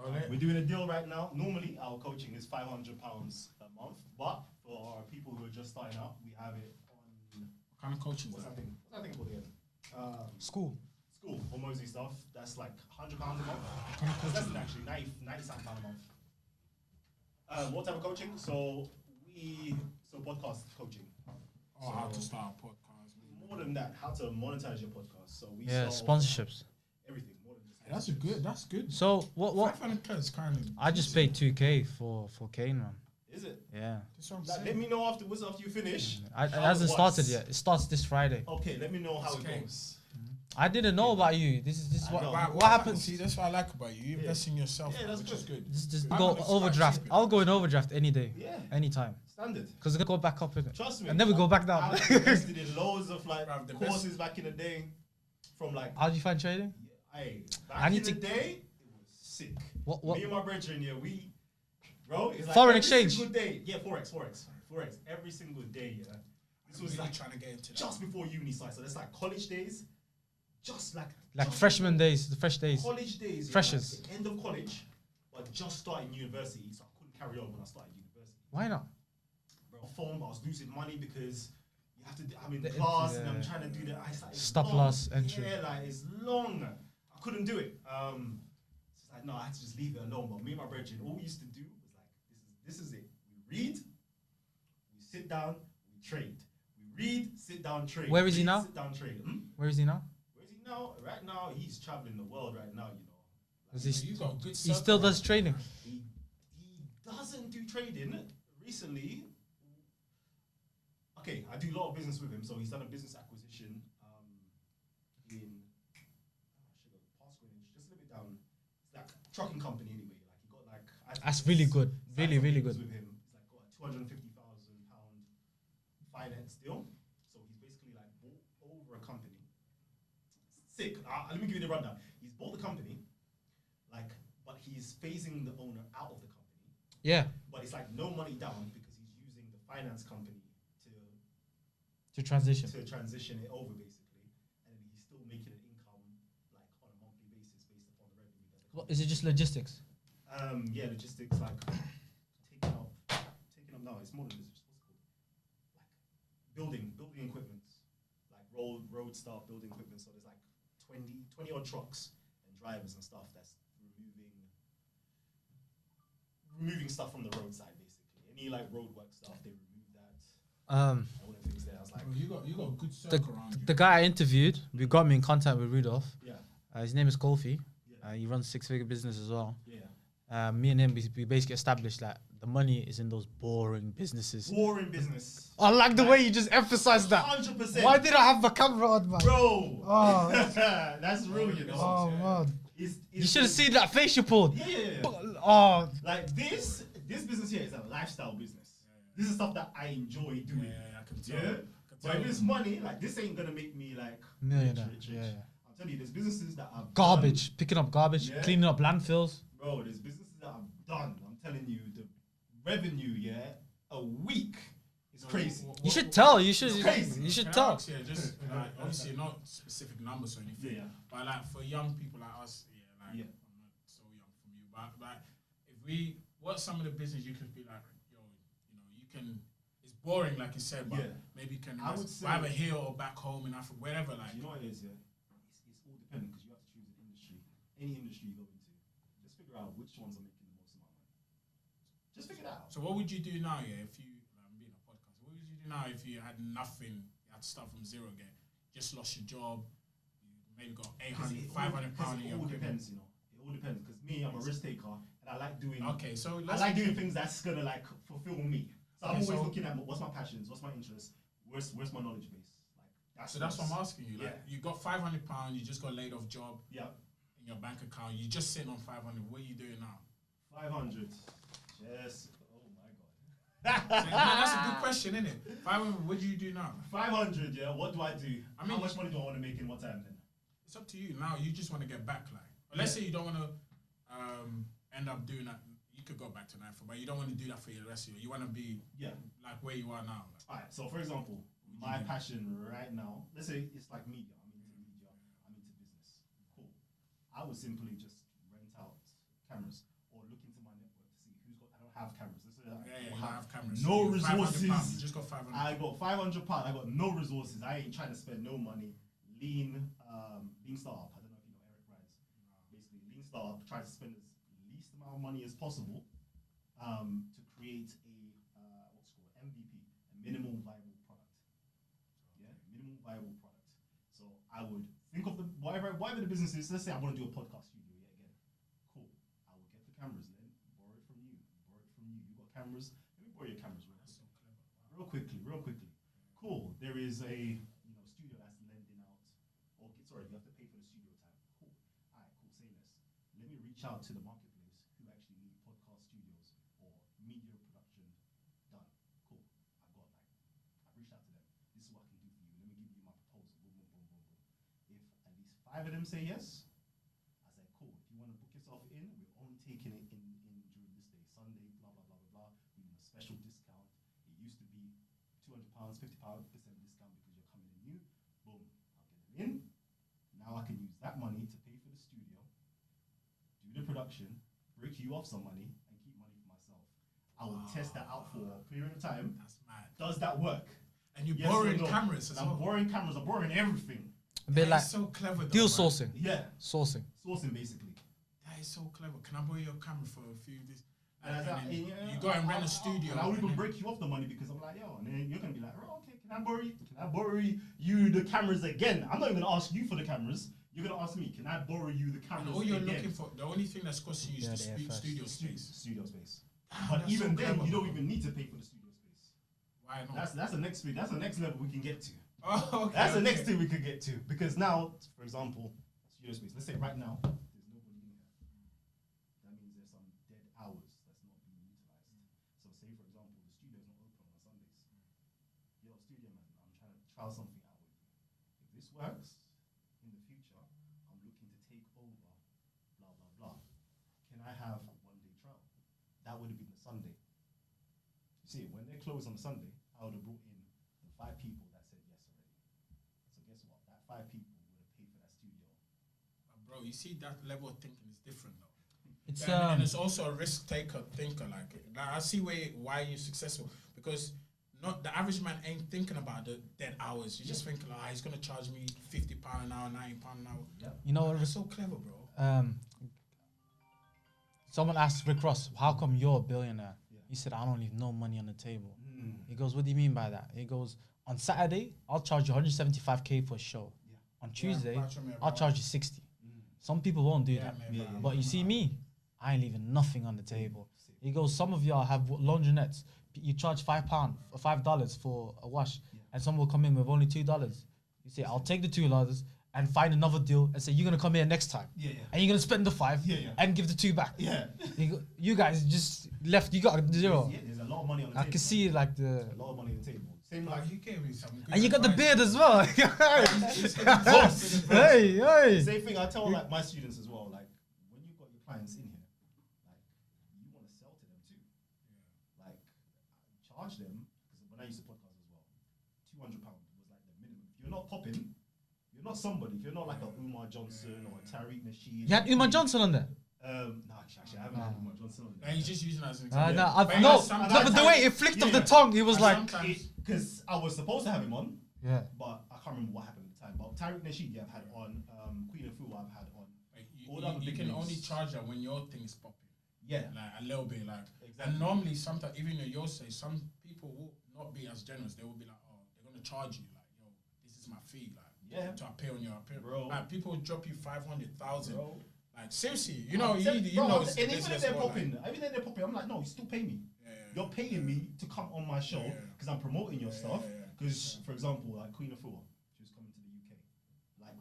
Speaker 1: Alright.
Speaker 2: We're doing a deal right now. Normally, our coaching is £500 a month, but for people who are just starting out, we have it on
Speaker 1: What kind of coaching is
Speaker 2: what's
Speaker 1: that?
Speaker 2: that thing? What's that thing called again?
Speaker 3: School.
Speaker 2: School or Mosey stuff. That's like £100 a month.
Speaker 1: Kind of
Speaker 2: That's less
Speaker 1: coaching.
Speaker 2: than actually 90 something pound a month. What type of coaching? So podcast coaching.
Speaker 1: Oh, how to start a podcast.
Speaker 2: More than that, how to monetize your podcast. So we
Speaker 3: Yeah,
Speaker 2: sell
Speaker 3: sponsorships.
Speaker 2: everything. More than just
Speaker 1: That's a good. That's good.
Speaker 3: So what?
Speaker 1: 500 is kind of.
Speaker 3: I just paid 2K for Kane, man.
Speaker 2: Is it?
Speaker 3: Yeah.
Speaker 1: That's what I'm
Speaker 2: Like,
Speaker 1: saying.
Speaker 2: let me know afterwards after you finish.
Speaker 3: It
Speaker 2: how
Speaker 3: hasn't started
Speaker 2: works.
Speaker 3: yet. It starts this Friday.
Speaker 2: Okay, let me know how
Speaker 1: Okay.
Speaker 2: it goes.
Speaker 3: I didn't know about you. This is
Speaker 2: I
Speaker 3: what
Speaker 2: know.
Speaker 3: what
Speaker 1: happens?
Speaker 3: happens.
Speaker 1: See, that's what I like about you. You invest in yourself,
Speaker 2: Yeah,
Speaker 1: man,
Speaker 2: that's
Speaker 1: which is
Speaker 2: good.
Speaker 1: good.
Speaker 3: Just
Speaker 1: I'm
Speaker 3: go
Speaker 1: gonna start
Speaker 3: overdraft.
Speaker 1: cheap.
Speaker 3: I'll go in overdraft any day,
Speaker 2: Yeah,
Speaker 3: anytime.
Speaker 2: standard.
Speaker 3: Because it's gonna go back up in it.
Speaker 2: Trust me.
Speaker 3: And then we go back down.
Speaker 2: I've invested in loads of like
Speaker 1: Bruv, the best-
Speaker 2: courses back in the day. From like,
Speaker 3: How do you find trading?
Speaker 2: back
Speaker 3: I
Speaker 2: in
Speaker 3: need
Speaker 2: the
Speaker 3: to-
Speaker 2: day, it was sick.
Speaker 3: What?
Speaker 2: Me and my brethren, yeah, bro, it's like
Speaker 3: Foreign
Speaker 2: every
Speaker 3: exchange.
Speaker 2: single day. Yeah, forex. Every single day, yeah. This was
Speaker 1: Really
Speaker 2: like
Speaker 1: trying to get into that.
Speaker 2: just before uni started. So that's like college days. Just like just
Speaker 3: Freshman days, the fresh days.
Speaker 2: college days,
Speaker 3: Freshers.
Speaker 2: like the end of college, but just starting university, so I couldn't carry on when I started university.
Speaker 3: Why not?
Speaker 2: Bro, phone, but I was losing money because you have to. I'm in
Speaker 3: The
Speaker 2: class
Speaker 3: entry,
Speaker 2: and I'm
Speaker 3: yeah.
Speaker 2: trying to do the. It's like, it's
Speaker 3: Stop
Speaker 2: long.
Speaker 3: loss entry.
Speaker 2: Yeah, like it's long. I couldn't do it. So it's like no, I had to just leave it alone. But me and my brethren, all we used to do was like, this is it. We read, we sit down, we trade. We read, sit down, trade.
Speaker 3: Where is he
Speaker 2: Read,
Speaker 3: now?
Speaker 2: Sit down, trade.
Speaker 3: Where is he now?
Speaker 2: Where is he now? Right now, he's traveling the world. Right now, you know.
Speaker 3: Does
Speaker 1: So you got a good.
Speaker 3: he still does trading?
Speaker 2: He doesn't do trading. Recently, okay, I do a lot of business with him. So he's done a business acquisition in passcode, just a little bit down. It's like a trucking company anyway. Like he got like
Speaker 3: That's really good. Really, really
Speaker 2: good.
Speaker 3: good.
Speaker 2: With him, he's like got a £250,000 finance deal. So he's basically like bought over a company. Sick. Let me give you the rundown. He's bought the company, like, but he's phasing the owner out of the company.
Speaker 3: Yeah.
Speaker 2: But it's like no money down because he's using the finance company
Speaker 3: To transition.
Speaker 2: to transition it over basically, and then he's still making an income like on a monthly basis based upon the revenue that the
Speaker 3: What, is it just logistics?
Speaker 2: yeah, logistics like taking up now. It's more than logistics. What's it called? Like building equipment, like road stuff, building equipment. So there's like 20 odd trucks and drivers and stuff that's
Speaker 4: removing stuff from the roadside, basically. Any like roadwork stuff, they remove that.
Speaker 3: Um,
Speaker 4: I wouldn't fix there. I was like,
Speaker 1: Bro, you got a good
Speaker 3: the,
Speaker 1: circle around you.
Speaker 3: the guy I interviewed, we got me in contact with Rudolph.
Speaker 4: yeah,
Speaker 3: His name is Golfi.
Speaker 4: Yeah.
Speaker 3: He runs 6-figure business as well.
Speaker 4: yeah.
Speaker 3: Me and him, we basically established that the money is in those boring businesses.
Speaker 4: Boring business.
Speaker 3: I like the way you just emphasized that.
Speaker 4: 100%.
Speaker 3: Why did I have the camera on, man?
Speaker 4: Bro.
Speaker 3: Oh.
Speaker 4: That's real, you know.
Speaker 3: Oh, man.
Speaker 4: It's
Speaker 3: You should have seen that face you pulled.
Speaker 4: Yeah.
Speaker 3: Oh,
Speaker 4: Like this business here is a lifestyle business. This is stuff that I enjoy doing.
Speaker 1: Yeah, I can tell.
Speaker 4: Yeah.
Speaker 1: I can
Speaker 4: But
Speaker 1: tell.
Speaker 4: if it's money, like this ain't gonna make me like
Speaker 3: millionaire.
Speaker 4: rich.
Speaker 3: Yeah.
Speaker 4: I'll tell you, there's businesses that I've
Speaker 3: Garbage, picking up garbage,
Speaker 4: Yeah.
Speaker 3: cleaning up landfills.
Speaker 4: done. Bro, there's businesses that I've done. I'm telling you, the revenue, a week is crazy.
Speaker 3: You should tell. You should.
Speaker 4: It's crazy.
Speaker 3: You should
Speaker 1: Can I
Speaker 3: tell.
Speaker 1: ask, just like obviously not specific numbers or anything,
Speaker 4: Yeah.
Speaker 1: but like for young people like us,
Speaker 4: Yeah.
Speaker 1: I'm not so young from you, but like what's some of the business you could be like, yo, you can. It's boring, like you said, but
Speaker 4: Yeah.
Speaker 1: maybe you can
Speaker 4: I would
Speaker 1: invest
Speaker 4: say-
Speaker 1: either here or back home in Africa, wherever. Like,
Speaker 4: You know what it is, yeah? It's all dependent because you have to choose an industry. Any industry you go into, just figure out which ones are making the most amount of money. Just figure it out.
Speaker 1: so what would you do now, yeah? If you, like, I'm being a podcast, what would you do now if you had nothing, you had to start from zero again, just lost your job, you maybe got 800, 500 pounds in
Speaker 4: It
Speaker 1: your
Speaker 4: all
Speaker 1: equipment?
Speaker 4: depends, you know. It all depends because me, I'm a risk taker and I like doing.
Speaker 1: Okay, so
Speaker 4: I
Speaker 1: let's
Speaker 4: like doing things that's gonna like fulfill me. So I'm
Speaker 1: Okay,
Speaker 4: always
Speaker 1: so-
Speaker 4: looking at what's my passions, what's my interests, where's my knowledge base. Like
Speaker 1: So that's what I'm asking you. Like,
Speaker 4: Yeah.
Speaker 1: you got 500 pounds, you just got laid off job
Speaker 4: Yeah,
Speaker 1: in your bank account. You just sitting on 500. What are you doing now?
Speaker 4: 500. Yes. Oh my
Speaker 1: So,
Speaker 4: god.
Speaker 1: no, that's a good question, isn't it? 500. What do you do now?
Speaker 4: 500. Yeah. What do I do?
Speaker 1: I mean,
Speaker 4: how much money do I want to make in what time then?
Speaker 1: It's up to you. Now you just want to get back, like. But let's say you don't want to end up doing that. You could go back to 9 but you don't want to do that for the rest of you. You want to be
Speaker 4: Yeah.
Speaker 1: like where you are now. Like.
Speaker 4: All right. So for example, my passion right now. Let's say it's like media. I'm into media. I'm into business. Cool. I would simply just rent out cameras or look into my network to see who's got. I don't have cameras. Let's say I
Speaker 1: Yeah,
Speaker 4: don't
Speaker 1: you have cameras.
Speaker 4: No
Speaker 1: You got 500
Speaker 4: resources.
Speaker 1: pounds, you just got 500.
Speaker 4: I got 500 pounds. I got no resources. I ain't trying to spend no money. Lean startup. I don't know if you know Eric Rides. Basically, lean startup tries to spend as least amount of money as possible to create a what's called MVP, a minimum viable product. Yeah, minimum viable product. So I would think of the whatever the business is. Let's say I want to do a podcast studio. Yeah, again, cool. I will get the cameras then, borrow it from you. You got cameras. Let me borrow your cameras real quickly. Real quickly. Cool. There is a studio that's lending out. Okay, sorry, you have to pay for the studio time. Cool. All right, cool. Say less. Let me reach out to the marketplace who actually need podcast studios or media production done. Cool. I've reached out to them. This is what I can do for you. Let me give you my proposal. Boom, boom, boom, boom, boom. If at least 5 of them say yes, I say cool. If you want to book yourself in, we're only taking it in during this day, Sunday, blah blah blah blah blah. We need a special discount. It used to be £200, £50% discount because you're coming in new. Boom, I'll get them in. Now I can use that money to pay for the studio, do the production, break you off some money, and keep money for myself. I will test that out for a period of time.
Speaker 1: That's mad.
Speaker 4: Does that work?
Speaker 1: And you're
Speaker 4: Yes or
Speaker 1: borrowing
Speaker 4: no?
Speaker 1: cameras as
Speaker 4: I'm
Speaker 1: well.
Speaker 4: borrowing cameras. I'm borrowing everything.
Speaker 3: A bit
Speaker 1: That
Speaker 3: like
Speaker 1: is so clever. Though,
Speaker 3: deal
Speaker 1: man.
Speaker 3: sourcing.
Speaker 4: Yeah,
Speaker 3: Sourcing.
Speaker 4: sourcing basically.
Speaker 1: That is so clever. Can I borrow your camera for a few days? And
Speaker 4: And
Speaker 1: then
Speaker 4: yeah,
Speaker 1: you go and rent a studio.
Speaker 4: And I would
Speaker 1: and
Speaker 4: even
Speaker 1: then-
Speaker 4: break you off the money because I'm like, yo, and then you're gonna be like, oh, okay, can I borrow you the cameras again? I'm not even gonna ask you for the cameras. You're gonna ask me, can I borrow you the
Speaker 1: And
Speaker 4: cameras
Speaker 1: all you're
Speaker 4: again?
Speaker 1: looking for, the only thing that's costing you is
Speaker 3: Yeah,
Speaker 1: the
Speaker 3: the air first.
Speaker 1: studio space.
Speaker 4: Studio space.
Speaker 1: Damn,
Speaker 4: But
Speaker 1: that's
Speaker 4: even
Speaker 1: so
Speaker 4: then,
Speaker 1: clever,
Speaker 4: you don't
Speaker 1: bro.
Speaker 4: even need to pay for the studio space.
Speaker 1: Why not?
Speaker 4: That's the next thing. That's the next level we can get to.
Speaker 1: Oh, okay,
Speaker 4: That's the
Speaker 1: okay.
Speaker 4: next thing we could get to because now, for example, studio space. Let's say right now there's nobody in here. That means there's some dead hours that's not being utilized. So say for example the studio's not open on Sundays. Yo, studio man, I'm trying to trial something out with you. If this works in the future, I'm looking to take over. Blah blah blah. Can I have a 1-day trial? That would have been the Sunday. You see, when they're closed on Sunday, I would have brought in the 5 people that said yes already. So guess what? That 5 people would have paid for that studio.
Speaker 1: Bro, you see that level of thinking is different though.
Speaker 3: It's
Speaker 1: And it's also a risk taker thinker. Like I see why you're successful because not the average man ain't thinking about the dead hours. You're just thinking, he's gonna charge me £50 an hour, £90 an hour.
Speaker 4: Yep.
Speaker 3: you know what
Speaker 1: That's so clever, bro.
Speaker 3: Someone asked Rick Ross, how come you're a billionaire? He said, I don't leave no money on the table. He goes, what do you mean by that? He goes, on Saturday, I'll charge you 175K for a show. On Tuesday, I'll charge you 60. Some people won't do that. But you see me, I ain't leaving nothing on the table. He goes, some of y'all have laundronettes. You charge $5 for a wash, and someone will come in with only $2. You say, I'll take the $2 and find another deal and say, you're gonna come here next time. And you're gonna spend the $5 and give the 2 back. You guys just left, you got 0.
Speaker 4: There's a lot of money on the
Speaker 3: I
Speaker 4: table.
Speaker 3: can see like the...
Speaker 4: A lot of money on the table. Same
Speaker 1: Like you gave me some good
Speaker 3: And you got the
Speaker 1: advice.
Speaker 3: beard as well. hey.
Speaker 4: Same thing I tell like my students as well. Like when you've got your clients in here, like you want to sell to them too. Like charge them because when I used to podcast as well, £200 was like the minimum. If you're not popping, you're not somebody. If you're not like a Umar Johnson or a Tariq Nasheed.
Speaker 3: You had Umar Johnson on there?
Speaker 4: No, actually, I haven't had Umar Johnson on there.
Speaker 1: And he's just using it as an
Speaker 3: No,
Speaker 1: example.
Speaker 3: but the way it flicked off the tongue, he was like...
Speaker 4: Because I was supposed to have him on,
Speaker 3: Yeah.
Speaker 4: but I can't remember what happened at the time. But Tariq Nasheed, I've had on. Queen of Fu, I've had on. All the other
Speaker 1: You
Speaker 4: big
Speaker 1: can
Speaker 4: names.
Speaker 1: only charge that when your thing is popping.
Speaker 4: Yeah.
Speaker 1: Like a little bit, like.
Speaker 4: Exactly.
Speaker 1: And normally, sometimes, even though you'll say, some people will not be as generous. They will be like, oh, they're going to charge you. Like, yo, this is my fee. Like,
Speaker 4: Yeah.
Speaker 1: to appear on your appearance.
Speaker 4: Bro.
Speaker 1: Like, people will drop you 500,000.
Speaker 4: Bro.
Speaker 1: Like, seriously, you know,
Speaker 4: Bro,
Speaker 1: you know,
Speaker 4: and
Speaker 1: it's
Speaker 4: even
Speaker 1: business
Speaker 4: if they're
Speaker 1: more, like-
Speaker 4: popping, I'm like, no, you still pay me. You're paying me to come on my show because I'm promoting your stuff. Because, for example, like Queen of Four, she was coming to the UK. Like,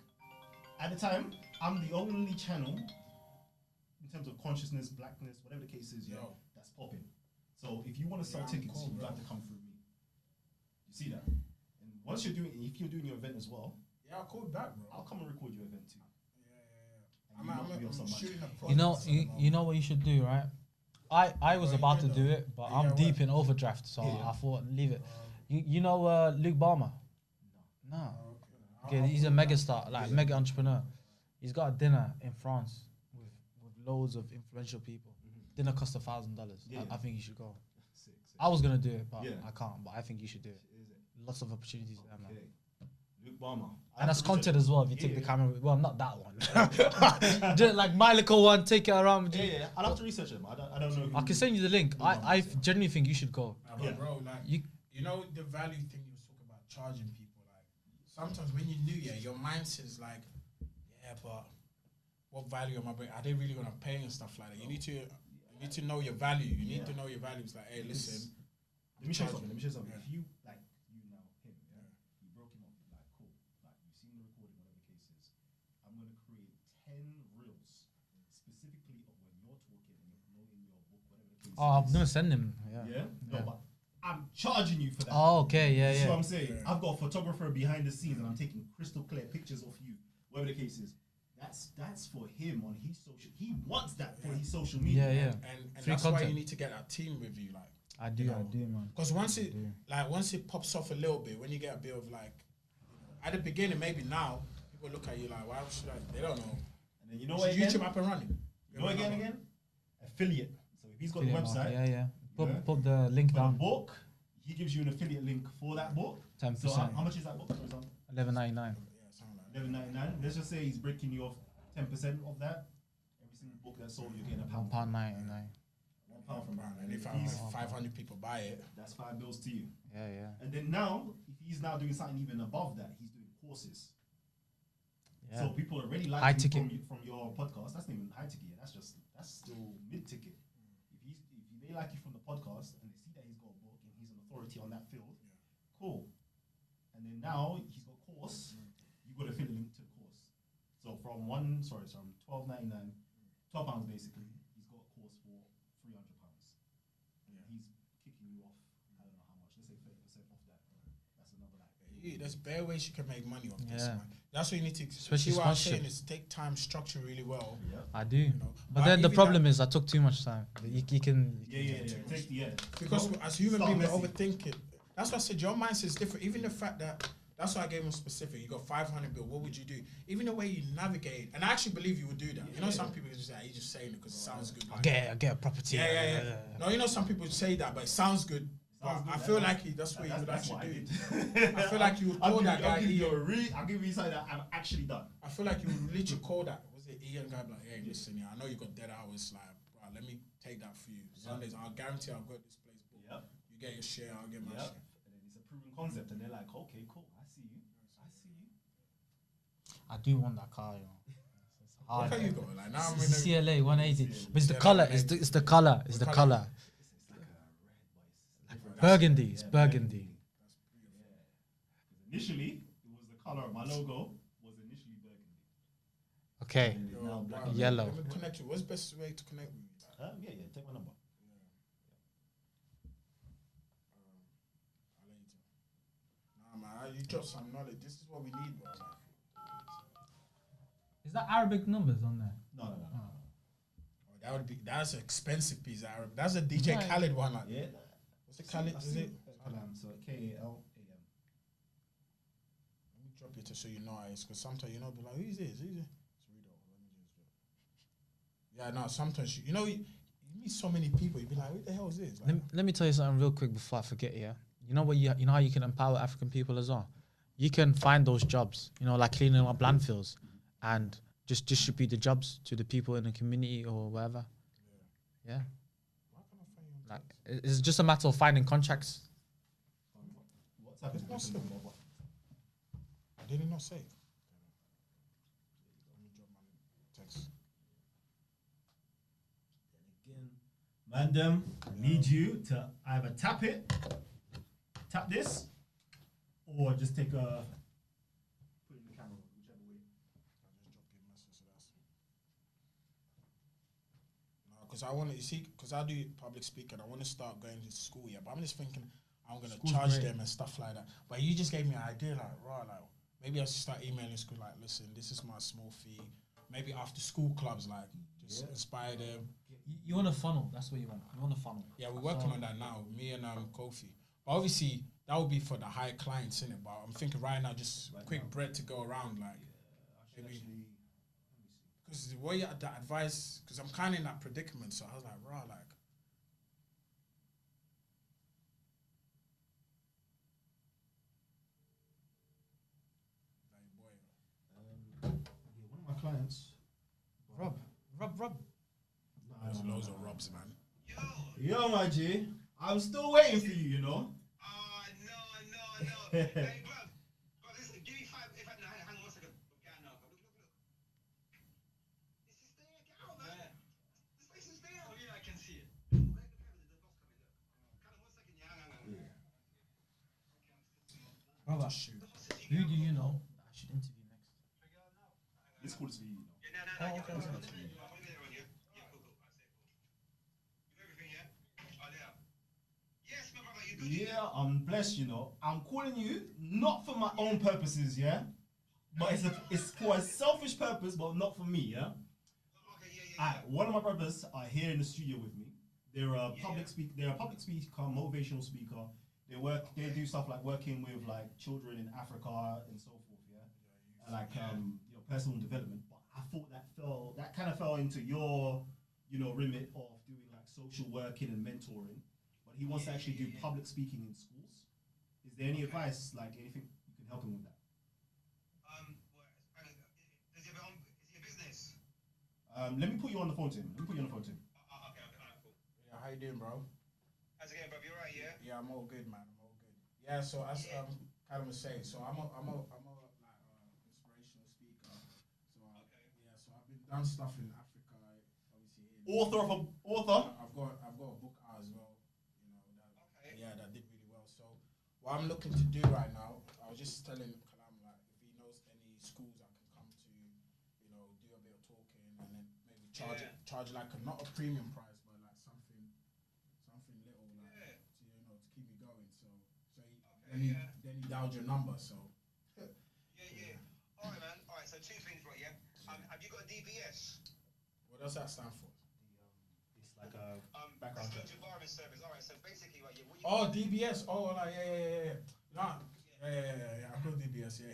Speaker 4: at the time, I'm the only channel in terms of consciousness, blackness, whatever the case is, that's popping. So if you want to sell tickets, you have to come through me. You see that? And once you're doing, if you're doing your event as well,
Speaker 1: Yeah, I'll call back, bro.
Speaker 4: I'll come and record your event too.
Speaker 1: I'm shooting a
Speaker 3: You know,
Speaker 1: process
Speaker 3: you know what you should do, right? I was about to do it, but I'm deep in overdraft, so I thought leave it. You know Luke Balmer? No. Okay, he's a mega star, like mega entrepreneur. He's got a dinner in France with loads of influential people. Dinner costs $1,000. I think you should go. I was gonna do it, but I can't. But I think you should do it. Lots of opportunities there, man.
Speaker 4: Luke Balmer.
Speaker 3: And that's content as well. If you take the camera, well, not that one. Just like my little one, take it around. With you.
Speaker 4: Yeah. I'll have to research him. I don't know.
Speaker 3: I can send you the link. I genuinely think you should go.
Speaker 1: Bro, like you know the value thing you was talking about, charging people. Like sometimes when you're new, your mindset is like, but what value am I bringing? Are they really gonna pay and stuff like that? You need to know your value. You need to know your values. Like, hey, listen.
Speaker 4: Let me share something. If you like you now him, you broke him off. Like cool. Like you've seen the recording, whatever the case is. I'm gonna create 10 reels specifically of when you're talking and you're promoting your book, whatever the case is.
Speaker 3: I'm gonna send him.
Speaker 4: No, but I'm charging you for that.
Speaker 3: Oh, okay,
Speaker 4: You see what I'm saying? I've got a photographer behind the scenes and I'm taking crystal clear pictures of you, whatever the case is. That's for him on his social. He wants that for his social media.
Speaker 1: And that's why you need to get a team with you, like.
Speaker 3: I do, man.
Speaker 1: Because once it pops off a little bit, when you get a bit of like, at the beginning, maybe now people look at you like, why should I? They don't know.
Speaker 4: And then you know what?
Speaker 1: YouTube up and running.
Speaker 4: You know again? Affiliate. So if he's got the website,
Speaker 3: Put the link
Speaker 4: for the
Speaker 3: down.
Speaker 4: book, he gives you an affiliate link for that book.
Speaker 3: 10%.
Speaker 4: So how much is that book, for example?
Speaker 3: $11.99.
Speaker 4: $11.99. Let's just say he's breaking you off 10% of that. Every single book that's sold, you're getting a pound.
Speaker 3: £1.99.
Speaker 4: £1 from
Speaker 1: And if 500 people buy it,
Speaker 4: that's $5 to you.
Speaker 3: Yeah.
Speaker 4: And then now, if he's now doing something even above that, he's doing courses. So people are already
Speaker 3: High
Speaker 4: like
Speaker 3: ticket.
Speaker 4: from your podcast. That's not even high ticket. That's still mid ticket. If they like you from the podcast and they see that he's got a book and he's an authority on that field, cool. And then now he's got a course. You got to fill a link to the course. So from £12.99, £12 basically. He's got a course for £300. And he's kicking you off. I don't know how much. Let's say 30% off that. That's another like.
Speaker 1: there's bare ways you can make money off this, man. That's what you need to.
Speaker 3: Especially
Speaker 1: see what I'm
Speaker 3: sponsorship.
Speaker 1: saying is take time, structure really well.
Speaker 3: I do.
Speaker 1: know.
Speaker 3: But
Speaker 1: But
Speaker 3: then the
Speaker 1: even
Speaker 3: problem is I took too much time. You can.
Speaker 1: Because as human
Speaker 4: Start
Speaker 1: beings, we
Speaker 4: messy.
Speaker 1: overthink it. That's why I said your mindset is different. Even the fact that that's why I gave him specific. You got 500 bill. What would you do? Even the way you navigate, and I actually believe you would do that. You know, some people just say, "You're just saying it because it sounds good." Like,
Speaker 3: I get a property.
Speaker 1: yeah. No, you know, some people say that, but it sounds good. But I feel like that's what you would actually do. I feel like you would call that guy.
Speaker 4: I'll give you something that I've actually done.
Speaker 1: I feel like you would literally call that. Was it Ian guy? Like, hey, listen, I know you got dead hours. Like, bro, Let me take that for you. Sundays, I'll guarantee I've got this place booked.
Speaker 4: Yep.
Speaker 1: You get your share, I'll get my
Speaker 4: Yep.
Speaker 1: share.
Speaker 4: And then it's a proven concept, and they're like, okay, cool, I see you.
Speaker 3: I do want that car, you know. It's
Speaker 1: What
Speaker 3: hard.
Speaker 1: have you got? Like now I'm
Speaker 3: It's
Speaker 1: in
Speaker 3: CLA 180. But it's the
Speaker 1: CLA
Speaker 3: color.
Speaker 1: 180.
Speaker 3: It's the color. It's the
Speaker 1: What
Speaker 3: color.
Speaker 1: colour?
Speaker 4: It's like a red, but it's different.
Speaker 3: Burgundy. It's burgundy.
Speaker 4: Initially, it was the color of my logo was initially burgundy.
Speaker 3: Okay.
Speaker 4: And it is now black.
Speaker 1: Wow,
Speaker 3: Yellow.
Speaker 1: Let me connect you. What's the best way to connect with you? Like,
Speaker 4: Yeah, take my number.
Speaker 1: I'll let you tell. Nah, man, you drop some knowledge. This is what we need, bro. Like,
Speaker 3: Is that Arabic numbers on there?
Speaker 4: No.
Speaker 1: oh, that's an expensive piece of Arabic. That's a DJ
Speaker 3: Right.
Speaker 1: Khaled one. Like,
Speaker 4: Yeah.
Speaker 1: what's it Khaled? Is it?
Speaker 4: So KALAM.
Speaker 1: Let me drop it to so you know how it's because sometimes you know be like, who's this? Who's this? It's Rito. Let me just drop. Yeah, no. Sometimes you know you meet so many people. You be like, what the hell is this? Like,
Speaker 3: Let me tell you something real quick before I forget. Yeah, you know what? You know how you can empower African people as well. You can find those jobs. You know, like cleaning up landfills, and just distribute the jobs to the people in the community or whatever. Yeah.
Speaker 1: why can't I find you on
Speaker 3: Like
Speaker 1: text?
Speaker 3: it's just a matter of finding contracts.
Speaker 4: What's happening?
Speaker 1: It's possible. Did it not say? Let me drop my text.
Speaker 4: Again, Mandem, I need you to either tap this, or just take a put it in the camera, whichever way.
Speaker 1: I just dropped your message, so that's. No, because I want to, you see, because I do public speaking, I want to start going to school, yeah, but I'm just thinking I'm going to
Speaker 3: School's
Speaker 1: charge
Speaker 3: great.
Speaker 1: them and stuff like that. But you just gave me an idea, like, raw, like, maybe I should start emailing school, like, listen, this is my small fee. Maybe after school clubs, like, just inspire them.
Speaker 3: You want a funnel. That's what you want. You want a funnel.
Speaker 1: Yeah, we're working on that now, me and Kofi. But obviously, that would be for the high clients, innit? But I'm thinking right now, just quick bread to go around, like, maybe. Because what you the advice, because I'm kind of in that predicament, so I was like, raw, like.
Speaker 4: Yeah, one of my clients.
Speaker 3: Rob.
Speaker 1: There's loads of Robs, man.
Speaker 4: Yo, my G, I'm still waiting for you, you know.
Speaker 6: No. Hey, bro, listen, give me 5. If I, no, hang on 1 second. Look, look. This is there, get out, man. Yeah. This place is there. Oh, yeah, I can see it. Where the camera? The boss coming, look. Kind of 1 second, yeah, hang on.
Speaker 3: Brother,
Speaker 1: Shoot.
Speaker 3: who do you know that I should interview next?
Speaker 4: This call is for you, you know.
Speaker 6: Yeah, no.
Speaker 3: Oh,
Speaker 6: Yeah,
Speaker 3: okay.
Speaker 6: I'll put it there on you. Yeah, cool. I say cool. You everything, yeah? Oh, yeah. Yes, my brother, you good?
Speaker 4: Yeah, I'm blessed, you know. I'm calling you not for my own purposes, yeah, but it's for a selfish purpose, but not for me, yeah.
Speaker 6: Okay, yeah.
Speaker 4: Alright, one of my brothers are here in the studio with me. They're a public speaker, motivational speaker. They do stuff like working with like children in Africa and so forth, yeah. And like personal development. But I thought that kind of fell into your, remit of doing like social working and mentoring. But he wants to actually do public speaking in schools. Is there any advice, like anything you can help him with that?
Speaker 6: Is he a business?
Speaker 4: Let me put you on the phone to him.
Speaker 6: Okay, alright, cool.
Speaker 1: Yeah, how you doing, bro?
Speaker 6: How's it going, bro? You alright, yeah?
Speaker 1: Yeah, I'm all good, man. I'm all good. Yeah, so as Callum was saying, so I'm a like inspirational speaker. So yeah, so I've been done stuff in Africa, obviously.
Speaker 4: Author.
Speaker 1: I've got a book out as well. That did really well. So what I'm looking to do right now, I was just telling Kalam like if he knows any schools I can come to, do a bit of talking and then maybe charge like not a premium price, but like something little like to keep me going. So then he dialed your number. So
Speaker 6: Yeah. Alright, man. Alright, so 2 things, right, yeah? Have you got a DBS?
Speaker 1: what does that stand for?
Speaker 4: It's like a
Speaker 6: Background environment service. Alright, so basically, right, yeah, what you
Speaker 1: Oh, DBS. Oh, like yeah. Nah, yeah. I got DBS. Yeah.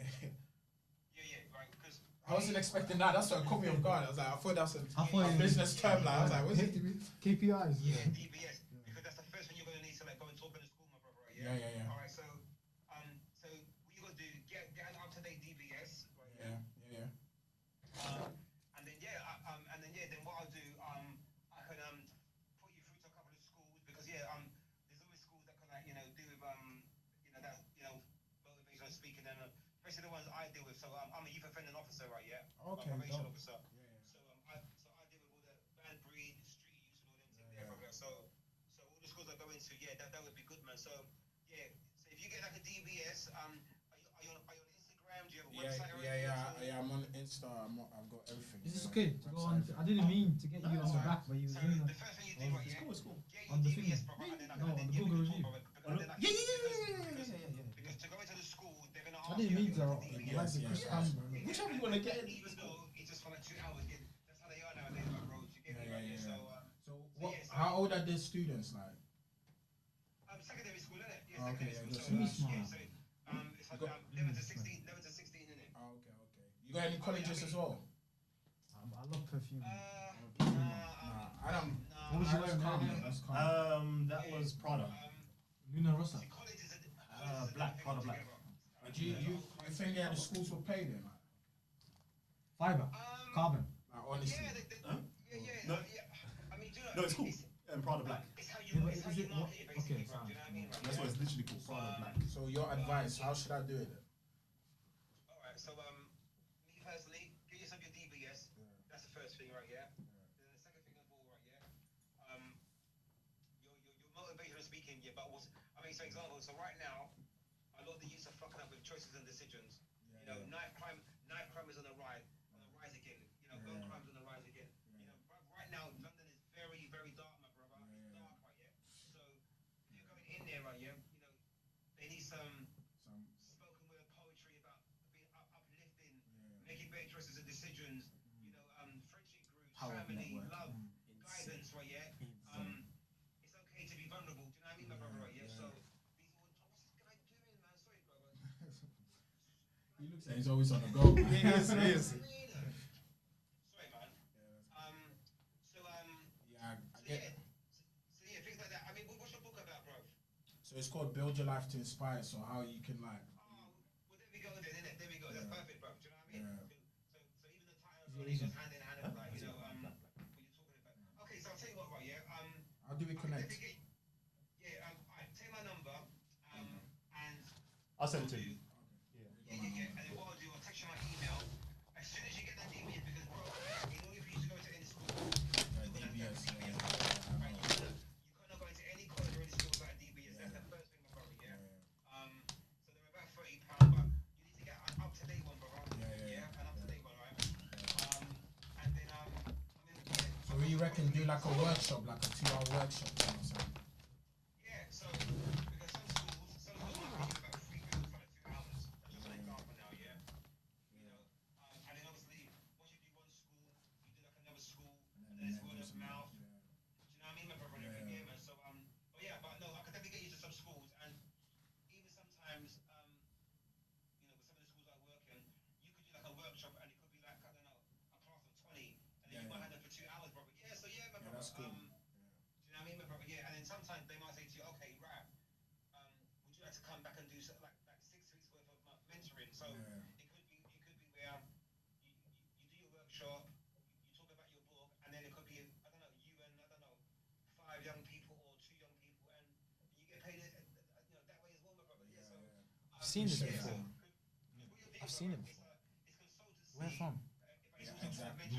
Speaker 6: Yeah, right, because
Speaker 1: I wasn't expecting that. That's what caught me off guard. I was like, I thought that's a
Speaker 3: thought
Speaker 1: business term. Like, I was like, what's it?
Speaker 3: KPIs.
Speaker 6: DBS, because that's the first thing you're gonna need to like go and talk in the school, my brother, right?
Speaker 1: Yeah.
Speaker 6: Alright, so what you gotta do, get an up-to-date DBS, right?
Speaker 1: Yeah.
Speaker 6: And then then what I'll do, I can especially the ones I deal with. So I'm a youth offending officer, right? Yeah.
Speaker 1: Okay,
Speaker 6: I'm a probation
Speaker 1: dope.
Speaker 6: officer.
Speaker 1: Yeah, yeah.
Speaker 6: So I deal with all the bad breed, street youth, and all them things there, brother. So all the schools I go into, yeah, that would be good, man. So yeah, so if you get like a DBS, are you on Instagram? Do you have a website or anything?
Speaker 1: Yeah. I'm on Insta. I've got everything.
Speaker 5: Is this
Speaker 1: yeah.
Speaker 5: okay to go on?
Speaker 1: Website,
Speaker 5: I didn't mean to get you on the back, but you was
Speaker 6: So
Speaker 5: doing
Speaker 6: the first thing you do, right?
Speaker 4: It's
Speaker 6: Yeah,
Speaker 4: cool, it's cool.
Speaker 6: get
Speaker 5: On
Speaker 6: your
Speaker 5: the thing.
Speaker 6: DBS, brother, and then
Speaker 5: No, on the
Speaker 6: yeah,
Speaker 5: Google
Speaker 6: we can
Speaker 5: review.
Speaker 6: talk, brother, because then I-
Speaker 4: Yeah.
Speaker 6: Because to go into the school, they're gonna
Speaker 5: I
Speaker 6: ask
Speaker 5: didn't
Speaker 6: you.
Speaker 5: mean to.
Speaker 6: have
Speaker 5: I
Speaker 6: you got a
Speaker 5: like
Speaker 6: DBS?
Speaker 5: the Chris
Speaker 1: yeah.
Speaker 5: Cameron.
Speaker 4: Whichever you want to get it.
Speaker 6: Even though it's just for like 2 hours, that's how they are nowadays, like, bro. You get me, right?
Speaker 1: Yeah.
Speaker 6: So,
Speaker 1: So
Speaker 6: yes,
Speaker 1: how old are these students like?
Speaker 6: secondary school, innit? Yeah,
Speaker 1: Oh, okay,
Speaker 6: secondary
Speaker 1: yeah,
Speaker 6: school.
Speaker 1: just
Speaker 6: So,
Speaker 5: smart.
Speaker 6: yeah, so it's like 11 to 16, 11 to 16, innit?
Speaker 1: Oh, okay. You got any colleges as well?
Speaker 5: I love perfume.
Speaker 1: Nah, I don't.
Speaker 6: Nah,
Speaker 5: What was you
Speaker 1: That's
Speaker 5: wearing?
Speaker 1: calm,
Speaker 5: Nah,
Speaker 1: that's calm.
Speaker 4: That was Prada.
Speaker 5: Luna Rossa.
Speaker 6: colleges
Speaker 4: Black, Prada black.
Speaker 1: Do you think the schools will pay them?
Speaker 5: Fiber. Carbon.
Speaker 1: Like honestly.
Speaker 6: Yeah.
Speaker 4: No.
Speaker 6: I mean, do you know,
Speaker 4: No, it's cool. And Prada black.
Speaker 6: It's how
Speaker 5: Yeah,
Speaker 6: you,
Speaker 5: but
Speaker 6: it's how
Speaker 5: is
Speaker 6: you
Speaker 5: it
Speaker 6: market it, basically,
Speaker 5: okay,
Speaker 6: bro.
Speaker 5: fine.
Speaker 6: Do you know what I mean? Right?
Speaker 4: That's what it's literally called. Prada black.
Speaker 1: So your advice, how should I do it?
Speaker 6: Alright, so me personally, get yourself your DBS. That's the first thing, right? Yeah. Then the second thing of all, right? Yeah. Your motivational speaking, yeah. But I mean, so example. So right now, a lot of the youths are fucking up with choices and decisions. You know, knife crime is on the rise again. You know, gun crime's on the rise again. You know, right now London is very, very dark, my brother. It's dark, right? Yeah. So if you're going in there, right? Yeah. You know, they need some spoken word poetry about being uplifting, making better choices and decisions. You know, friendship groups, family, love, guidance, right? Yeah. It's okay to be vulnerable. Do you know what I mean, my brother? Right? Yeah. So these all, what's this guy doing, man? Sorry, brother.
Speaker 1: He looks like he's always on the go.
Speaker 4: It is.
Speaker 6: Sorry, man.
Speaker 1: Yeah, I
Speaker 6: So
Speaker 1: get.
Speaker 6: yeah, things like that. I mean, what's your book about, bro?
Speaker 1: So it's called Build Your Life to Inspire. So how you can like.
Speaker 6: Well, there we go, then, innit? There we go. That's perfect, bro. Do you know what I mean?
Speaker 1: Yeah.
Speaker 6: So even the title as well, it goes hand in hand with, like, you know, what you're talking about. Okay, so I'll tell you what, right? Yeah.
Speaker 1: How do we connect?
Speaker 6: Alright, take my number, and
Speaker 4: I'll send it to you.
Speaker 6: yeah. And then what I'll do, I'll text you my email as soon as you get that DBS, because, bro, in order for you to go to any school,
Speaker 1: DBS.
Speaker 6: right? You cannot go into any college or any school without a DBS. That's the first thing, my brother. Yeah. So they're about £30, but you need to get an up to date one, brother.
Speaker 1: Yeah.
Speaker 6: An up to date one, right? And then
Speaker 1: So you reckon do like a workshop, like a 2-hour workshop? You know what I'm saying?
Speaker 6: yeah. So because some schools might pay you about £3 for like 2 hours. That's just an example now, yeah. You know, and then obviously once you do one school, you do like another school, and then it's word of mouth. Do you know what I mean, my brother? And everything, yeah, man. So but no, I could definitely get you to some schools, and even sometimes, you know, with some of the schools I work in, you could do like a workshop, and it could be like, I don't know, a class of 20, and then you might have them for 2 hours, brother. Yeah, so yeah, my brother.
Speaker 1: that's cool.
Speaker 6: Do you know what I mean, my brother? Yeah, and then sometimes they might say to you, okay, right, would you like to come back and do like 6 weeks worth of mentoring? So it could be where you do your workshop, you talk about your book, and then it could be, I don't know, you and, I don't know, 5 young people or 2 young people, and you get paid, you know, that way as well, my brother. Yeah, so
Speaker 3: I've seen this
Speaker 1: Yeah.
Speaker 3: before.
Speaker 6: I've
Speaker 3: I've seen it before.
Speaker 6: It's consultancy.
Speaker 3: Where from?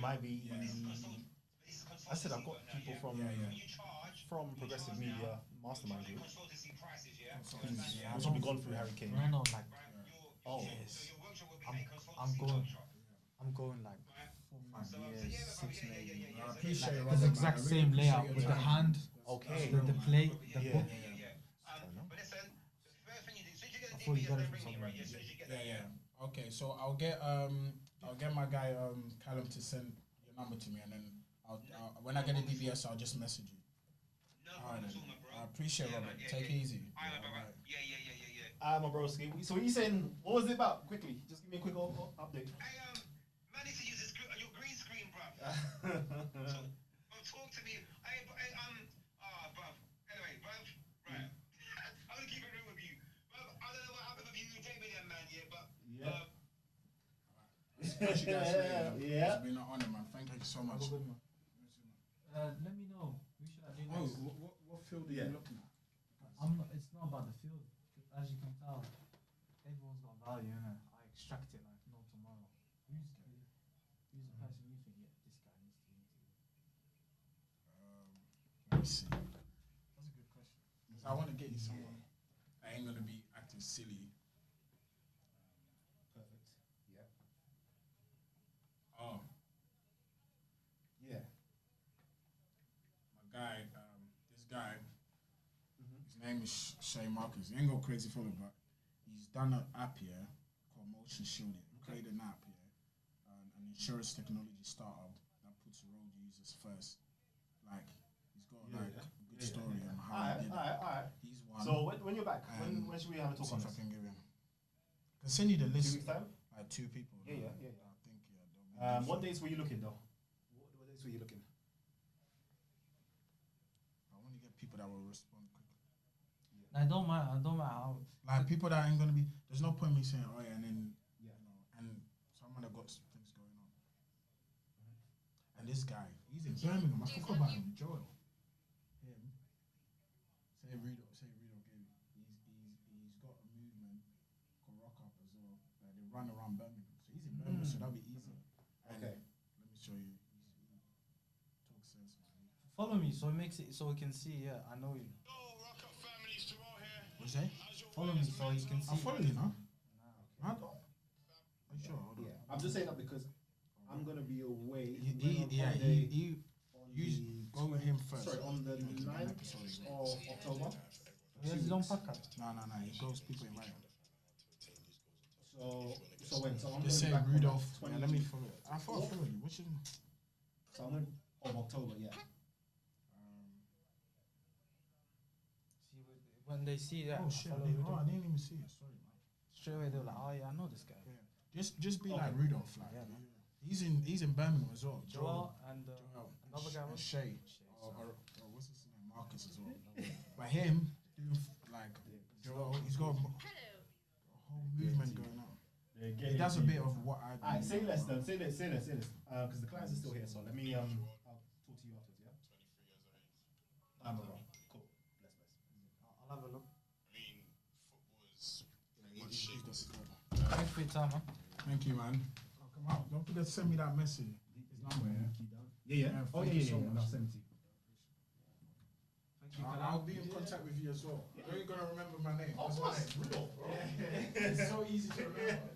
Speaker 4: Might be. I said I've got people from Progressive Media Mastermind Group.
Speaker 6: Consultancy prices, yeah.
Speaker 4: Which will be gone through Harry Kane.
Speaker 3: No, like
Speaker 4: Oh.
Speaker 3: yes.
Speaker 6: Your workshop will be
Speaker 3: I'm-
Speaker 6: a consultancy
Speaker 3: I'm going-
Speaker 6: workshop.
Speaker 3: I'm going like
Speaker 6: Right.
Speaker 3: 4, 5
Speaker 6: So,
Speaker 3: years, 6 maybe.
Speaker 1: I appreciate it.
Speaker 3: Like, the exact same layout with the hand,
Speaker 4: Okay.
Speaker 3: the plate, the
Speaker 4: Yeah.
Speaker 3: book.
Speaker 6: But listen, the first thing you do, as soon as you get a
Speaker 3: Before you
Speaker 6: DBS,
Speaker 3: got it
Speaker 6: then
Speaker 3: from
Speaker 6: ring me,
Speaker 3: somewhere.
Speaker 6: right? Yeah, as soon as you get that.
Speaker 1: Yeah. Okay, so I'll get my guy Callum to send your number to me, and then when I get a DBS, I'll just message you.
Speaker 6: No
Speaker 1: Alright,
Speaker 6: problem at
Speaker 1: then.
Speaker 6: all, my bro.
Speaker 1: I appreciate it,
Speaker 6: Yeah,
Speaker 1: Robert.
Speaker 6: man, yeah,
Speaker 1: Take
Speaker 6: yeah.
Speaker 1: it easy.
Speaker 6: Alright, my brother.
Speaker 1: Alright.
Speaker 6: Yeah.
Speaker 4: My broski. So what you saying? What was it about? Quickly, just give me a quick update.
Speaker 6: Hey, man needs to use your green screen, bruv. So, talk to me. Hey, bruv. Anyway, bruv, right. I'm gonna keep it real with you. Bruv, I don't know what happened with you, Damien, man, yeah, but,
Speaker 4: Yeah.
Speaker 1: Catch you guys later.
Speaker 4: Yeah.
Speaker 1: It's been an honor, man. Thank you so much.
Speaker 5: Let me know. Who should I do
Speaker 1: Oh,
Speaker 5: next?
Speaker 1: what field are
Speaker 4: Yeah.
Speaker 1: you looking at?
Speaker 5: It's not about the field. As you can tell, everyone's got value, innit? I
Speaker 3: extract it like no tomorrow. Who's the person you think? Yeah, this guy needs to interview.
Speaker 1: Let me see. That's a good question. I want to get you someone. I ain't gonna be acting silly.
Speaker 2: Perfect. Yeah.
Speaker 1: Oh,
Speaker 2: Yeah.
Speaker 1: my guy. This guy. His name is Shay Marcus. He ain't go crazy for it, but he's done an app here called Motion Shielding. Created an app here, an insurance technology startup that puts road users first. Like he's got like a good story on how he did it.
Speaker 2: Alright.
Speaker 1: He's one.
Speaker 2: So when you're back,
Speaker 1: And
Speaker 2: when should we have a talk
Speaker 1: see
Speaker 2: on
Speaker 1: if I
Speaker 2: this?
Speaker 1: can give him. Can send you the
Speaker 2: 2
Speaker 1: list.
Speaker 2: weeks time?
Speaker 1: Like 2 people.
Speaker 2: Yeah.
Speaker 1: I think they'll be
Speaker 2: What dates were you looking though? What dates were you looking?
Speaker 1: I want to get people that will respond quick.
Speaker 3: I don't mind how.
Speaker 1: Like people that ain't gonna be. There's no point me saying, oh yeah, and then
Speaker 2: Yeah.
Speaker 1: you know, and someone that got things going on. And this guy, he's in Birmingham. I forgot about him, Joel. Him. Say Rudo gave. He's got a movement called Rock Up as well. Like they run around Birmingham, so he's in Birmingham, so that'll be easy. And
Speaker 2: Okay.
Speaker 1: let me show you. He talk sense, man.
Speaker 3: Follow me so it makes it so we can see. Yeah, I know you.
Speaker 1: What's that?
Speaker 3: Follow me so you can see.
Speaker 1: I'll follow you now. I don't. Are you sure? Hold on.
Speaker 2: Yeah. I'm just saying that because I'm gonna be away.
Speaker 1: He,
Speaker 2: going on
Speaker 1: yeah,
Speaker 2: holiday
Speaker 1: he
Speaker 2: on
Speaker 1: you
Speaker 2: the
Speaker 1: go with him first.
Speaker 2: Sorry, on the
Speaker 1: You know, to do an
Speaker 2: 9th
Speaker 1: episode as well.
Speaker 2: of October.
Speaker 3: He has his own podcast.
Speaker 1: No, he goes people invite him.
Speaker 2: So when? So I'm
Speaker 1: Just
Speaker 2: gonna
Speaker 1: say
Speaker 2: be back on
Speaker 1: Rudolph.
Speaker 2: the
Speaker 1: Yeah, let me follow it. I thought I followed you. What's your name?
Speaker 2: So I'm gonna of October, yeah.
Speaker 3: See, when they see that,
Speaker 1: Oh shit!
Speaker 3: follow
Speaker 1: I didn't
Speaker 3: Rudolph,
Speaker 1: even see it. Sorry, man.
Speaker 3: straight away they're like, oh yeah, I know this guy.
Speaker 1: Yeah. Just be
Speaker 2: Okay.
Speaker 1: like Rudolph, like
Speaker 3: Yeah, man.
Speaker 1: he's in Birmingham as well.
Speaker 3: Joel and
Speaker 1: Joel,
Speaker 3: another guy
Speaker 1: and
Speaker 3: was
Speaker 1: Shay,
Speaker 3: Shay,
Speaker 1: or what's his name, Marcus as well. But him doing like Joel, he's got a whole movement going on. He does a bit of what I do.
Speaker 2: Alright, say less then. Say less. Because the clients are still here, so let me I'll talk to you afterwards, yeah? I'm around. Cool. Bless.
Speaker 3: I'll have a look.
Speaker 1: He's the squad.
Speaker 3: Thanks for your time, man.
Speaker 1: Thank you, man. Oh, come on. Don't forget to send me that message. His number, yeah?
Speaker 2: Yeah. Oh
Speaker 1: thank
Speaker 2: yeah,
Speaker 1: you so much.
Speaker 2: I'll send it to you.
Speaker 3: Thank you.
Speaker 1: I'll be in contact with you as well. You're gonna remember my name.
Speaker 2: Of
Speaker 1: What's my
Speaker 2: course,
Speaker 1: name?
Speaker 2: Rudolph, bro.
Speaker 1: It's so easy to remember.